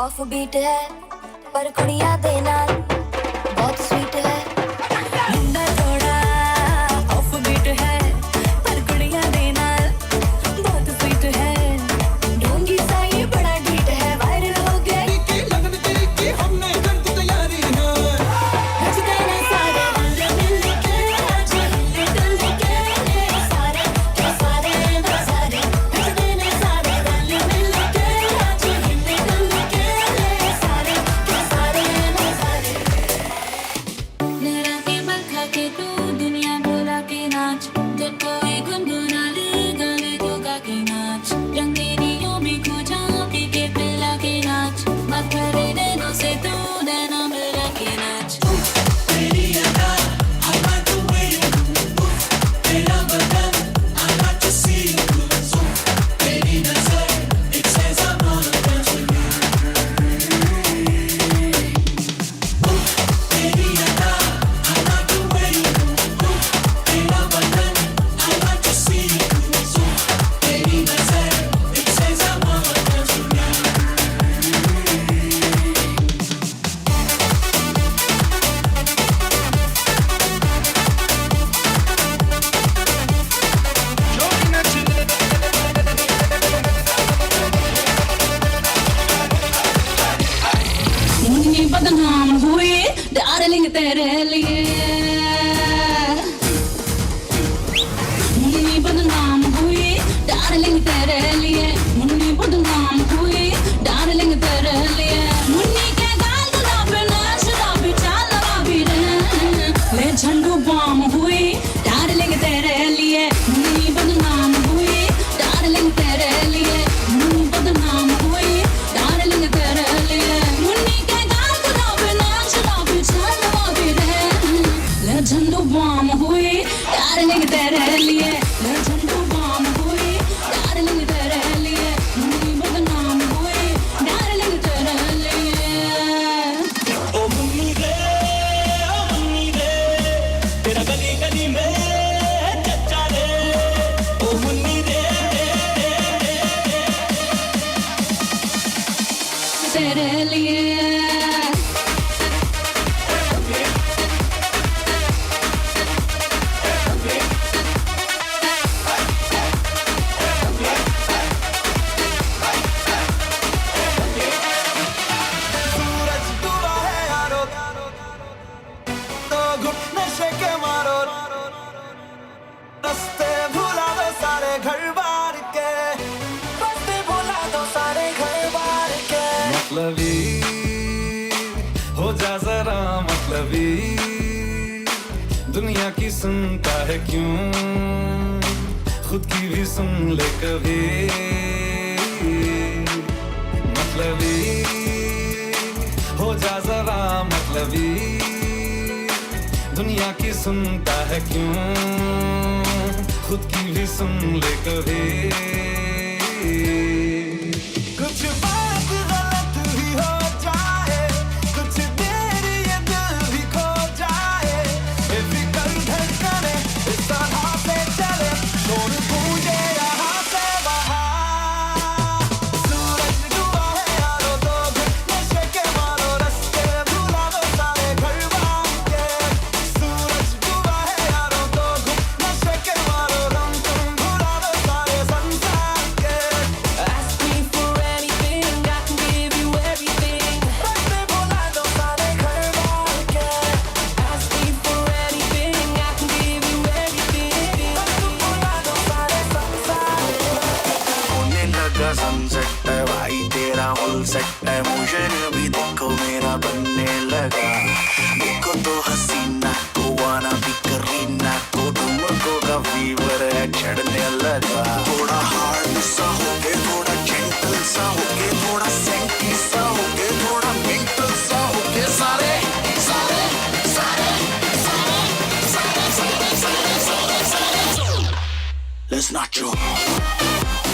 ऑफ बीट है पर कुड़िया देना बहुत स्वीट है मुंडा थोड़ा ऑफ बीट है पर कुड़िया देना बहुत स्वीट है ढोंगी सा ये बड़ा ढीठ है वायरल हो गया की लगन तेरी की हमने कर दी तैयारी है नचते हैं सारे मिल के आज हिल डुल के सारे के सारे सारे नचते हैं सारे मिल के आज हिल डुल के मेरा के बरखा के तू दुनिया भुला के नाच जब कोई गुनगुना ले गाने तो गा के नाच रंगीनियों में खो जा पी के पिला के नाच मत करे नैनों से तू नैना मिला के नाच तेरी अदा I like the way you move तेरा बदन I like to see you move so तेरी नजर it says I'm on a dance with you तेरी अदा I like the way you move तेरा बदन I like to see you move so तेरी नजर it says I'm on a dance with you Munni बदनाम हुई डार्लिंग तेरे लिए मुन्नी बदनाम हुई डार्लिंग तेरे लिए मुन्नी बदनाम हुई डार्लिंग तेरे लिए मुन्नी के गाल गुलाबी शराबी चालबी ले झंडू बम हुई डार्लिंग तेरे लिए मुन्नी बदनाम हुई डार्लिंग तेरे लिए मुन्नी बदनाम हुई डार्लिंग तेरे लिए मुन्नी के गाल गुलाबी शराबी चालबी ले झंडू बम हुई डार्लिंग तेरे लिए ले झंडू बम हुई डार्लिंग तेरे लिए मुन्नी बदनाम हुई डार्लिंग तेरे लिए ओ मुन्नी रे तेरा गली गली में चच्चा रे ओ मुन्नी रे तेरे लिए सूरज डूबा है यारो तो घुट नशे के मारो रस्ते भुला दो सारे घर बार के रस्ते भुला दो सारे घर बार के मतलबी हो जा जरा मतलबी दुनिया की सुनता है क्यों खुद की भी सुन ले कभी मतलबी हो जा जरा मतलबी दुनिया की सुनता है क्यों खुद की भी सुन ले कभी कुछ बात गलत भी हो जाए कुछ देर ये दिल भी खो जाए बेफिक्र धड़कने इस तरह से चले शोर गूंजे यहाँ से वहाँ सूरज डूबा है यारो तो नशे के मारो रस्ते भुला दो सारे घर बार के सूरज भी देखो मेरा बनने लगा देखो तो हसीना को आना भी करीना को तुमको का फीवर है चढ़ने लगा थोड़ा हार्ड सा हो के थोड़ा जेंटल सा हो के थोड़ा सेंटी सा हो के थोड़ा मेंटल सा हो के सारे सारे सारे सारे सारे सारे सारे सारे let's not joke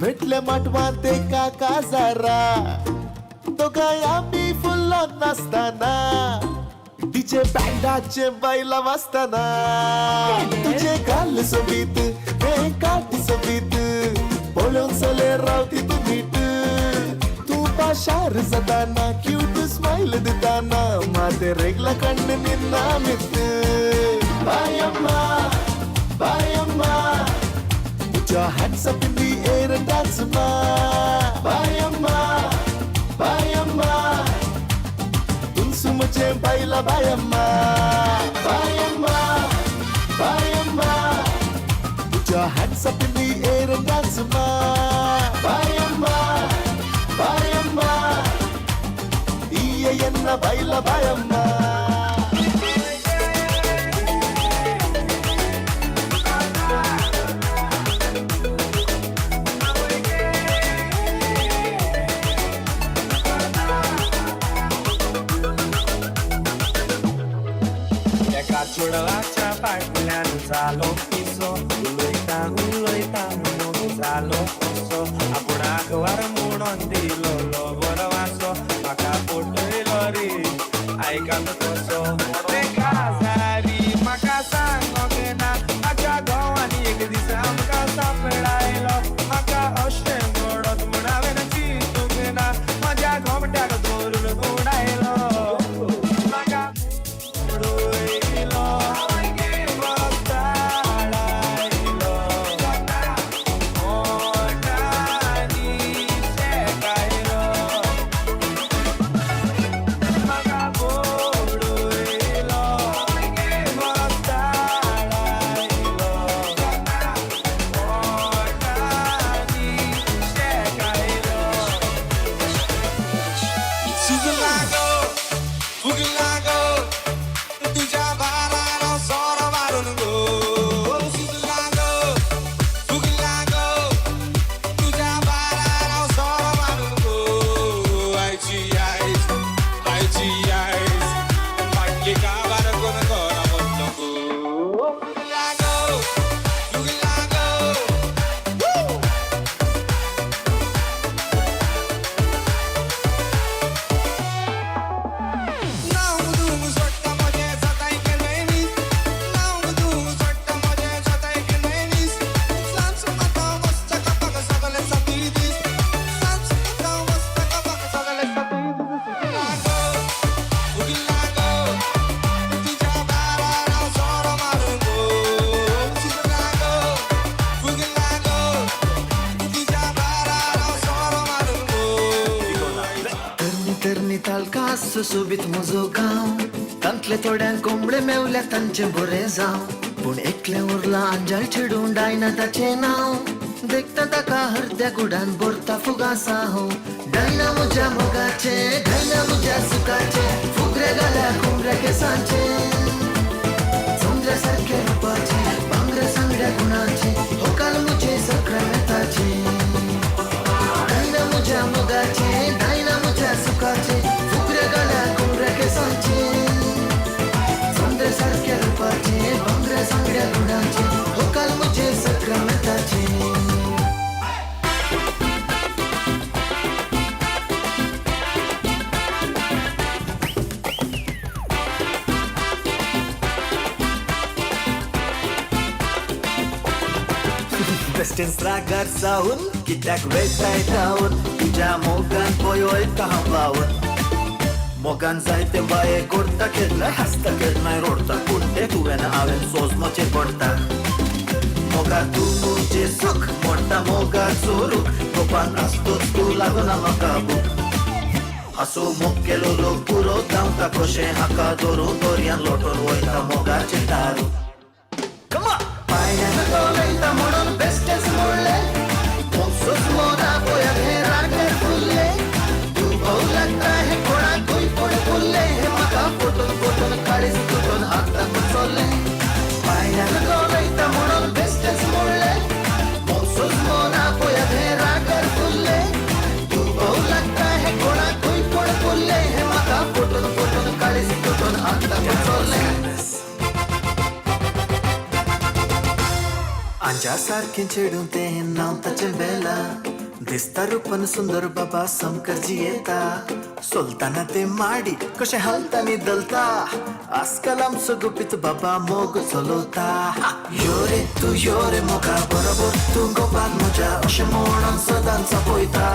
भेटले माटवात एका काजारा दोघाया मी फुल्लो नाचताना डीजे बँडाचे बैला वाजताना तुझे गाल सोबीत हे काठी सोबीत पळून चले रावती तू नीट तू पाशार जाताना क्यूट स्माइल दिताना माते रेगला कण्ण निन्ना मित बायम्मा बायम्मा Put your hands up in the air and dance, ma. Bayamma, bayamma. Tunsu mujhe baila bayamma, bayamma, bayamma. Put your hands up in the air and dance, ma. Bayamma, bayamma. Iya चिन्न बैल बायम्मा एका चुडवाच्या फाटल्यान जालो पिसो उलयता म्हणून जालो कसो आपुणाक वार म्हणून दिलो बरो वासो म्हाका पटयलो रे आयकात कसो तेका जारी म्हाका सांगोंक ना म्हाज्या घोवांनी एक दीस आमकां सांपडायलो म्हाका अशें घडत म्हूण हांवें चिंतूंक ना म्हाज्या घोमट्याक धरून उडायलो म्हाका सुशोभीत म्हजो गांव तांतले थोड्यांक कोंबडे मेवल्या तांचे बरें जावं पूण एकलें उरलां अंजाळ चिडून डायना ताचें नांव देखता ताका हरद्या गुडान भरता फुगासा हो डायना म्हज्या मोगाचे डायना म्हज्या सुखाचे फुगरे घाल्या कोंबड्या केसांचे चंद्रा सारके रुपाचे भांगरे सांगड्या गुणाचे होकाल म्हजे सगळ्या मेताचे डायना म्हज्या मोगाचे डायना म्हज्या सुखाचे गाल्या कोंबड्या केसांचे चंद्रे सारख्या रूपाचे भांगऱ्या सांगड्या गुणाचे होकाल म्हजे सगळ्या मेताचे बेस्टेन्स रागार जावन कित्याक वेताय धांवन तुज्या मोगान पळयता हांव लावन मोगान जायते बाये करता केन्नाय हांसता केन्नाय रडता पूण ते तुवें हांवें सोजमोचे पडटा मोगा तूं तुजें सूख मोडटा मोगा चोरूक तोपान आसतोच तूं लागना म्हाका बूक हांसो मोग केलो लोक पुरो धांवता कशें हाका धरून दर्यान लोटून वयता मोगाचें दारू पायण्यान गवयता म्हणून बेस्टेच मोडले मोगसोच मोरा पळया हे रागेर फुल्ले तूं भोव लागता हे कोणाकूय पूण फुल्ले हे म्हाका फोटून फोटून काळीज तुटून हातान चोरले पायण्यान गवयता म्हणून बेस्टेच मोडले मोगसोच मोरा पळया हे रागेर फुल्ले तूं भोव लागता हे कोणाकूय पूण फुल्ले हे म्हाका फोटून फोटून काळीज तुटून हातान चोरले अंजा सारकें चेडूं तें नांव ताचें बेला दिसता रूपन सुंदर बाबा समकर जियेता सोलताना ते माडी कशें हालता न्ही दलता आजकाल आमचो गुपीत बाबा मोग चलोवता यो रे तूं यो रे मोगा बरोबर तूं गोपाल म्हज्या अशें म्हणून सदांच पळयता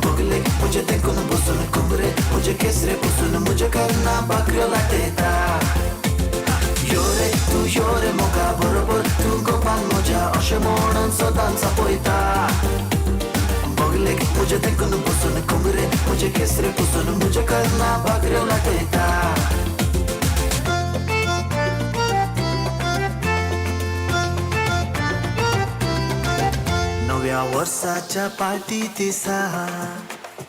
बगले म्हजे देखून बसून कोंबरे म्हजे केसरे बसून म्हजे कर्ना बाकऱ्यो लाटयता यो रे तूं यो रे मोगा बरोबर तूं गोपाल म्हज्या अशें म्हणून सदांच पळयता बगलेक म्हजे देखून बसून कोंबरे म्हजे केसरे बसून म्हजे कर्ना बाकऱ्यो लाटयता नव्या वर्साच्या पार्टी दिसा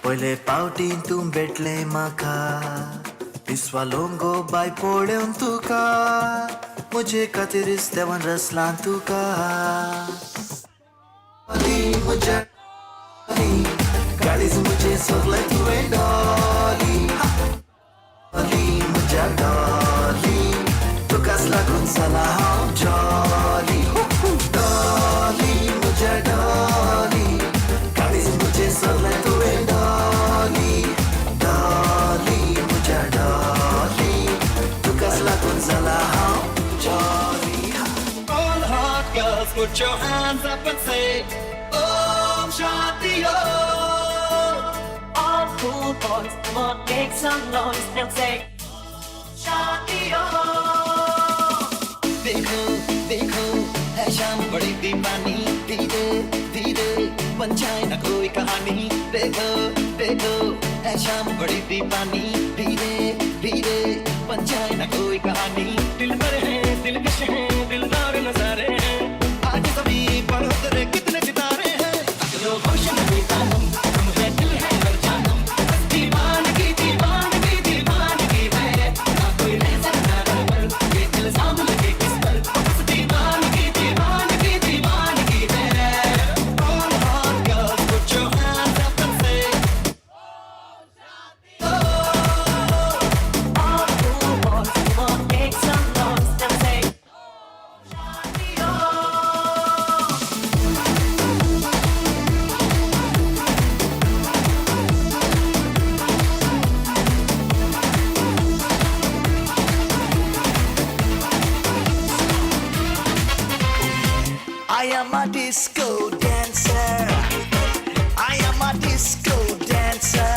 पहिले पावटीन तूं भेटलें म्हाका विस्वालोंगो बाय पळोवन तुका म्हजे खातीरच देवान रचलां तुका म्हज्या गाडीच म्हजे सगळें तुवें डॉली म्हज्या डॉली तुकाच लागून जाला हांव जॉली डॉली म्हज्या डॉली गाडीच म्हजे सगळें तुवें डॉली डॉली म्हज्या डॉली तुकाच लागून जाला हांव jolly. All hot girls, put your hands up and say, Om Shanti Om. All cool boys, come on, make some noise and say, Shanti Om. देखो देखो है शाम बड़ी दीवानी धीरे धीरे बन जाए ना कोई कहानी देखो देखो है शाम बड़ी दीवानी धीरे धीरे बन जाए ना कोई कहानी दिल भर है दिलकश है दिलदार नजारे हैं आज सभी पर उतरे कितने सितारे हैं अगलो होश नहीं तानम तुम है दिल है हर जानम दीवानगी दीवानगी दीवानगी है ना कोई रह सकता पर ये इल्जाम लगे किस पर बस दीवानगी दीवानगी दीवानगी है. All hot girls, put your hands up and say, All cool boys, come on, make some noise and say, Shanti Om. I am a disco dancer. I am a disco dancer.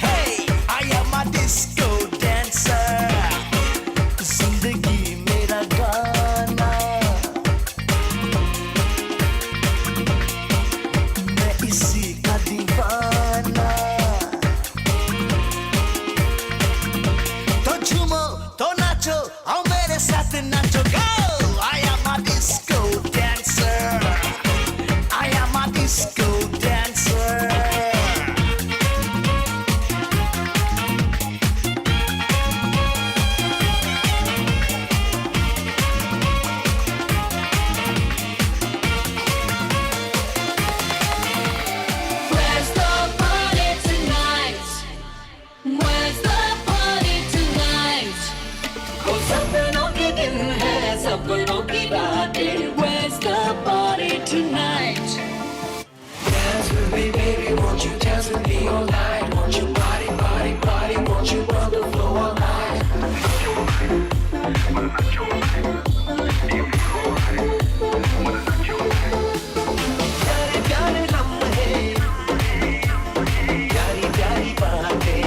Hey, I am a disco dancer. जिंदगी मेरा गाना मैं इसी का दीवाना तो झूमो तो नाचो आओ मेरे साथ nacho go. I am a disco dancer. I am a disco dancer. Where's the party tonight? Where's the party tonight? Oh, सपनों के दिन है, सपनों की बातें. Where's the party tonight? dance with me baby, won't you dance with me all night? Won't you party party party, won't you on the floor all night? प्यारे प्यारे लम्हे प्यारी प्यारी बातें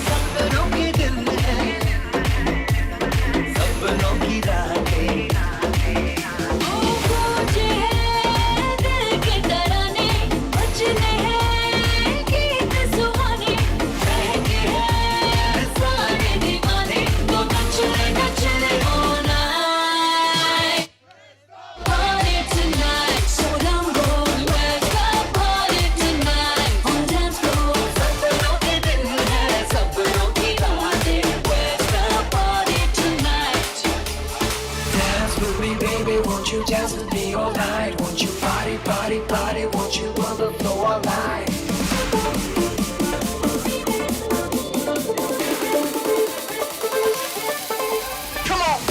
सपनों के दिन है सपनों की रातें गूंजे हैं दिल के तराने, बजने हैं गीत सुहाने, बहके हैं सारे दीवाने, तो नचले all night. Party tonight, so down low. Where's the party tonight? On dance floor. सपनों के दिन है, सपनों की बातें. Where's the party tonight? Dance with me, baby, won't you dance with me all night? Won't you party, party, party, won't you on the floor all night? Come on!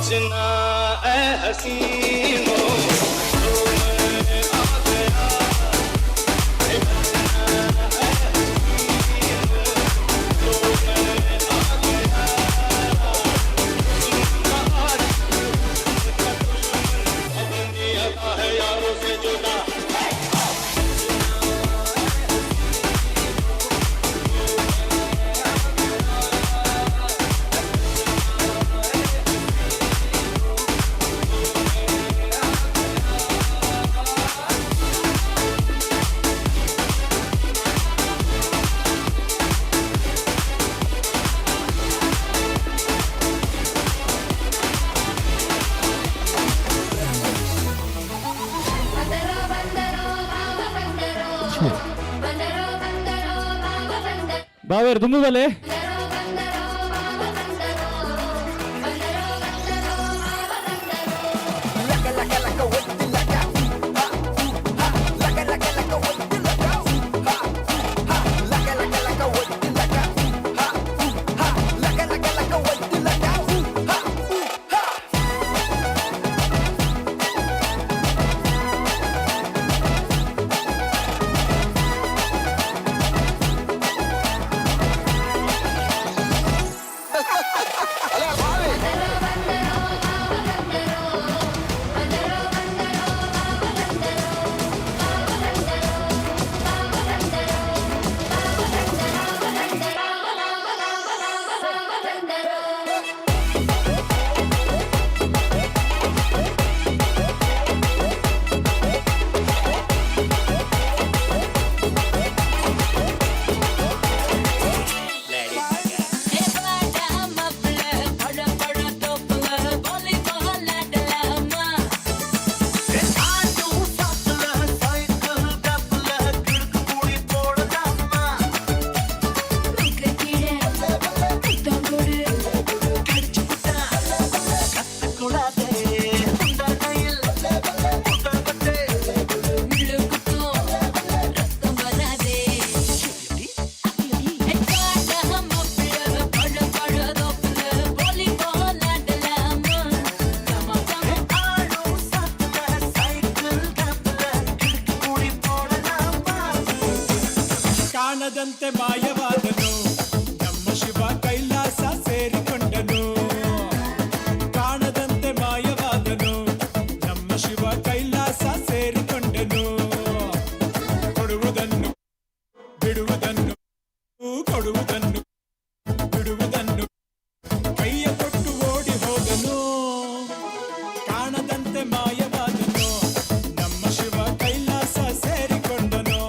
जना ए हसीनो तो मैं आ गया ए बचना ए हसीनो तो मैं आ गया सुनना आज उसका दुश्मन अब नहीं आता है यारों से जुदा ಸಾವೇರ್ ತುಂಬು ಬಲೆ ಕಾಣದಂತೆ ಮಾಯವಾದನು ನಮ್ಮ ಶಿವ ಕೈಲಾಸ ಸೇರಿಕೊಂಡನು ಕಾಣದಂತೆ ಮಾಯವಾದನು ನಮ್ಮ ಶಿವ ಕೈಲಾಸ ಸೇರಿಕೊಂಡನು ಕೊಡುವುದನ್ನು ಬಿಡುವುದನ್ನು ಕೊಡುವುದನ್ನು ಬಿಡುವುದನ್ನು ಕೈಯ ಕೊಟ್ಟು ಓಡಿ ಹೋದನು ಕಾಣದಂತೆ ಮಾಯವಾದನು ನಮ್ಮ ಶಿವ ಕೈಲಾಸ ಸೇರಿಕೊಂಡನು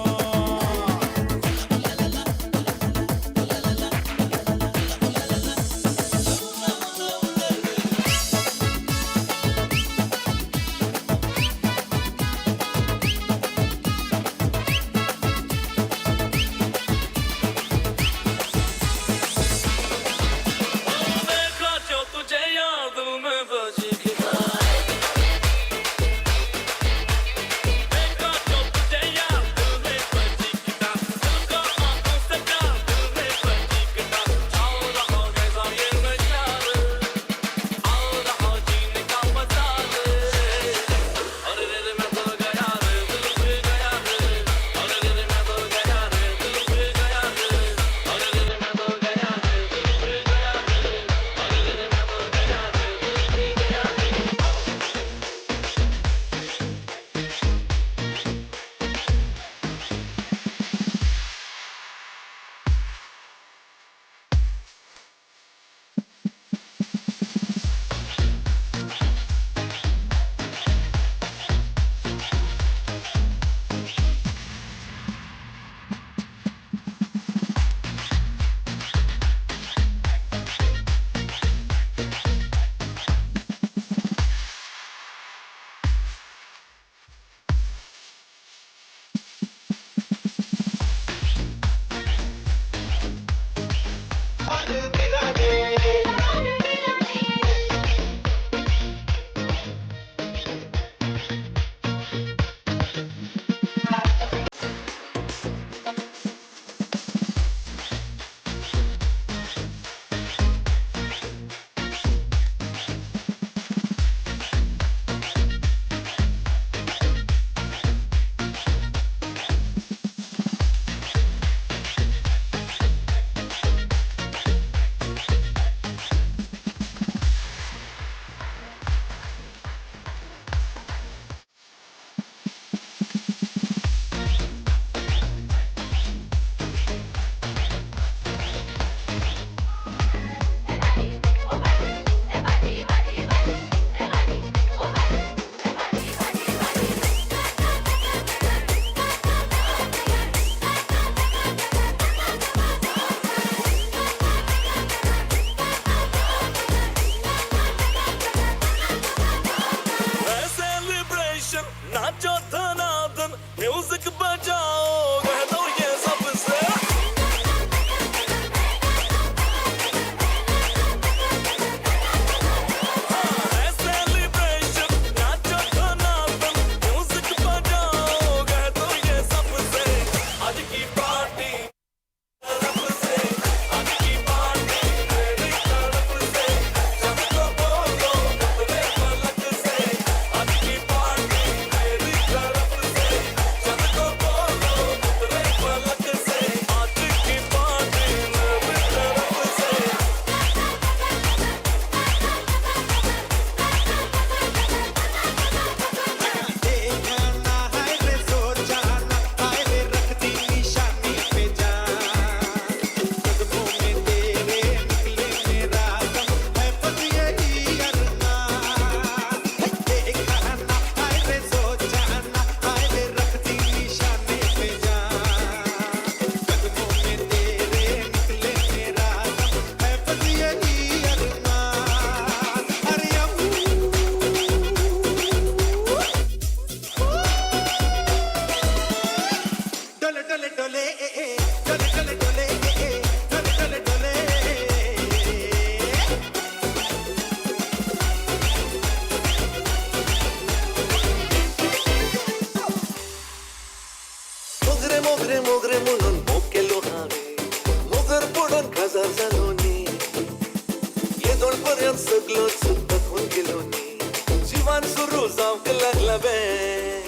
लागलावे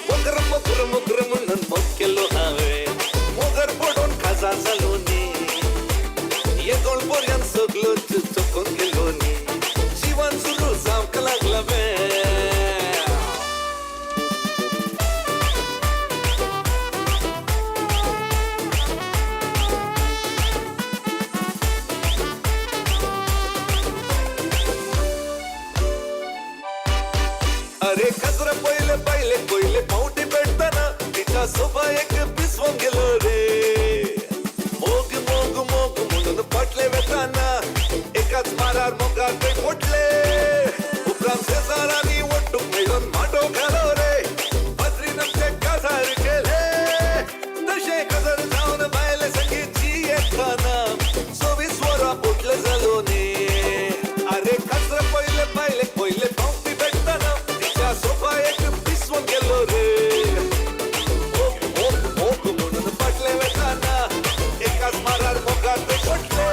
मोगर मोगर मोगर म्हणून मोकेलो हांवे मोगर पडून खाजा जालो नी ये गोळपोऱ्यान सगलो चुकून गेलो नी जीवन सुरू जावंक लागलावे अरे कचरा पहिले पहिले पहिले पावटी पेटताना तिच्या सोबा एक पिसवून गेलो रे मोग मोग मोग म्हणून पटले वेताना एकाच मारार मोगार ते फुटले उपरांत शेजारांनी वट्टूक मिळून माटो घालो रे बद्रीनाथचे काजार केले तशे काजार जावन बायले संगीतची येताना 24 वरां फुटले जालो नी अरे कचरा पहिले पहिले पहिले पावटी पेटताना सोफा एक पिसवून गेलो रे मोग मोग म्हणून पटले वेताना एकाच मारार मोगार ते फुटले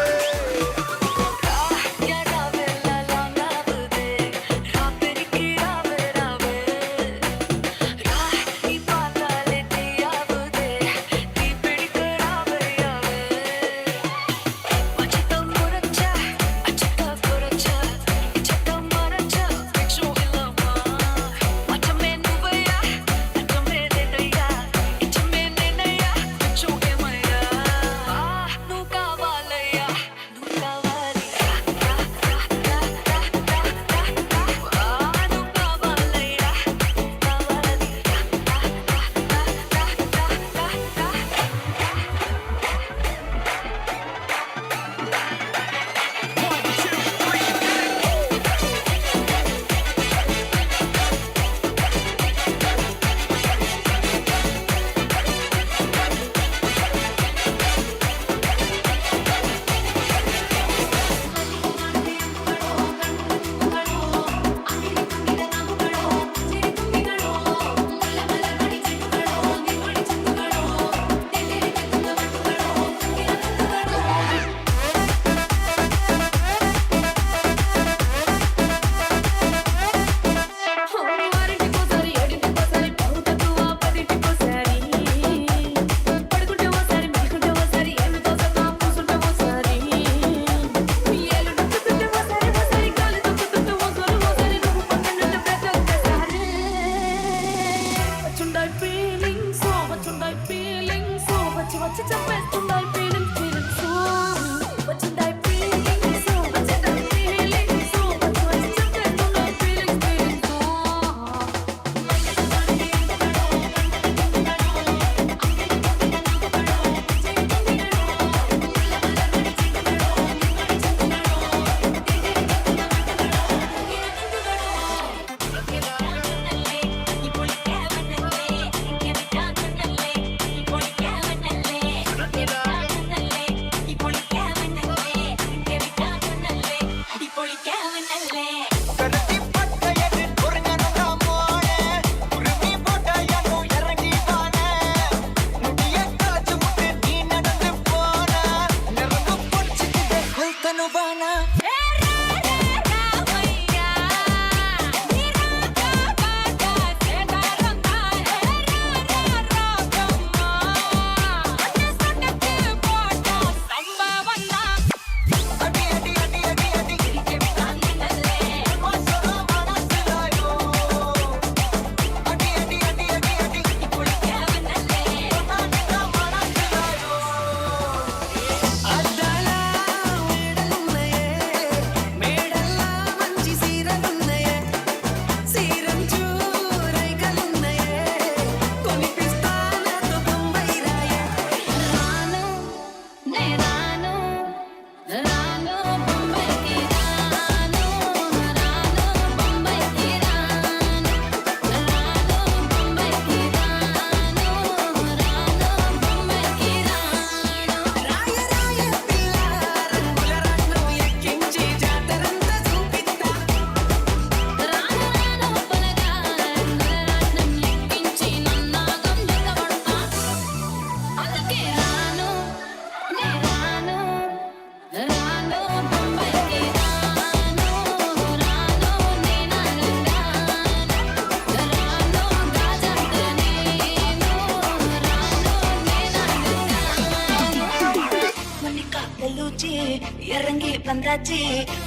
తందాచి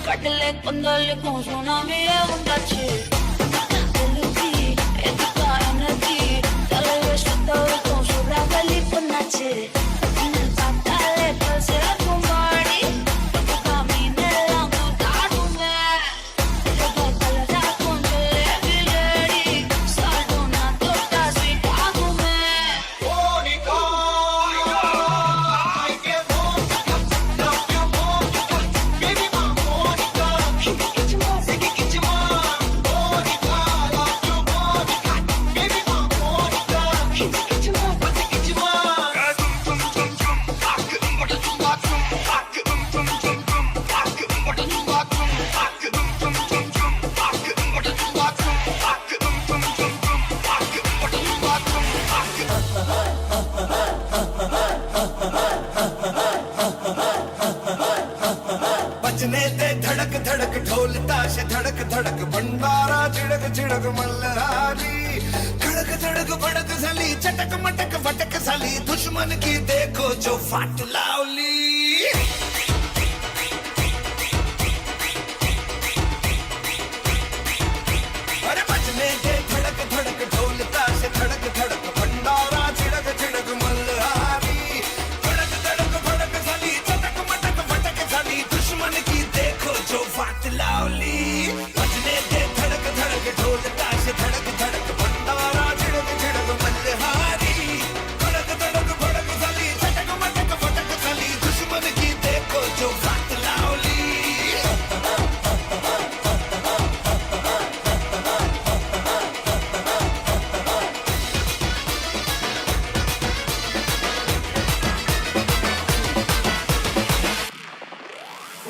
కట్టలేకుందోళ్ళకు సునామీ ఉండొచ్చు తెలుసి ఎందుకు ఎనర్జీ తల వేసుతో చూడా కలిపున్నాச்சு பார்த்தாலே பசக்கும் மாடி காமினெல்லாம் கூத்தாடுமே கலரா கொஞ்சம் லேடி சால்டும் நான் தொட்டா ஸ்வீட் ஆகுமே बजने दे धड़क धड़क ढोल ताश धड़क धड़क भंडारा चिड़क चिड़क मल्हारी धड़क धड़क भड़क सली चटक मटक फटक सली दुश्मन की देखो जो फाट लावली अरे बजने दे धड़क धड़क ढोल ताश धड़क धड़क भंडारा चिड़क चिड़क मल्हारी धड़क धड़क भड़क सली चटक मटक फटक सली दुश्मन की देखो जो फाट लावली बजने दे धड़क धड़क ढोल ताश धड़क धड़क भंडारा चिड़क चिड़क मल्हारी धड़क धड़क भड़क सली चटक मटक फटक सली दुश्मन की देखो जो फाट लावली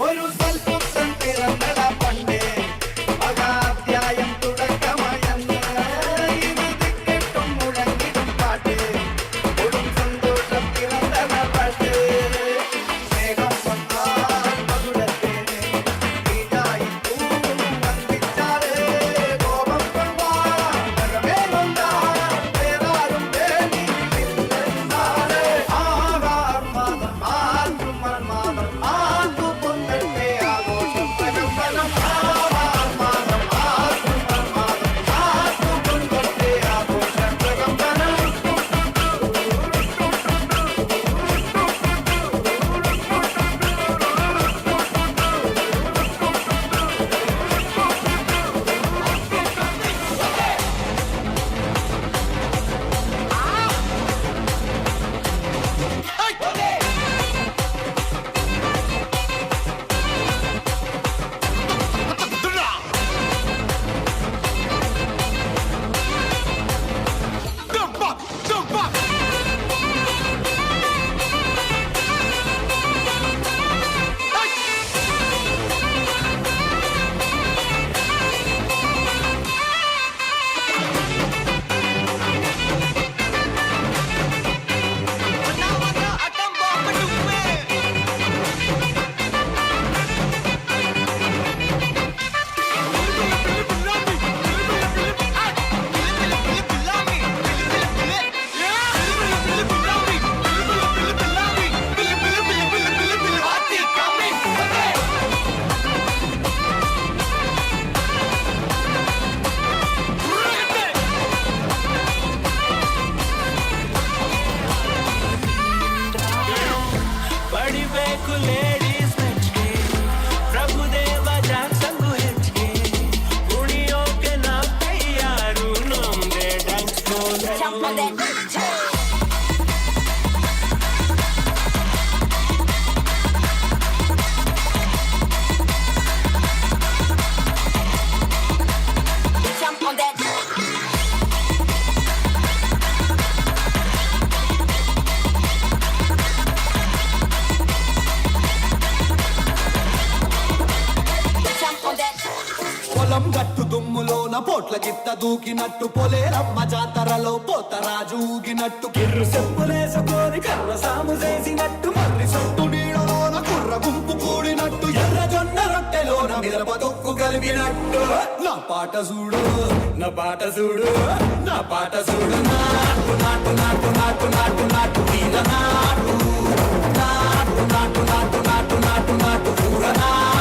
ഒരു സ്വൽപ്പം പിറന്നട പണ്ടേ അഗാധ്യായം തുടക്കമയന്ന് ഇത് ദിക്കിട്ടും മുഴങ്ങിടും പാട്ട് കൊടും സന്തോഷം പിറന്നട പാട്ട് സ്നേഹം വന്നാൽ മധുരത്തെ നീയായി വന്ദിച്ചാലേ കോപം കൊണ്ടാരമേ കൊണ്ടാൽ വേറാരും വേണ്ടിയില്ലെന്നാലേ ആകാർ മാതം ആർക്കും മന്മാതം ആർക്കും പൊന്നത്തെ ആഘോഷം പനം പനം ആകാർ മാതം ആർക്കും മന്മാതം ആർക്കും പൊന്നത്തെ ആഘോഷം പനം പനം ಪಡಿಬೇಕು ಲೇಡೀಸ್ ಮೆಚ್ಗೆ ಪ್ರಭುದೇವ ಜಾಕ್ಸಂಗು ಹೆಚ್ಚಿಗೆ ಕುಣಿಯೋಕೆ ನಾ ತಯಾರು ನಮ್ದೆ dance Jump on that. Jump on that. పొలం గట్టు దుమ్ములోన పోట్ల గిత్త దూకినట్టు పొలేరమ్మ జాతరలో పోతరాజు ఊగినట్టు కిర్రు చెప్పులేసుకొని కర్ర సాము చేసినట్టు మర్రి సొట్టు నీడలోన కుర్ర గుంపు కూడినట్టు ఎర్ర జొన్న రొట్టెలోన మిరప తొక్కు కలిపినట్టు నా పాట చూడు నా పాట చూడు నా పాట చూడు నాటు నాటు నాటు నాటు నాటు నాటు వీర నాటు నాటు నాటు నాటు నాటు నాటు నాటు పూర నాటు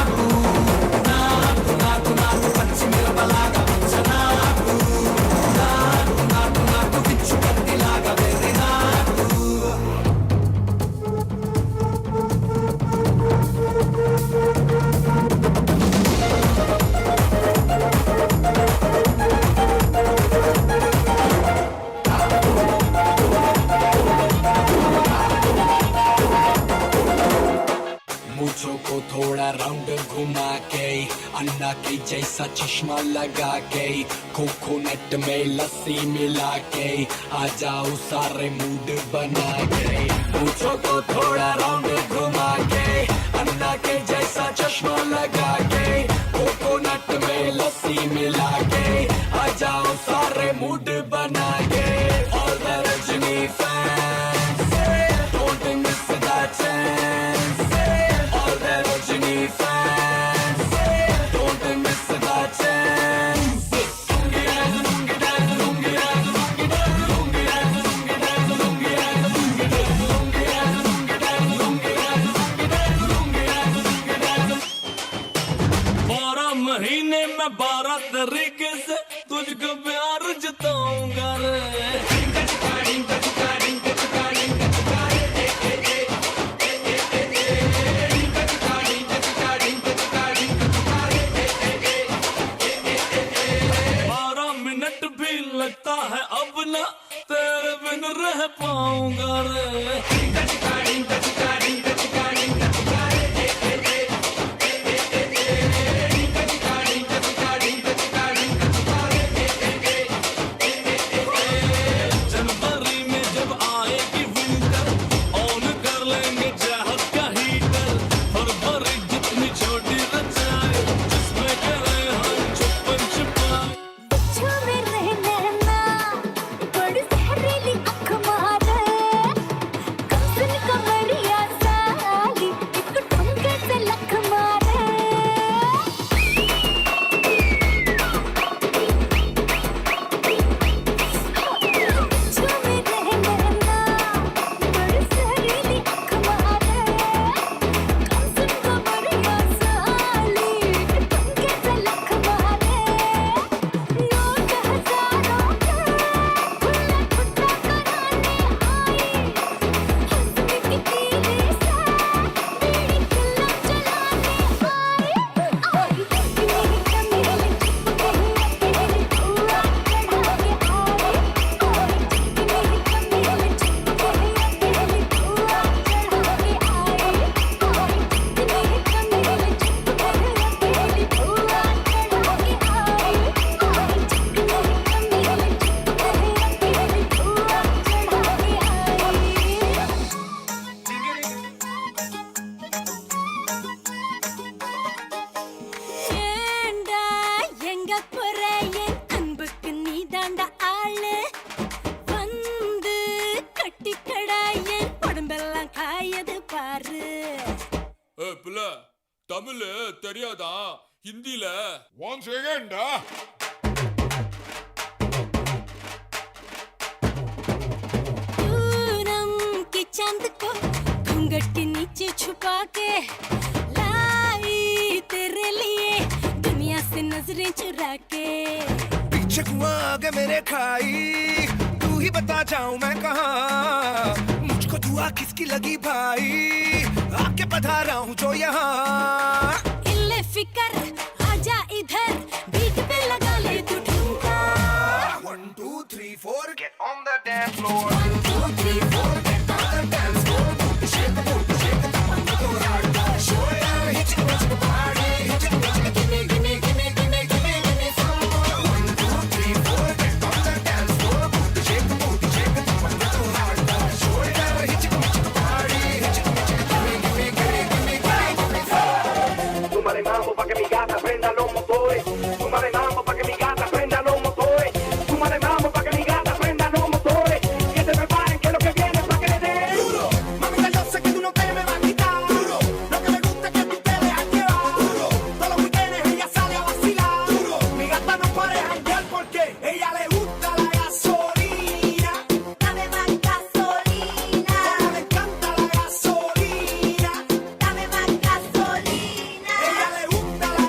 थोड़ा राउंड घुमा के, अन्ना के जैसा चश्मा लगा के, कोकोनट में लस्सी मिला के, आ जाओ सारे मूड बना के, पूछो तो थोड़ा राउंड घुमा के, अन्ना के जैसा चश्मा लगा के, कोकोनट में लस्सी मिला के, आ जाओ सारे मूड बना के। All the Rajini fans, don't miss that chance. All the Rajini fans, don't miss that chance. Lungi dance, lungi dance, lungi dance, lungi dance, lungi dance, lungi dance, lungi dance, lungi dance, lungi dance, lungi dance, lungi dance, lungi dance, lungi dance. 12 महीने में 12 तरीके से तुझको प्यार जताऊंगा रे। लगता है अब ना तेरे बिन रह पाऊंगा रे। जनवरी में जब आएगी विंटर, ऑन कर लेंगे चाहत का हीटर, फरवरी जितनी छोटी रचाए, जिसमें करे हम छुपन छुपाए। தமிழ் தெரியாதா? ஹிந்தில ஒன் செகண்ட். चांद को घूंघट के नीचे छुपा के लाई तेरे लिए दुनिया से नजरें चुरा के। पीछे कुआं आगे मेरे खाई, तू ही बता जाऊं मैं कहाँ, मुझको दुआ किसकी लगी भाई, आके पधारा हूँ जो यहाँ। इल्ले फिकर आजा इधर, बीट पे लगा ले तू ठुमका। 1 2 3 4 get on the dance floor. 1 2 3 4 get on the dance floor. Shake the booty, shake the bum, go hard, show it down, hit it, watch the party, hit it, watch it, gimme, gimme, gimme, gimme, gimme, gimme some more. 1 2 3 4 get on the dance floor. Shake the booty, shake the bum, go hard, show it down, hit it, watch the party, hit it, watch it, gimme, gimme, gimme, gimme, gimme, gimme some. Súmale mambo pa' que mi gata prenda los motores. Súmale mambo pa' que mi gata prenda los motores. Súmale mambo pa' que mi gata prenda los motores. Que se preparen que lo que viene es pa' que le den duro. Mamita, yo sé que tú no te me vas a quitar duro. Lo que me gusta es que tú te dejas llevar duro. Todos los weekends ella sale a vacilar duro. Mi gata no para de janguear porque ella le gusta la gasolina. Dame más gasolina. Como le encanta la gasolina. Dame más gasolina. Ella le gusta la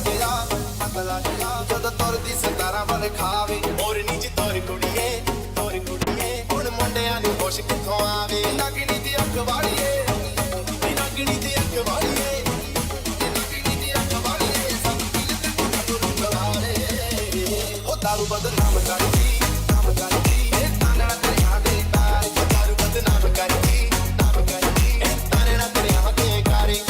ਗਿਆ ਜਦੋਂ ਤੁਰਦੀ ਸਤਾਰਾਂ ਵਾਲੇ ਖਾਵੇ ਮੋਰਨੀ ਚ ਤੋਰ ਕੁੜੀਏ ਹੁਣ ਮੁੰਡਿਆਂ ਨੂੰ ਹੋਸ਼ ਕਿੱਥੋਂ ਆਵੇ ਨਗਣੀ ਦੀ ਅੱਖ ਵਾਲੀਏ ਨਗਣੀ ਦੀ ਅੱਖ ਵਾਲੀਏ ਨਗਣੀ ਦੀ ਅੱਖ ਵਾਲੀਏ ਸਭ ਪੀਲੇ ਤੇ ਗਵਾਰੇ ਉਹ ਦਾਰੂ ਬਦਨਾਮ ਕਰਦੀ ਇਹ ਤਾਨਣਾ ਤੇਰੇ ਆਗੇ ਕਾਰ ਦਾਰੂ ਬਦਨਾਮ ਕਰਦੀ ਇਹ ਤਾਨਣਾ ਤੇਰੇ ਆਗੇ ਕਾਰੇ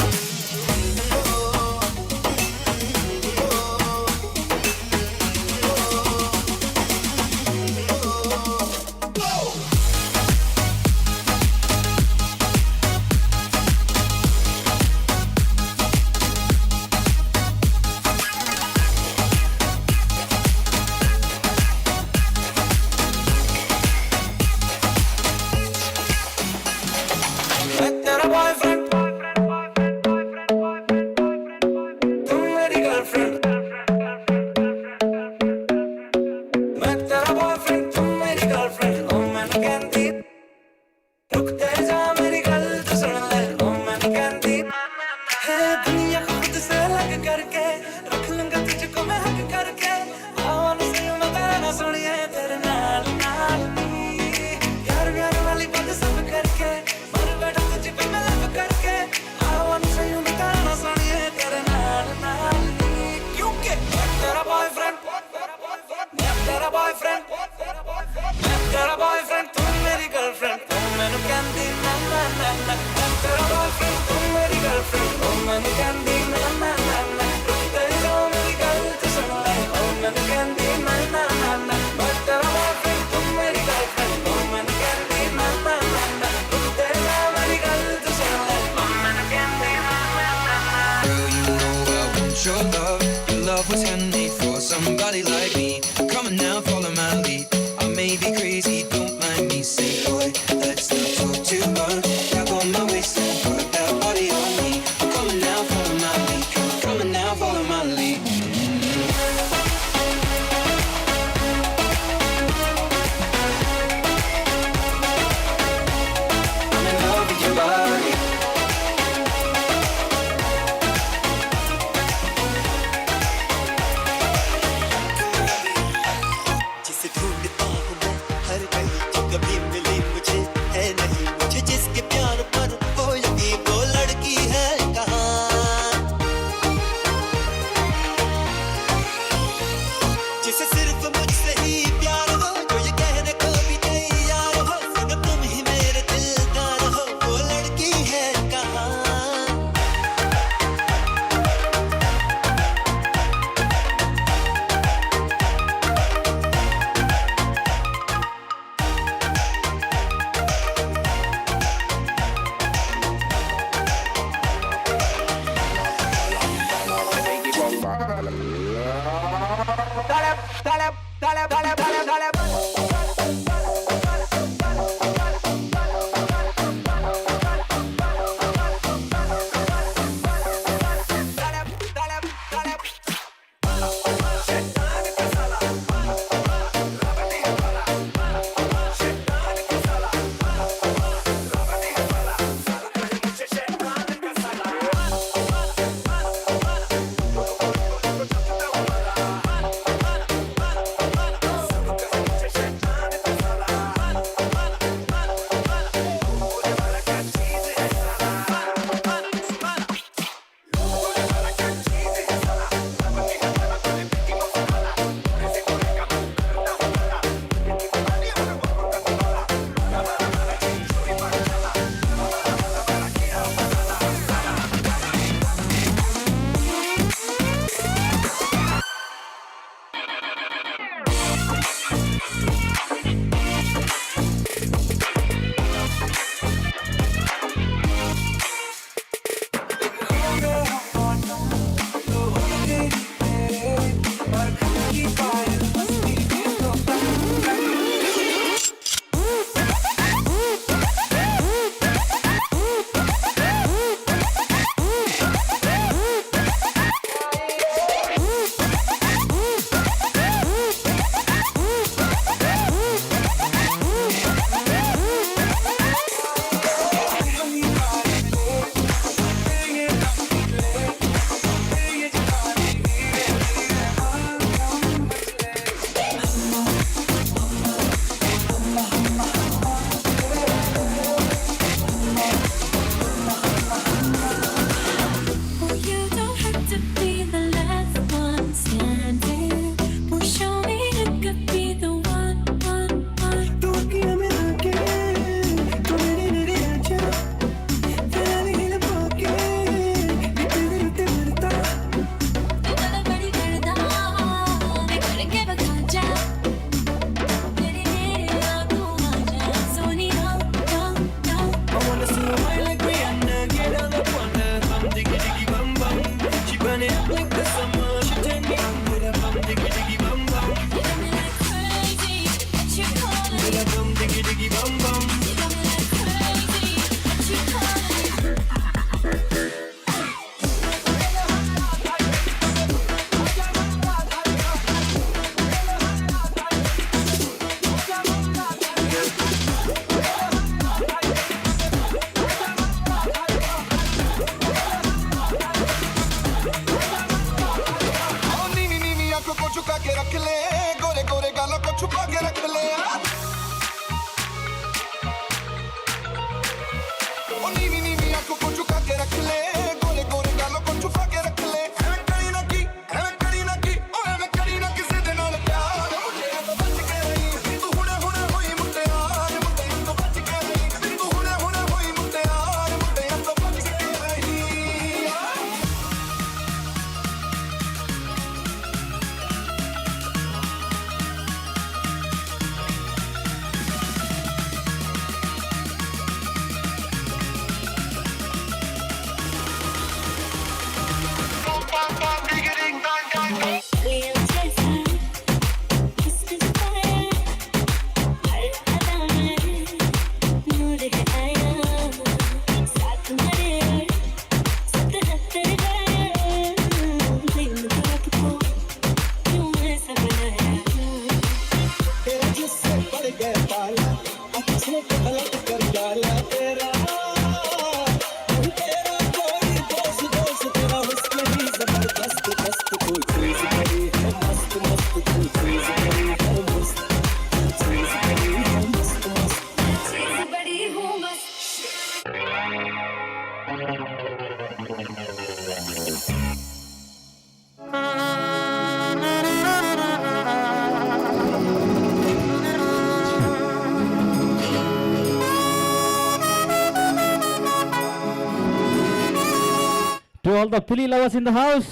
तेरा बॉयफ्रेंड तुम मेरी गर्लफ्रेंड मैं तेरा बॉयफ्रेंड तुम मेरी गर्लफ्रेंड ओ मैंने कहती रुकते जा मेरी गल तो सुन ले ओ मैंने कहती है दुनिया को खुद से अलग करके रख लूंगा तुझको मैं हक करके आवाज़ से मैं तेरा ना सुनिए तेरे नाल नाल यार प्यार वाली बात सब करके मर बैठा तुझ पे मैं लव करके आवाज़ से मैं तेरा ना सुनिए तेरे नाल नाल क्योंकि मैं तेरा बॉयफ्रेंड मैं तेरा बॉयफ्रेंड तुम मेरी गर्लफ्रेंड तुम मैंने कहती ना ना ना ना मैं तेरा बॉयफ्रेंड तुम मेरी गर्लफ्रेंड तुम मैंने कहती ना ना ना ना रुकते जाओ मेरी गल तो सुन ले ओ मैंने कहती ना ना ना ना मैं तेरा बॉयफ्रेंड तुम मेरी गर्लफ्रेंड तुम मैंने कहती ना ना ना ना रुकते जाओ मेरी गल तो सुन ले ओ मैंने कहती ना ना ना ना Girl, you know I want your love. Your love was handmade for somebody like me. Come on now, follow my lead. I may be crazy, don't mind me. Say, boy, let's not talk too much. Grab on my waist and put that body on me. Come on now, follow my lead. Come on now, follow my lead. I'm in love with your body. रख ले गोरे गोरे गालों को छुपा के रख ले ओ नीवी नीवी आंखों को झुका के रख ले गोरे गोरे गालों को छुपा के रख ले एवें करी ना की ओ एवें करी ना किसी दे नाल प्यार मुझे तो बच के रही तू हुणे हुणे होई मुटियार मुझे तो बच के रही तू हुणे हुणे होई मुटियार मुझे तो बच के रही To all the Philly lovers in the house.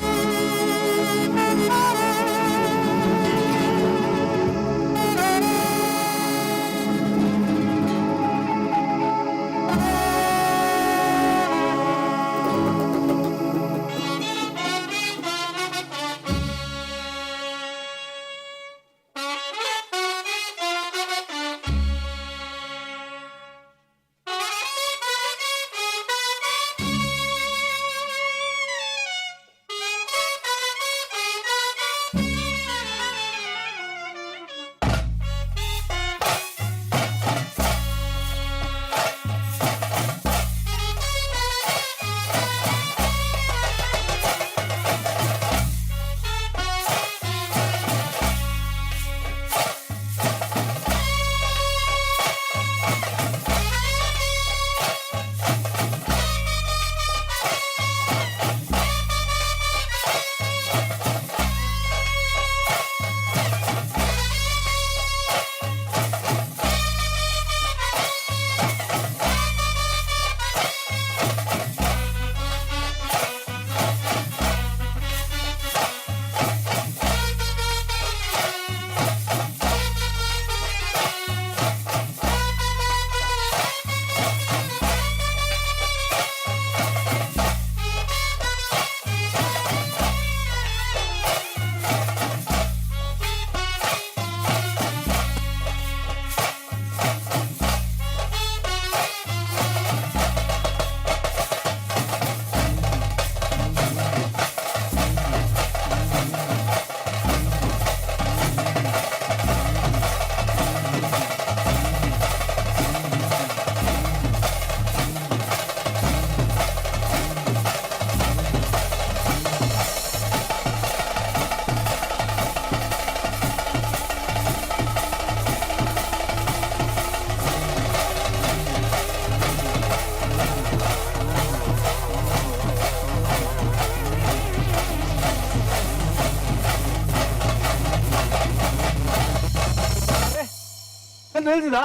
ನಿಲ್ಸಿದ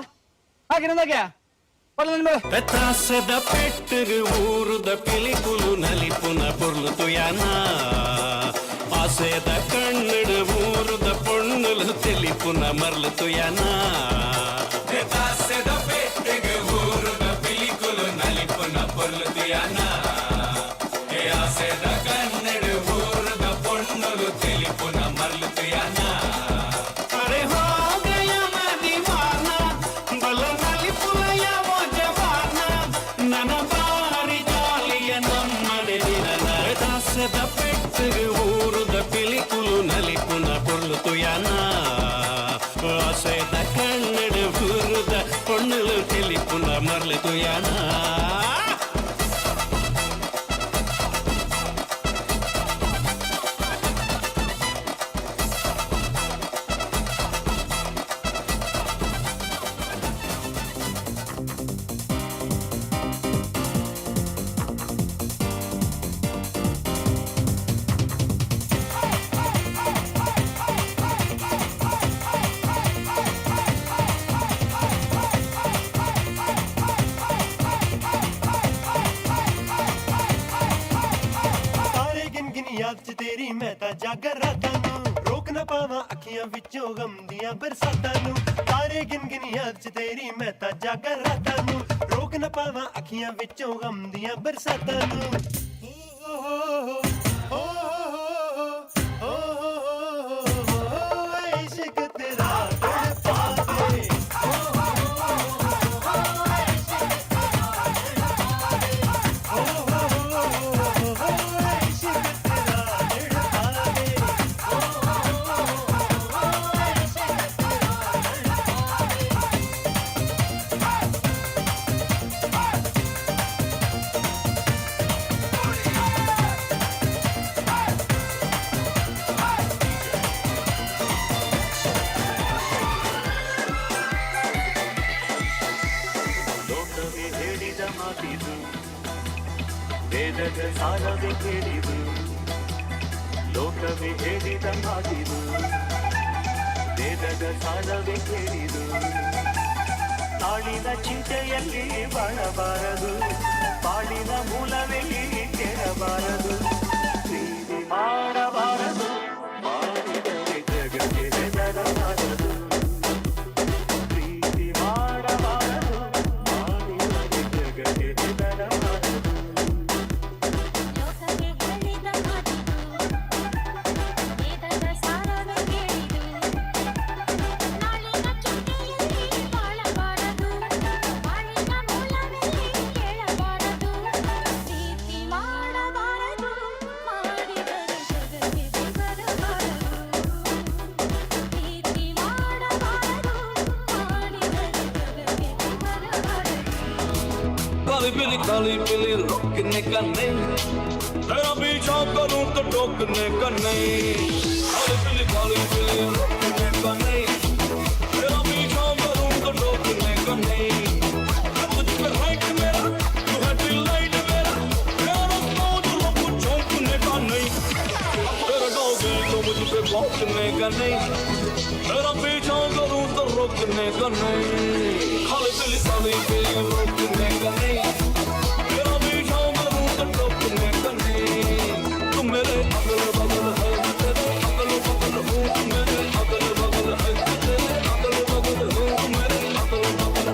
ಹಾಗೆ తాసద పెట్టరు ఊరుద పిలికులు నలిపున పొర్లుతు యానా ఆసేద కన్నడు ఊరుద పొన్నులు తెలిపున మర్లుతు యానా తాసద పెట్టరు ఊరుద పిలికులు నలిపున పొర్లుతు యానా ఆసేద కన్నడు ఊరుద పొన్నులు తెలిపున మర్లుతు యానా అరే హో గయా నా దీవానా బల నలిపులయ ఓ జవానా నన బారి జాలియ నమ్మడి నిరన దాసద పెట్టరు ఊరుద పిలికులు నలిపున పొర్లుతు యానా ఆసేద కన్నడు ఊరుద పొన్నులు తెలిపున మర్లుతు యానా ਜਾਗਰ ਰਾਤਾਂ ਨੂੰ ਰੋਕ ਨਾ ਪਾਵਾਂ ਅੱਖੀਆਂ ਵਿੱਚੋਂ ਗਮ ਦੀਆਂ ਬਰਸਾਤਾਂ ਨੂੰ ਤਾਰੇ ਗਿਣ ਗਿਣ ਯਾਦ ਚ ਤੇਰੀ ਮੈਂ ਤਾਂ ਜਾਗਰ ਰਾਤਾਂ ਨੂੰ ਰੋਕ ਨਾ ਪਾਵਾਂ ਅੱਖੀਆਂ ਵਿੱਚੋਂ ਗਮ ਦੀਆਂ ਬਰਸਾਤਾਂ ਨੂੰ ਇਸ਼ਕ ਤੇਰਾ ਤੜਪਾਵੇ ವೇದದ ಸಾಲವೇ ಕೇಳಿದು ಲೋಕವೇ ಹೇಳಿದ ಮಾತಿದು ವೇದದ ಸಾಲವೇ ಕೇಳಿದು ತಾಳಿನ ಚಿಂತೆಯಲ್ಲಿ ಬಾಳಬಾರದು ಬಾಳಿನ ಮೂಲವೆಲ್ಲಿ ಕೇಳಬಾರದು ಪ್ರೀತಿ ಮಾಡಬಾರದು ಮಾಡಿದರೆ ಜಗಕ್ಕೆ ಹೆದರಬಾರದು ಪ್ರೀತಿ ಮಾಡಬಾರದು ಮಾಡಿದರೆ ಜಗಕ್ಕೆ ಹೆದರಬಾರದು काली पीली रोकने का नहीं तेरा पीछा करूं तो टोकने का नहीं काली पीली रोकने का नहीं तेरा पीछा करूं तो टोकने का नहीं मुझ पे राइट मेरा तू है दिल लाइट मेरा तेरा सोच लो कुछ चौंकने का नहीं तेरा डोगी तो मुझ पे भौंकने का नहीं तेरा पीछा करूं तो रोकने का नहीं काली पीली रोकने का नहीं मेरे अगल बगल है तेरे अगल बगल हूँ मेरे अगल बगल है तेरे अगल बगल हूँ मेरे अगल बगल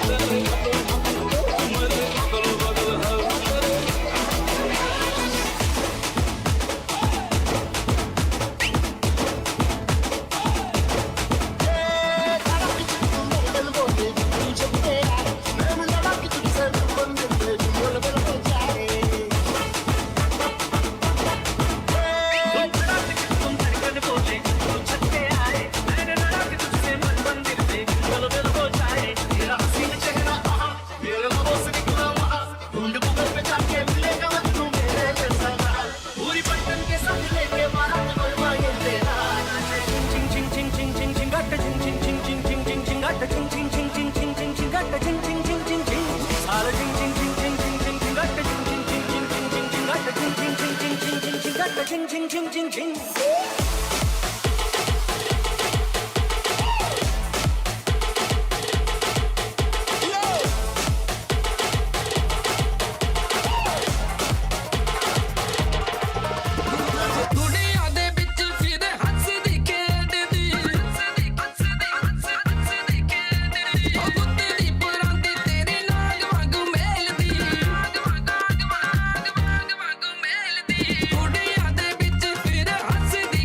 तेरे अगल बगल हूँ मेरे अगल बगल है तेरे ching ching ching ching ching ਕੁੜੀਆਂ ਦੇ ਵਿੱਚ ਫਿਰ ਹੱਸਦੀ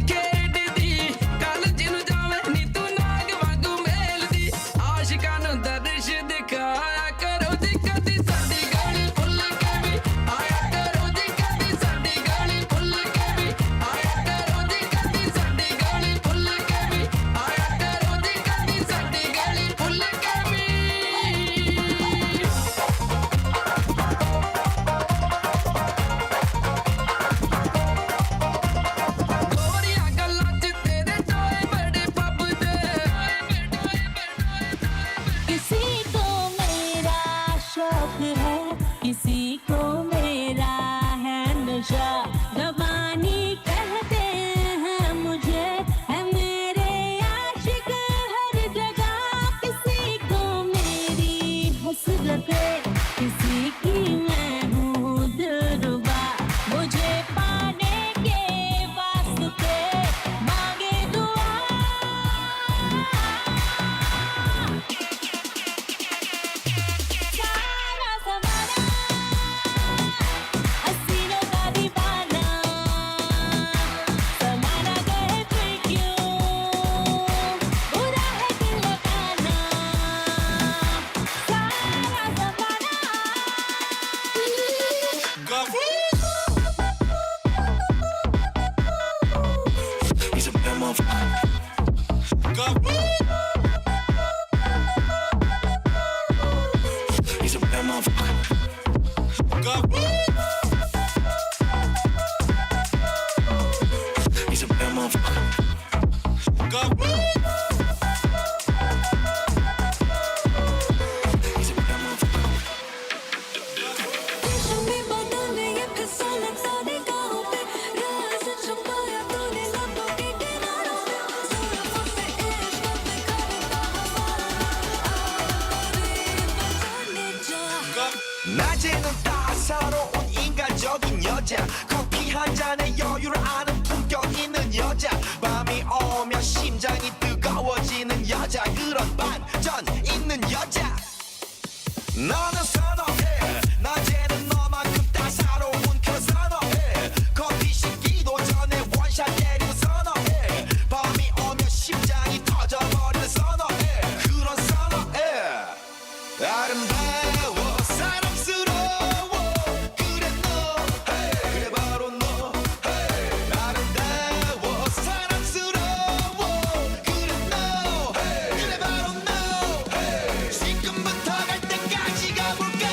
motherfucker. Go. He's a bad motherfucker. Go. He's a bad motherfucker. Go. He's a bad motherfucker. रेशमी बदन ये फिसल सारे गाहों पे राज छुपाया तूने लबों के किनारों पे जुल्फों से इश्क बिखरता हमारे बजाने जा 낮에는 따사로운 인간적인 여자 커피 한 잔에 여유를 아는 품격 있는 여자 밤이 오면 심장이 뜨거워지는 여자 그런 반전 있는 여자 너는 선호해 낮에는 너만큼 따사로운 그 선호해 커피 식기도 전에 원샷 때리는 선호해 밤이 오면 심장이 터져버리는 선호해 그런 선호해 아름다워 사랑스러워 그래 너 그래 바로 너 아름다워 사랑스러워 그래 너 그래 바로 너 지금부터 갈 때까지 가볼까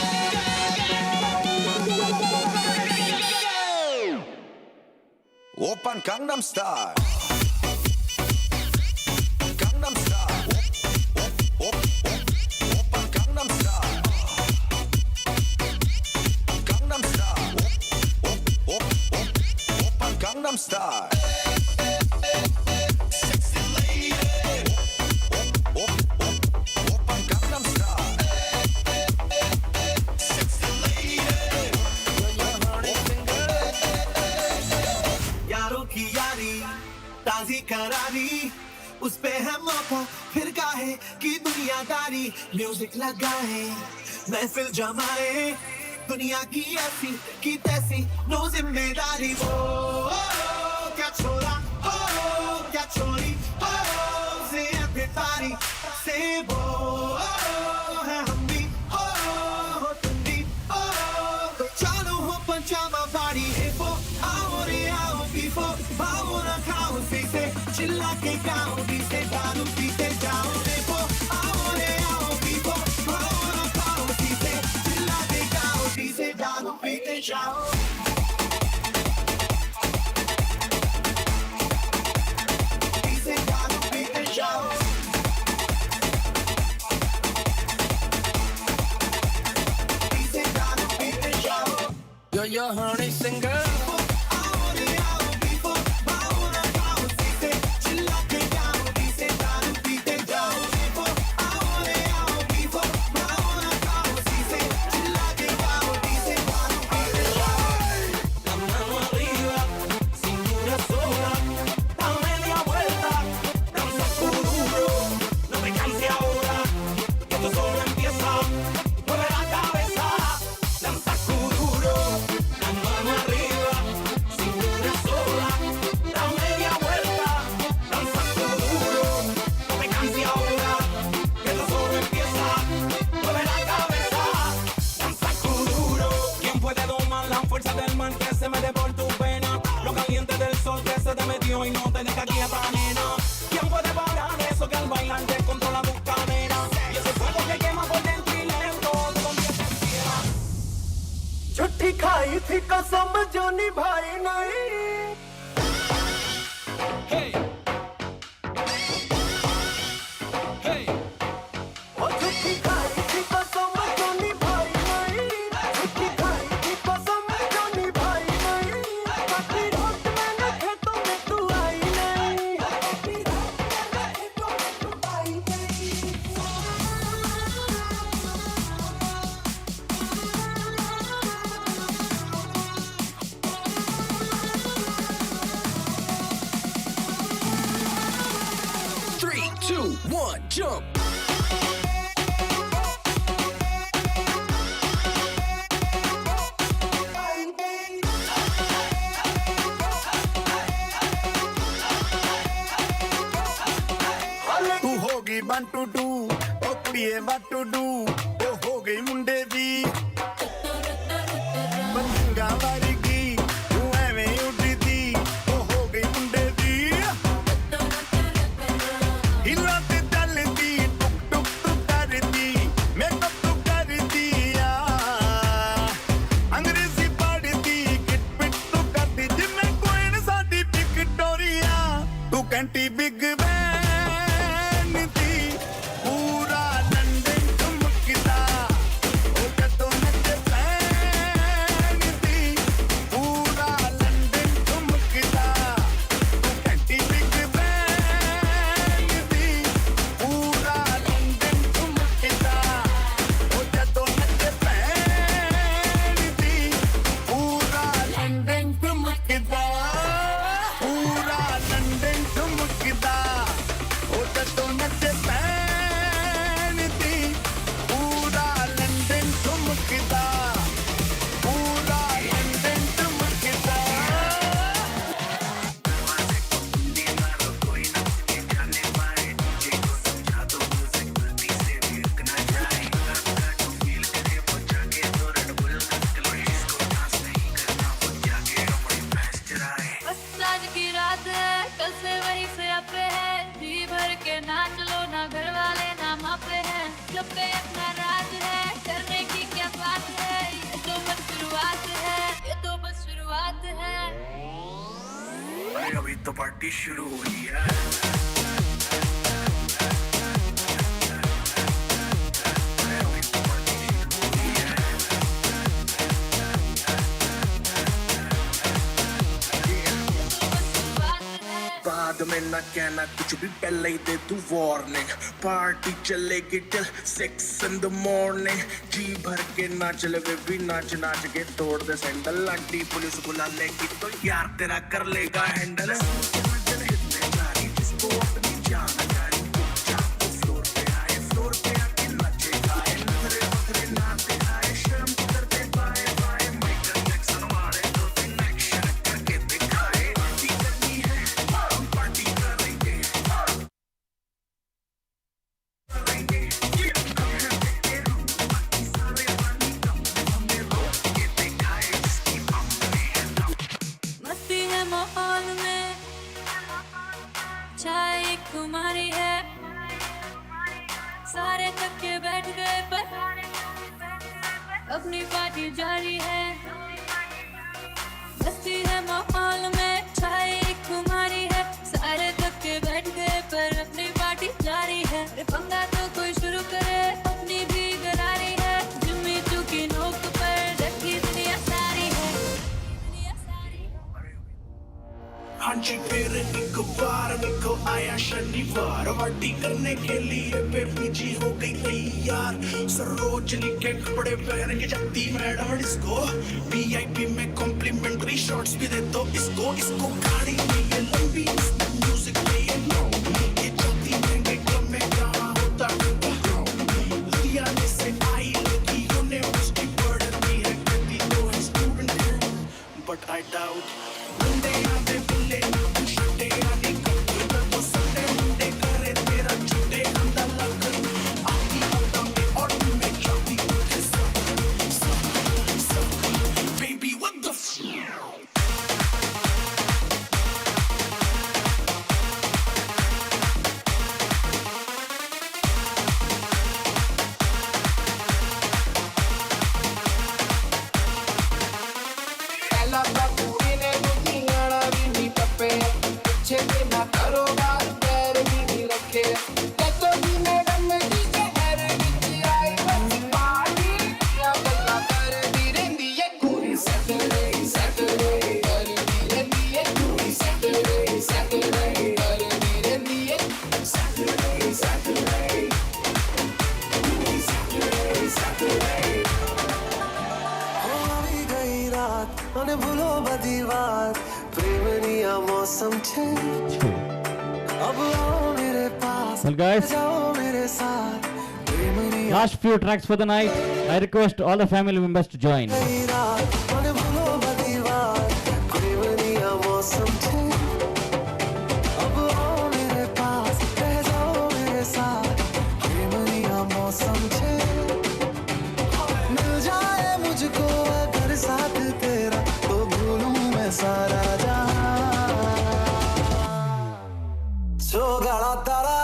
오빤 강남스타일 강남스타일 오빤 강남스타일 강남스타일 오빤 강남스타일 섹시 레이디 오빤 강남스타일 섹시 레이디 यारों की यारी ताजी करारी उस पे है मौका फिर काहे की दुनियादारी म्यूजिक लगाए महफिल जमाए दुनिया की ऐसी की तैसी नो जिम्मेदारी वो क्या छोरा हो क्या छोरी हो से everybody से वो है हम भी हो तुम भी हो तो चालू हो पंजामा पार्टी हिपो आओ रे आओ पीपो आओ ना खाओ से चिल्ला के गाओ से दारू पीते जाओ हिपो आओ रे आओ पीपो आओ ना खाओ से चिल्ला के गाओ से दारू पीते जाओ से दारू पीते जाओ से दारू पीते जाओ You're your honey singer y no te deja quieta, nena. ¿Quién puede parar eso que al bailante controla tu cadera? Y ese fuego que quema por dentro y lento te convierte en piedra. छुट्टी खाई थी कसम जो निभाई नहीं Hey, hey. ओ छुट्टी खाई थी कसम जो निभाई नहीं छुट्टी खाई थी कसम जो निभाई नहीं कभी रात में न खेतों में तू आई नहीं कभी रात में न खेतों में तू आई नहीं 2, 1, jump. तू होगी 1 2 2 ओ कुड़िए what to do ओ हो गई मुंडे दी बंगा वाली की तू एवें उड़ी दी ओ हो गई मुंडे दी बिग बैन दी पूरा लंदन चमकदा ओ जदों नच बैन दी पूरा लंदन चमकदा तू घंटी बिग बैन दी पूरा लंदन चमकदा ओ जदों नच बैन दी पूरा लंदन चमकदा पूरा लंदन चमकदा ओ जदों नच बैन दी पूरा लंदन चमकदा पूरा लंदन चमकदा बस आज की रात है कल से वही से अपे है जी भर के नाच लो ना घर वाले ना मापे हैं क्लब पे अपना राज है करने की क्या बात है ये तो बस शुरुआत है ये तो बस शुरुआत है अभी तो पार्टी शुरू हुई है बाद में ना कहना कुछ भी पहले ही दे तू वार्निंग पार्टी चलेगी टिल 6 in the morning जी भर के नाच ले बेबी नाच नाच के तोड़ दे सैंडल आंटी पुलिस बुला लेगी तो यार तेरा कर लेगा हैंडल मस्ती है माहौल में चाय एक कुमारी है सारे थक के बैठ गए पर अपनी पार्टी जारी है मस्ती है माहौल में चाय एक कुमारी है सारे थक के बैठ गए पर अपनी पार्टी जारी है अरे पंगा तो कोई शुरू करे अपनी भी गरारी है जिम्मी चू की नोक पर रखी दुनिया सारी है हाँ जी फिर एक बार निको आया शनिवार पार्टी करने के लिए बेबी जी हो गई तैयार सरोजनी के कपड़े पहन के जाती मैडम डिस्को VIP में कॉम्प्लीमेंट्री शॉट्स भी दे दो इसको इसको गाड़ी में ये लंबी म्यूजिक में ये नो ये जाती महंगे क्लब में कहाँ होता लुधियाने से आई लड़की यूनिवर्सिटी पढ़ती है कहती तो है student but I doubt Monday आते बुले छुट्टे आने कब तो Sunday Monday करे तेरा छुट्टे अंदर लगन आती होता में और में जाती होते सब baby what the पहला बबूरी ने बुद्धि गाना भी नहीं टपे पीछे से ना करो बात पैर भी नहीं रखे तो भी मैडम जी शहर विच आई बस पार्टी या बल्ला कर दी रही है पूरी सैटरडे सैटरडे कर दी रही है पूरी सैटरडे सैटरडे कर दी रही है सैटरडे सैटरडे पूरी सैटरडे सैटरडे हो આવી ગઈ રાત અને ભૂલો બધી વાત પ્રેમની આ મૌસમ છે अब आओ मेरे पास Well, guys, जाओ मेरे साथ प्रेमनी last few tracks for the night. I request all the family members to join. गई रात અને ભૂલો બધી વાત પ્રેમની આ મૌસમ છે अब आओ मेरे पास रह जाओ मेरे साथ प्रेमनी आ मौसम छे मिल जाए मुझको अगर साथ तेरा तो भूलूं मैं सारा जहां सोगाड़ा तारा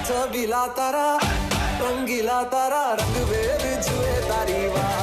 चबीला तारा रंगीला तारा रंग भेद जुए तारी वाह